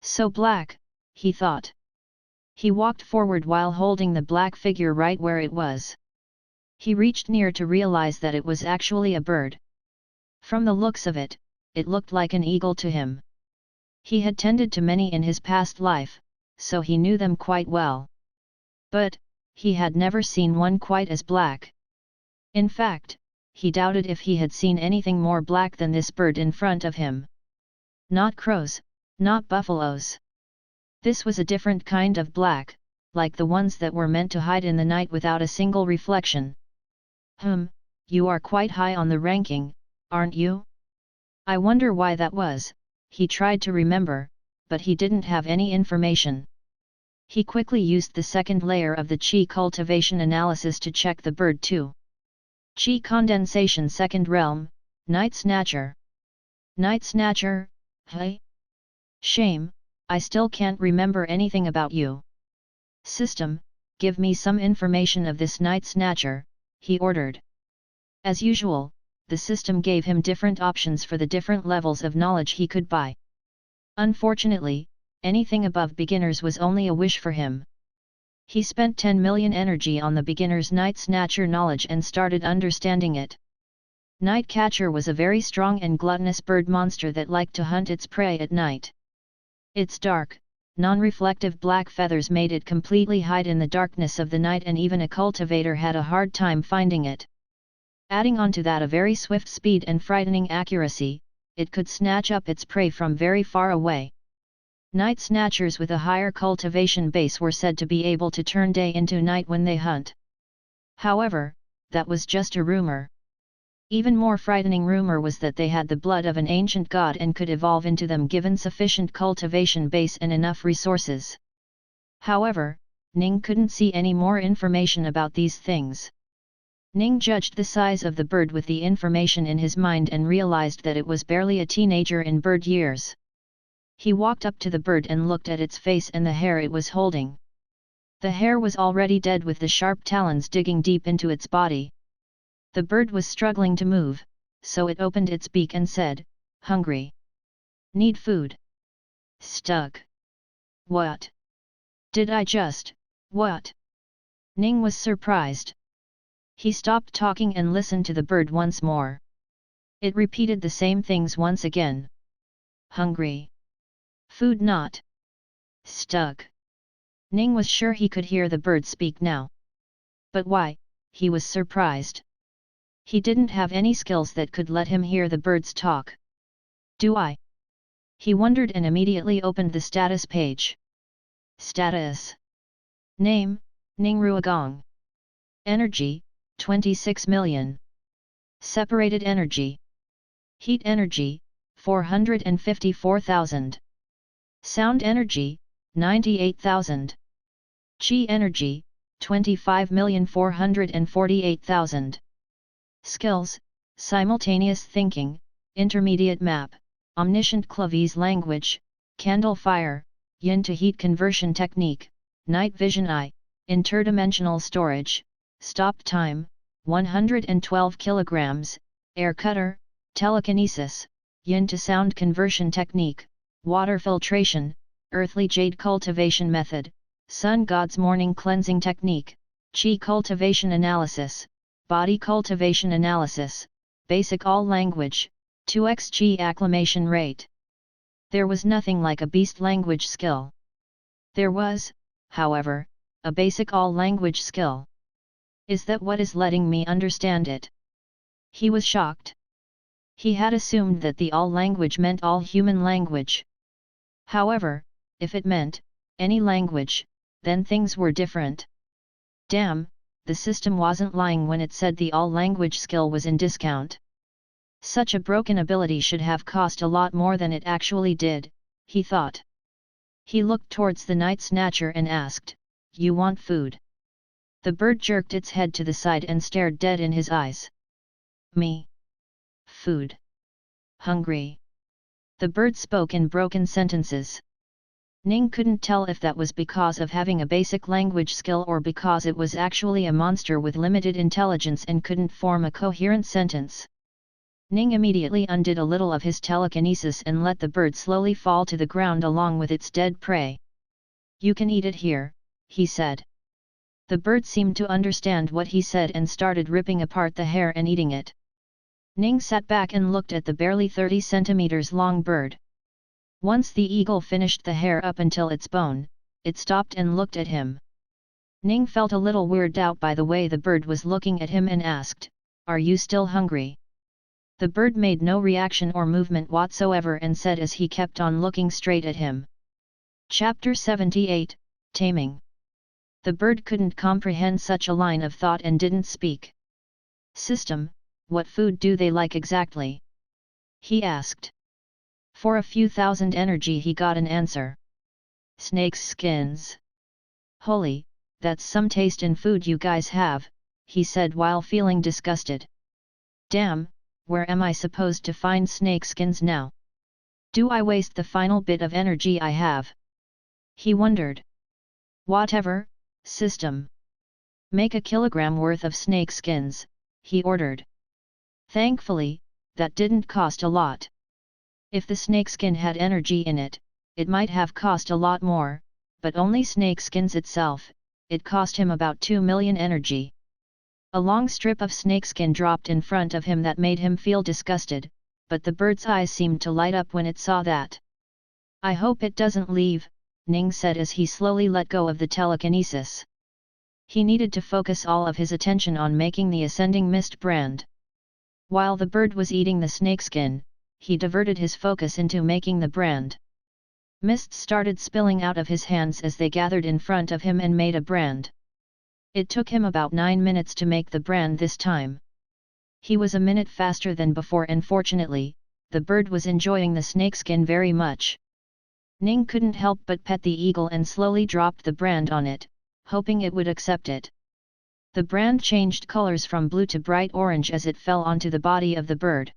So black, he thought. He walked forward while holding the black figure right where it was. He reached near to realize that it was actually a bird. From the looks of it, it looked like an eagle to him. He had tended to many in his past life, so he knew them quite well. But, he had never seen one quite as black. In fact, he doubted if he had seen anything more black than this bird in front of him. Not crows, not buffaloes. This was a different kind of black, like the ones that were meant to hide in the night without a single reflection. You are quite high on the ranking, aren't you? I wonder why that was, he tried to remember, but he didn't have any information. He quickly used the second layer of the Qi cultivation analysis to check the bird too. Qi condensation second realm, Night Snatcher. Night Snatcher, hey? Shame, I still can't remember anything about you. System, give me some information of this Night Snatcher, he ordered. As usual, the system gave him different options for the different levels of knowledge he could buy. Unfortunately, anything above beginners was only a wish for him. He spent 10 million energy on the beginner's Night Snatcher knowledge and started understanding it. Night Catcher was a very strong and gluttonous bird monster that liked to hunt its prey at night. Its dark, non-reflective black feathers made it completely hide in the darkness of the night, and even a cultivator had a hard time finding it. Adding on to that a very swift speed and frightening accuracy, it could snatch up its prey from very far away. Night Snatchers with a higher cultivation base were said to be able to turn day into night when they hunt. However, that was just a rumor. Even more frightening rumor was that they had the blood of an ancient god and could evolve into them given sufficient cultivation base and enough resources. However, Ning couldn't see any more information about these things. Ning judged the size of the bird with the information in his mind and realized that it was barely a teenager in bird years. He walked up to the bird and looked at its face and the hair it was holding. The hair was already dead with the sharp talons digging deep into its body. The bird was struggling to move, so it opened its beak and said, "Hungry. Need food." Stuck. What? Did I just, what? Ning was surprised. He stopped talking and listened to the bird once more. It repeated the same things once again. Hungry. Food not. Stuck. Ning was sure he could hear the bird speak now. But why? He was surprised. He didn't have any skills that could let him hear the birds talk. Do I? He wondered and immediately opened the status page. Status. Name, Ning Ruogong. Energy, 26 million. Separated energy. Heat energy, 454,000. Sound energy, 98,000. Qi energy, 25,448,000. Skills, simultaneous thinking, intermediate map, omniscient Clavese language, candle fire, yin to heat conversion technique, night vision eye, interdimensional storage, stop time, 112 kilograms, air cutter, telekinesis, yin to sound conversion technique, water filtration, earthly jade cultivation method, sun god's morning cleansing technique, qi cultivation analysis, body cultivation analysis, basic all language, 2x qi acclimation rate. There was nothing like a beast language skill. There was, however, a basic all language skill. Is that what is letting me understand it? He was shocked. He had assumed that the all language meant all human language. However, if it meant any language, then things were different. Damn, the system wasn't lying when it said the all language skill was in discount. Such a broken ability should have cost a lot more than it actually did, he thought. He looked towards the Night Snatcher and asked, "You want food?" The bird jerked its head to the side and stared dead in his eyes. Me? Food? Hungry? The bird spoke in broken sentences. Ning couldn't tell if that was because of having a basic language skill or because it was actually a monster with limited intelligence and couldn't form a coherent sentence. Ning immediately undid a little of his telekinesis and let the bird slowly fall to the ground along with its dead prey. "You can eat it here," he said. The bird seemed to understand what he said and started ripping apart the hair and eating it. Ning sat back and looked at the barely 30 centimeters long bird. Once the eagle finished the hair up until its bone, it stopped and looked at him. Ning felt a little weirded out by the way the bird was looking at him and asked, "Are you still hungry?" The bird made no reaction or movement whatsoever and said as he kept on looking straight at him. Chapter 78, Taming. The bird couldn't comprehend such a line of thought and didn't speak. "System, what food do they like exactly?" he asked. For a few thousand energy he got an answer. Snake's skins. Holy, that's some taste in food you guys have, he said while feeling disgusted. Damn, where am I supposed to find snake skins now? Do I waste the final bit of energy I have? He wondered. Whatever, system. Make a kilogram worth of snake skins, he ordered. Thankfully, that didn't cost a lot. If the snakeskin had energy in it, it might have cost a lot more, but only snakeskins itself, it cost him about 2 million energy. A long strip of snakeskin dropped in front of him that made him feel disgusted, but the bird's eyes seemed to light up when it saw that. I hope it doesn't leave, Ning said as he slowly let go of the telekinesis. He needed to focus all of his attention on making the ascending mist brand. While the bird was eating the snakeskin, he diverted his focus into making the brand. Mist started spilling out of his hands as they gathered in front of him and made a brand. It took him about 9 minutes to make the brand this time. He was a minute faster than before and fortunately, the bird was enjoying the snakeskin very much. Ning couldn't help but pet the eagle and slowly dropped the brand on it, hoping it would accept it. The brand changed colors from blue to bright orange as it fell onto the body of the bird.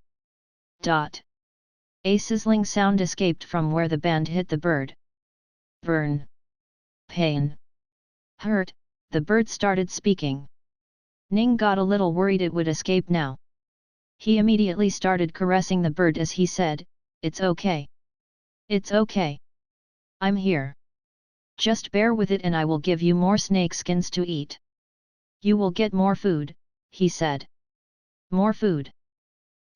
A sizzling sound escaped from where the band hit the bird. Burn. Pain. Hurt, the bird started speaking. Ning got a little worried it would escape now. He immediately started caressing the bird as he said, "It's okay. It's okay. I'm here. Just bear with it and I will give you more snake skins to eat. You will get more food," he said. More food.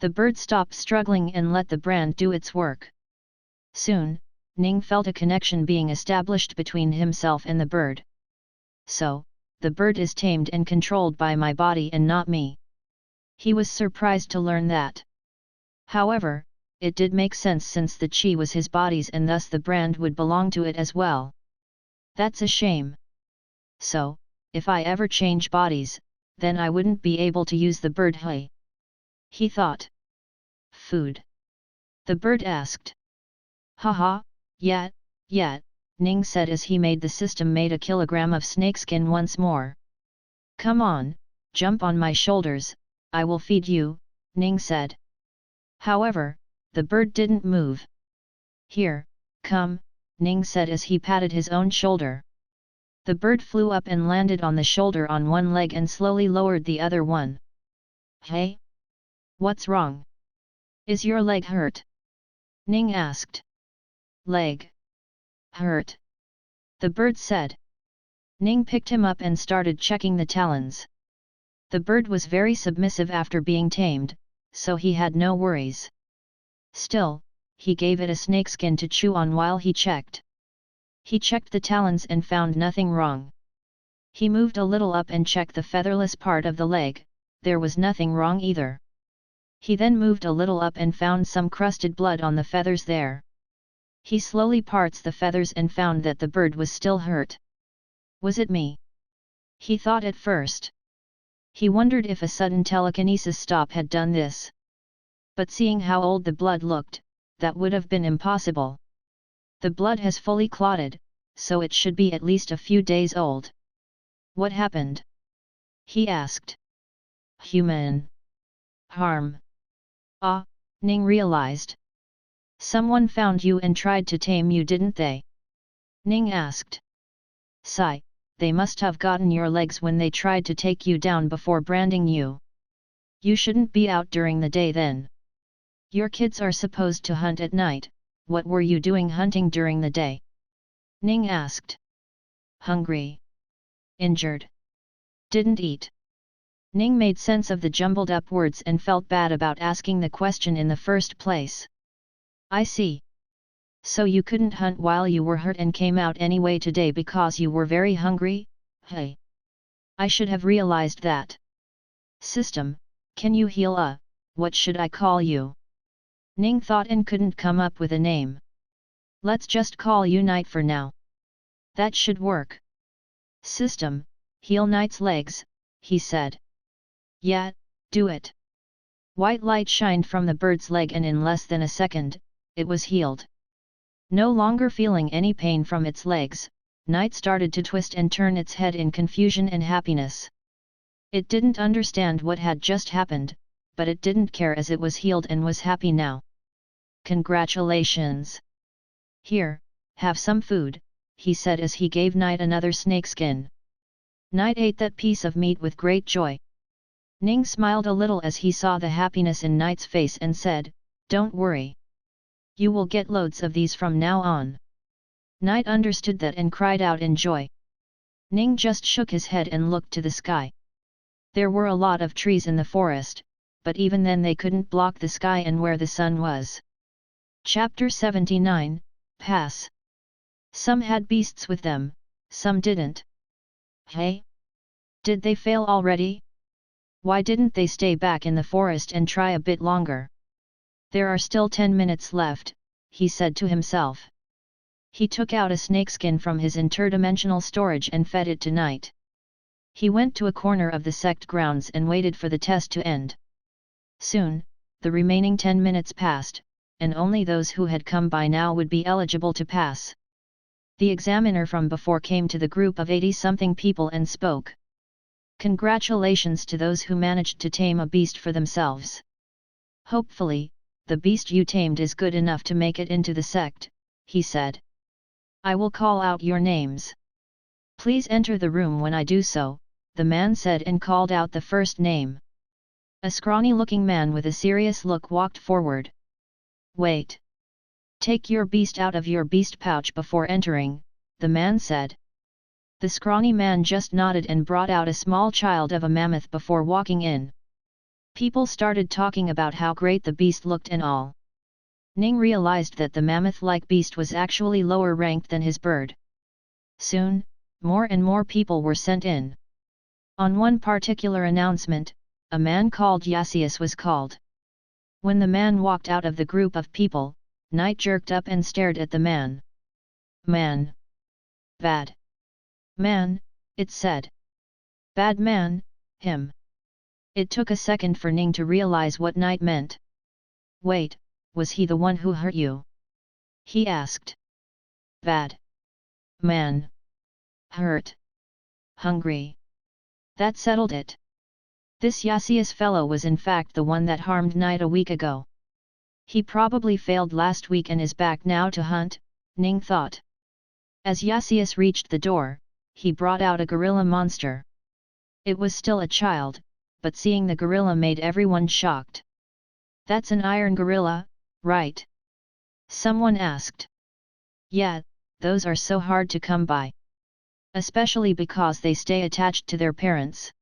The bird stopped struggling and let the brand do its work. Soon, Ning felt a connection being established between himself and the bird. So, the bird is tamed and controlled by my body and not me. He was surprised to learn that. However, it did make sense since the chi was his body's and thus the brand would belong to it as well. That's a shame. So, if I ever change bodies, then I wouldn't be able to use the bird he thought. Food? The bird asked. Haha, yeah, Ning said as he made the system made a kilogram of snakeskin once more. Come on, jump on my shoulders, I will feed you, Ning said. However, the bird didn't move. Here, come, Ning said as he patted his own shoulder. The bird flew up and landed on the shoulder on one leg and slowly lowered the other one. Hey? What's wrong? Is your leg hurt? Ning asked. Leg. Hurt. The bird said. Ning picked him up and started checking the talons. The bird was very submissive after being tamed, so he had no worries. Still, he gave it a snakeskin to chew on while he checked. He checked the talons and found nothing wrong. He moved a little up and checked the featherless part of the leg, there was nothing wrong either. He then moved a little up and found some crusted blood on the feathers there. He slowly parts the feathers and found that the bird was still hurt. Was it me? He thought at first. He wondered if a sudden telekinesis stop had done this. But seeing how old the blood looked, that would have been impossible. The blood has fully clotted, so it should be at least a few days old. What happened? He asked. Human harm. Ah, Ning realized. Someone found you and tried to tame you, didn't they? Ning asked. Sigh, they must have gotten your legs when they tried to take you down before branding you. You shouldn't be out during the day then. Your kids are supposed to hunt at night, what were you doing hunting during the day? Ning asked. Hungry. Injured. Didn't eat. Ning made sense of the jumbled up words and felt bad about asking the question in the first place. I see. So you couldn't hunt while you were hurt and came out anyway today because you were very hungry? Hey. I should have realized that. System, can you heal what should I call you? Ning thought and couldn't come up with a name. Let's just call you Knight for now. That should work. System, heal Knight's legs, he said. Yeah, do it. White light shined from the bird's leg and in less than a second, it was healed. No longer feeling any pain from its legs, Night started to twist and turn its head in confusion and happiness. It didn't understand what had just happened, but it didn't care as it was healed and was happy now. Congratulations! Here, have some food, he said as he gave Night another snakeskin. Night ate that piece of meat with great joy. Ning smiled a little as he saw the happiness in Night's face and said, "Don't worry. You will get loads of these from now on." Night understood that and cried out in joy. Ning just shook his head and looked to the sky. There were a lot of trees in the forest, but even then they couldn't block the sky and where the sun was. Chapter 79, Pass. Some had beasts with them, some didn't. Hey? Did they fail already? Why didn't they stay back in the forest and try a bit longer? There are still 10 minutes left, he said to himself. He took out a snakeskin from his interdimensional storage and fed it to Night. He went to a corner of the sect grounds and waited for the test to end. Soon, the remaining 10 minutes passed, and only those who had come by now would be eligible to pass. The examiner from before came to the group of 80-something people and spoke. Congratulations to those who managed to tame a beast for themselves. Hopefully, the beast you tamed is good enough to make it into the sect, he said. I will call out your names. Please enter the room when I do so, the man said and called out the first name. A scrawny-looking man with a serious look walked forward. Wait. Take your beast out of your beast pouch before entering, the man said. The scrawny man just nodded and brought out a small child of a mammoth before walking in. People started talking about how great the beast looked and all. Ning realized that the mammoth-like beast was actually lower ranked than his bird. Soon, more and more people were sent in. On one particular announcement, a man called Yasius was called. When the man walked out of the group of people, Night jerked up and stared at the man. Man. Bad. Man, it said. Bad man, him. It took a second for Ning to realize what Night meant. Wait, was he the one who hurt you? He asked. Bad. Man. Hurt. Hungry. That settled it. This Yasius fellow was in fact the one that harmed Night a week ago. He probably failed last week and is back now to hunt, Ning thought. As Yasius reached the door, he brought out a gorilla monster. It was still a child, but seeing the gorilla made everyone shocked. That's an iron gorilla, right? Someone asked. Yeah, those are so hard to come by. Especially because they stay attached to their parents.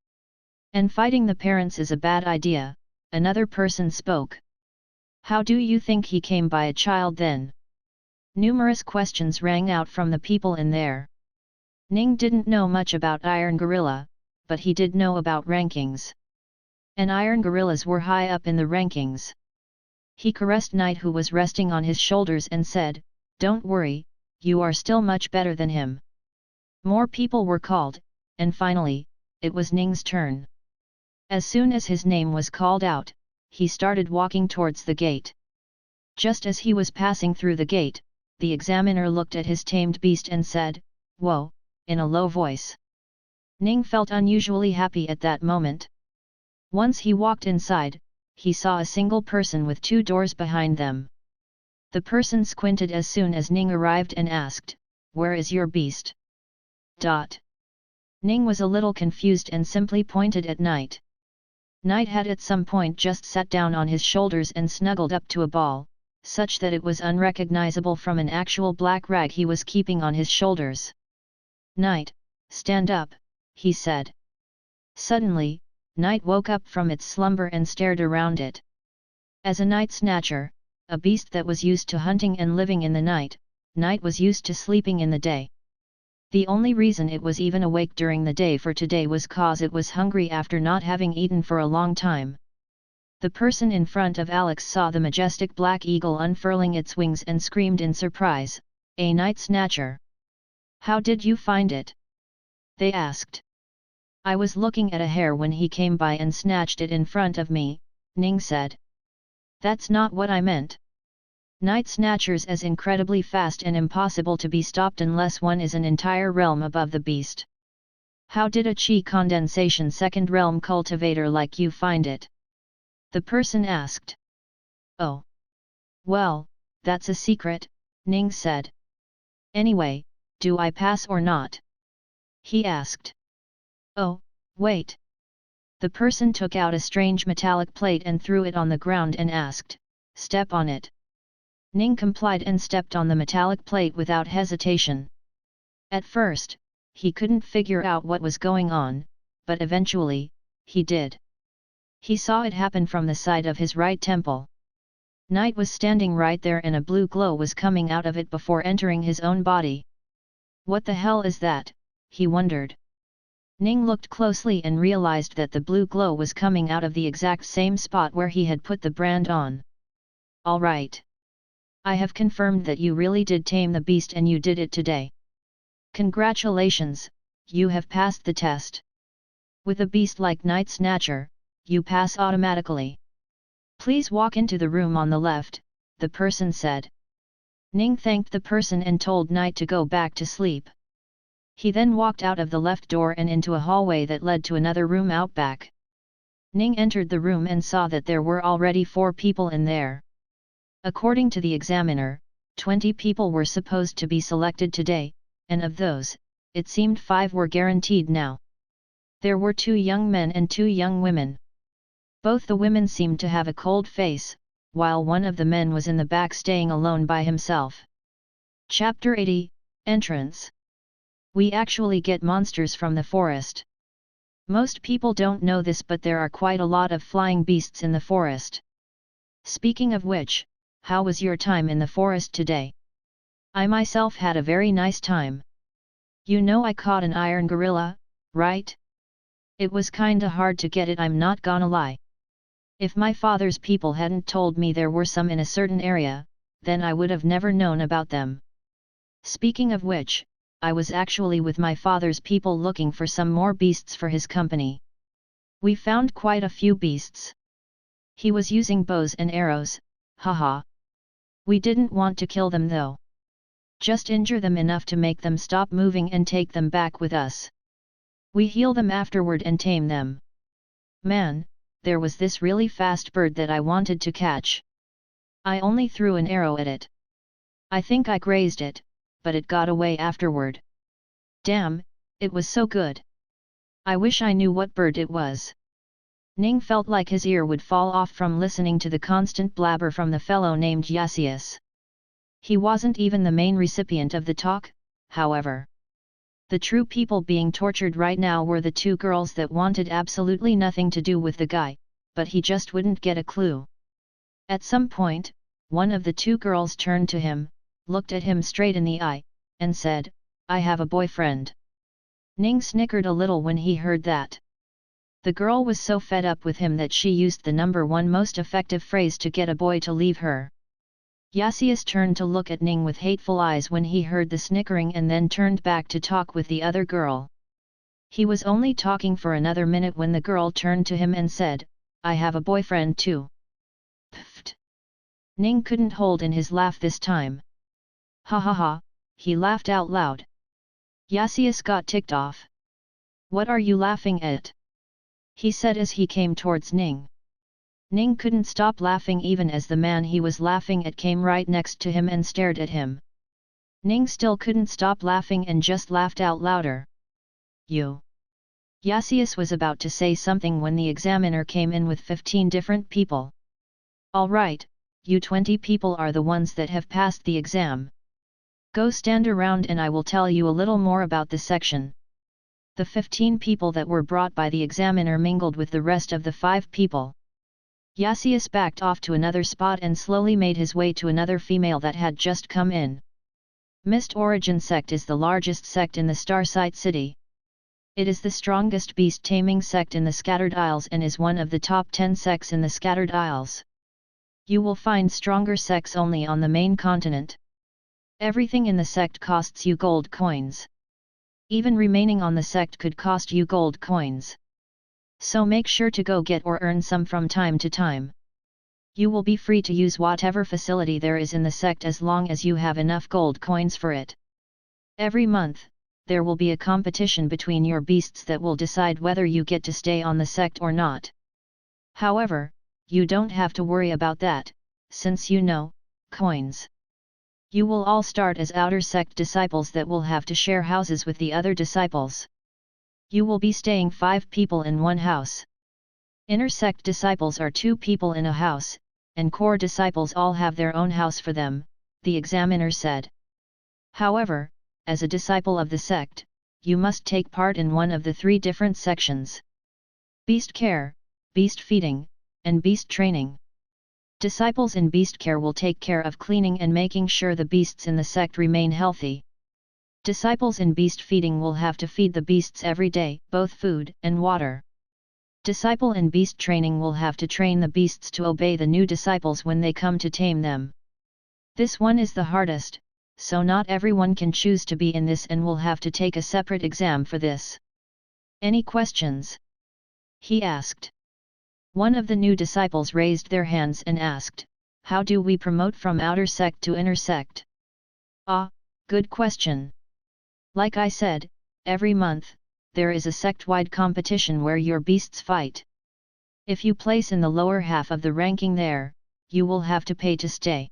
And fighting the parents is a bad idea, another person spoke. How do you think he came by a child then? Numerous questions rang out from the people in there. Ning didn't know much about Iron Gorilla, but he did know about rankings. And Iron Gorillas were high up in the rankings. He caressed Night who was resting on his shoulders and said, Don't worry, you are still much better than him. More people were called, and finally, it was Ning's turn. As soon as his name was called out, he started walking towards the gate. Just as he was passing through the gate, the examiner looked at his tamed beast and said, Whoa, in a low voice. Ning felt unusually happy at that moment. Once he walked inside, he saw a single person with 2 doors behind them. The person squinted as soon as Ning arrived and asked, Where is your beast? Ning was a little confused and simply pointed at Night. Night had at some point just sat down on his shoulders and snuggled up to a ball, such that it was unrecognizable from an actual black rag he was keeping on his shoulders. Night, stand up, he said. Suddenly, Night woke up from its slumber and stared around it. As a night snatcher, a beast that was used to hunting and living in the night, Night was used to sleeping in the day. The only reason it was even awake during the day for today was cause it was hungry after not having eaten for a long time. The person in front of Alex saw the majestic black eagle unfurling its wings and screamed in surprise, A night snatcher. How did you find it? They asked. I was looking at a hare when he came by and snatched it in front of me, Ning said. That's not what I meant. Night snatchers as incredibly fast and impossible to be stopped unless one is an entire realm above the beast. How did a chi condensation second realm cultivator like you find it? The person asked. Oh. Well, that's a secret, Ning said. Anyway, do I pass or not? He asked. Oh, wait. The person took out a strange metallic plate and threw it on the ground and asked, step on it. Ning complied and stepped on the metallic plate without hesitation. At first, he couldn't figure out what was going on, but eventually, he did. He saw it happen from the side of his right temple. Night was standing right there and a blue glow was coming out of it before entering his own body. What the hell is that? He wondered. Ning looked closely and realized that the blue glow was coming out of the exact same spot where he had put the brand on. All right. I have confirmed that you really did tame the beast and you did it today. Congratulations, you have passed the test. With a beast like Night Snatcher, you pass automatically. Please walk into the room on the left, the person said. Ning thanked the person and told Night to go back to sleep. He then walked out of the left door and into a hallway that led to another room out back. Ning entered the room and saw that there were already 4 people in there. According to the examiner, 20 people were supposed to be selected today, and of those, it seemed 5 were guaranteed now. There were 2 young men and 2 young women. Both the women seemed to have a cold face, while one of the men was in the back staying alone by himself. Chapter 80, Entrance. We actually get monsters from the forest. Most people don't know this, but there are quite a lot of flying beasts in the forest. Speaking of which, how was your time in the forest today? I myself had a very nice time. You know, I caught an iron gorilla, right? It was kinda hard to get it, I'm not gonna lie. If my father's people hadn't told me there were some in a certain area, then I would have never known about them. Speaking of which, I was actually with my father's people looking for some more beasts for his company. We found quite a few beasts. He was using bows and arrows, haha. We didn't want to kill them though. Just injure them enough to make them stop moving and take them back with us. We heal them afterward and tame them. Man, there was this really fast bird that I wanted to catch. I only threw an arrow at it. I think I grazed it, but it got away afterward. Damn, it was so good. I wish I knew what bird it was. Ning felt like his ear would fall off from listening to the constant blabber from the fellow named Yasius. He wasn't even the main recipient of the talk, however. The true people being tortured right now were the 2 girls that wanted absolutely nothing to do with the guy, but he just wouldn't get a clue. At some point, one of the 2 girls turned to him, looked at him straight in the eye, and said, I have a boyfriend. Ning snickered a little when he heard that. The girl was so fed up with him that she used the number 1 most effective phrase to get a boy to leave her. Yasius turned to look at Ning with hateful eyes when he heard the snickering and then turned back to talk with the other girl. He was only talking for another minute when the girl turned to him and said, I have a boyfriend too. Pfft. Ning couldn't hold in his laugh this time. Ha ha ha, he laughed out loud. Yasius got ticked off. What are you laughing at? He said as he came towards Ning. Ning couldn't stop laughing even as the man he was laughing at came right next to him and stared at him. Ning still couldn't stop laughing and just laughed out louder. You. Yasius was about to say something when the examiner came in with 15 different people. All right, you 20 people are the ones that have passed the exam. Go stand around and I will tell you a little more about the section. The 15 people that were brought by the examiner mingled with the rest of the 5 people. Yasius backed off to another spot and slowly made his way to another female that had just come in. Mist Origin Sect is the largest sect in the Starsight City. It is the strongest beast-taming sect in the Scattered Isles and is one of the top 10 sects in the Scattered Isles. You will find stronger sects only on the main continent. Everything in the sect costs you gold coins. Even remaining on the sect could cost you gold coins. So make sure to go get or earn some from time to time. You will be free to use whatever facility there is in the sect as long as you have enough gold coins for it. Every month, there will be a competition between your beasts that will decide whether you get to stay on the sect or not. However, you don't have to worry about that, since you know, coins. You will all start as outer sect disciples that will have to share houses with the other disciples. You will be staying 5 people in one house. Inner sect disciples are 2 people in a house, and core disciples all have their own house for them, the examiner said. However, as a disciple of the sect, you must take part in one of the 3 different sections: beast care, beast feeding, and beast training. Disciples in beast care will take care of cleaning and making sure the beasts in the sect remain healthy. Disciples in beast feeding will have to feed the beasts every day, both food and water. Disciple in beast training will have to train the beasts to obey the new disciples when they come to tame them. This one is the hardest, so not everyone can choose to be in this and will have to take a separate exam for this. Any questions? He asked. One of the new disciples raised their hands and asked, "How do we promote from outer sect to inner sect?" Ah, good question. Like I said, every month, there is a sect-wide competition where your beasts fight. If you place in the lower half of the ranking there, you will have to pay to stay.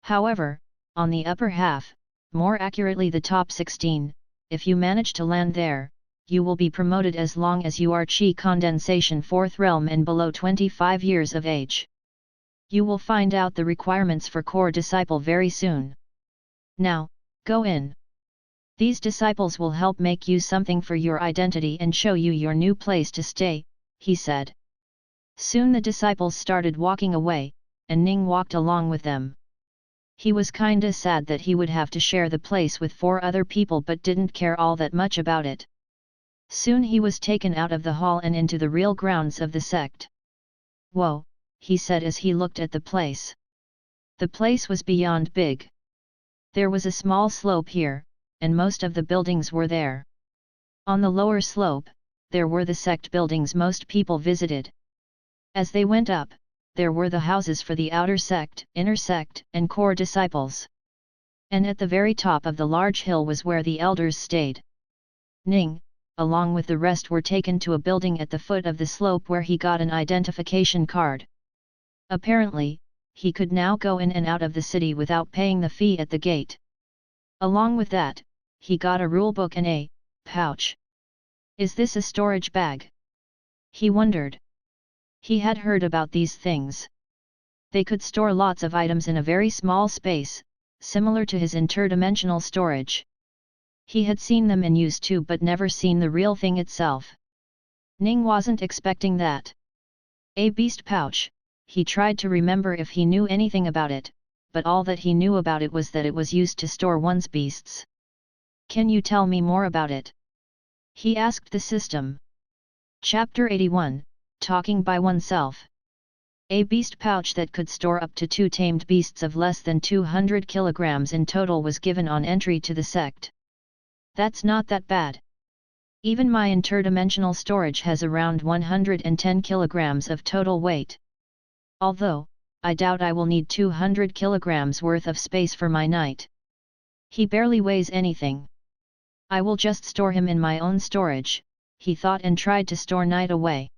However, on the upper half, more accurately the top 16, if you manage to land there, you will be promoted as long as you are Chi Condensation 4th Realm and below 25 years of age. You will find out the requirements for core disciple very soon. Now, go in. These disciples will help make you something for your identity and show you your new place to stay, he said. Soon the disciples started walking away, and Ning walked along with them. He was kinda sad that he would have to share the place with 4 other people but didn't care all that much about it. Soon he was taken out of the hall and into the real grounds of the sect. Whoa, he said as he looked at the place. The place was beyond big. There was a small slope here, and most of the buildings were there. On the lower slope, there were the sect buildings most people visited. As they went up, there were the houses for the outer sect, inner sect, and core disciples. And at the very top of the large hill was where the elders stayed. Ning, along with the rest, were taken to a building at the foot of the slope where he got an identification card. Apparently, he could now go in and out of the city without paying the fee at the gate. Along with that, he got a rulebook and a pouch. Is this a storage bag? He wondered. He had heard about these things. They could store lots of items in a very small space, similar to his interdimensional storage. He had seen them in use too but never seen the real thing itself. Ning wasn't expecting that. A beast pouch, he tried to remember if he knew anything about it, but all that he knew about it was that it was used to store one's beasts. Can you tell me more about it? He asked the system. Chapter 81, Talking by Oneself. A beast pouch that could store up to 2 tamed beasts of less than 200 kilograms in total was given on entry to the sect. That's not that bad. Even my interdimensional storage has around 110 kilograms of total weight. Although, I doubt I will need 200 kilograms worth of space for my knight. He barely weighs anything. I will just store him in my own storage, he thought, and tried to store Knight away.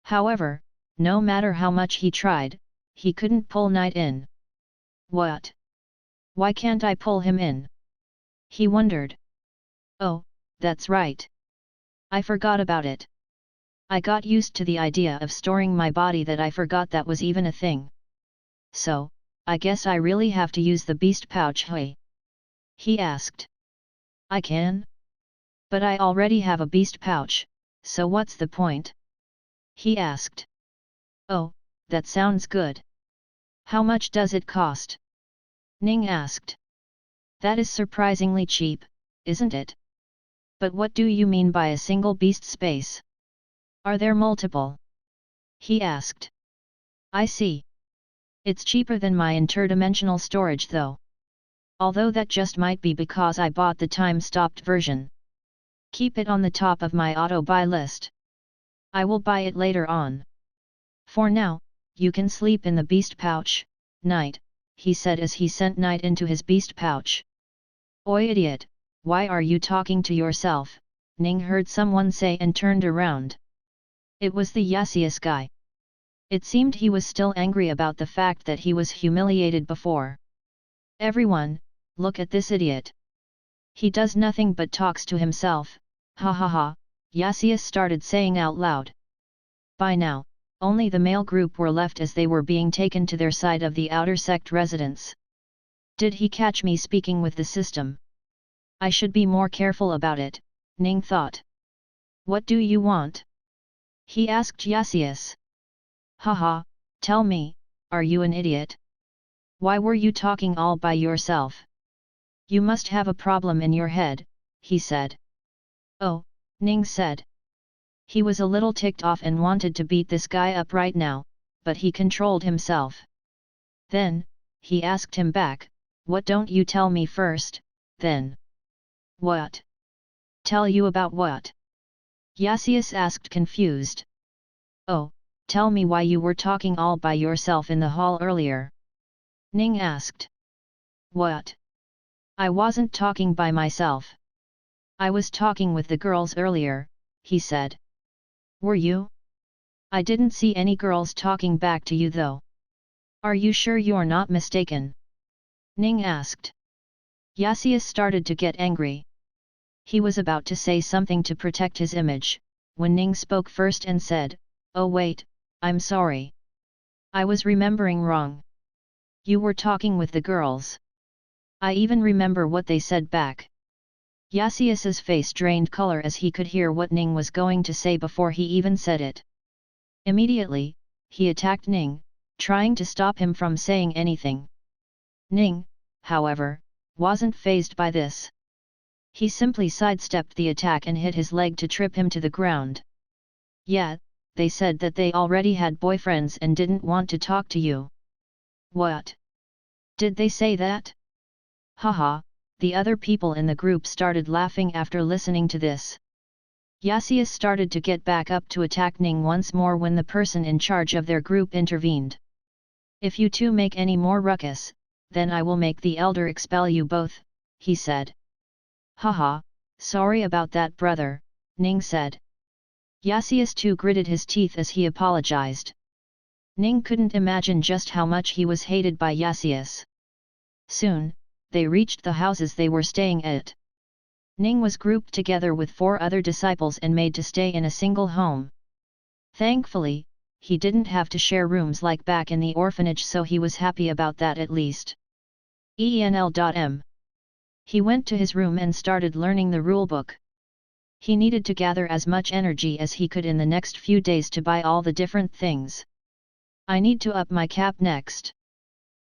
However, no matter how much he tried, he couldn't pull Knight in. What? Why can't I pull him in? He wondered. Oh, that's right. I forgot about it. I got used to the idea of storing my body that I forgot that was even a thing. So, I guess I really have to use the beast pouch, hey? He asked. I can? But I already have a beast pouch, so what's the point? He asked. Oh, that sounds good. How much does it cost? Ning asked. That is surprisingly cheap, isn't it? But what do you mean by a single beast space? Are there multiple? He asked. I see. It's cheaper than my interdimensional storage though. Although that just might be because I bought the time-stopped version. Keep it on the top of my auto-buy list. I will buy it later on. For now, you can sleep in the beast pouch, Knight, he said as he sent Knight into his beast pouch. Oi idiot, why are you talking to yourself? Ning heard someone say and turned around. It was the Yasius guy. It seemed he was still angry about the fact that he was humiliated before. Everyone, look at this idiot. He does nothing but talks to himself, ha ha ha, Yasius started saying out loud. By now, only the male group were left as they were being taken to their side of the outer sect residence. Did he catch me speaking with the system? I should be more careful about it, Ning thought. What do you want? He asked Yasius. Haha, tell me, are you an idiot? Why were you talking all by yourself? You must have a problem in your head, he said. Oh, Ning said. He was a little ticked off and wanted to beat this guy up right now, but he controlled himself. Then, he asked him back, what don't you tell me first, then? What? Tell you about what? Yasius asked confused. Oh, tell me why you were talking all by yourself in the hall earlier. Ning asked. What? I wasn't talking by myself. I was talking with the girls earlier, he said. Were you? I didn't see any girls talking back to you though. Are you sure you're not mistaken? Ning asked. Yasius started to get angry. He was about to say something to protect his image, when Ning spoke first and said, oh wait, I'm sorry. I was remembering wrong. You were talking with the girls. I even remember what they said back. Yasius's face drained color as he could hear what Ning was going to say before he even said it. Immediately, he attacked Ning, trying to stop him from saying anything. Ning, however, wasn't fazed by this. He simply sidestepped the attack and hit his leg to trip him to the ground. Yeah, they said that they already had boyfriends and didn't want to talk to you. What? Did they say that? Haha, the other people in the group started laughing after listening to this. Yasius started to get back up to attack Ning once more when the person in charge of their group intervened. If you two make any more ruckus, then I will make the elder expel you both, he said. Haha, sorry about that brother, Ning said. Yasius too gritted his teeth as he apologized. Ning couldn't imagine just how much he was hated by Yasius. Soon, they reached the houses they were staying at. Ning was grouped together with 4 other disciples and made to stay in a single home. Thankfully, he didn't have to share rooms like back in the orphanage, so he was happy about that at least. ENL.M. He went to his room and started learning the rulebook. He needed to gather as much energy as he could in the next few days to buy all the different things. I need to up my cap next.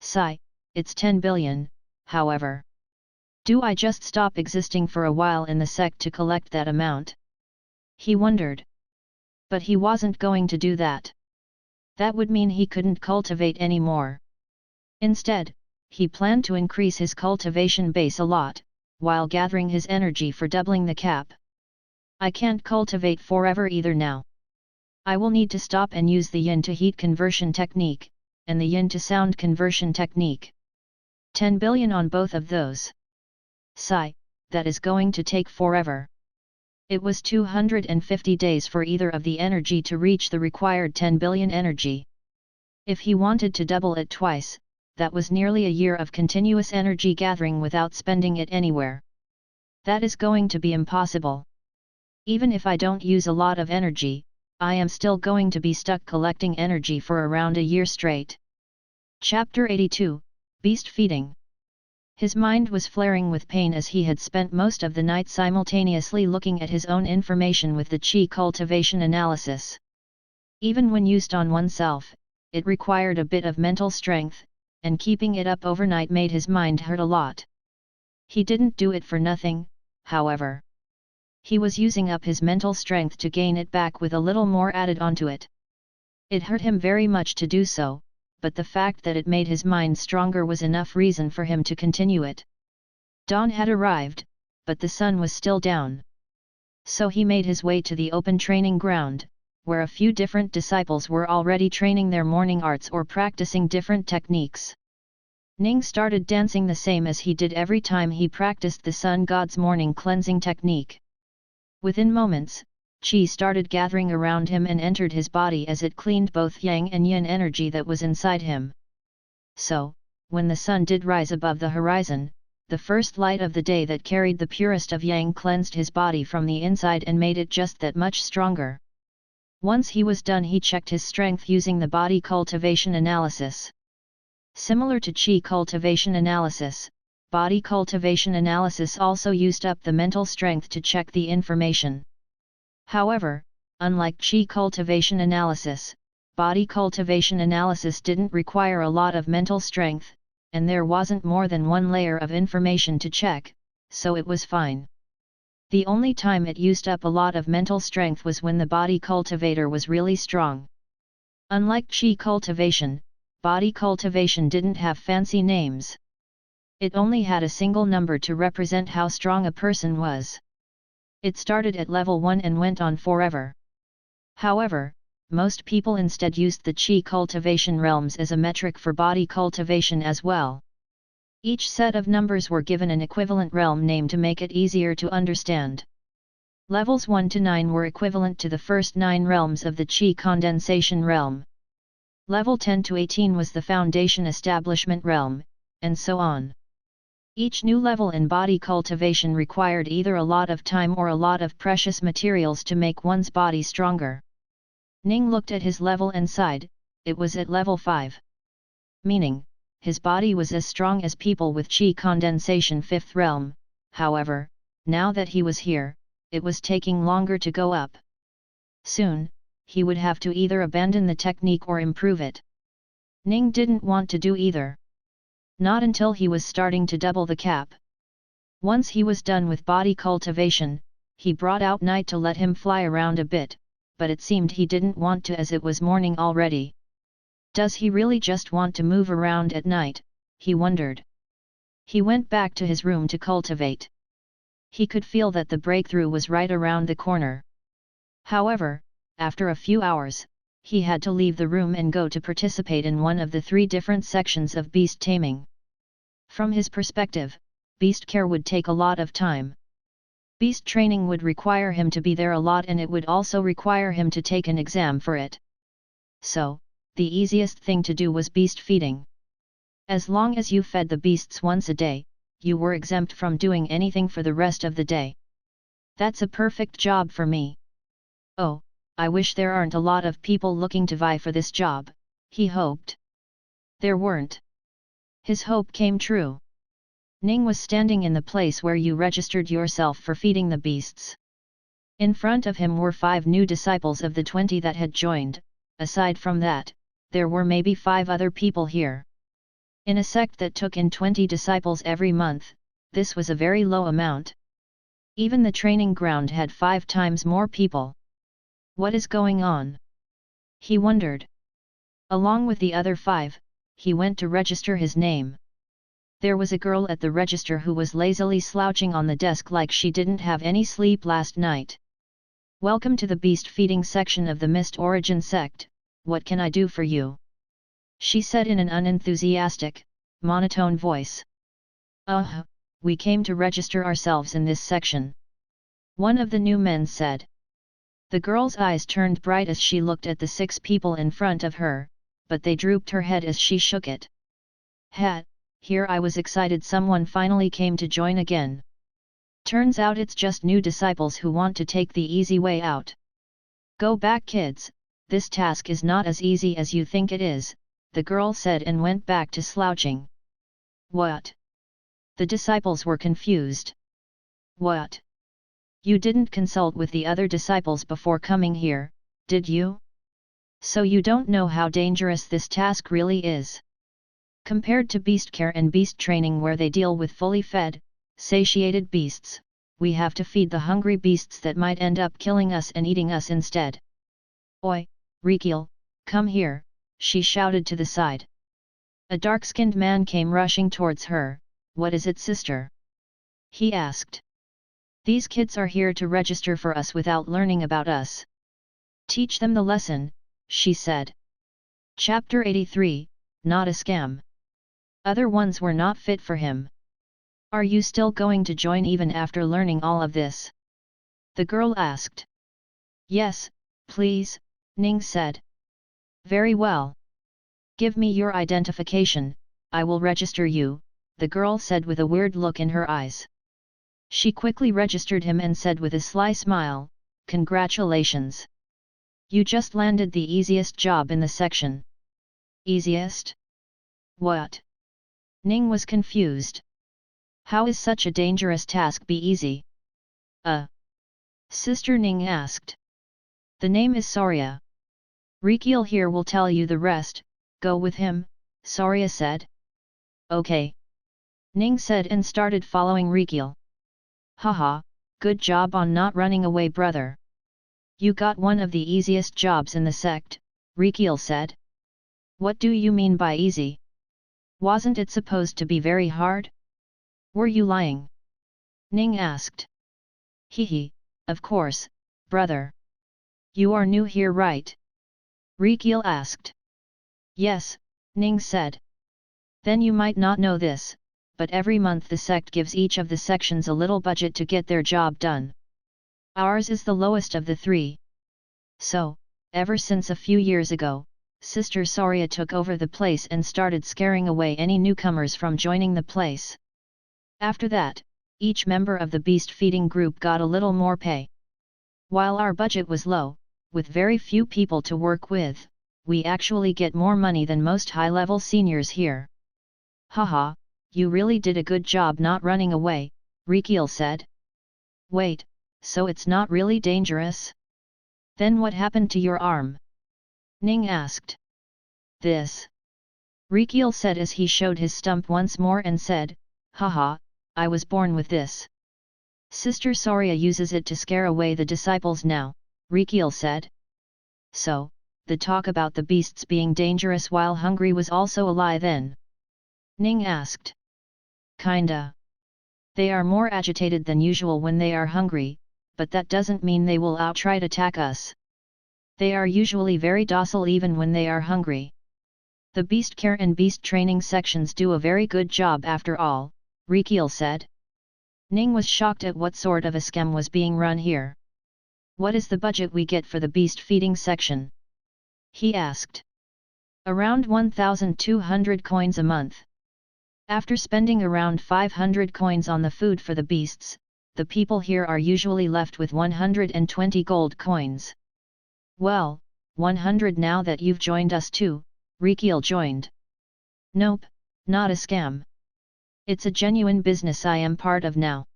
Sigh, it's 10 billion, however. Do I just stop existing for a while in the sect to collect that amount? He wondered. But he wasn't going to do that. That would mean he couldn't cultivate anymore. Instead, he planned to increase his cultivation base a lot, while gathering his energy for doubling the cap. I can't cultivate forever either now. I will need to stop and use the yin to heat conversion technique, and the yin to sound conversion technique. 10 billion on both of those. Sigh, that is going to take forever. It was 250 days for either of the energy to reach the required 10 billion energy. If he wanted to double it twice, that was nearly a year of continuous energy gathering without spending it anywhere. That is going to be impossible. Even if I don't use a lot of energy, I am still going to be stuck collecting energy for around a year straight. Chapter 82, Beast Feeding. His mind was flaring with pain as he had spent most of the night simultaneously looking at his own information with the chi cultivation analysis. Even when used on oneself, it required a bit of mental strength, and keeping it up overnight made his mind hurt a lot. He didn't do it for nothing, however. He was using up his mental strength to gain it back with a little more added onto it. It hurt him very much to do so, but the fact that it made his mind stronger was enough reason for him to continue it. Dawn had arrived, but the sun was still down. So he made his way to the open training ground, where a few different disciples were already training their morning arts or practicing different techniques. Ning started dancing the same as he did every time he practiced the sun god's morning cleansing technique. Within moments, qi started gathering around him and entered his body as it cleaned both yang and yin energy that was inside him. So, when the sun did rise above the horizon, the first light of the day that carried the purest of yang cleansed his body from the inside and made it just that much stronger. Once he was done, he checked his strength using the body cultivation analysis. Similar to qi cultivation analysis, body cultivation analysis also used up the mental strength to check the information. However, unlike qi cultivation analysis, body cultivation analysis didn't require a lot of mental strength, and there wasn't more than one layer of information to check, so it was fine. The only time it used up a lot of mental strength was when the body cultivator was really strong. Unlike qi cultivation, body cultivation didn't have fancy names. It only had a single number to represent how strong a person was. It started at level 1 and went on forever. However, most people instead used the qi cultivation realms as a metric for body cultivation as well. Each set of numbers were given an equivalent realm name to make it easier to understand. Levels 1 to 9 were equivalent to the first 9 realms of the qi condensation realm. Level 10 to 18 was the foundation establishment realm, and so on. Each new level in body cultivation required either a lot of time or a lot of precious materials to make one's body stronger. Ning looked at his level and sighed, it was at level 5. Meaning, his body was as strong as people with qi condensation 5th realm, however, now that he was here, it was taking longer to go up. Soon, he would have to either abandon the technique or improve it. Ning didn't want to do either. Not until he was starting to double the cap. Once he was done with body cultivation, he brought out Night to let him fly around a bit, but it seemed he didn't want to as it was morning already. Does he really just want to move around at night, he wondered. He went back to his room to cultivate. He could feel that the breakthrough was right around the corner. However, after a few hours, he had to leave the room and go to participate in one of the 3 different sections of beast taming. From his perspective, beast care would take a lot of time. Beast training would require him to be there a lot and it would also require him to take an exam for it. So, the easiest thing to do was beast feeding. As long as you fed the beasts once a day, you were exempt from doing anything for the rest of the day. That's a perfect job for me. Oh, I wish there aren't a lot of people looking to vie for this job, he hoped. There weren't. His hope came true. Ning was standing in the place where you registered yourself for feeding the beasts. In front of him were 5 new disciples of the 20 that had joined. Aside from that, there were maybe 5 other people here. In a sect that took in 20 disciples every month, this was a very low amount. Even the training ground had 5 times more people. What is going on? He wondered. Along with the other 5, he went to register his name. There was a girl at the register who was lazily slouching on the desk like she didn't have any sleep last night. Welcome to the beast feeding section of the Mist Origin sect, what can I do for you? She said in an unenthusiastic, monotone voice. We came to register ourselves in this section. One of the new men said. The girl's eyes turned bright as she looked at the 6 people in front of her, but they drooped her head as she shook it. Here I was excited someone finally came to join again. Turns out it's just new disciples who want to take the easy way out. Go back kids, this task is not as easy as you think it is, the girl said and went back to slouching. What? The disciples were confused. What? You didn't consult with the other disciples before coming here, did you? So you don't know how dangerous this task really is. Compared to beast care and beast training where they deal with fully fed, satiated beasts, we have to feed the hungry beasts that might end up killing us and eating us instead. Oi, Rikil, come here, she shouted to the side. A dark-skinned man came rushing towards her. What is it, sister? He asked. These kids are here to register for us without learning about us. Teach them the lesson, she said. Chapter 83, Not a Scam. Other ones were not fit for him. Are you still going to join even after learning all of this? The girl asked. Yes, please, Ning said. Very well. Give me your identification, I will register you, the girl said with a weird look in her eyes. She quickly registered him and said with a sly smile, Congratulations. You just landed the easiest job in the section. Easiest? What? Ning was confused. How is such a dangerous task be easy? Sister Ning asked. The name is Saria. Rikiel here will tell you the rest, go with him, Saria said. Okay. Ning said and started following Rikiel. Haha, good job on not running away, brother. You got one of the easiest jobs in the sect, Rikiel said. What do you mean by easy? Wasn't it supposed to be very hard? Were you lying? Ning asked. Hehe, of course, brother. You are new here, right? Rikiel asked. Yes, Ning said. Then you might not know this, but every month the sect gives each of the sections a little budget to get their job done. Ours is the lowest of the three. So, ever since a few years ago, Sister Saria took over the place and started scaring away any newcomers from joining the place. After that, each member of the beast feeding group got a little more pay. While our budget was low, with very few people to work with, we actually get more money than most high-level seniors here. Haha, you really did a good job not running away, Rikiel said. Wait, so it's not really dangerous? Then what happened to your arm? Ning asked. This. Rikiel said as he showed his stump once more and said, Haha, I was born with this. Sister Saria uses it to scare away the disciples now, Rikiel said. So, the talk about the beasts being dangerous while hungry was also a lie then? Ning asked. Kinda. They are more agitated than usual when they are hungry, but that doesn't mean they will outright attack us. They are usually very docile even when they are hungry. The beast care and beast training sections do a very good job after all, Rikiel said. Ning was shocked at what sort of a scam was being run here. What is the budget we get for the beast feeding section? He asked. Around 1,200 coins a month. After spending around 500 coins on the food for the beasts, the people here are usually left with 120 gold coins. Well, 100 now that you've joined us too, Rikiel joined. Nope, not a scam. It's a genuine business I am part of now.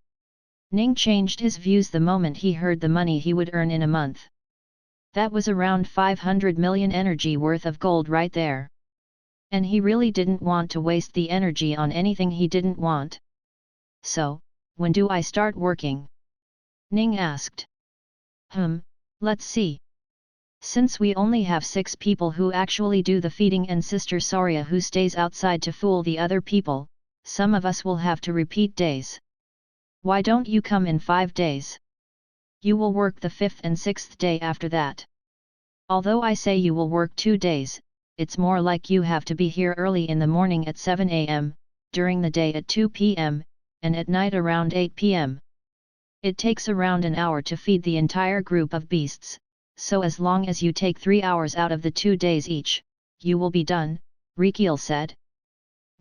Ning changed his views the moment he heard the money he would earn in a month. That was around 500 million energy worth of gold right there. And he really didn't want to waste the energy on anything he didn't want. So, when do I start working? Ning asked. Let's see. Since we only have 6 people who actually do the feeding and Sister Saria who stays outside to fool the other people, some of us will have to repeat days. Why don't you come in 5 days? You will work the 5th and 6th day after that. Although I say you will work 2 days, it's more like you have to be here early in the morning at 7 am, during the day at 2 pm, and at night around 8 pm. It takes around an hour to feed the entire group of beasts, so as long as you take 3 hours out of the 2 days each, you will be done, Rikiel said.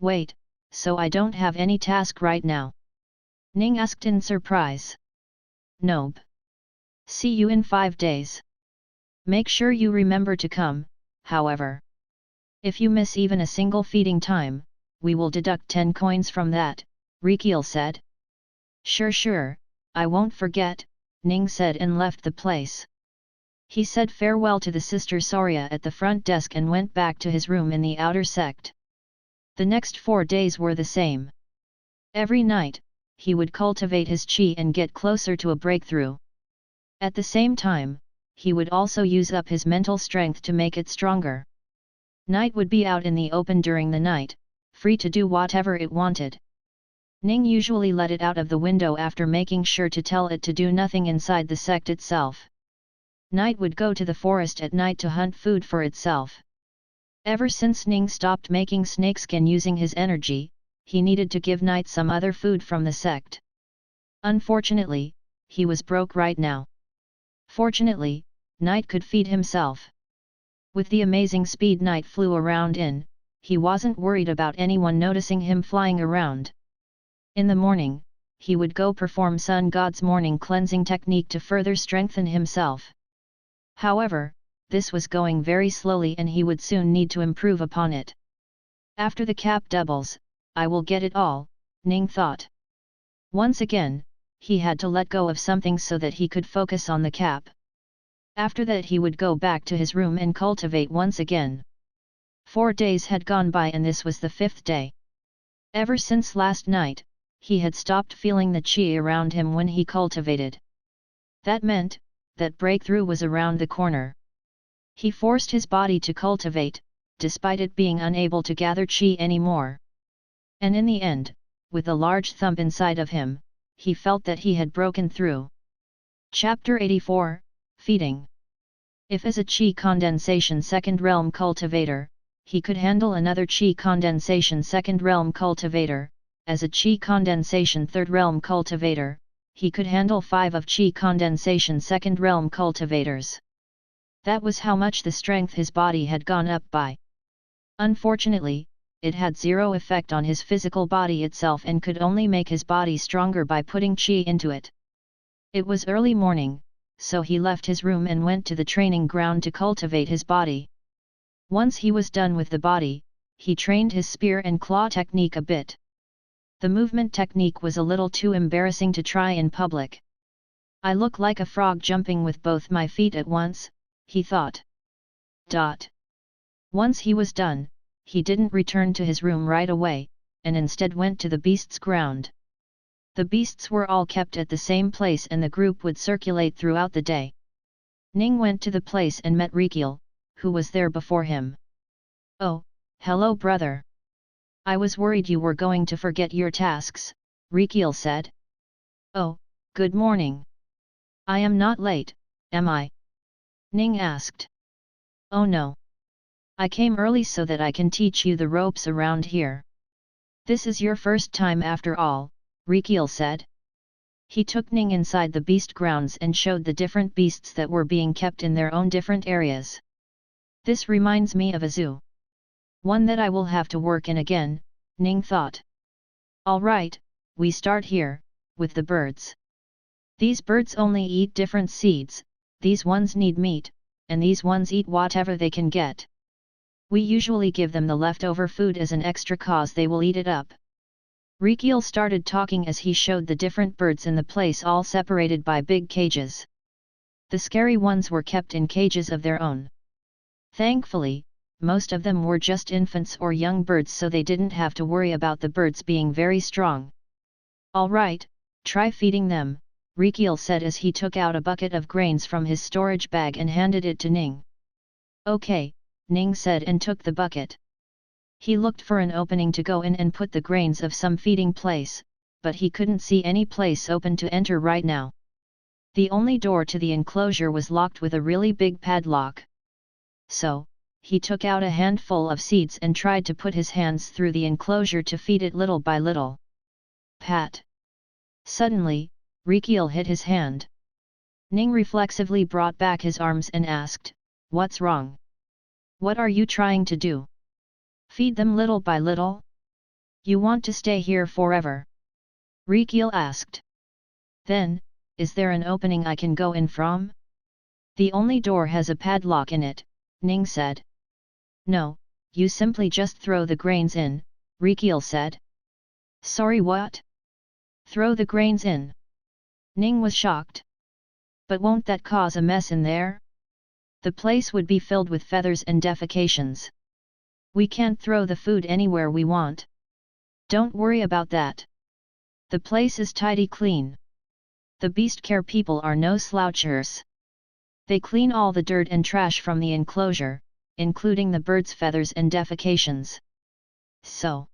Wait, so I don't have any task right now? Ning asked in surprise. Nope. See you in 5 days. Make sure you remember to come, however. If you miss even a single feeding time, we will deduct 10 coins from that, Rikiel said. Sure, I won't forget, Ning said and left the place. He said farewell to the Sister Saria at the front desk and went back to his room in the outer sect. The next 4 days were the same. Every night, he would cultivate his chi and get closer to a breakthrough. At the same time, he would also use up his mental strength to make it stronger. Night would be out in the open during the night, free to do whatever it wanted. Ning usually let it out of the window after making sure to tell it to do nothing inside the sect itself. Night would go to the forest at night to hunt food for itself. Ever since Ning stopped making snakeskin using his energy, he needed to give Night some other food from the sect. Unfortunately, he was broke right now. Fortunately, Night could feed himself. With the amazing speed Night flew around in, he wasn't worried about anyone noticing him flying around. In the morning, he would go perform Sun God's morning cleansing technique to further strengthen himself. However, this was going very slowly and he would soon need to improve upon it. After the cap doubles, I will get it all, Ning thought. Once again, he had to let go of something so that he could focus on the cap. After that he would go back to his room and cultivate once again. 4 days had gone by and this was the 5th day. Ever since last night, he had stopped feeling the chi around him when he cultivated. That meant, that breakthrough was around the corner. He forced his body to cultivate, despite it being unable to gather chi anymore. And in the end, with a large thump inside of him, he felt that he had broken through. Chapter 84, Feeding. If as a chi condensation second realm cultivator, he could handle another chi condensation second realm cultivator, as a chi condensation third realm cultivator, he could handle 5 of chi condensation second realm cultivators. That was how much the strength his body had gone up by. Unfortunately, it had zero effect on his physical body itself and could only make his body stronger by putting chi into it. It was early morning, so he left his room and went to the training ground to cultivate his body. Once he was done with the body, he trained his spear and claw technique a bit. The movement technique was a little too embarrassing to try in public. I look like a frog jumping with both my feet at once, he thought. Once he was done, he didn't return to his room right away, and instead went to the beasts' ground. The beasts were all kept at the same place and the group would circulate throughout the day. Ning went to the place and met Rikil, who was there before him. "Oh, hello brother. I was worried you were going to forget your tasks," Rikil said. "Oh, good morning. I am not late, am I?" Ning asked. "Oh no. I came early so that I can teach you the ropes around here. This is your first time after all," Rikil said. He took Ning inside the beast grounds and showed the different beasts that were being kept in their own different areas. "This reminds me of a zoo. One that I will have to work in again," Ning thought. "Alright, we start here, with the birds. These birds only eat different seeds, these ones need meat, and these ones eat whatever they can get. We usually give them the leftover food as an extra cause they will eat it up." Rikil started talking as he showed the different birds in the place all separated by big cages. The scary ones were kept in cages of their own. Thankfully, most of them were just infants or young birds so they didn't have to worry about the birds being very strong. "Alright, try feeding them," Rikil said as he took out a bucket of grains from his storage bag and handed it to Ning. "Okay," Ning said and took the bucket. He looked for an opening to go in and put the grains of some feeding place, but he couldn't see any place open to enter right now. The only door to the enclosure was locked with a really big padlock. So, he took out a handful of seeds and tried to put his hands through the enclosure to feed it little by little. Pat! Suddenly, Rikil hit his hand. Ning reflexively brought back his arms and asked, "What's wrong? What are you trying to do? Feed them little by little? You want to stay here forever?" Rikil asked. "Then, is there an opening I can go in from?" "The only door has a padlock in it," Ning said. "No, you simply just throw the grains in," Rikil said. "Sorry, what? Throw the grains in?" Ning was shocked. "But won't that cause a mess in there? The place would be filled with feathers and defecations. We can't throw the food anywhere we want." "Don't worry about that. The place is tidy clean. The beast care people are no slouchers. They clean all the dirt and trash from the enclosure, including the birds' feathers and defecations." "So,"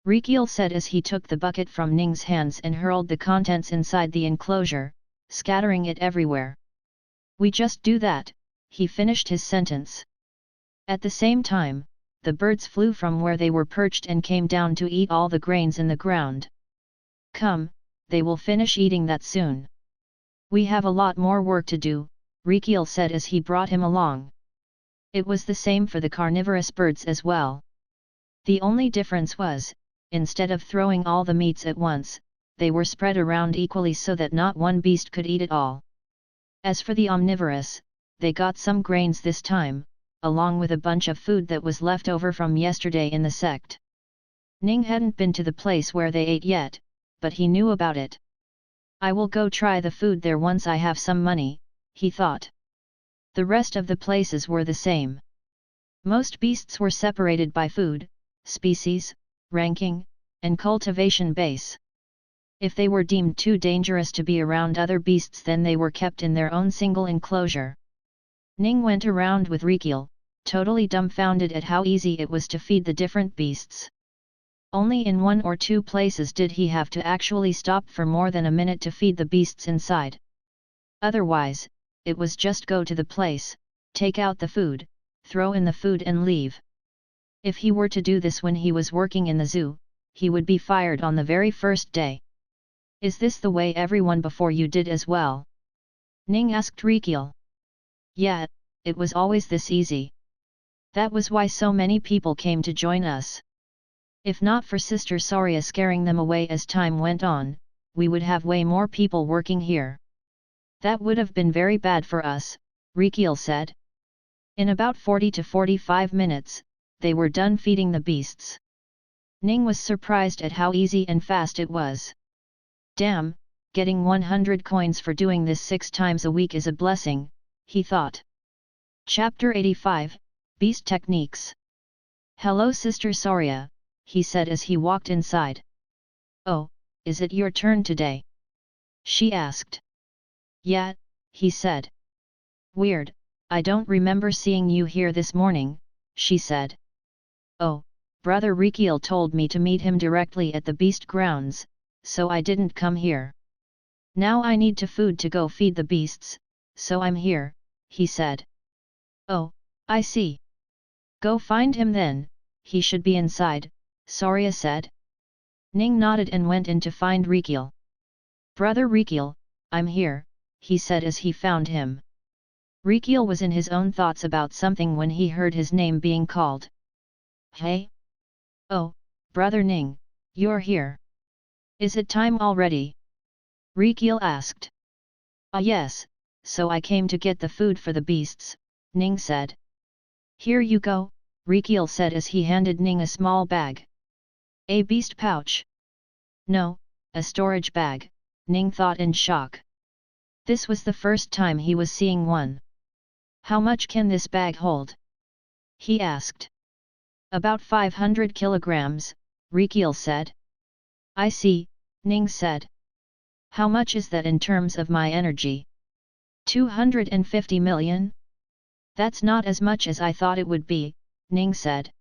Rikil said as he took the bucket from Ning's hands and hurled the contents inside the enclosure, scattering it everywhere. We just do that, he finished his sentence. At the same time, the birds flew from where they were perched and came down to eat all the grains in the ground. Come, they will finish eating that soon. We have a lot more work to do, Rikiel said as he brought him along. It was the same for the carnivorous birds as well. The only difference was, instead of throwing all the meats at once, they were spread around equally so that not one beast could eat it all. As for the omnivorous, they got some grains this time, along with a bunch of food that was left over from yesterday in the sect. Ning hadn't been to the place where they ate yet, but he knew about it. I will go try the food there once I have some money, he thought. The rest of the places were the same. Most beasts were separated by food, species, ranking, and cultivation base. If they were deemed too dangerous to be around other beasts, then they were kept in their own single enclosure. Ning went around with Rikiel, totally dumbfounded at how easy it was to feed the different beasts. Only in 1 or 2 places did he have to actually stop for more than a minute to feed the beasts inside. Otherwise, it was just go to the place, take out the food, throw in the food and leave. If he were to do this when he was working in the zoo, he would be fired on the very first day. Is this the way everyone before you did as well? Ning asked Rikiel. Yeah, it was always this easy. That was why so many people came to join us. If not for Sister Saria scaring them away as time went on, we would have way more people working here. That would have been very bad for us, Rikiel said. In about 40 to 45 minutes, they were done feeding the beasts. Ning was surprised at how easy and fast it was. Damn, getting 100 coins for doing this 6 times a week is a blessing, he thought. Chapter 85, Beast Techniques. Hello Sister Saria, he said as he walked inside. Oh, is it your turn today? She asked. Yeah, he said. Weird, I don't remember seeing you here this morning, she said. Oh, Brother Rikiel told me to meet him directly at the beast grounds, so I didn't come here. Now I need to food to go feed the beasts, so I'm here, he said. Oh, I see. Go find him then, he should be inside, Saria said. Ning nodded and went in to find Rikiel. Brother Rikiel, I'm here, he said as he found him. Rikiel was in his own thoughts about something when he heard his name being called. Hey? Oh, Brother Ning, you're here. Is it time already? Rikiel asked. Ah yes, so I came to get the food for the beasts, Ning said. Here you go, Rikiel said as he handed Ning a small bag. A beast pouch? No, a storage bag, Ning thought in shock. This was the first time he was seeing one. How much can this bag hold? He asked. About 500 kilograms, Rikiel said. I see, Ning said. How much is that in terms of my energy? 250 million? That's not as much as I thought it would be, Ning said.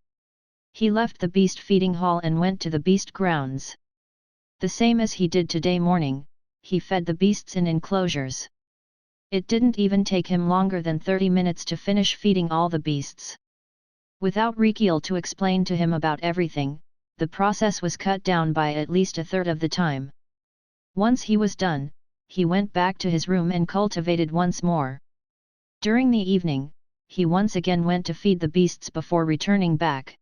He left the beast feeding hall and went to the beast grounds. The same as he did today morning, he fed the beasts in enclosures. It didn't even take him longer than 30 minutes to finish feeding all the beasts. Without Rikiel to explain to him about everything, the process was cut down by at least a third of the time. Once he was done, he went back to his room and cultivated once more. During the evening, he once again went to feed the beasts before returning back.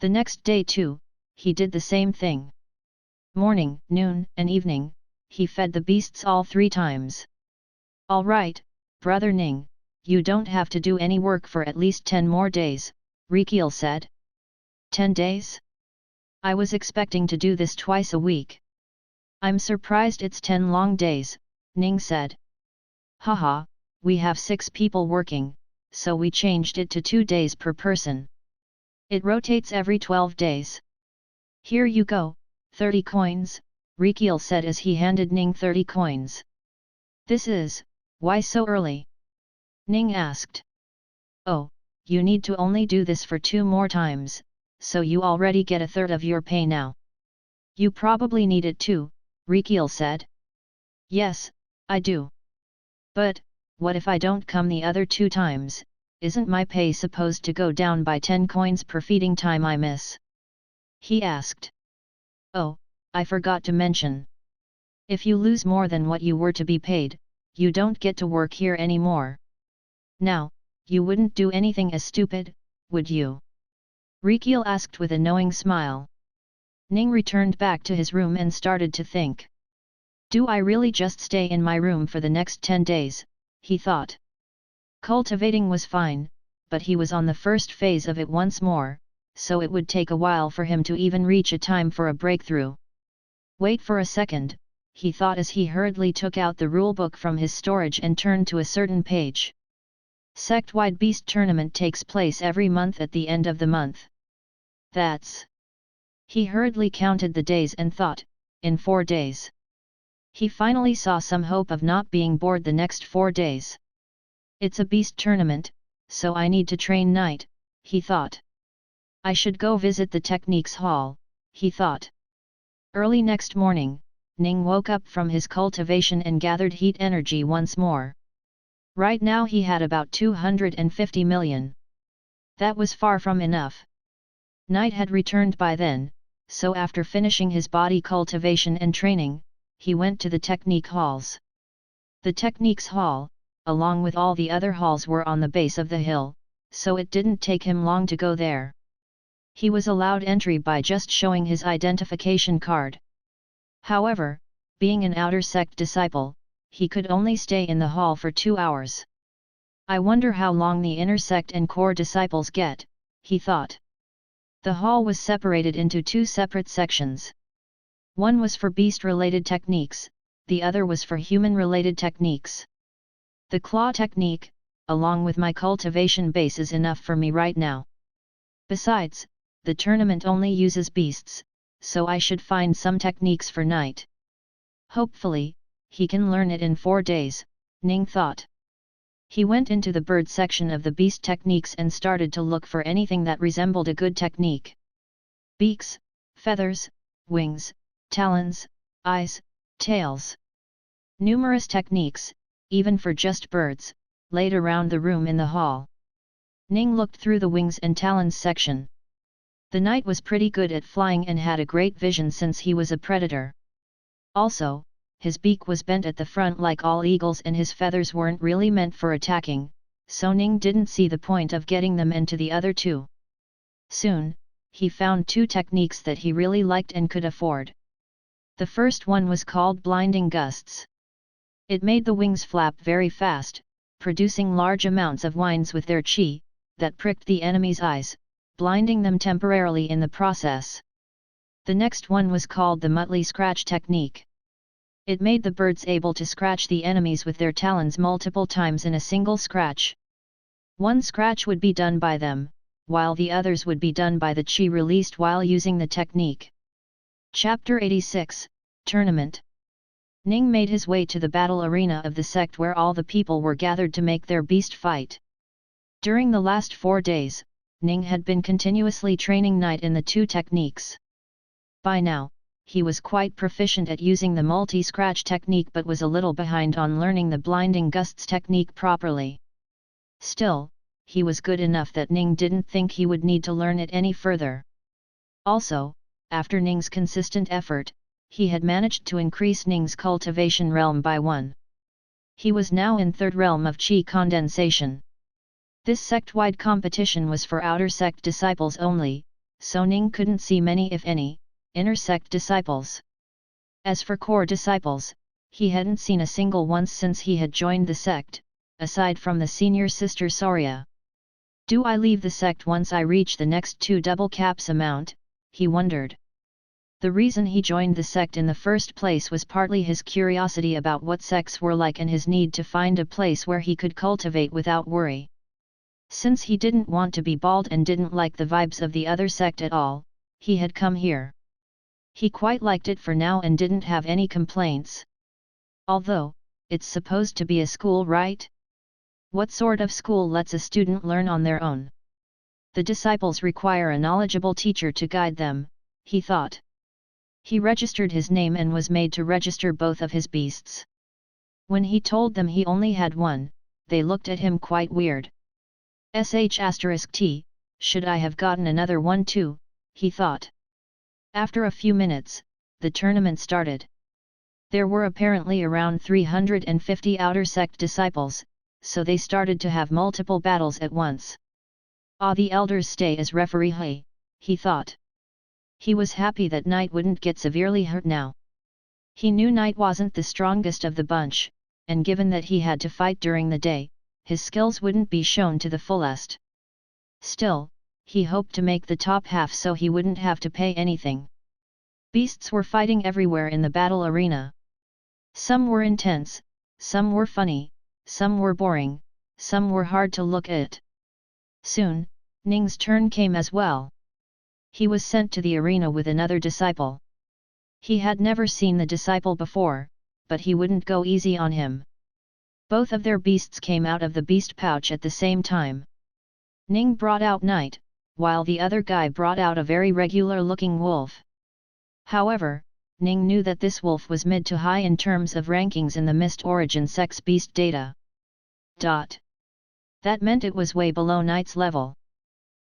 The next day too, he did the same thing. Morning, noon, and evening, he fed the beasts all 3 times. All right, Brother Ning, you don't have to do any work for at least 10 more days, Rikiel said. 10 days? I was expecting to do this twice a week. I'm surprised it's 10 long days, Ning said. Haha, we have 6 people working, so we changed it to 2 days per person. It rotates every 12 days. Here you go, 30 coins, Rikiel said as he handed Ning 30 coins. This is, why so early? Ning asked. Oh, you need to only do this for 2 more times, so you already get a third of your pay now. You probably need it too, Rikiel said. Yes, I do. But, what if I don't come the other 2 times, isn't my pay supposed to go down by 10 coins per feeding time I miss? He asked. Oh, I forgot to mention. If you lose more than what you were to be paid, you don't get to work here anymore. Now, you wouldn't do anything as stupid, would you? Rikiel asked with a knowing smile. Ning returned back to his room and started to think. Do I really just stay in my room for the next 10 days, he thought. Cultivating was fine, but he was on the first phase of it once more, so it would take a while for him to even reach a time for a breakthrough. Wait for a second, he thought as he hurriedly took out the rulebook from his storage and turned to a certain page. Sect-wide beast tournament takes place every month at the end of the month. That's... He hurriedly counted the days and thought, in 4 days. He finally saw some hope of not being bored the next 4 days. It's a beast tournament, so I need to train night, he thought. I should go visit the techniques hall, he thought. Early next morning, Ning woke up from his cultivation and gathered heat energy once more. Right now he had about 250 million. That was far from enough. Night had returned by then, so after finishing his body cultivation and training, he went to the technique halls. The techniques hall, along with all the other halls, were on the base of the hill, so it didn't take him long to go there. He was allowed entry by just showing his identification card. However, being an outer sect disciple, he could only stay in the hall for 2 hours. I wonder how long the inner sect and core disciples get, he thought. The hall was separated into 2 separate sections. One was for beast-related techniques, the other was for human-related techniques. The claw technique, along with my cultivation base, is enough for me right now. Besides, the tournament only uses beasts, so I should find some techniques for night. Hopefully, he can learn it in 4 days, Ning thought. He went into the bird section of the beast techniques and started to look for anything that resembled a good technique. Beaks, feathers, wings, talons, eyes, tails. Numerous techniques, even for just birds, laid around the room in the hall. Ning looked through the wings and talons section. The knight was pretty good at flying and had a great vision since he was a predator. Also, his beak was bent at the front like all eagles and his feathers weren't really meant for attacking, so Ning didn't see the point of getting them into the other 2. Soon, he found 2 techniques that he really liked and could afford. The first one was called blinding gusts. It made the wings flap very fast, producing large amounts of winds with their chi, that pricked the enemy's eyes, blinding them temporarily in the process. The next one was called the Muttley Scratch technique. It made the birds able to scratch the enemies with their talons multiple times in a single scratch. One scratch would be done by them, while the others would be done by the chi released while using the technique. Chapter 86, Tournament. Ning made his way to the battle arena of the sect where all the people were gathered to make their beast fight. During the last 4 days, Ning had been continuously training night in the 2 techniques. By now, he was quite proficient at using the multi-scratch technique but was a little behind on learning the blinding gusts technique properly. Still, he was good enough that Ning didn't think he would need to learn it any further. Also, after Ning's consistent effort, he had managed to increase Ning's cultivation realm by 1. He was now in 3rd realm of chi condensation. This sect-wide competition was for outer sect disciples only, so Ning couldn't see many if any, inner sect disciples. As for core disciples, he hadn't seen a single once since he had joined the sect, aside from the senior sister Soria. Do I leave the sect once I reach the next 2 double caps amount, he wondered. The reason he joined the sect in the first place was partly his curiosity about what sects were like and his need to find a place where he could cultivate without worry. Since he didn't want to be bald and didn't like the vibes of the other sect at all, he had come here. He quite liked it for now and didn't have any complaints. Although, it's supposed to be a school, right? What sort of school lets a student learn on their own? The disciples require a knowledgeable teacher to guide them, he thought. He registered his name and was made to register both of his beasts. When he told them he only had 1, they looked at him quite weird. **T, should I have gotten another one too, he thought. After a few minutes, the tournament started. There were apparently around 350 outer sect disciples, so they started to have multiple battles at once. The elders stay as referee, hey, he thought. He was happy that Knight wouldn't get severely hurt now. He knew Knight wasn't the strongest of the bunch, and given that he had to fight during the day, his skills wouldn't be shown to the fullest. Still, he hoped to make the top half so he wouldn't have to pay anything. Beasts were fighting everywhere in the battle arena. Some were intense, some were funny, some were boring, some were hard to look at. Soon, Ning's turn came as well. He was sent to the arena with another disciple. He had never seen the disciple before, but he wouldn't go easy on him. Both of their beasts came out of the beast pouch at the same time. Ning brought out Knight, while the other guy brought out a very regular-looking wolf. However, Ning knew that this wolf was mid to high in terms of rankings in the Mist Origin Sex Beast data. That meant it was way below Knight's level.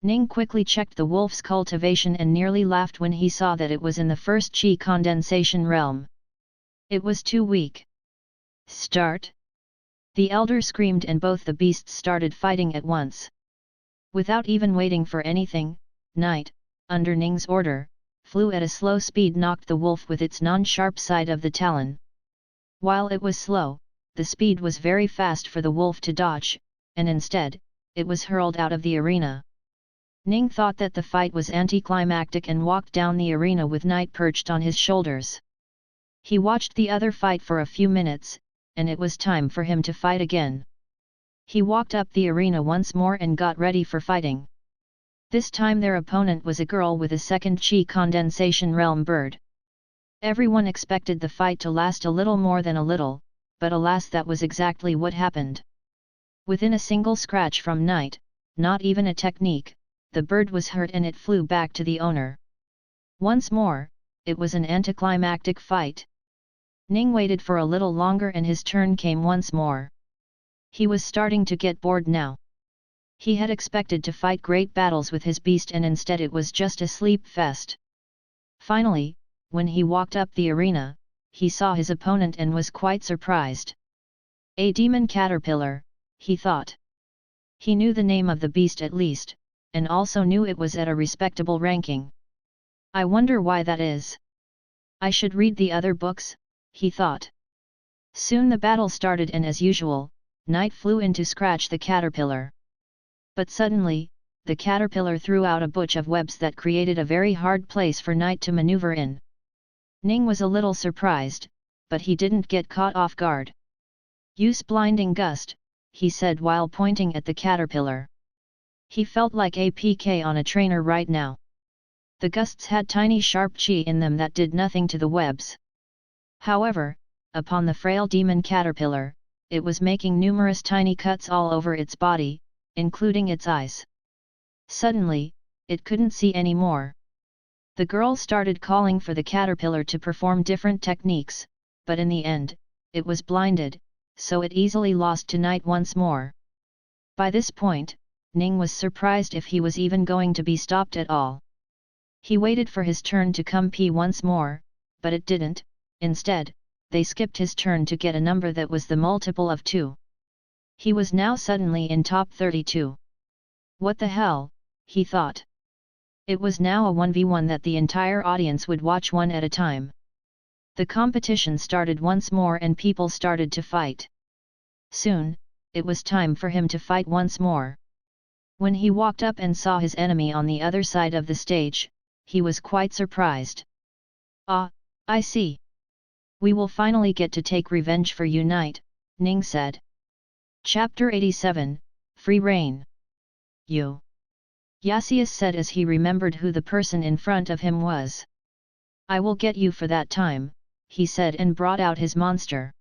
Ning quickly checked the wolf's cultivation and nearly laughed when he saw that it was in the first chi condensation realm. It was too weak. Start! The elder screamed and both the beasts started fighting at once. Without even waiting for anything, Knight, under Ning's order, flew at a slow speed, knocked the wolf with its non-sharp side of the talon. While it was slow, the speed was very fast for the wolf to dodge, and instead, it was hurled out of the arena. Ning thought that the fight was anticlimactic and walked down the arena with Knight perched on his shoulders. He watched the other fight for a few minutes, and it was time for him to fight again. He walked up the arena once more and got ready for fighting. This time their opponent was a girl with a second chi condensation realm bird. Everyone expected the fight to last a little more than a little, but alas, that was exactly what happened. Within a single scratch from Knight, not even a technique, the bird was hurt and it flew back to the owner. Once more, it was an anticlimactic fight. Ning waited for a little longer and his turn came once more. He was starting to get bored now. He had expected to fight great battles with his beast and instead it was just a sleep fest. Finally, when he walked up the arena, he saw his opponent and was quite surprised. A demon caterpillar, he thought. He knew the name of the beast at least, and also knew it was at a respectable ranking. I wonder why that is. I should read the other books, he thought. Soon the battle started and as usual, Knight flew in to scratch the caterpillar. But suddenly, the caterpillar threw out a bunch of webs that created a very hard place for Knight to maneuver in. Ning was a little surprised, but he didn't get caught off guard. Use blinding gust, he said while pointing at the caterpillar. He felt like a PK on a trainer right now. The gusts had tiny sharp chi in them that did nothing to the webs. However, upon the frail demon caterpillar, it was making numerous tiny cuts all over its body, including its eyes. Suddenly, it couldn't see anymore. The girl started calling for the caterpillar to perform different techniques, but in the end, it was blinded, so it easily lost to Knight once more. By this point, Ning was surprised if he was even going to be stopped at all. He waited for his turn to come once more, but it didn't. Instead, they skipped his turn to get a number that was the multiple of 2. He was now suddenly in top 32. What the hell, he thought. It was now a 1v1 that the entire audience would watch one at a time. The competition started once more and people started to fight. Soon, it was time for him to fight once more. When he walked up and saw his enemy on the other side of the stage, he was quite surprised. Ah, I see. We will finally get to take revenge for you, Knight, Ning said. Chapter 87, Free Reign. You. Yasius said as he remembered who the person in front of him was. I will get you for that time, he said and brought out his monster.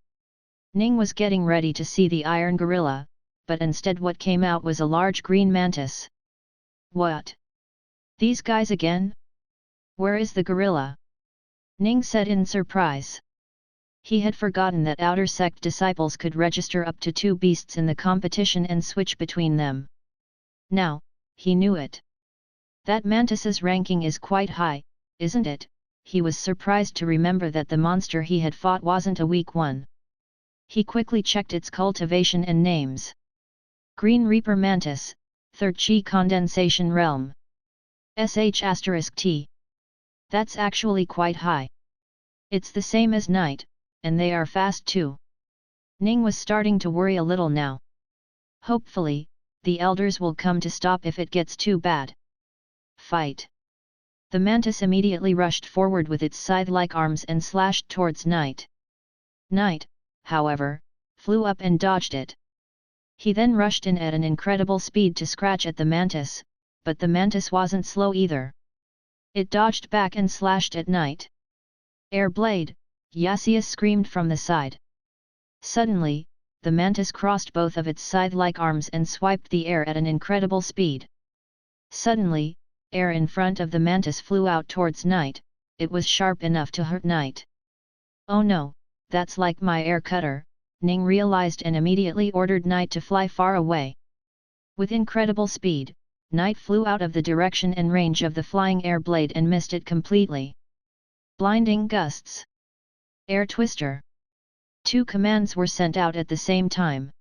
Ning was getting ready to see the iron gorilla, but instead what came out was a large green mantis. What? These guys again? Where is the gorilla? Ning said in surprise. He had forgotten that outer sect disciples could register up to 2 beasts in the competition and switch between them. Now, he knew it. That mantis's ranking is quite high, isn't it? He was surprised to remember that the monster he had fought wasn't a weak one. He quickly checked its cultivation and names. Green Reaper Mantis, 3rd Chi Condensation Realm. *T. That's actually quite high. It's the same as Night, and they are fast too. Ning was starting to worry a little now. Hopefully, the elders will come to stop if it gets too bad. Fight! The mantis immediately rushed forward with its scythe-like arms and slashed towards Night. Night, however, flew up and dodged it. He then rushed in at an incredible speed to scratch at the mantis, but the mantis wasn't slow either. It dodged back and slashed at Night. Air blade! Yasius screamed from the side. Suddenly, the mantis crossed both of its scythe-like arms and swiped the air at an incredible speed. Suddenly, air in front of the mantis flew out towards Night. It was sharp enough to hurt Night. Oh no, that's like my air cutter, Ning realized and immediately ordered Night to fly far away. With incredible speed, Night flew out of the direction and range of the flying air blade and missed it completely. Blinding gusts. Air twister. 2 commands were sent out at the same time.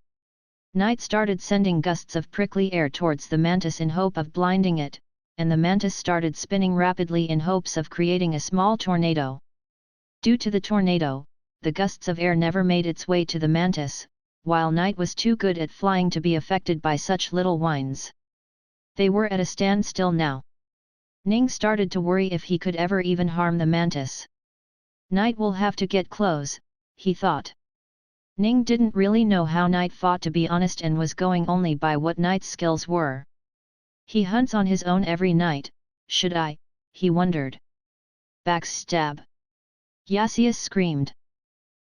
Night started sending gusts of prickly air towards the mantis in hope of blinding it, and the mantis started spinning rapidly in hopes of creating a small tornado. Due to the tornado, the gusts of air never made its way to the mantis, while Night was too good at flying to be affected by such little whines. They were at a standstill now. Ning started to worry if he could ever even harm the mantis. Night will have to get close, he thought. Ning didn't really know how Night fought, to be honest, and was going only by what Night's skills were. He hunts on his own every night, should I? He wondered. Backstab! Yasius screamed.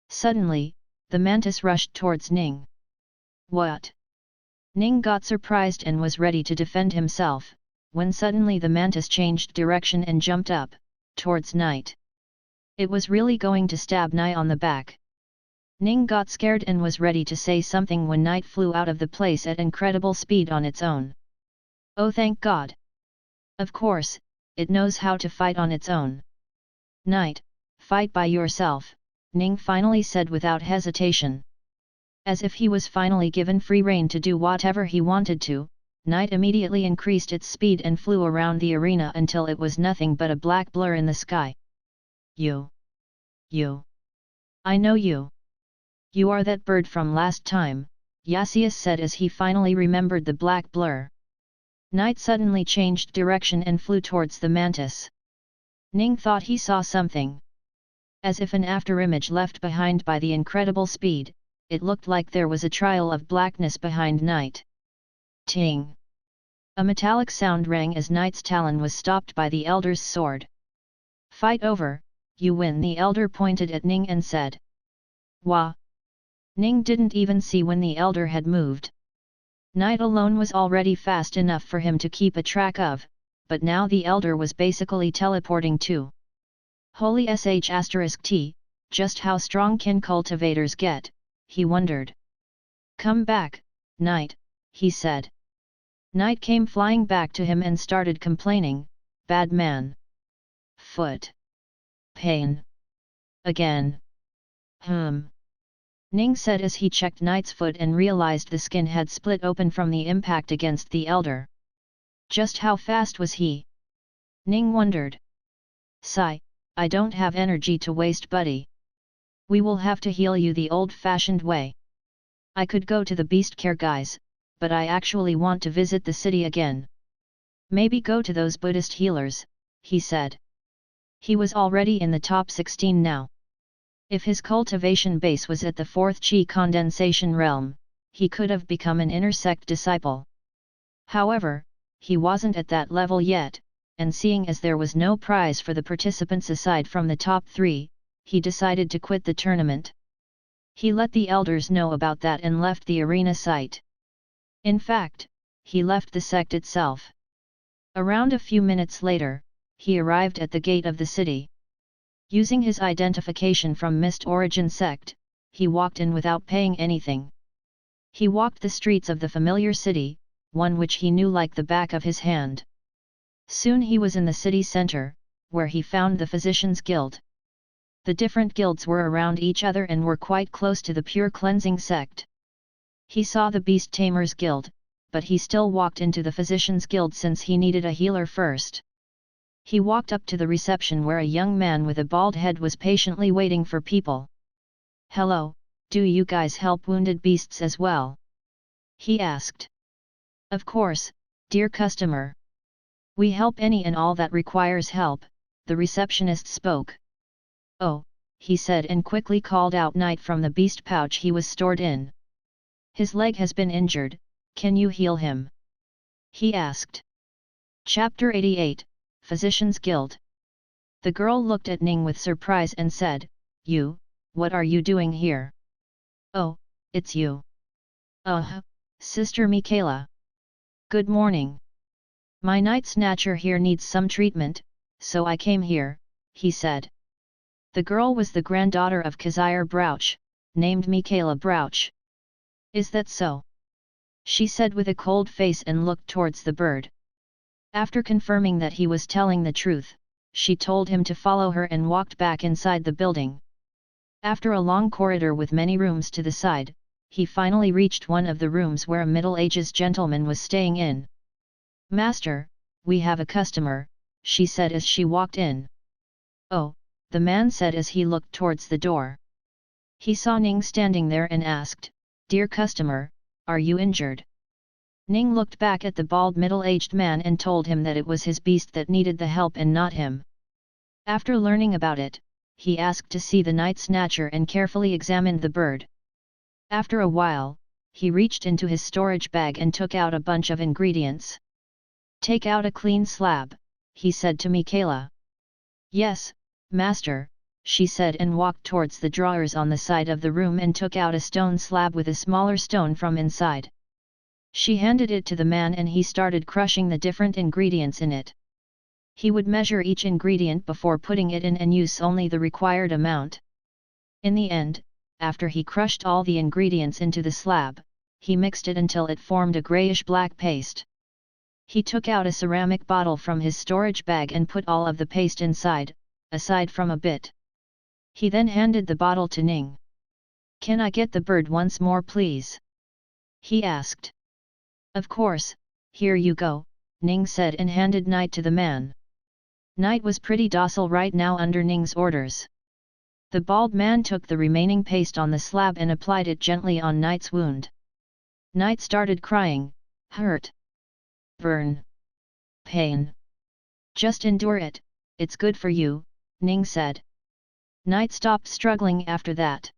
Suddenly, the mantis rushed towards Ning. What? Ning got surprised and was ready to defend himself, when suddenly the mantis changed direction and jumped up, towards Night. It was really going to stab Night on the back. Ning got scared and was ready to say something when Night flew out of the place at incredible speed on its own. Oh, thank God! Of course, it knows how to fight on its own. Night, fight by yourself, Ning finally said without hesitation. As if he was finally given free rein to do whatever he wanted to, Night immediately increased its speed and flew around the arena until it was nothing but a black blur in the sky. You. I know you. You are that bird from last time, Yasius said as he finally remembered the black blur. Night suddenly changed direction and flew towards the mantis. Ning thought he saw something. As if an afterimage left behind by the incredible speed, it looked like there was a trail of blackness behind Night. Ting! A metallic sound rang as Night's talon was stopped by the elder's sword. Fight over, you win, the elder pointed at Ning and said. Wah! Ning didn't even see when the elder had moved. Night alone was already fast enough for him to keep a track of, but now the elder was basically teleporting too. Holy *T, just how strong can cultivators get, he wondered. Come back, Night, he said. Night came flying back to him and started complaining, bad man. Foot. Pain. Again. Ning said as he checked Night's foot and realized the skin had split open from the impact against the elder. Just how fast was he? Ning wondered. Sigh, I don't have energy to waste, buddy. We will have to heal you the old-fashioned way. I could go to the beast care guys, but I actually want to visit the city again. Maybe go to those Buddhist healers, he said. He was already in the top 16 now. If his cultivation base was at the 4th Chi Condensation Realm, he could have become an inner sect disciple. However, he wasn't at that level yet, and seeing as there was no prize for the participants aside from the top 3, he decided to quit the tournament. He let the elders know about that and left the arena site. In fact, he left the sect itself. Around a few minutes later, he arrived at the gate of the city. Using his identification from Mist Origin Sect, he walked in without paying anything. He walked the streets of the familiar city, one which he knew like the back of his hand. Soon he was in the city center, where he found the Physicians' Guild. The different guilds were around each other and were quite close to the Pure Cleansing Sect. He saw the Beast Tamers Guild, but he still walked into the Physicians' Guild since he needed a healer first. He walked up to the reception where a young man with a bald head was patiently waiting for people. "Hello, do you guys help wounded beasts as well?" he asked. "Of course, dear customer. We help any and all that requires help," the receptionist spoke. "Oh," he said and quickly called out Knight from the beast pouch he was stored in. "His leg has been injured, can you heal him?" he asked. Chapter 88, Physicians' Guild. The girl looked at Ning with surprise and said, "You, what are you doing here?" "Oh, it's you. Sister Michaela. Good morning. My night snatcher here needs some treatment, so I came here," he said. The girl was the granddaughter of Kazire Brouch, named Michaela Brouch. "Is that so?" she said with a cold face and looked towards the bird. After confirming that he was telling the truth, she told him to follow her and walked back inside the building. After a long corridor with many rooms to the side, he finally reached one of the rooms where a middle-aged gentleman was staying in. "Master, we have a customer," she said as she walked in. "Oh," the man said as he looked towards the door. He saw Ning standing there and asked, "Dear customer, are you injured?" Ning looked back at the bald middle-aged man and told him that it was his beast that needed the help and not him. After learning about it, he asked to see the night snatcher and carefully examined the bird. After a while, he reached into his storage bag and took out a bunch of ingredients. "Take out a clean slab," he said to Michaela. "Yes, master," she said and walked towards the drawers on the side of the room and took out a stone slab with a smaller stone from inside. She handed it to the man and he started crushing the different ingredients in it. He would measure each ingredient before putting it in and use only the required amount. In the end, after he crushed all the ingredients into the slab, he mixed it until it formed a grayish-black paste. He took out a ceramic bottle from his storage bag and put all of the paste inside, aside from a bit. He then handed the bottle to Ning. "Can I get the bird once more please?" he asked. "Of course, here you go," Ning said and handed Knight to the man. Knight was pretty docile right now under Ning's orders. The bald man took the remaining paste on the slab and applied it gently on Knight's wound. Knight started crying, "Hurt! Burn! Pain! Just endure it, it's good for you," Ning said. Knight stopped struggling after that.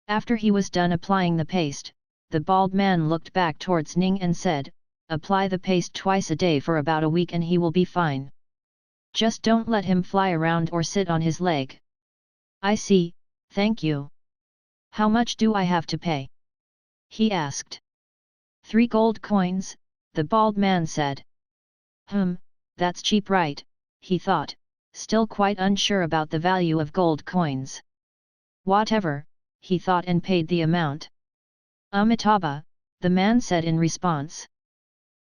After he was done applying the paste, the bald man looked back towards Ning and said, "Apply the paste twice a day for about a week and he will be fine. Just don't let him fly around or sit on his leg." "I see, thank you. How much do I have to pay?" he asked. 3 gold coins, the bald man said. That's cheap right, he thought, still quite unsure about the value of gold coins. "Whatever," he thought and paid the amount. "Amitabha," the man said in response.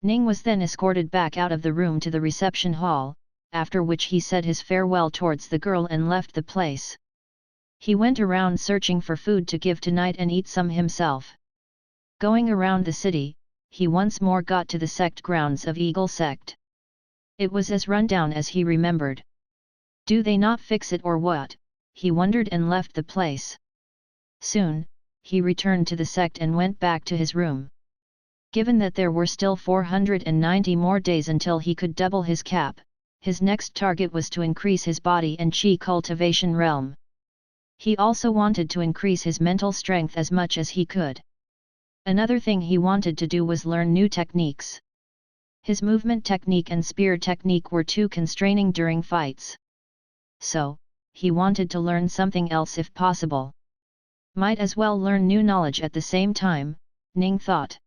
Ning was then escorted back out of the room to the reception hall, after which he said his farewell towards the girl and left the place. He went around searching for food to give to Knight and eat some himself. Going around the city, he once more got to the sect grounds of Eagle Sect. It was as run down as he remembered. Do they not fix it or what? He wondered and left the place. Soon, he returned to the sect and went back to his room. Given that there were still 490 more days until he could double his cap, his next target was to increase his body and chi cultivation realm. He also wanted to increase his mental strength as much as he could. Another thing he wanted to do was learn new techniques. His movement technique and spear technique were too constraining during fights. So, he wanted to learn something else if possible. Might as well learn new knowledge at the same time, Ning thought.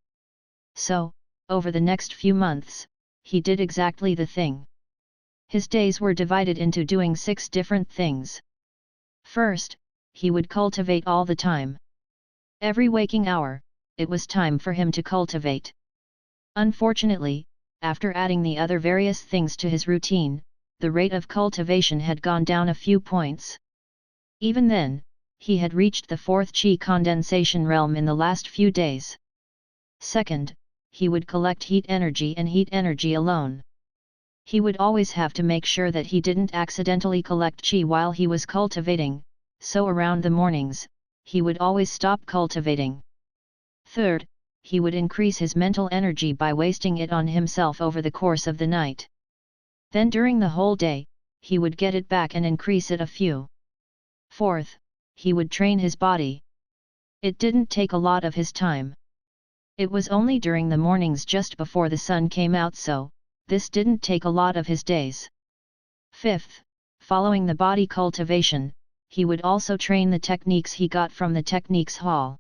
So, over the next few months, he did exactly the thing. His days were divided into doing 6 different things. First, he would cultivate all the time. Every waking hour, it was time for him to cultivate. Unfortunately, after adding the other various things to his routine, the rate of cultivation had gone down a few points. Even then, he had reached the fourth chi condensation realm in the last few days. Second, he would collect heat energy and heat energy alone. He would always have to make sure that he didn't accidentally collect chi while he was cultivating, so around the mornings, he would always stop cultivating. Third, he would increase his mental energy by wasting it on himself over the course of the night. Then during the whole day, he would get it back and increase it a few. Fourth, he would train his body. It didn't take a lot of his time. It was only during the mornings just before the sun came out, so this didn't take a lot of his days. Fifth, following the body cultivation, he would also train the techniques he got from the techniques hall.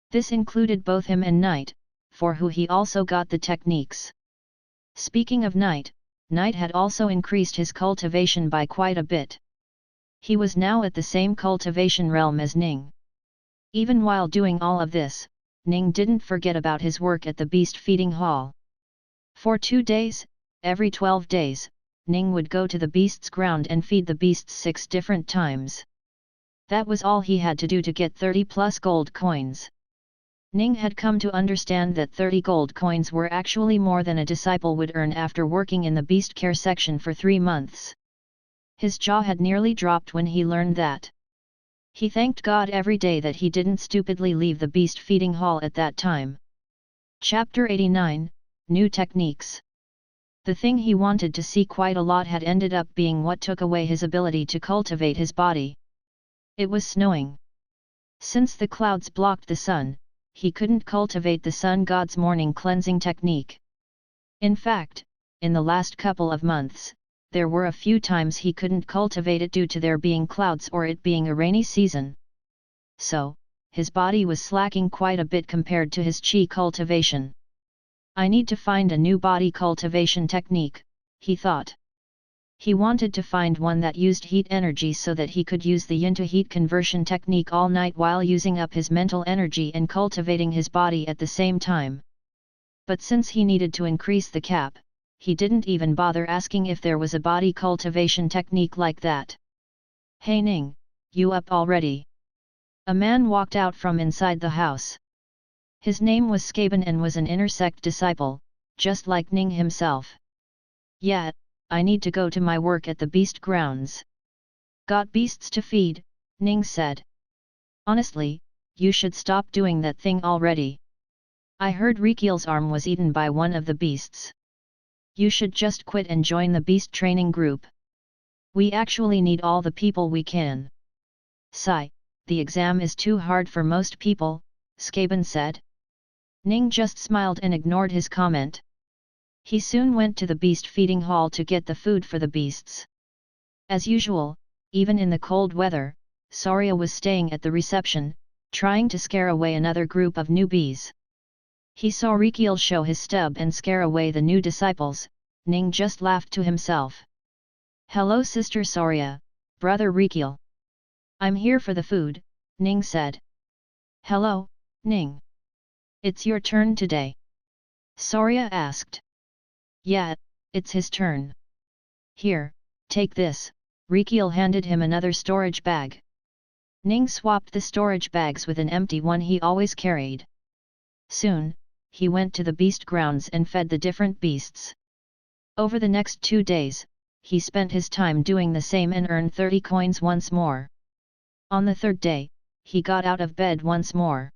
This included both him and Night, for who he also got the techniques. Speaking of Night, Night had also increased his cultivation by quite a bit. He was now at the same cultivation realm as Ning. Even while doing all of this, Ning didn't forget about his work at the beast feeding hall. For 2 days, every 12 days, Ning would go to the beast's ground and feed the beasts 6 different times. That was all he had to do to get 30 plus gold coins. Ning had come to understand that 30 gold coins were actually more than a disciple would earn after working in the beast care section for 3 months. His jaw had nearly dropped when he learned that. He thanked God every day that he didn't stupidly leave the beast feeding hall at that time. Chapter 89, New Techniques. The thing he wanted to see quite a lot had ended up being what took away his ability to cultivate his body. It was snowing. Since the clouds blocked the sun, he couldn't cultivate the sun god's morning cleansing technique. In fact, in the last couple of months, there were a few times he couldn't cultivate it due to there being clouds or it being a rainy season. So, his body was slacking quite a bit compared to his chi cultivation. I need to find a new body cultivation technique, he thought. He wanted to find one that used heat energy so that he could use the yin to heat conversion technique all night while using up his mental energy and cultivating his body at the same time. But since he needed to increase the cap, he didn't even bother asking if there was a body cultivation technique like that. "Hey Ning, you up already?" A man walked out from inside the house. His name was Skaben and was an inner sect disciple, just like Ning himself. "Yeah, I need to go to my work at the beast grounds." "Got beasts to feed," Ning said. "Honestly, you should stop doing that thing already. I heard Rikiel's arm was eaten by one of the beasts. You should just quit and join the beast training group. We actually need all the people we can." "Sigh, the exam is too hard for most people," Skaben said. Ning just smiled and ignored his comment. He soon went to the beast feeding hall to get the food for the beasts. As usual, even in the cold weather, Saria was staying at the reception, trying to scare away another group of newbies. He saw Rikiel show his stub and scare away the new disciples. Ning just laughed to himself. "Hello Sister Saria, Brother Rikiel. I'm here for the food," Ning said. "Hello, Ning. It's your turn today?" Saria asked. "Yeah, it's his turn. Here, take this." Rikiel handed him another storage bag. Ning swapped the storage bags with an empty one he always carried. Soon, he went to the beast grounds and fed the different beasts. Over the next 2 days, he spent his time doing the same and earned 30 coins once more. On the 3rd day, he got out of bed once more.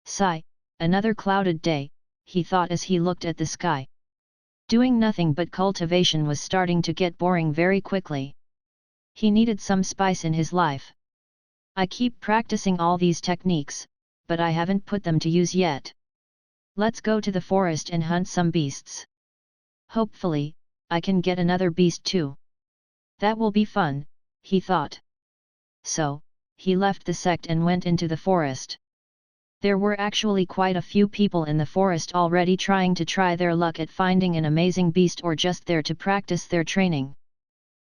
Sigh, another clouded day, he thought as he looked at the sky. Doing nothing but cultivation was starting to get boring very quickly. He needed some spice in his life. "I keep practicing all these techniques, but I haven't put them to use yet. Let's go to the forest and hunt some beasts. Hopefully, I can get another beast too. That will be fun," he thought. So, he left the sect and went into the forest. There were actually quite a few people in the forest already trying to try their luck at finding an amazing beast or just there to practice their training.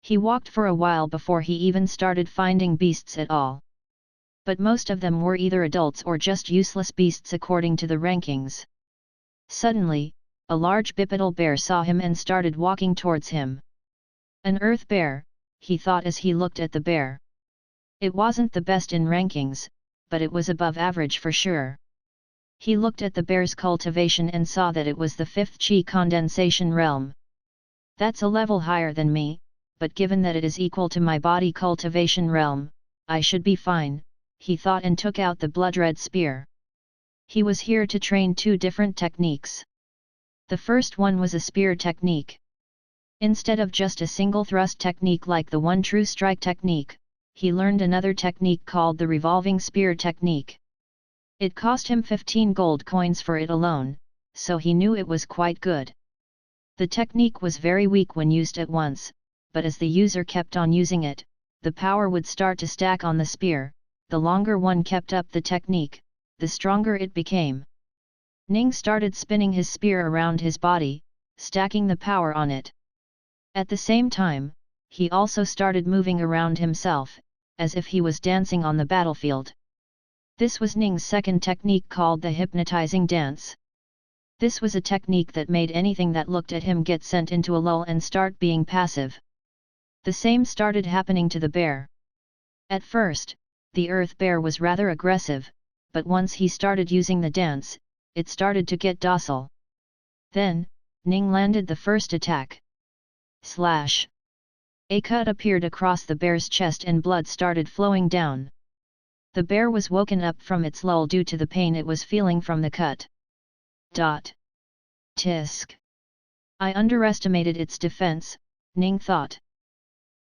He walked for a while before he even started finding beasts at all. But most of them were either adults or just useless beasts according to the rankings. Suddenly, a large bipedal bear saw him and started walking towards him. An earth bear, he thought as he looked at the bear. It wasn't the best in rankings, but it was above average for sure. He looked at the bear's cultivation and saw that it was the 5th chi condensation realm. That's a level higher than me, but given that it is equal to my body cultivation realm, I should be fine, he thought and took out the blood-red spear. He was here to train 2 different techniques. The first one was a spear technique. Instead of just a single thrust technique like the one true strike technique, he learned another technique called the revolving spear technique. It cost him 15 gold coins for it alone, so he knew it was quite good. The technique was very weak when used at once, but as the user kept on using it, the power would start to stack on the spear. The longer one kept up the technique, the stronger it became. Ning started spinning his spear around his body, stacking the power on it. At the same time, he also started moving around himself, as if he was dancing on the battlefield. This was Ning's second technique called the hypnotizing dance. This was a technique that made anything that looked at him get sent into a lull and start being passive. The same started happening to the bear. At first, the earth bear was rather aggressive, but once he started using the dance, it started to get docile. Then, Ning landed the first attack. Slash! A cut appeared across the bear's chest and blood started flowing down. The bear was woken up from its lull due to the pain it was feeling from the cut. Tisk! I underestimated its defense, Ning thought.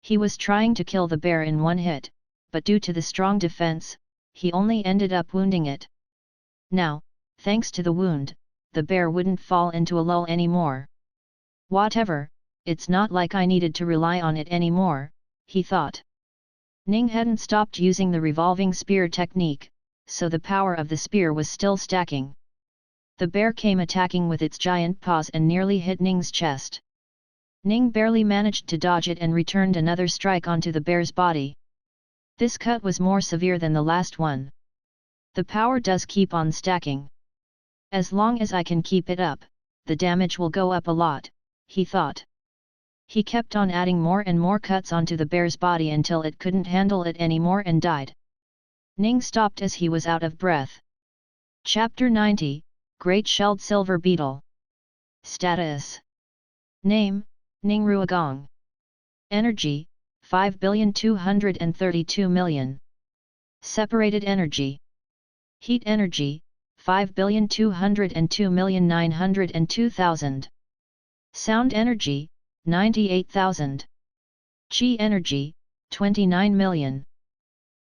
He was trying to kill the bear in one hit, but due to the strong defense, he only ended up wounding it. Now, thanks to the wound, the bear wouldn't fall into a lull anymore. Whatever, it's not like I needed to rely on it anymore, he thought. Ning hadn't stopped using the revolving spear technique, so the power of the spear was still stacking. The bear came attacking with its giant paws and nearly hit Ning's chest. Ning barely managed to dodge it and returned another strike onto the bear's body. This cut was more severe than the last one. The power does keep on stacking. As long as I can keep it up, the damage will go up a lot, he thought. He kept on adding more and more cuts onto the bear's body until it couldn't handle it anymore and died. Ning stopped as he was out of breath. Chapter 90, Great Shelled Silver Beetle. Status. Name, Ning Ruogong. Energy, 5,232,000,000. Separated energy. Heat energy, 5,202,902,000. Sound energy, 98,000. Chi energy, 29 million.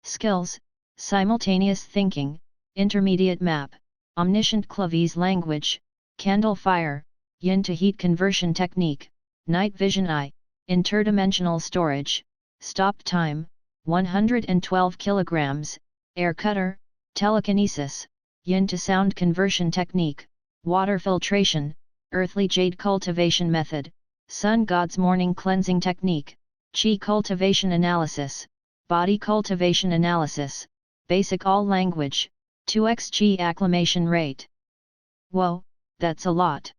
Skills, simultaneous thinking, intermediate map, omniscient Clavese language, candle fire, yin to heat conversion technique, night vision eye, interdimensional storage, stop time, 112 kilograms, air cutter, telekinesis, yin to sound conversion technique, water filtration, earthly jade cultivation method, sun god's morning cleansing technique, chi cultivation analysis, body cultivation analysis, basic all language, 2x chi acclimation rate. Whoa, that's a lot.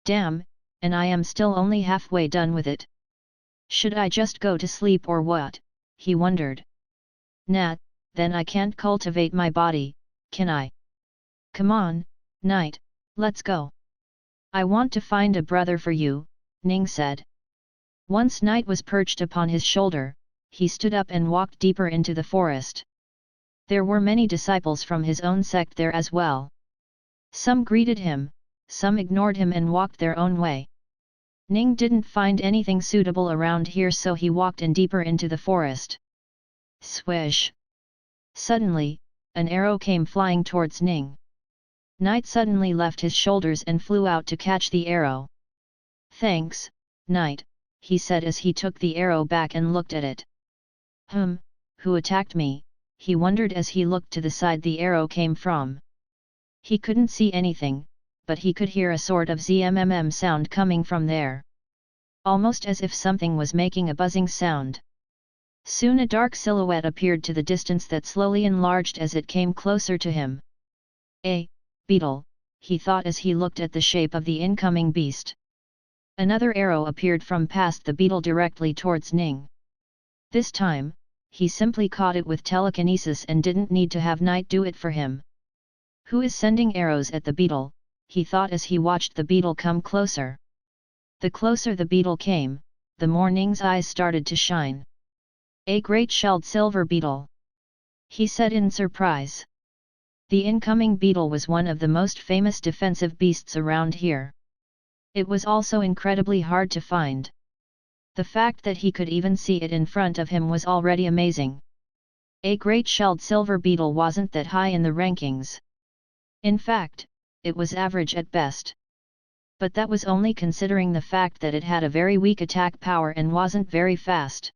Damn, and I am still only halfway done with it. Should I just go to sleep or what? He wondered. Nah, then I can't cultivate my body, can I? Come on, Knight, let's go. I want to find a brother for you, Ning said. Once Knight was perched upon his shoulder, he stood up and walked deeper into the forest. There were many disciples from his own sect there as well. Some greeted him, some ignored him and walked their own way. Ning didn't find anything suitable around here, so he walked in deeper into the forest. Swish! Suddenly, an arrow came flying towards Ning. Knight suddenly left his shoulders and flew out to catch the arrow. Thanks, Knight, he said as he took the arrow back and looked at it. Who attacked me? He wondered as he looked to the side the arrow came from. He couldn't see anything, but he could hear a sort of zmmm sound coming from there. almost as if something was making a buzzing sound. Soon a dark silhouette appeared to the distance that slowly enlarged as it came closer to him. A beetle, he thought as he looked at the shape of the incoming beast. Another arrow appeared from past the beetle directly towards Ning. This time, he simply caught it with telekinesis and didn't need to have Night do it for him. Who is sending arrows at the beetle? He thought as he watched the beetle come closer. The closer the beetle came, the more Ning's eyes started to shine. A great shelled silver beetle, he said in surprise. The incoming beetle was one of the most famous defensive beasts around here. It was also incredibly hard to find. The fact that he could even see it in front of him was already amazing. A great shelled silver beetle wasn't that high in the rankings. In fact, it was average at best. But that was only considering the fact that it had a very weak attack power and wasn't very fast.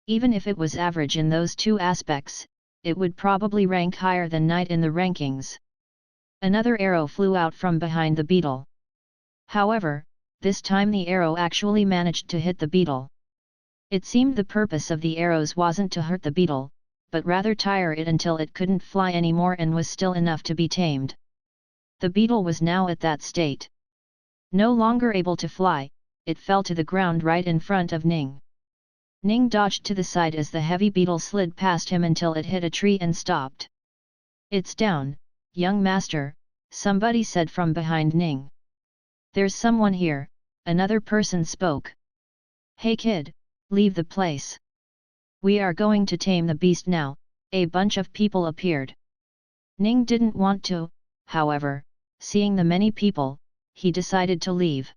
Even if it was average in those two aspects, it would probably rank higher than Night in the rankings. Another arrow flew out from behind the beetle. However, this time the arrow actually managed to hit the beetle. It seemed the purpose of the arrows wasn't to hurt the beetle, but rather tire it until it couldn't fly anymore and was still enough to be tamed. The beetle was now at that state. No longer able to fly, it fell to the ground right in front of Ning. Ning dodged to the side as the heavy beetle slid past him until it hit a tree and stopped. "It's down, young master," somebody said from behind Ning. "There's someone here," another person spoke. "Hey kid, leave the place. We are going to tame the beast now," a bunch of people appeared. Ning didn't want to, however, seeing the many people, he decided to leave.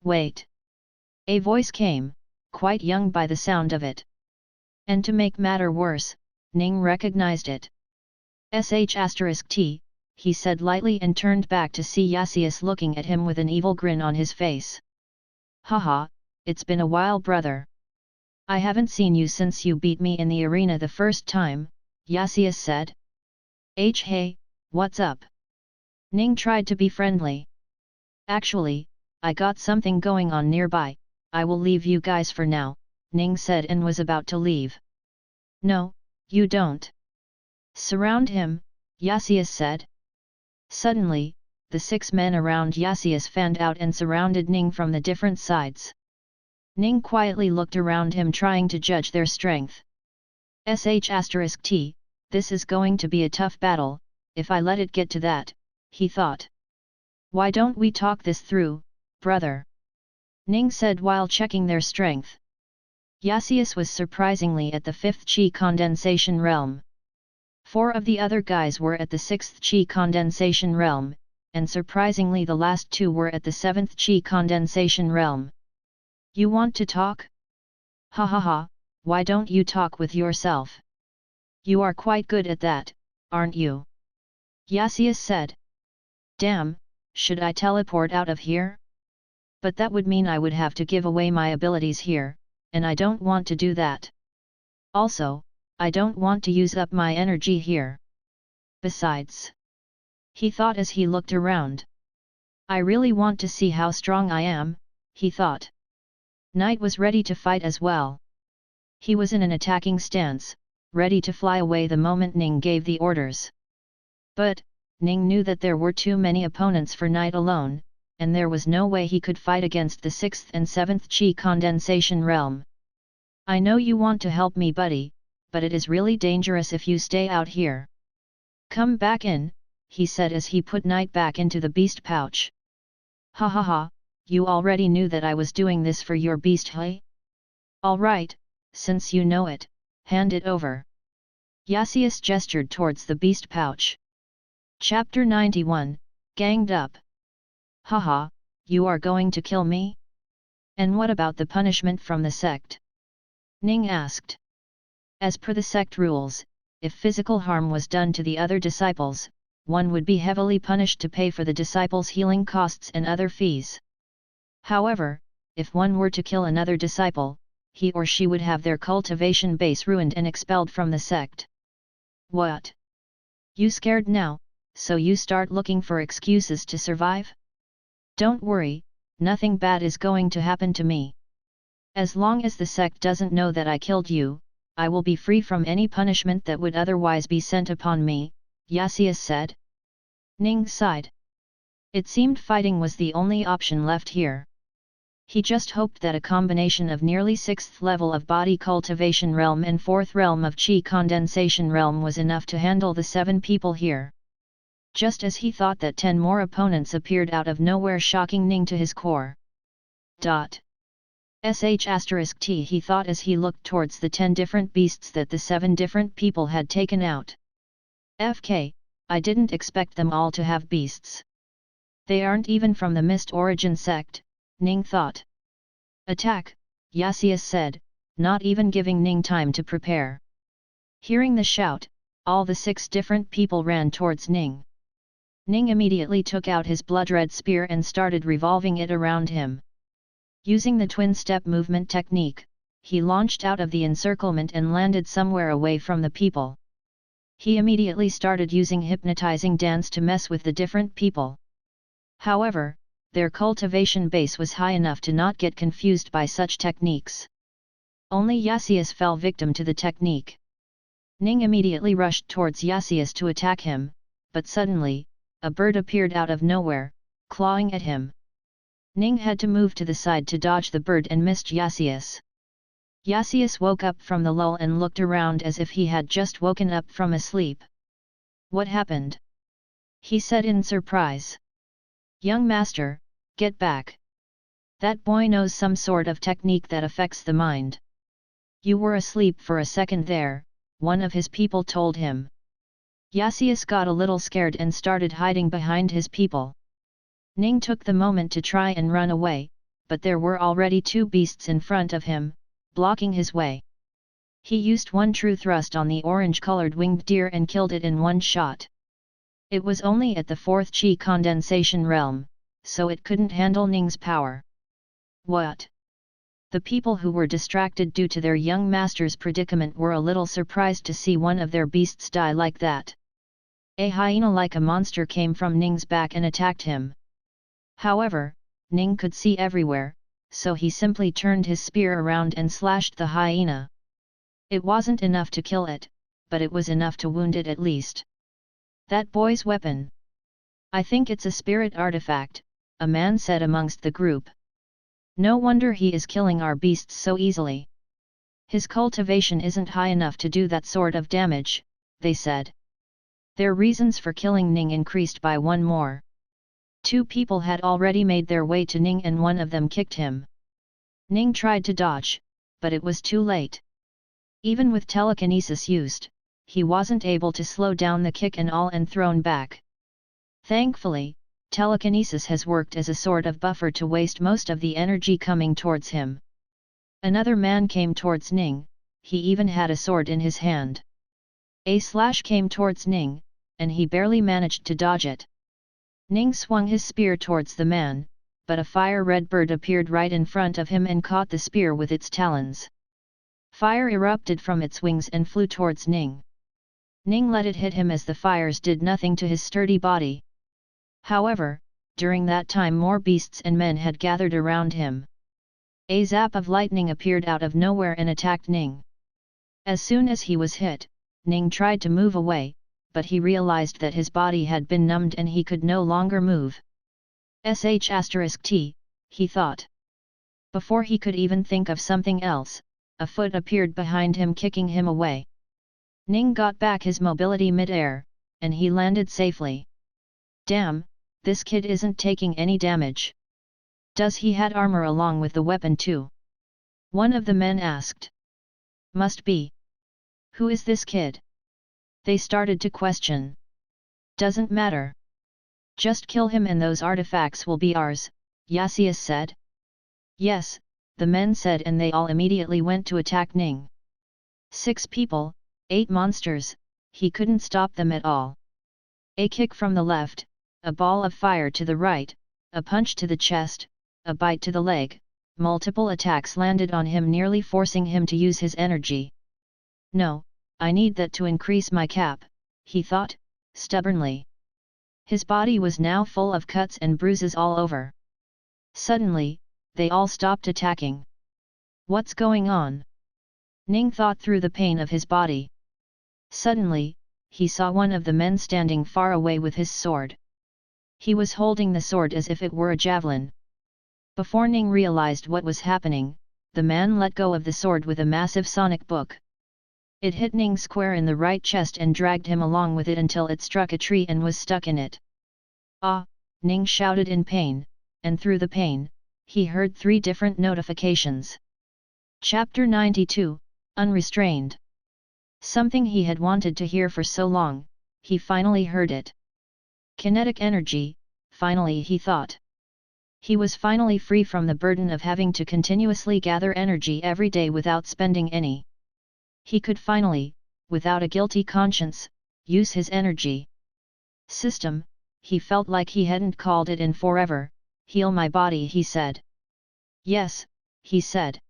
Wait. A voice came, quite young by the sound of it. And to make matter worse, Ning recognized it. *T, he said lightly and turned back to see Yasius looking at him with an evil grin on his face. "Haha, it's been a while brother. I haven't seen you since you beat me in the arena the first time," Yasius said. "Hey, what's up?" Ning tried to be friendly. "Actually, I got something going on nearby, I will leave you guys for now," Ning said and was about to leave. "No, you don't. Surround him," Yasius said. Suddenly, the 6 men around Yasius fanned out and surrounded Ning from the different sides. Ning quietly looked around him trying to judge their strength. *T, this is going to be a tough battle, if I let it get to that, he thought. "Why don't we talk this through, brother?" Ning said while checking their strength. Yasius was surprisingly at the 5th Qi condensation realm. 4 of the other guys were at the 6th Qi condensation realm, and surprisingly the last 2 were at the 7th Qi condensation realm. "You want to talk? Ha ha ha, why don't you talk with yourself? You are quite good at that, aren't you?" Yasius said. "Damn, should I teleport out of here? But that would mean I would have to give away my abilities here, and I don't want to do that. Also, I don't want to use up my energy here. Besides," he thought as he looked around, "I really want to see how strong I am," he thought. Night was ready to fight as well. He was in an attacking stance, ready to fly away the moment Ning gave the orders. But, Ning knew that there were too many opponents for Night alone, and there was no way he could fight against the 6th and 7th Qi condensation realm. "I know you want to help me buddy, but it is really dangerous if you stay out here. Come back in," he said as he put Night back into the beast pouch. "Ha ha ha, you already knew that I was doing this for your beast, hey? Alright, since you know it, hand it over." Yasius gestured towards the beast pouch. Chapter 91, Ganged Up. "Haha, you are going to kill me? And what about the punishment from the sect?" Ning asked. As per the sect rules, if physical harm was done to the other disciples, one would be heavily punished to pay for the disciples' healing costs and other fees. However, if one were to kill another disciple, he or she would have their cultivation base ruined and expelled from the sect. "What? You scared now, so you start looking for excuses to survive? Don't worry, nothing bad is going to happen to me. As long as the sect doesn't know that I killed you, I will be free from any punishment that would otherwise be sent upon me, Yasius said. Ning sighed. It seemed fighting was the only option left here. He just hoped that a combination of nearly 6th level of body cultivation realm and 4th realm of chi condensation realm was enough to handle the 7 people here. Just as he thought that 10 more opponents appeared out of nowhere, shocking Ning to his core. *T he thought as he looked towards the 10 different beasts that the 7 different people had taken out. FK, I didn't expect them all to have beasts. They aren't even from the Mist Origin sect, Ning thought. Attack, Yasius said, not even giving Ning time to prepare. Hearing the shout, all the 6 different people ran towards Ning. Ning immediately took out his blood-red spear and started revolving it around him. Using the twin-step movement technique, he launched out of the encirclement and landed somewhere away from the people. He immediately started using hypnotizing dance to mess with the different people. However, their cultivation base was high enough to not get confused by such techniques. Only Yasius fell victim to the technique. Ning immediately rushed towards Yasius to attack him, but suddenly, a bird appeared out of nowhere, clawing at him. Ning had to move to the side to dodge the bird and missed Yasius. Yasius woke up from the lull and looked around as if he had just woken up from a sleep. What happened? He said in surprise. Young master, get back. That boy knows some sort of technique that affects the mind. You were asleep for a second there, one of his people told him. Yasius got a little scared and started hiding behind his people. Ning took the moment to try and run away, but there were already 2 beasts in front of him, blocking his way. He used one true thrust on the orange-colored winged deer and killed it in one shot. It was only at the 4th chi condensation realm, so it couldn't handle Ning's power. What? The people who were distracted due to their young master's predicament were a little surprised to see one of their beasts die like that. A hyena like a monster came from Ning's back and attacked him. However, Ning could see everywhere, so he simply turned his spear around and slashed the hyena. It wasn't enough to kill it, but it was enough to wound it at least. That boy's weapon. I think it's a spirit artifact, a man said amongst the group. No wonder he is killing our beasts so easily. His cultivation isn't high enough to do that sort of damage, they said. Their reasons for killing Ning increased by 1 more. 2 people had already made their way to Ning and one of them kicked him. Ning tried to dodge, but it was too late. Even with telekinesis used, he wasn't able to slow down the kick and all and thrown back. Thankfully, telekinesis has worked as a sort of buffer to waste most of the energy coming towards him. Another man came towards Ning, he even had a sword in his hand. A slash came towards Ning, and he barely managed to dodge it. Ning swung his spear towards the man, but a fire-red bird appeared right in front of him and caught the spear with its talons. Fire erupted from its wings and flew towards Ning. Ning let it hit him as the fires did nothing to his sturdy body. However, during that time more beasts and men had gathered around him. A zap of lightning appeared out of nowhere and attacked Ning. As soon as he was hit, Ning tried to move away, but he realized that his body had been numbed and he could no longer move. *T, he thought. Before he could even think of something else, a foot appeared behind him kicking him away. Ning got back his mobility mid-air, and he landed safely. Damn, this kid isn't taking any damage. Does he had armor along with the weapon too? One of the men asked. Must be. Who is this kid? They started to question. Doesn't matter. Just kill him and those artifacts will be ours, Yasius said. Yes, the men said, and they all immediately went to attack Ning. 6 people, 8 monsters, he couldn't stop them at all. A kick from the left, a ball of fire to the right, a punch to the chest, a bite to the leg, multiple attacks landed on him, nearly forcing him to use his energy. No, I need that to increase my cap, he thought, stubbornly. His body was now full of cuts and bruises all over. Suddenly, they all stopped attacking. What's going on? Ning thought through the pain of his body. Suddenly, he saw one of the men standing far away with his sword. He was holding the sword as if it were a javelin. Before Ning realized what was happening, the man let go of the sword with a massive sonic book. It hit Ning square in the right chest and dragged him along with it until it struck a tree and was stuck in it. Ah! Ning shouted in pain, and through the pain, he heard 3 different notifications. Chapter 92, Unrestrained. Something he had wanted to hear for so long, he finally heard it. Kinetic energy, finally, he thought. He was finally free from the burden of having to continuously gather energy every day without spending any. He could finally, without a guilty conscience, use his energy. System, he felt like he hadn't called it in forever. Heal my body, he said. Yes, he said.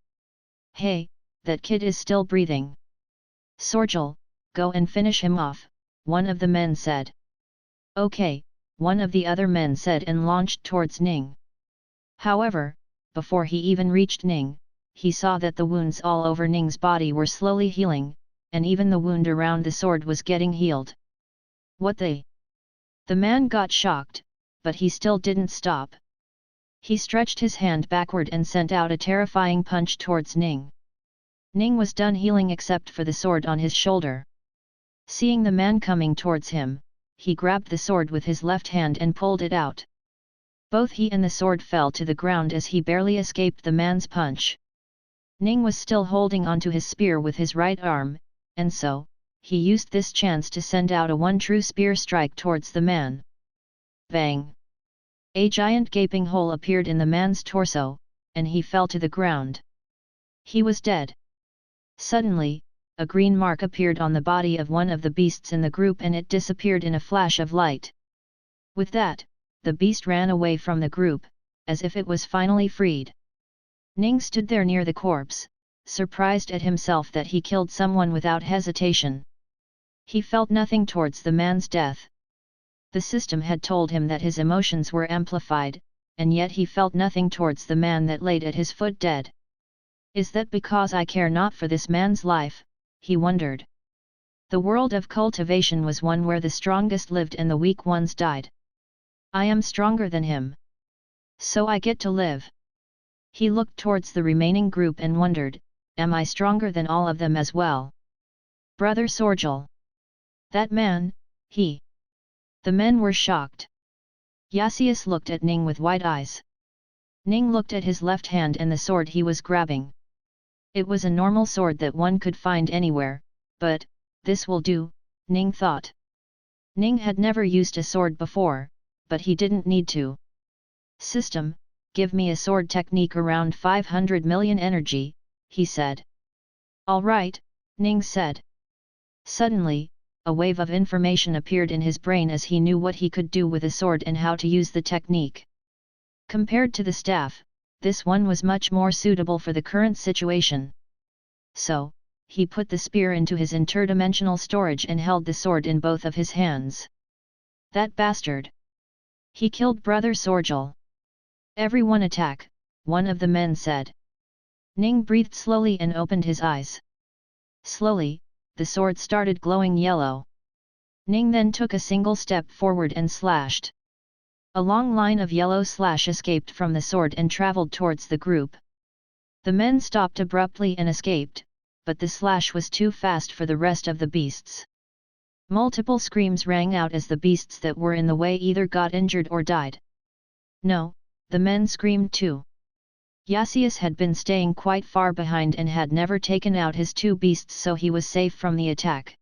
Hey, that kid is still breathing. Sorgel, go and finish him off, one of the men said. Okay, one of the other men said and launched towards Ning. However, before he even reached Ning, he saw that the wounds all over Ning's body were slowly healing, and even the wound around the sword was getting healed. What the? The man got shocked, but he still didn't stop. He stretched his hand backward and sent out a terrifying punch towards Ning. Ning was done healing except for the sword on his shoulder. Seeing the man coming towards him, he grabbed the sword with his left hand and pulled it out. Both he and the sword fell to the ground as he barely escaped the man's punch. Ning was still holding onto his spear with his right arm, and so, he used this chance to send out a one true spear strike towards the man. Bang! A giant gaping hole appeared in the man's torso, and he fell to the ground. He was dead. Suddenly, a green mark appeared on the body of one of the beasts in the group and it disappeared in a flash of light. With that, the beast ran away from the group, as if it was finally freed. Ning stood there near the corpse, surprised at himself that he killed someone without hesitation. He felt nothing towards the man's death. The system had told him that his emotions were amplified, and yet he felt nothing towards the man that laid at his foot dead. Is that because I care not for this man's life? He wondered. The world of cultivation was one where the strongest lived and the weak ones died. I am stronger than him. So I get to live. He looked towards the remaining group and wondered, am I stronger than all of them as well? Brother Sorgel. That man, he. The men were shocked. Yasius looked at Ning with wide eyes. Ning looked at his left hand and the sword he was grabbing. It was a normal sword that one could find anywhere, but, this will do, Ning thought. Ning had never used a sword before, but he didn't need to. System, give me a sword technique around 500 million energy, he said. All right, Ning said. Suddenly, a wave of information appeared in his brain as he knew what he could do with a sword and how to use the technique. Compared to the staff, this one was much more suitable for the current situation. So, he put the spear into his interdimensional storage and held the sword in both of his hands. That bastard! He killed Brother Sorgel. Everyone attack, one of the men said. Ning breathed slowly and opened his eyes. Slowly, the sword started glowing yellow. Ning then took a single step forward and slashed. A long line of yellow slash escaped from the sword and traveled towards the group. The men stopped abruptly and escaped, but the slash was too fast for the rest of the beasts. Multiple screams rang out as the beasts that were in the way either got injured or died. No, the men screamed too. Yasius had been staying quite far behind and had never taken out his 2 beasts, so he was safe from the attack.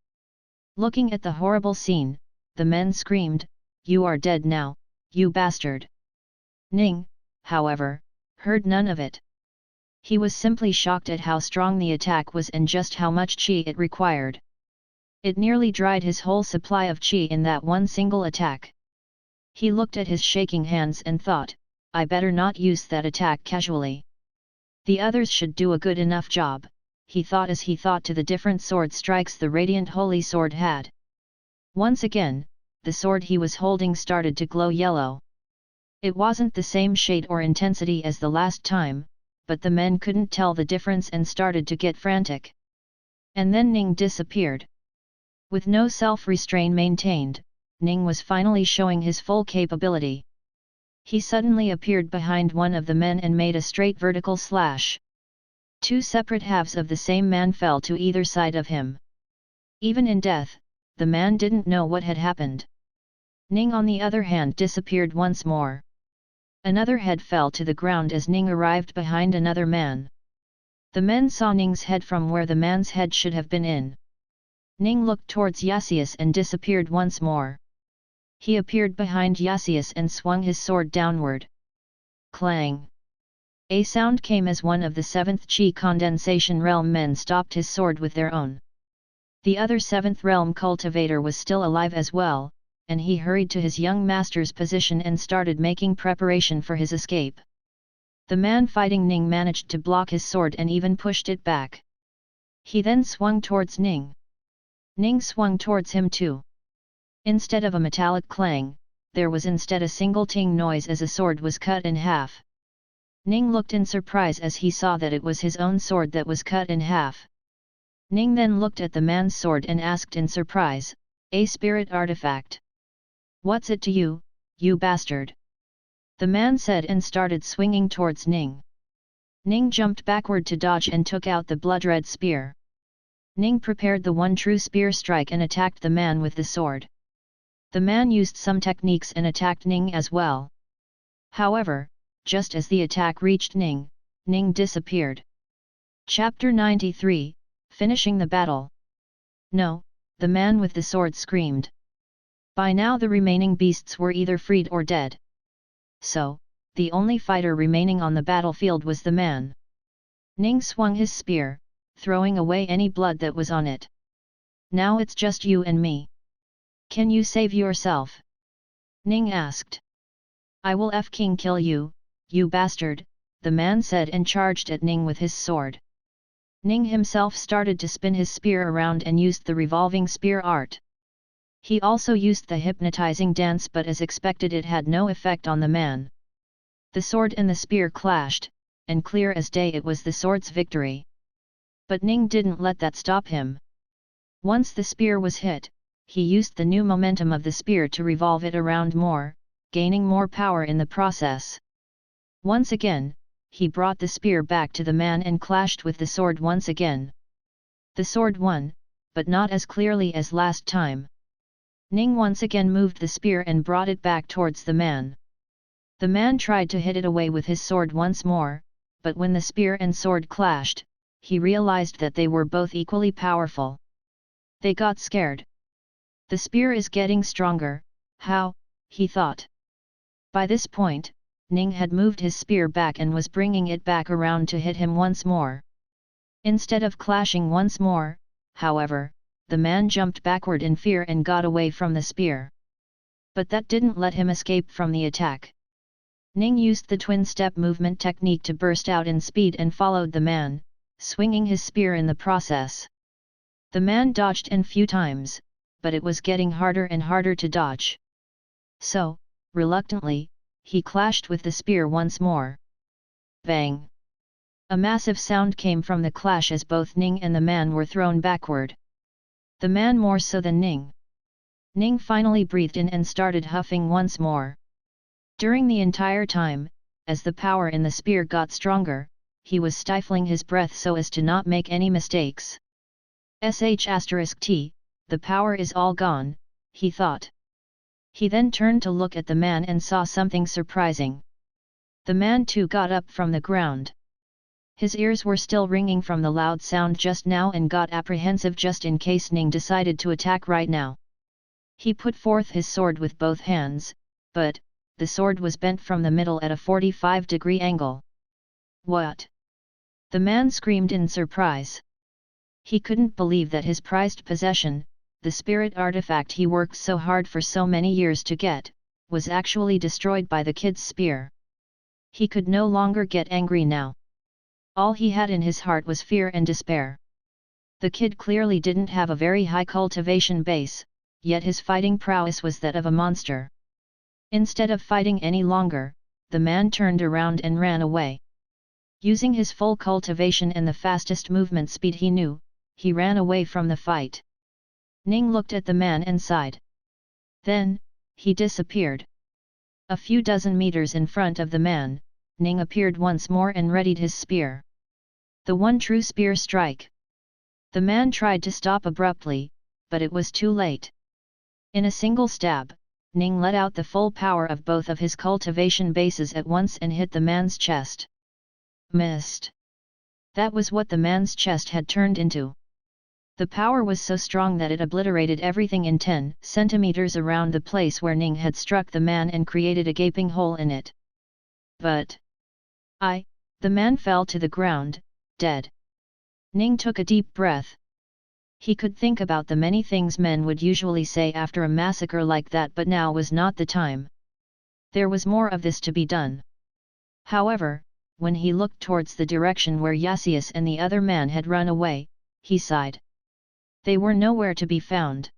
Looking at the horrible scene, the men screamed, "You are dead now, you bastard!" Ning, however, heard none of it. He was simply shocked at how strong the attack was and just how much chi it required. It nearly dried his whole supply of chi in that one single attack. He looked at his shaking hands and thought, I better not use that attack casually. The others should do a good enough job, he thought as he thought to the different sword strikes the radiant holy sword had. Once again, the sword he was holding started to glow yellow. It wasn't the same shade or intensity as the last time, but the men couldn't tell the difference and started to get frantic. And then Ning disappeared. With no self-restraint maintained, Ning was finally showing his full capability. He suddenly appeared behind one of the men and made a straight vertical slash. Two separate halves of the same man fell to either side of him. Even in death, the man didn't know what had happened. Ning on the other hand disappeared once more. Another head fell to the ground as Ning arrived behind another man. The men saw Ning's head from where the man's head should have been in. Ning looked towards Yasius and disappeared once more. He appeared behind Yasius and swung his sword downward. Clang! A sound came as one of the 7th Chi Condensation Realm men stopped his sword with their own. The other 7th Realm cultivator was still alive as well, and he hurried to his young master's position and started making preparation for his escape. The man fighting Ning managed to block his sword and even pushed it back. He then swung towards Ning. Ning swung towards him too. Instead of a metallic clang, there was instead a single ting noise as a sword was cut in half. Ning looked in surprise as he saw that it was his own sword that was cut in half. Ning then looked at the man's sword and asked in surprise, "A spirit artifact? What's it to you, you bastard?" The man said and started swinging towards Ning. Ning jumped backward to dodge and took out the blood-red spear. Ning prepared the one true spear strike and attacked the man with the sword. The man used some techniques and attacked Ning as well. However, just as the attack reached Ning, Ning disappeared. Chapter 93, Finishing the Battle. "No," the man with the sword screamed. By now the remaining beasts were either freed or dead. So, the only fighter remaining on the battlefield was the man. Ning swung his spear, throwing away any blood that was on it. "Now it's just you and me. Can you save yourself?" Ning asked. "I will f-king kill you, you bastard," the man said and charged at Ning with his sword. Ning himself started to spin his spear around and used the revolving spear art. He also used the hypnotizing dance, but as expected it had no effect on the man. The sword and the spear clashed, and clear as day it was the sword's victory. But Ning didn't let that stop him. Once the spear was hit, he used the new momentum of the spear to revolve it around more, gaining more power in the process. Once again, he brought the spear back to the man and clashed with the sword once again. The sword won, but not as clearly as last time. Ning once again moved the spear and brought it back towards the man. The man tried to hit it away with his sword once more, but when the spear and sword clashed, he realized that they were both equally powerful. They got scared. The spear is getting stronger, how, he thought. By this point, Ning had moved his spear back and was bringing it back around to hit him once more. Instead of clashing once more, however, the man jumped backward in fear and got away from the spear. But that didn't let him escape from the attack. Ning used the twin-step movement technique to burst out in speed and followed the man, swinging his spear in the process. The man dodged a few times, but it was getting harder and harder to dodge. So, reluctantly, he clashed with the spear once more. Bang! A massive sound came from the clash as both Ning and the man were thrown backward. The man more so than Ning. Ning finally breathed in and started huffing once more. During the entire time, as the power in the spear got stronger, he was stifling his breath so as to not make any mistakes. *T, the power is all gone, he thought. He then turned to look at the man and saw something surprising. The man too got up from the ground. His ears were still ringing from the loud sound just now and got apprehensive just in case Ning decided to attack right now. He put forth his sword with both hands, but, the sword was bent from the middle at a 45-degree angle. "What?" the man screamed in surprise. He couldn't believe that his prized possession, the spirit artifact he worked so hard for so many years to get, was actually destroyed by the kid's spear. He could no longer get angry now. All he had in his heart was fear and despair. The kid clearly didn't have a very high cultivation base, yet his fighting prowess was that of a monster. Instead of fighting any longer, the man turned around and ran away. Using his full cultivation and the fastest movement speed he knew, he ran away from the fight. Ning looked at the man and sighed. Then, he disappeared. A few dozen meters in front of the man, Ning appeared once more and readied his spear. The one true spear strike. The man tried to stop abruptly, but it was too late. In a single stab, Ning let out the full power of both of his cultivation bases at once and hit the man's chest. Missed. That was what the man's chest had turned into. The power was so strong that it obliterated everything in 10 centimeters around the place where Ning had struck the man and created a gaping hole in it. But the man fell to the ground, dead. Ning took a deep breath. He could think about the many things men would usually say after a massacre like that, but now was not the time. There was more of this to be done. However, when he looked towards the direction where Yasius and the other man had run away, he sighed. They were nowhere to be found.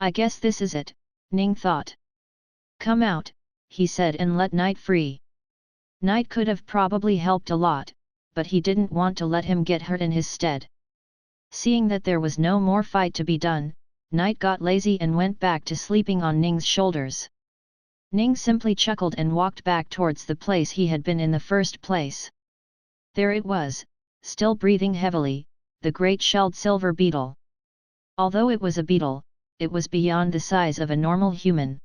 I guess this is it, Ning thought. Come out, he said, and let Night free. Night could have probably helped a lot, but he didn't want to let him get hurt in his stead. Seeing that there was no more fight to be done, Night got lazy and went back to sleeping on Ning's shoulders. Ning simply chuckled and walked back towards the place he had been in the first place. There it was, still breathing heavily, the great shelled silver beetle. Although it was a beetle, it was beyond the size of a normal human.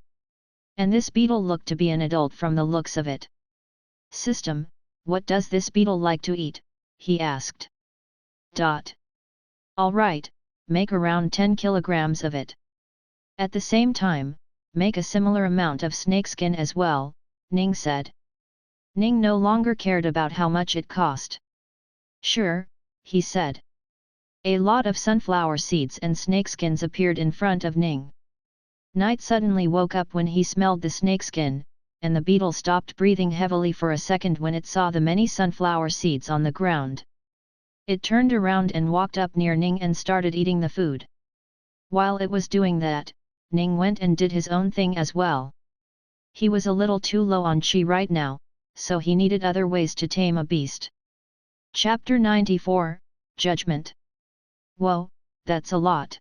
And this beetle looked to be an adult from the looks of it. System, what does this beetle like to eat? He asked. All right, make around 10 kilograms of it. At the same time, make a similar amount of snakeskin as well, Ning said. Ning no longer cared about how much it cost. Sure, he said. A lot of sunflower seeds and snakeskins appeared in front of Ning. Night suddenly woke up when he smelled the snakeskin, and the beetle stopped breathing heavily for a second when it saw the many sunflower seeds on the ground. It turned around and walked up near Ning and started eating the food. While it was doing that, Ning went and did his own thing as well. He was a little too low on chi right now, so he needed other ways to tame a beast. Chapter 94, Judgment. Whoa, that's a lot.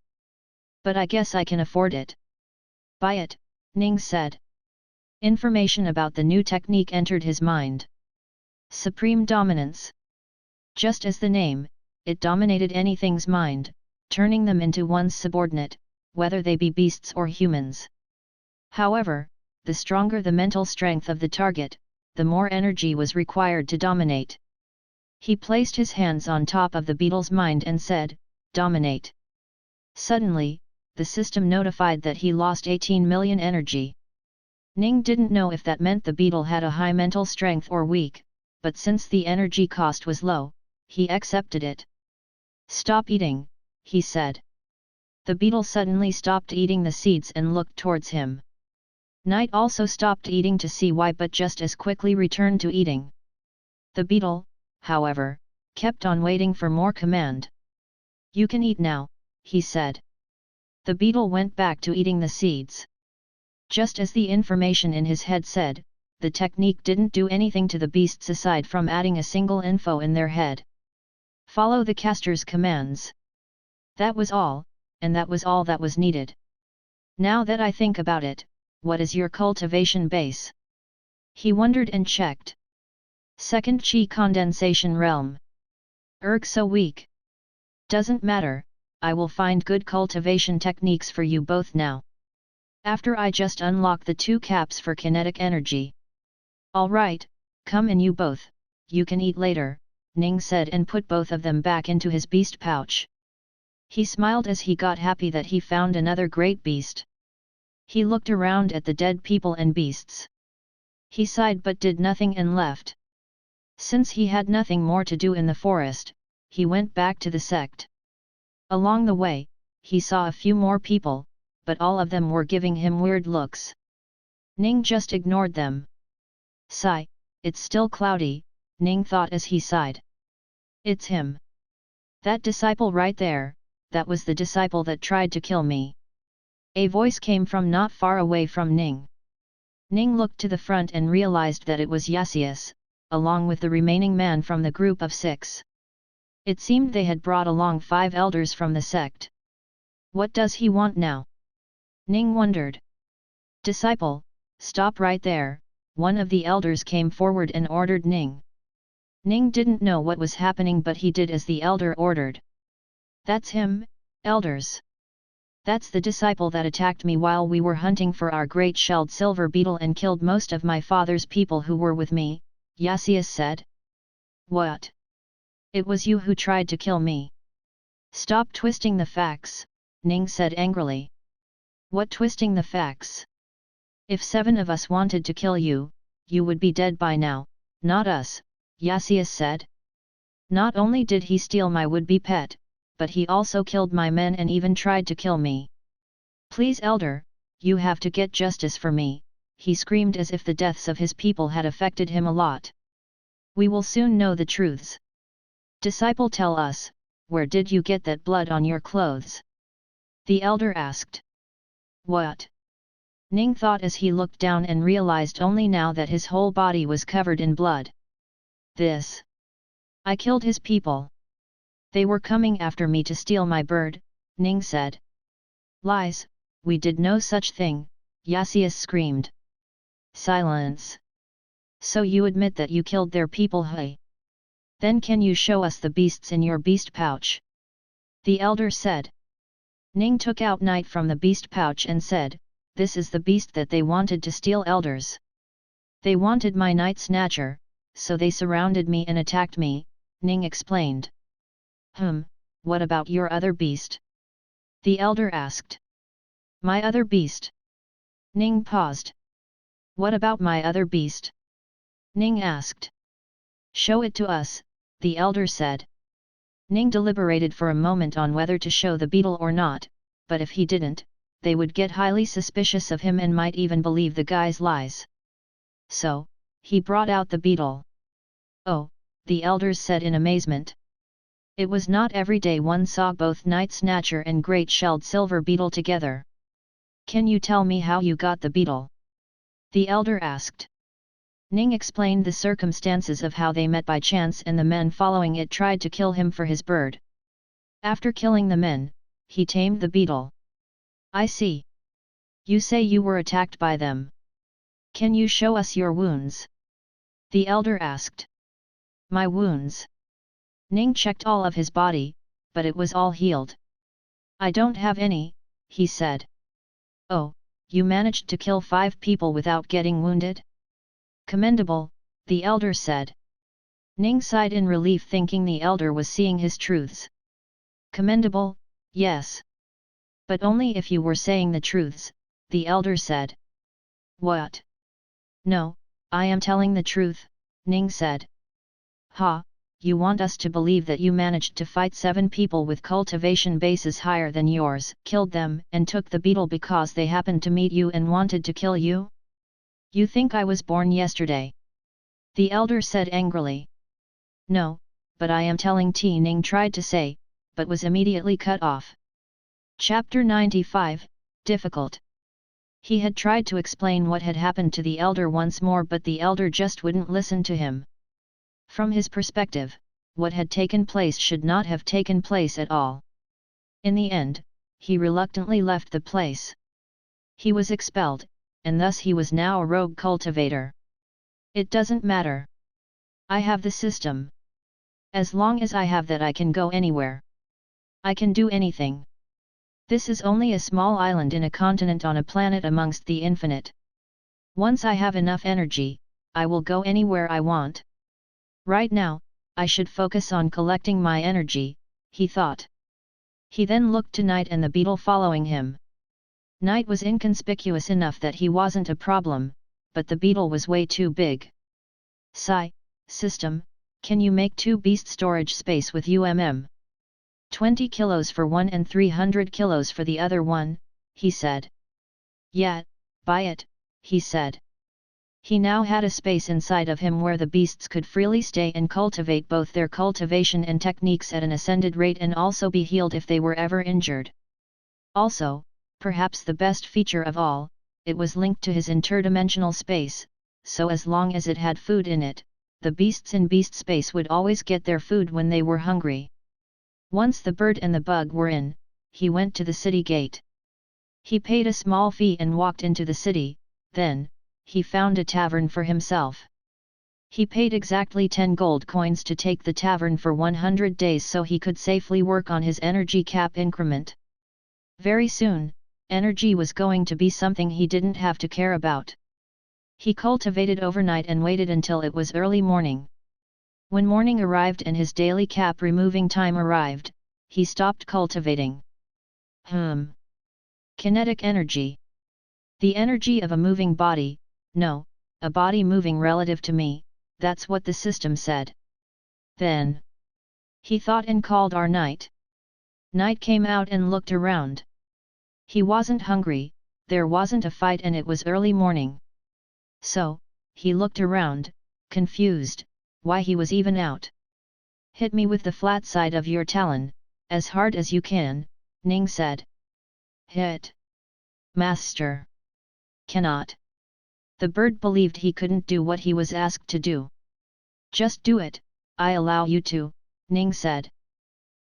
But I guess I can afford it. Buy it, Ning said. Information about the new technique entered his mind. Supreme dominance. Just as the name, it dominated anything's mind, turning them into one's subordinate, whether they be beasts or humans. However, the stronger the mental strength of the target, the more energy was required to dominate. He placed his hands on top of the beetle's mind and said, "Dominate." Suddenly, the system notified that he lost 18 million energy. Ning didn't know if that meant the beetle had a high mental strength or weak, but since the energy cost was low, he accepted it. "Stop eating," he said. The beetle suddenly stopped eating the seeds and looked towards him. Night also stopped eating to see why, but just as quickly returned to eating. The beetle, however, kept on waiting for more command. "You can eat now," he said. The beetle went back to eating the seeds. Just as the information in his head said, the technique didn't do anything to the beasts aside from adding a single info in their head. Follow the caster's commands. That was all, and that was all that was needed. Now that I think about it, what is your cultivation base? He wondered and checked. Second chi condensation realm. So weak. Doesn't matter, I will find good cultivation techniques for you both now. After I just unlock the 2 caps for kinetic energy. Alright, come in you both, you can eat later, Ning said and put both of them back into his beast pouch. He smiled as he got happy that he found another great beast. He looked around at the dead people and beasts. He sighed but did nothing and left. Since he had nothing more to do in the forest, he went back to the sect. Along the way, he saw a few more people, but all of them were giving him weird looks. Ning just ignored them. Sigh, it's still cloudy, Ning thought as he sighed. It's him. That disciple right there, that was the disciple that tried to kill me. A voice came from not far away from Ning. Ning looked to the front and realized that it was Yasius, along with the remaining man from the group of 6. It seemed they had brought along 5 elders from the sect. What does he want now? Ning wondered. Disciple, stop right there, one of the elders came forward and ordered Ning. Ning didn't know what was happening, but he did as the elder ordered. That's him, elders. That's the disciple that attacked me while we were hunting for our great shelled silver beetle and killed most of my father's people who were with me, Yasius said. What? It was you who tried to kill me. Stop twisting the facts, Ning said angrily. What twisting the facts? If 7 of us wanted to kill you, you would be dead by now, not us, Yasius said. Not only did he steal my would-be pet, but he also killed my men and even tried to kill me. Please elder, you have to get justice for me, he screamed as if the deaths of his people had affected him a lot. We will soon know the truths. Disciple, tell us, where did you get that blood on your clothes? The elder asked. What? Ning thought as he looked down and realized only now that his whole body was covered in blood. This. I killed his people. They were coming after me to steal my bird, Ning said. Lies, we did no such thing, Yasius screamed. Silence. So you admit that you killed their people, hey? Then can you show us the beasts in your beast pouch? The elder said. Ning took out Knight from the beast pouch and said, this is the beast that they wanted to steal, elders. They wanted my Night Snatcher, so they surrounded me and attacked me, Ning explained. What about your other beast? The elder asked. My other beast? Ning paused. What about my other beast? Ning asked. Show it to us, the elder said. Ning deliberated for a moment on whether to show the beetle or not, but if he didn't, they would get highly suspicious of him and might even believe the guy's lies. So, he brought out the beetle. Oh, the elders said in amazement. It was not every day one saw both Night Snatcher and Great Shelled Silver Beetle together. Can you tell me how you got the beetle? The elder asked. Ning explained the circumstances of how they met by chance and the men following it tried to kill him for his bird. After killing the men, he tamed the beetle. I see. You say you were attacked by them. Can you show us your wounds? The elder asked. My wounds? Ning checked all of his body, but it was all healed. I don't have any, he said. Oh, you managed to kill 5 people without getting wounded? Commendable, the elder said. Ning sighed in relief, thinking the elder was seeing his truths. Commendable, yes. But only if you were saying the truths, the elder said. What? No, I am telling the truth, Ning said. Ha, you want us to believe that you managed to fight 7 people with cultivation bases higher than yours, killed them, and took the beetle because they happened to meet you and wanted to kill you? You think I was born yesterday? The elder said angrily. No, but I am telling, Ning tried to say, but was immediately cut off. Chapter 95, Difficult. He had tried to explain what had happened to the elder once more, but the elder just wouldn't listen to him. From his perspective, what had taken place should not have taken place at all. In the end, he reluctantly left the place. He was expelled, and thus he was now a rogue cultivator. It doesn't matter. I have the system. As long as I have that, I can go anywhere. I can do anything. This is only a small island in a continent on a planet amongst the infinite. Once I have enough energy, I will go anywhere I want. Right now, I should focus on collecting my energy, he thought. He then looked to Knight and the beetle following him. Knight was inconspicuous enough that he wasn't a problem, but the beetle was way too big. System, can you make 2 beast storage space with 20 kilos for one and 300 kilos for the other one, he said. Yeah, buy it, he said. He now had a space inside of him where the beasts could freely stay and cultivate both their cultivation and techniques at an ascended rate and also be healed if they were ever injured. Also, perhaps the best feature of all, it was linked to his interdimensional space, so as long as it had food in it, the beasts in beast space would always get their food when they were hungry. Once the bird and the bug were in, he went to the city gate. He paid a small fee and walked into the city, then, he found a tavern for himself. He paid exactly 10 gold coins to take the tavern for 100 days so he could safely work on his energy cap increment. Very soon, energy was going to be something he didn't have to care about. He cultivated overnight and waited until it was early morning. When morning arrived and his daily cap removing time arrived, he stopped cultivating. Kinetic energy. The energy of a moving body, no, a body moving relative to me, that's what the system said. Then, he thought and called our knight. Knight came out and looked around. He wasn't hungry, there wasn't a fight and it was early morning. So, he looked around, confused, why he was even out. Hit me with the flat side of your talon, as hard as you can, Ning said. Hit. Master. Cannot. The bird believed he couldn't do what he was asked to do. Just do it, I allow you to, Ning said.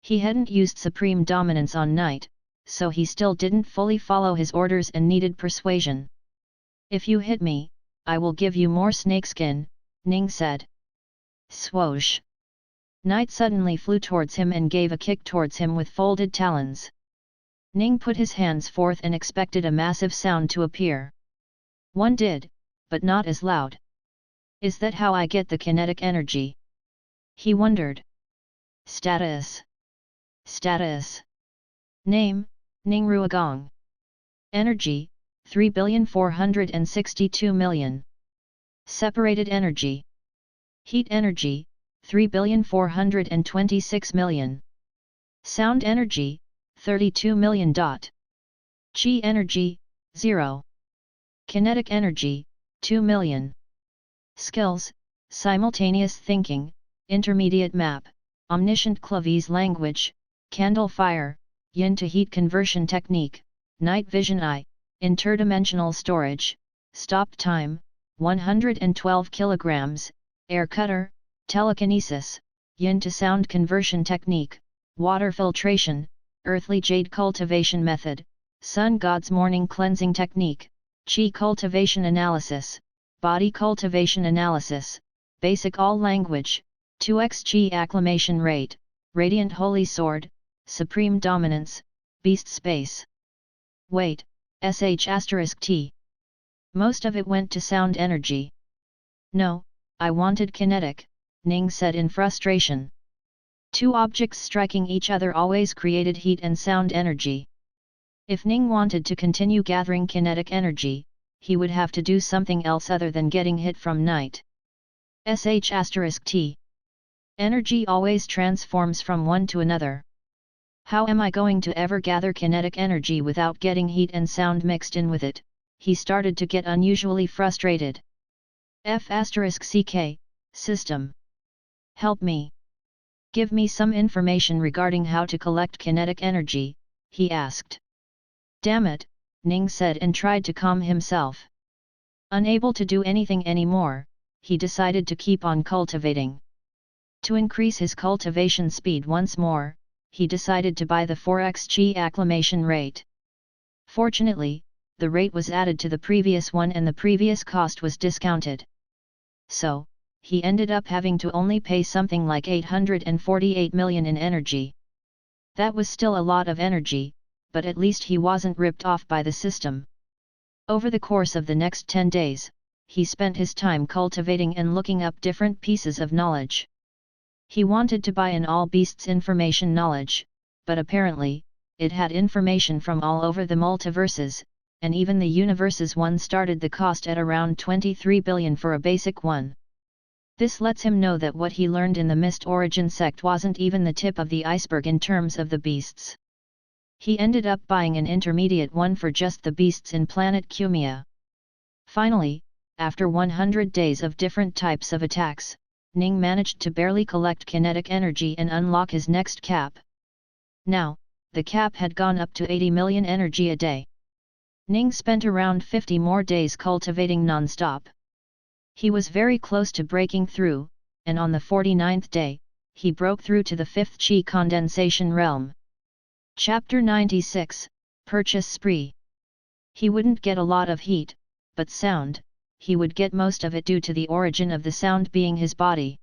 He hadn't used supreme dominance on Knight, so he still didn't fully follow his orders and needed persuasion. If you hit me, I will give you more snakeskin, Ning said. Swoosh! Knight suddenly flew towards him and gave a kick towards him with folded talons. Ning put his hands forth and expected a massive sound to appear. One did, but not as loud. Is that how I get the kinetic energy? He wondered. Status. Status. Name, Ning Ruogong. Energy, 3,462,000,000. Separated energy. Heat energy, 3,426,000,000. Sound energy, 32 million. Chi energy, 0. Kinetic energy, 2 million. Skills, simultaneous thinking, intermediate map, omniscient Clavese language, candle fire, yin to heat conversion technique, night vision eye, interdimensional storage, stop time, 112 kilograms, air cutter, telekinesis, yin to sound conversion technique, water filtration, earthly jade cultivation method, sun god's morning cleansing technique, chi cultivation analysis, body cultivation analysis, basic all language, 2x chi acclimation rate, radiant holy sword, supreme dominance, beast space. Wait, sh*t. Most of it went to sound energy. No, I wanted kinetic, Ning said in frustration. Two objects striking each other always created heat and sound energy. If Ning wanted to continue gathering kinetic energy, he would have to do something else other than getting hit from Night. sh*t. Energy always transforms from one to another. How am I going to ever gather kinetic energy without getting heat and sound mixed in with it? He started to get unusually frustrated. F*ck, system. Help me. Give me some information regarding how to collect kinetic energy, he asked. Damn it, Ning said and tried to calm himself. Unable to do anything anymore, he decided to keep on cultivating. To increase his cultivation speed once more, he decided to buy the 4x chi acclimation rate. Fortunately, the rate was added to the previous one and the previous cost was discounted. So, he ended up having to only pay something like 848 million in energy. That was still a lot of energy, but at least he wasn't ripped off by the system. Over the course of the next 10 days, he spent his time cultivating and looking up different pieces of knowledge. He wanted to buy an all beasts information knowledge, but apparently, it had information from all over the multiverses, and even the universe's one started the cost at around 23 billion for a basic one. This lets him know that what he learned in the Mist Origin sect wasn't even the tip of the iceberg in terms of the beasts. He ended up buying an intermediate one for just the beasts in Planet Kumia. Finally, after 100 days of different types of attacks, Ning managed to barely collect kinetic energy and unlock his next cap. Now, the cap had gone up to 80 million energy a day. Ning spent around 50 more days cultivating non-stop. He was very close to breaking through, and on the 49th day, he broke through to the 5th Qi condensation realm. Chapter 96, Purchase Spree. He wouldn't get a lot of heat, but sound, he would get most of it due to the origin of the sound being his body.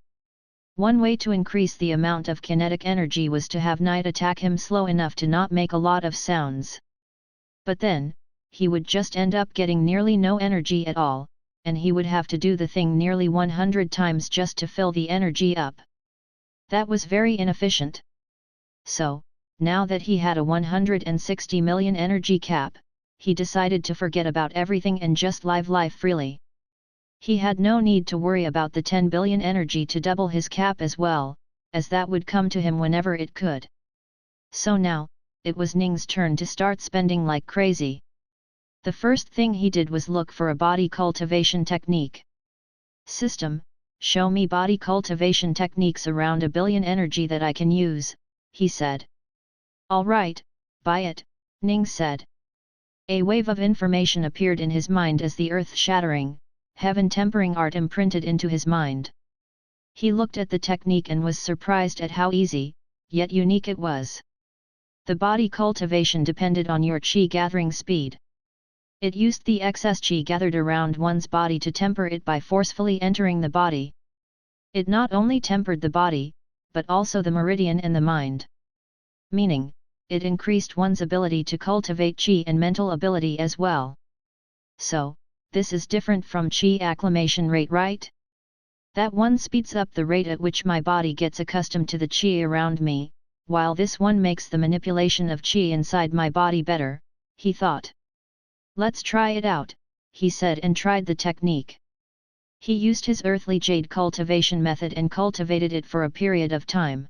One way to increase the amount of kinetic energy was to have night attack him slow enough to not make a lot of sounds. But then, he would just end up getting nearly no energy at all, and he would have to do the thing nearly 100 times just to fill the energy up. That was very inefficient. So, now that he had a 160 million energy cap, he decided to forget about everything and just live life freely. He had no need to worry about the 10 billion energy to double his cap as well, as that would come to him whenever it could. So now, it was Ning's turn to start spending like crazy. The first thing he did was look for a body cultivation technique. System, show me body cultivation techniques around 1 billion energy that I can use, he said. Alright, buy it, Ning said. A wave of information appeared in his mind as the earth-shattering, heaven-tempering art imprinted into his mind. He looked at the technique and was surprised at how easy, yet unique it was. The body cultivation depended on your qi gathering speed. It used the excess qi gathered around one's body to temper it by forcefully entering the body. It not only tempered the body, but also the meridian and the mind. Meaning, it increased one's ability to cultivate qi and mental ability as well. So, this is different from qi acclimation rate, right? That one speeds up the rate at which my body gets accustomed to the qi around me, while this one makes the manipulation of qi inside my body better, he thought. Let's try it out, he said and tried the technique. He used his earthly jade cultivation method and cultivated it for a period of time.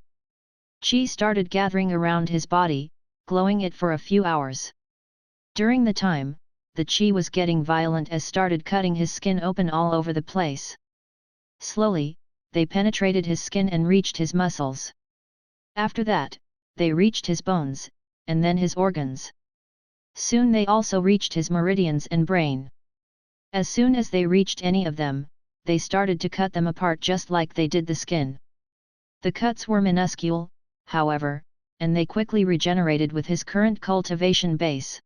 Qi started gathering around his body, glowing it for a few hours. During the time, the qi was getting violent as started cutting his skin open all over the place. Slowly, they penetrated his skin and reached his muscles. After that, they reached his bones, and then his organs. Soon they also reached his meridians and brain. As soon as they reached any of them, they started to cut them apart just like they did the skin. The cuts were minuscule, however, and they quickly regenerated with his current cultivation base.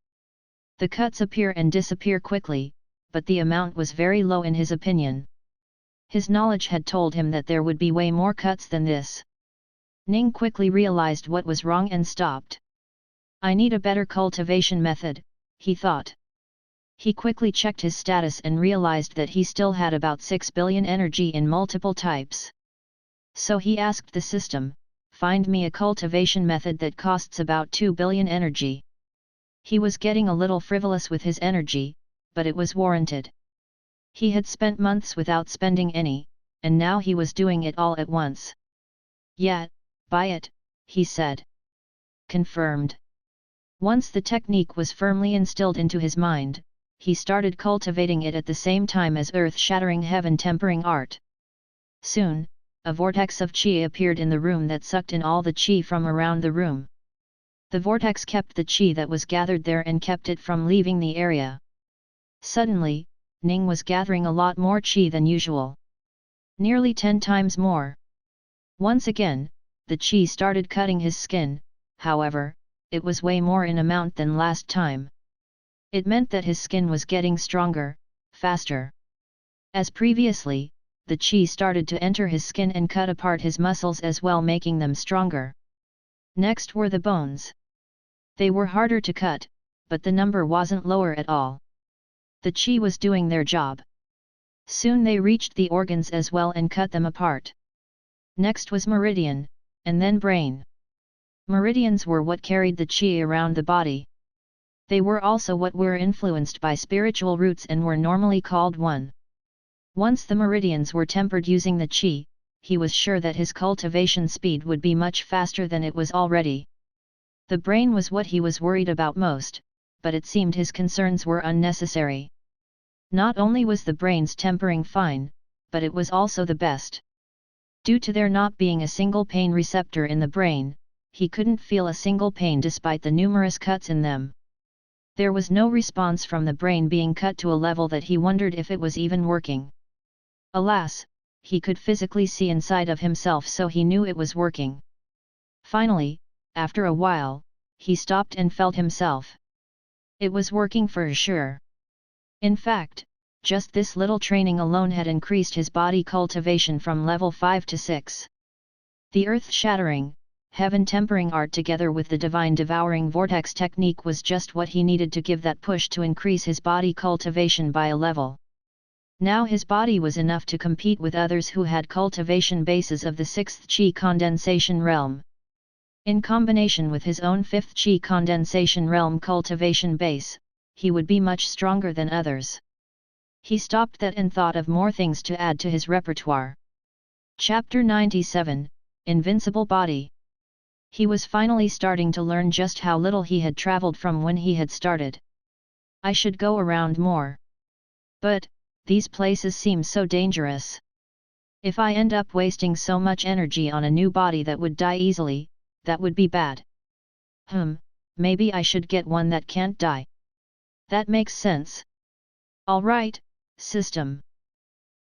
The cuts appear and disappear quickly, but the amount was very low in his opinion. His knowledge had told him that there would be way more cuts than this. Ning quickly realized what was wrong and stopped. I need a better cultivation method, he thought. He quickly checked his status and realized that he still had about 6 billion energy in multiple types. So he asked the system, find me a cultivation method that costs about 2 billion energy. He was getting a little frivolous with his energy, but it was warranted. He had spent months without spending any, and now he was doing it all at once. Yeah, buy it, he said. Confirmed. Once the technique was firmly instilled into his mind, he started cultivating it at the same time as earth-shattering heaven-tempering art. Soon, a vortex of qi appeared in the room that sucked in all the qi from around the room. The vortex kept the qi that was gathered there and kept it from leaving the area. Suddenly, Ning was gathering a lot more qi than usual. Nearly 10 times more. Once again, the qi started cutting his skin, however, it was way more in amount than last time. It meant that his skin was getting stronger, faster. As previously, the qi started to enter his skin and cut apart his muscles as well, making them stronger. Next were the bones. They were harder to cut, but the number wasn't lower at all. The qi was doing their job. Soon they reached the organs as well and cut them apart. Next was meridian, and then brain. Meridians were what carried the qi around the body. They were also what were influenced by spiritual roots and were normally called one. Once the meridians were tempered using the qi, he was sure that his cultivation speed would be much faster than it was already. The brain was what he was worried about most, but it seemed his concerns were unnecessary. Not only was the brain's tempering fine, but it was also the best. Due to there not being a single pain receptor in the brain, he couldn't feel a single pain despite the numerous cuts in them. There was no response from the brain, being cut to a level that he wondered if it was even working. Alas, he could physically see inside of himself, so he knew it was working. Finally, after a while, he stopped and felt himself. It was working for sure. In fact, just this little training alone had increased his body cultivation from level 5 to 6. The earth-shattering, heaven-tempering art together with the divine devouring vortex technique was just what he needed to give that push to increase his body cultivation by a level. Now his body was enough to compete with others who had cultivation bases of the 6th Qi condensation realm. In combination with his own 5th Qi condensation realm cultivation base, he would be much stronger than others. He stopped that and thought of more things to add to his repertoire. Chapter 97, Invincible Body. He was finally starting to learn just how little he had traveled from when he had started. I should go around more. But, these places seem so dangerous. If I end up wasting so much energy on a new body that would die easily, that would be bad. Maybe I should get one that can't die. That makes sense. Alright, system.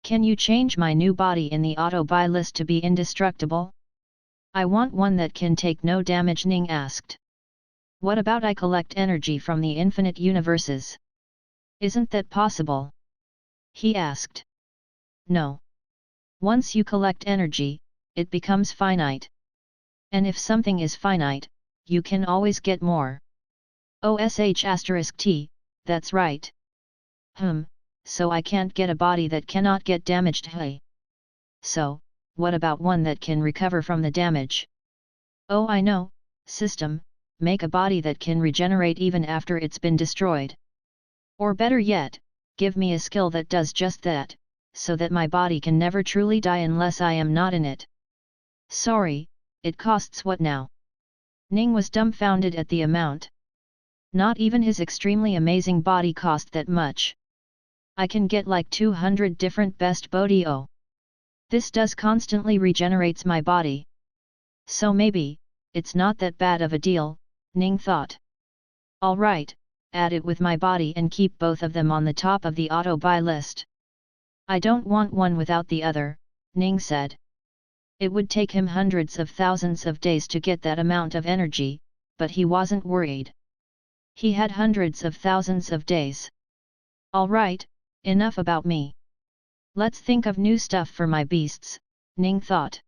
Can you change my new body in the auto-buy list to be indestructible? I want one that can take no damage, Ning asked. What about I collect energy from the infinite universes? Isn't that possible? He asked. No. Once you collect energy, it becomes finite. And if something is finite, you can always get more. OSH*T, that's right. So I can't get a body that cannot get damaged, hey? So, what about one that can recover from the damage? Oh, I know, system, make a body that can regenerate even after it's been destroyed. Or better yet, give me a skill that does just that, so that my body can never truly die unless I am not in it. Sorry, it costs what now? Ning was dumbfounded at the amount. Not even his extremely amazing body cost that much. I can get like 200 different best Bodio. This does constantly regenerates my body. So maybe, it's not that bad of a deal, Ning thought. Alright, add it with my body and keep both of them on the top of the auto-buy list. I don't want one without the other, Ning said. It would take him hundreds of thousands of days to get that amount of energy, but he wasn't worried. He had hundreds of thousands of days. Alright, enough about me. Let's think of new stuff for my beasts, Ning thought.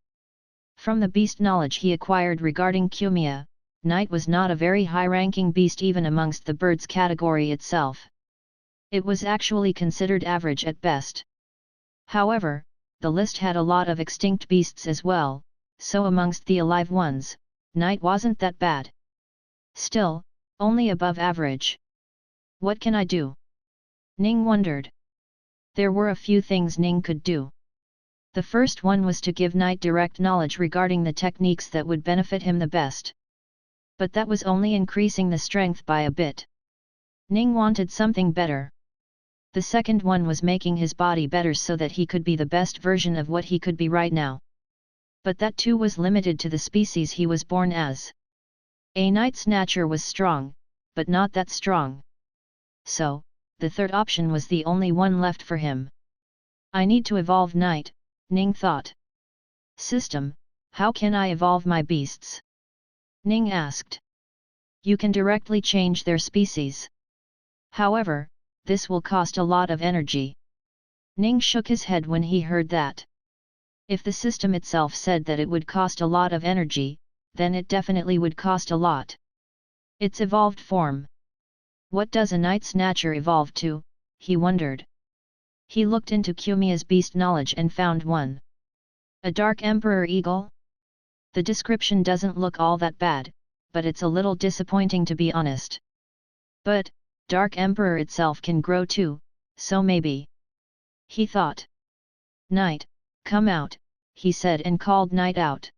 From the beast knowledge he acquired regarding Kumia, Knight was not a very high-ranking beast even amongst the birds category itself. It was actually considered average at best. However, the list had a lot of extinct beasts as well, so amongst the alive ones, Knight wasn't that bad. Still, only above average. What can I do? Ning wondered. There were a few things Ning could do. The first one was to give Knight direct knowledge regarding the techniques that would benefit him the best. But that was only increasing the strength by a bit. Ning wanted something better. The second one was making his body better so that he could be the best version of what he could be right now. But that too was limited to the species he was born as. A Night Snatcher was strong, but not that strong. So, the third option was the only one left for him. I need to evolve Knight, Ning thought. System, how can I evolve my beasts? Ning asked. You can directly change their species. However, this will cost a lot of energy. Ning shook his head when he heard that. If the system itself said that it would cost a lot of energy, then it definitely would cost a lot. Its evolved form. What does a Night Snatcher evolve to? He wondered. He looked into Kumia's beast knowledge and found one. A Dark Emperor Eagle? The description doesn't look all that bad, but it's a little disappointing to be honest. But, Dark Emperor itself can grow too, so maybe. He thought. Knight, come out, he said and called Knight out.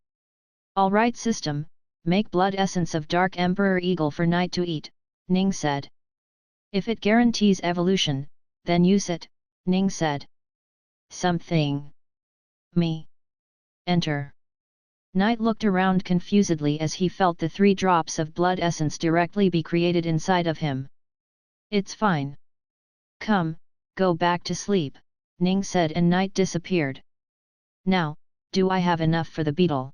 Alright system, make blood essence of Dark Emperor Eagle for Knight to eat, Ning said. If it guarantees evolution, then use it, Ning said. Something. Me. Enter. Knight looked around confusedly as he felt the 3 drops of blood essence directly be created inside of him. It's fine. Come, go back to sleep, Ning said, and night disappeared. Now, do I have enough for the beetle?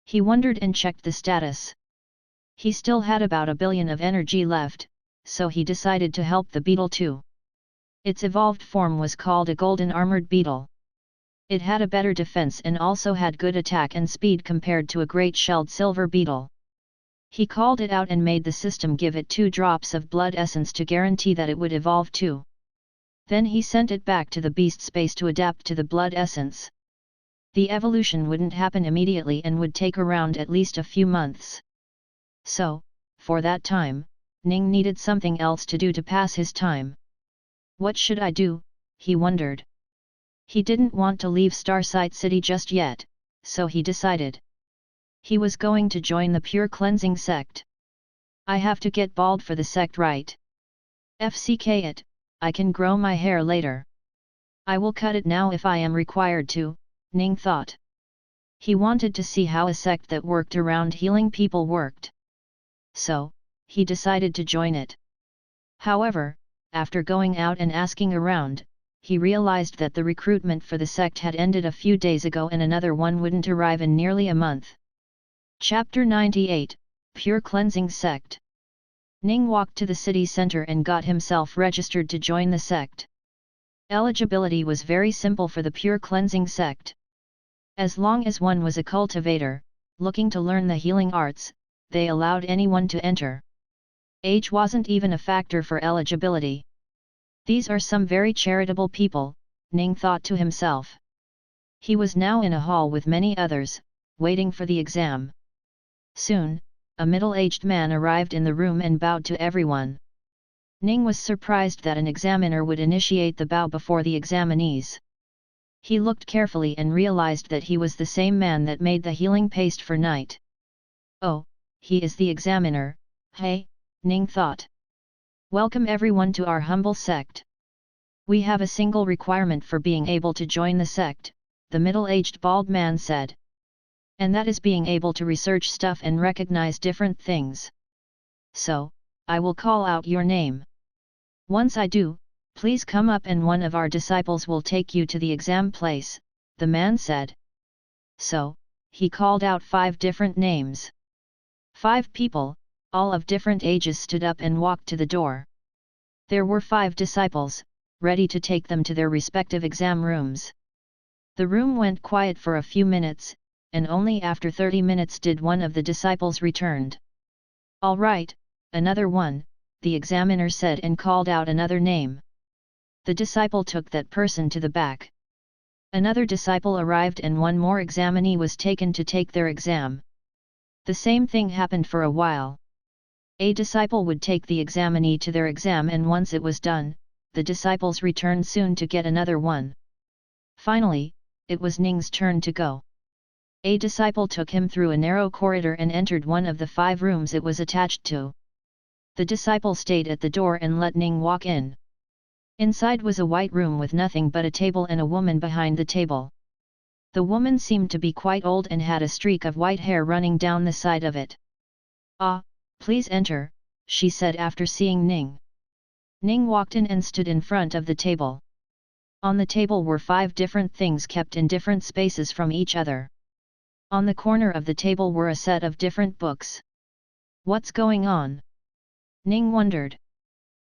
He wondered and checked the status. He still had about 1 billion of energy left, so he decided to help the beetle too. Its evolved form was called a golden armored beetle. It had a better defense and also had good attack and speed compared to a great shelled silver beetle. He called it out and made the system give it 2 drops of blood essence to guarantee that it would evolve too. Then he sent it back to the beast space to adapt to the blood essence. The evolution wouldn't happen immediately and would take around at least a few months. So, for that time, Ning needed something else to do to pass his time. What should I do? He wondered. He didn't want to leave Starsight City just yet, so he decided. He was going to join the pure cleansing sect. I have to get bald for the sect, right? FCK it, I can grow my hair later. I will cut it now if I am required to, Ning thought. He wanted to see how a sect that worked around healing people worked. So, he decided to join it. However, after going out and asking around, he realized that the recruitment for the sect had ended a few days ago and another one wouldn't arrive in nearly a month. Chapter 98, Pure Cleansing Sect. Ning walked to the city center and got himself registered to join the sect. Eligibility was very simple for the Pure Cleansing Sect. As long as one was a cultivator, looking to learn the healing arts, they allowed anyone to enter. Age wasn't even a factor for eligibility. These are some very charitable people, Ning thought to himself. He was now in a hall with many others, waiting for the exam. Soon, a middle-aged man arrived in the room and bowed to everyone. Ning was surprised that an examiner would initiate the bow before the examinees. He looked carefully and realized that he was the same man that made the healing paste for Night. Oh, he is the examiner, hey, Ning thought. Welcome everyone to our humble sect. We have a single requirement for being able to join the sect, the middle-aged bald man said. And that is being able to research stuff and recognize different things. So, I will call out your name. Once I do, please come up and one of our disciples will take you to the exam place, the man said. So, he called out 5 different names. 5 people, all of different ages, stood up and walked to the door. There were 5 disciples, ready to take them to their respective exam rooms. The room went quiet for a few minutes, and only after 30 minutes did one of the disciples returned. All right, another one, the examiner said and called out another name. The disciple took that person to the back. Another disciple arrived and one more examinee was taken to take their exam. The same thing happened for a while. A disciple would take the examinee to their exam, and once it was done, the disciples returned soon to get another one. Finally, it was Ning's turn to go. A disciple took him through a narrow corridor and entered one of the 5 rooms it was attached to. The disciple stayed at the door and let Ning walk in. Inside was a white room with nothing but a table and a woman behind the table. The woman seemed to be quite old and had a streak of white hair running down the side of it. Ah, please enter, she said after seeing Ning. Ning walked in and stood in front of the table. On the table were 5 different things kept in different spaces from each other. On the corner of the table were a set of different books. What's going on? Ning wondered.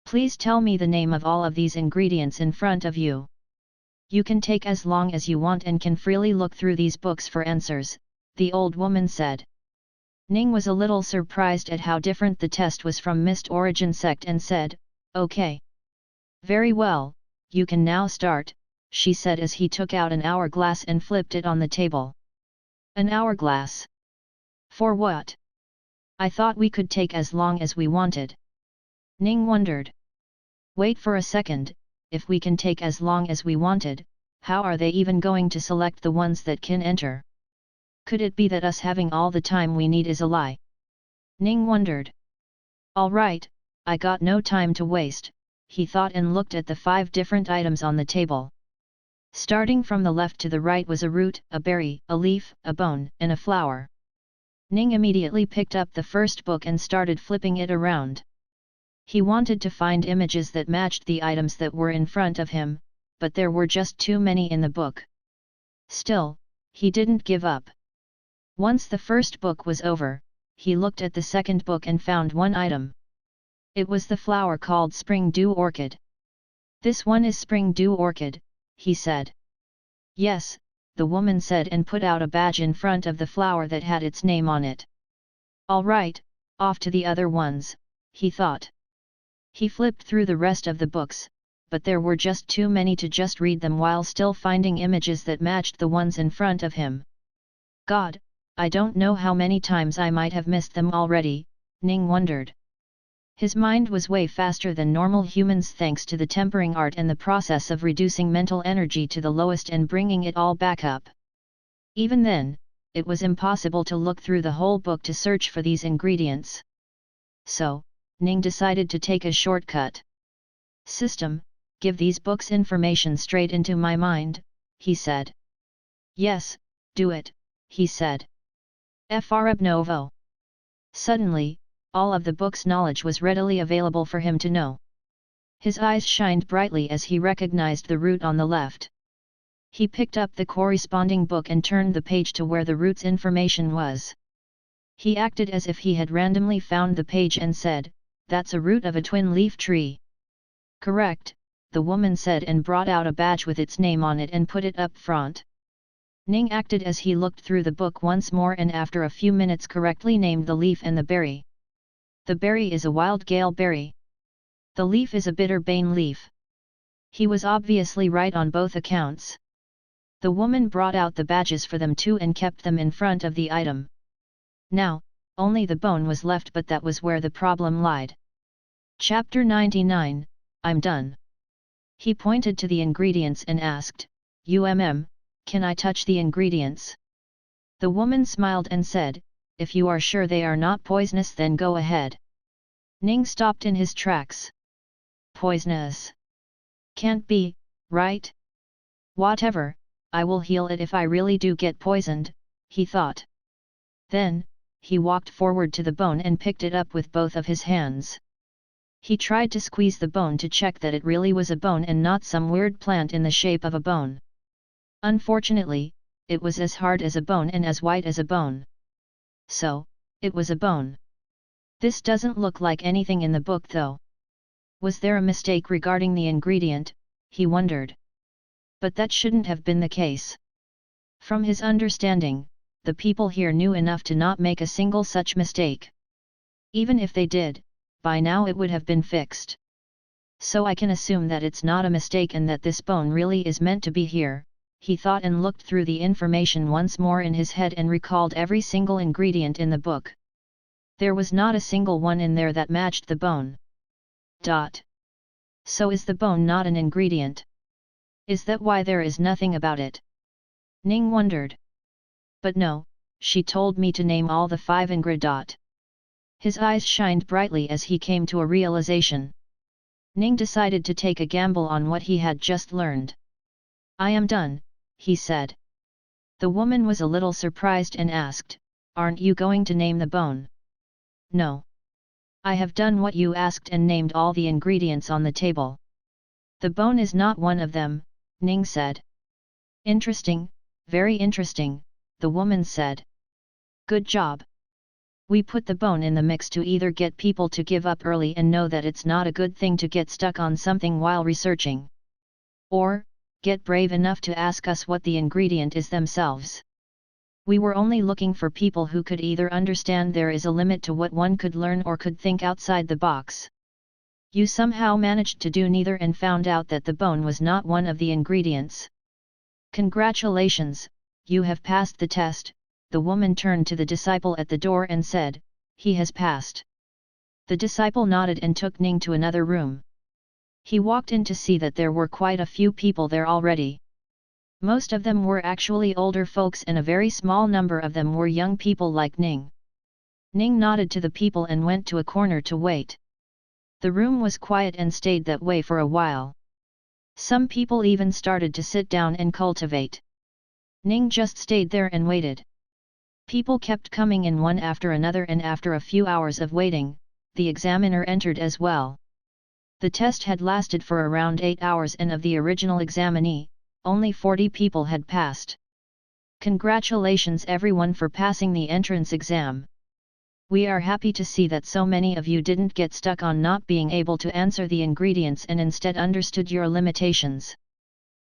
Please tell me the name of all of these ingredients in front of you. You can take as long as you want and can freely look through these books for answers, the old woman said. Ning was a little surprised at how different the test was from Mist Origin Sect and said, okay. Very well, you can now start, she said as he took out an hourglass and flipped it on the table. An hourglass? For what? I thought we could take as long as we wanted. Ning wondered. Wait for a second, if we can take as long as we wanted, how are they even going to select the ones that can enter? Could it be that us having all the time we need is a lie? Ning wondered. All right, I got no time to waste, he thought and looked at the 5 different items on the table. Starting from the left to the right was a root, a berry, a leaf, a bone, and a flower. Ning immediately picked up the first book and started flipping it around. He wanted to find images that matched the items that were in front of him, but there were just too many in the book. Still, he didn't give up. Once the first book was over, he looked at the second book and found one item. It was the flower called Spring Dew Orchid. "This one is Spring Dew Orchid," he said. "Yes," the woman said and put out a badge in front of the flower that had its name on it. "All right, off to the other ones," he thought. He flipped through the rest of the books, but there were just too many to just read them while still finding images that matched the ones in front of him. God, I don't know how many times I might have missed them already, Ning wondered. His mind was way faster than normal humans thanks to the tempering art and the process of reducing mental energy to the lowest and bringing it all back up. Even then, it was impossible to look through the whole book to search for these ingredients. So, Ning decided to take a shortcut. "System, give these books information straight into my mind," he said. "Yes, do it," he said. Webnovel. Suddenly, all of the book's knowledge was readily available for him to know. His eyes shined brightly as he recognized the root on the left. He picked up the corresponding book and turned the page to where the root's information was. He acted as if he had randomly found the page and said, "That's a root of a twin-leaf tree." "Correct," the woman said and brought out a badge with its name on it and put it up front. Ning acted as he looked through the book once more and after a few minutes correctly named the leaf and the berry. "The berry is a wild gale berry. The leaf is a bitter bane leaf." He was obviously right on both accounts. The woman brought out the badges for them too and kept them in front of the item. Now, only the bone was left, but that was where the problem lied. Chapter 99, I'm done. He pointed to the ingredients and asked, "Can I touch the ingredients?" The woman smiled and said, "If you are sure they are not poisonous then go ahead." Ning stopped in his tracks. "Poisonous? Can't be, right? Whatever, I will heal it if I really do get poisoned," he thought. Then, he walked forward to the bone and picked it up with both of his hands. He tried to squeeze the bone to check that it really was a bone and not some weird plant in the shape of a bone. Unfortunately, it was as hard as a bone and as white as a bone. So, it was a bone. This doesn't look like anything in the book though. Was there a mistake regarding the ingredient, he wondered. But that shouldn't have been the case. From his understanding, the people here knew enough to not make a single such mistake. Even if they did, by now it would have been fixed. So I can assume that it's not a mistake and that this bone really is meant to be here, he thought and looked through the information once more in his head and recalled every single ingredient in the book. There was not a single one in there that matched the bone. So is the bone not an ingredient? Is that why there is nothing about it? Ning wondered. But no, she told me to name all the 5 ingredients. His eyes shined brightly as he came to a realization. Ning decided to take a gamble on what he had just learned. "I am done," he said. The woman was a little surprised and asked, "Aren't you going to name the bone?" "No. I have done what you asked and named all the ingredients on the table." "The bone is not one of them," Ning said. "Interesting, very interesting," the woman said. "Good job. We put the bone in the mix to either get people to give up early and know that it's not a good thing to get stuck on something while researching. Or, get brave enough to ask us what the ingredient is themselves. We were only looking for people who could either understand there is a limit to what one could learn or could think outside the box. You somehow managed to do neither and found out that the bone was not one of the ingredients. Congratulations, you have passed the test." The woman turned to the disciple at the door and said, "He has passed." The disciple nodded and took Ning to another room. He walked in to see that there were quite a few people there already. Most of them were actually older folks and a very small number of them were young people like Ning. Ning nodded to the people and went to a corner to wait. The room was quiet and stayed that way for a while. Some people even started to sit down and cultivate. Ning just stayed there and waited. People kept coming in one after another and after a few hours of waiting, the examiner entered as well. The test had lasted for around 8 hours and of the original examinee, only 40 people had passed. Congratulations everyone for passing the entrance exam. We are happy to see that so many of you didn't get stuck on not being able to answer the ingredients and instead understood your limitations.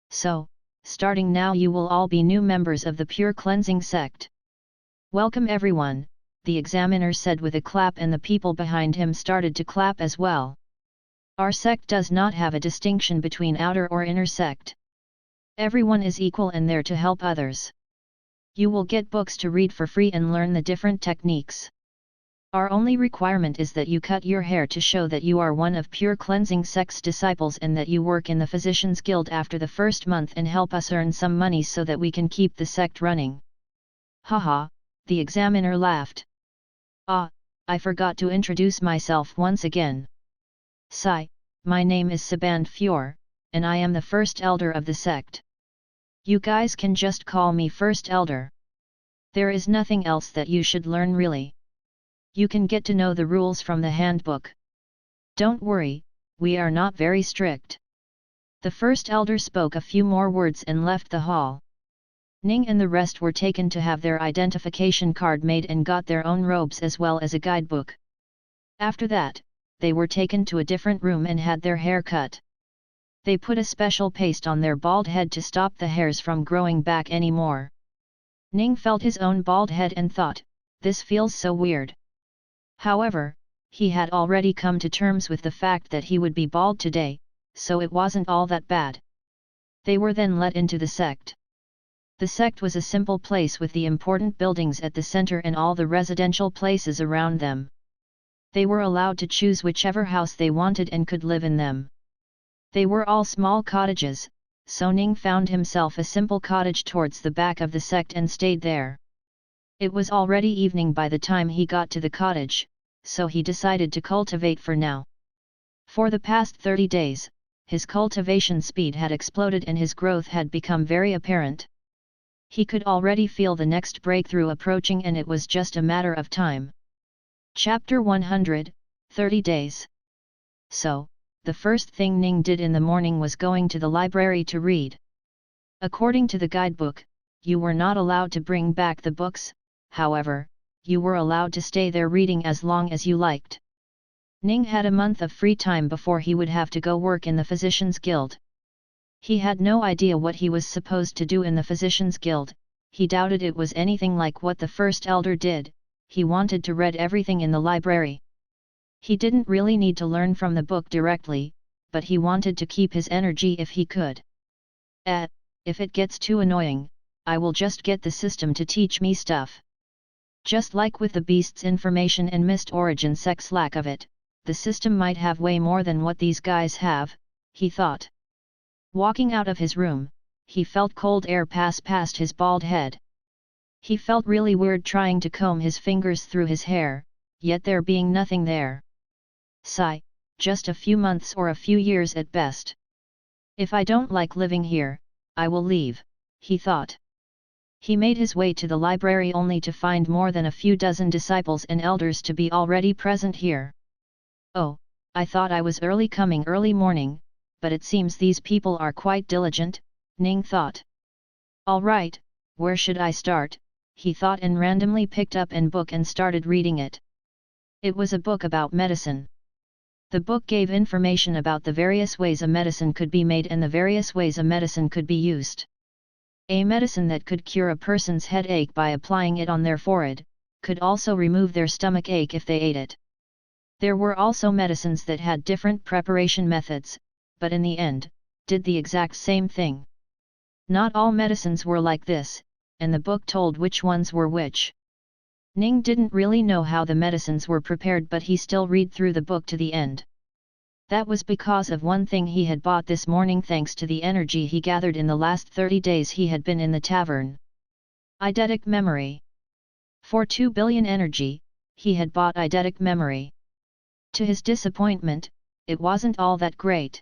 So, starting now you will all be new members of the Pure Cleansing sect. Welcome everyone, the examiner said with a clap, and the people behind him started to clap as well. Our sect does not have a distinction between outer or inner sect. Everyone is equal and there to help others. You will get books to read for free and learn the different techniques. Our only requirement is that you cut your hair to show that you are one of Pure Cleansing sect's disciples and that you work in the Physicians Guild after the first month and help us earn some money so that we can keep the sect running. Haha, the examiner laughed. Ah, I forgot to introduce myself once again. Sigh, my name is Saband Fjord, and I am the first elder of the sect. You guys can just call me First Elder. There is nothing else that you should learn really. You can get to know the rules from the handbook. Don't worry, we are not very strict. The first elder spoke a few more words and left the hall. Ning and the rest were taken to have their identification card made and got their own robes as well as a guidebook. After that, they were taken to a different room and had their hair cut. They put a special paste on their bald head to stop the hairs from growing back anymore. Ning felt his own bald head and thought, this feels so weird. However, he had already come to terms with the fact that he would be bald today, so it wasn't all that bad. They were then let into the sect. The sect was a simple place with the important buildings at the center and all the residential places around them. They were allowed to choose whichever house they wanted and could live in them. They were all small cottages, so Ning found himself a simple cottage towards the back of the sect and stayed there. It was already evening by the time he got to the cottage, so he decided to cultivate for now. For the past 30 days, his cultivation speed had exploded and his growth had become very apparent. He could already feel the next breakthrough approaching and it was just a matter of time. Chapter 100, 30 Days. So, the first thing Ning did in the morning was going to the library to read. According to the guidebook, you were not allowed to bring back the books, however, you were allowed to stay there reading as long as you liked. Ning had a month of free time before he would have to go work in the Physicians Guild. He had no idea what he was supposed to do in the Physicians Guild, he doubted it was anything like what the first elder did, he wanted to read everything in the library. He didn't really need to learn from the book directly, but he wanted to keep his energy if he could. If it gets too annoying, I will just get the system to teach me stuff. Just like with the beast's information and missed origin sect's lack of it, the system might have way more than what these guys have, he thought. Walking out of his room, he felt cold air pass past his bald head. He felt really weird trying to comb his fingers through his hair, yet there being nothing there. Sigh, just a few months or a few years at best. If I don't like living here, I will leave, he thought. He made his way to the library only to find more than a few dozen disciples and elders to be already present here. Oh, I thought I was coming early morning, but it seems these people are quite diligent, Ning thought. Alright, where should I start, he thought and randomly picked up a book and started reading it. It was a book about medicine. The book gave information about the various ways a medicine could be made and the various ways a medicine could be used. A medicine that could cure a person's headache by applying it on their forehead, could also remove their stomach ache if they ate it. There were also medicines that had different preparation methods, but in the end, did the exact same thing. Not all medicines were like this, and the book told which ones were which. Ning didn't really know how the medicines were prepared, but he still read through the book to the end. That was because of one thing he had bought this morning thanks to the energy he gathered in the last 30 days he had been in the tavern. Eidetic memory. For 2 billion energy, he had bought eidetic memory. To his disappointment, it wasn't all that great.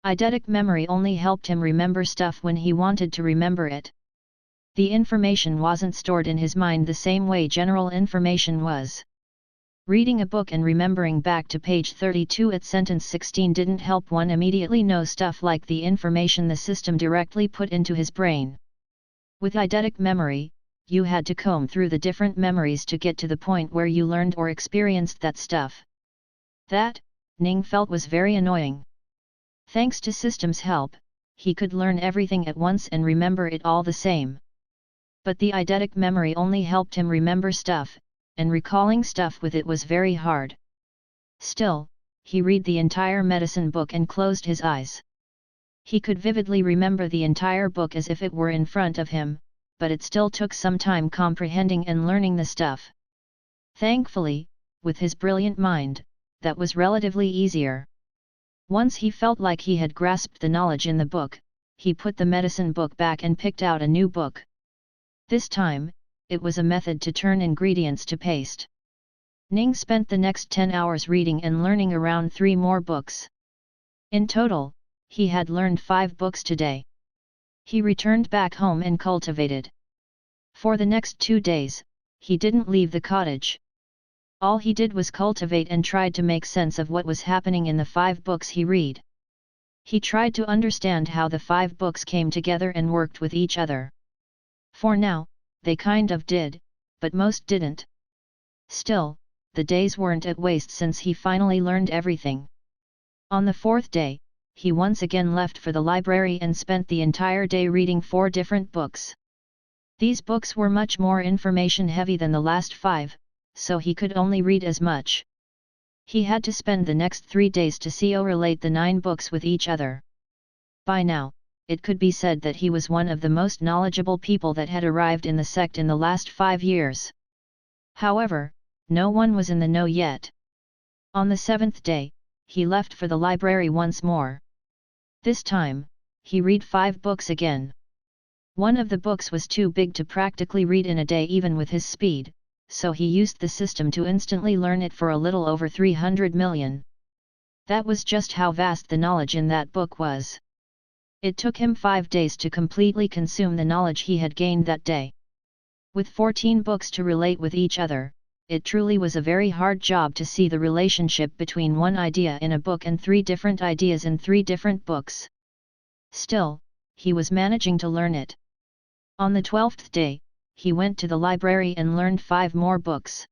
Eidetic memory only helped him remember stuff when he wanted to remember it. The information wasn't stored in his mind the same way general information was. Reading a book and remembering back to page 32 at sentence 16 didn't help one immediately know stuff like the information the system directly put into his brain. With eidetic memory, you had to comb through the different memories to get to the point where you learned or experienced that stuff. That, Ning felt, was very annoying. Thanks to system's help, he could learn everything at once and remember it all the same. But the eidetic memory only helped him remember stuff, and recalling stuff with it was very hard. Still, he read the entire medicine book and closed his eyes. He could vividly remember the entire book as if it were in front of him, but it still took some time comprehending and learning the stuff. Thankfully, with his brilliant mind, that was relatively easier. Once he felt like he had grasped the knowledge in the book, he put the medicine book back and picked out a new book. This time, it was a method to turn ingredients to paste. Ning spent the next 10 hours reading and learning around 3 more books. In total, he had learned 5 books today. He returned back home and cultivated. For the next 2 days, he didn't leave the cottage. All he did was cultivate and tried to make sense of what was happening in the 5 books he read. He tried to understand how the 5 books came together and worked with each other. For now, they kind of did, but most didn't. Still, the days weren't at waste since he finally learned everything. On the 4th day, he once again left for the library and spent the entire day reading 4 different books. These books were much more information-heavy than the last 5, so he could only read as much. He had to spend the next 3 days to relate the 9 books with each other. By now, it could be said that he was one of the most knowledgeable people that had arrived in the sect in the last 5 years. However, no one was in the know yet. On the 7th day, he left for the library once more. This time, he read 5 books again. One of the books was too big to practically read in a day even with his speed, so he used the system to instantly learn it for a little over 300 million. That was just how vast the knowledge in that book was. It took him 5 days to completely consume the knowledge he had gained that day. With 14 books to relate with each other, it truly was a very hard job to see the relationship between one idea in a book and 3 different ideas in 3 different books. Still, he was managing to learn it. On the 12th day, he went to the library and learned 5 more books.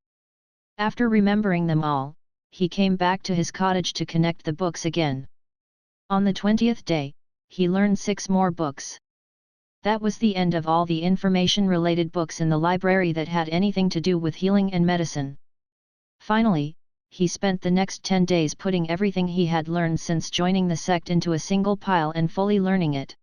After remembering them all, he came back to his cottage to connect the books again. On the 20th day, he learned 6 more books. That was the end of all the information-related books in the library that had anything to do with healing and medicine. Finally, he spent the next 10 days putting everything he had learned since joining the sect into a single pile and fully learning it.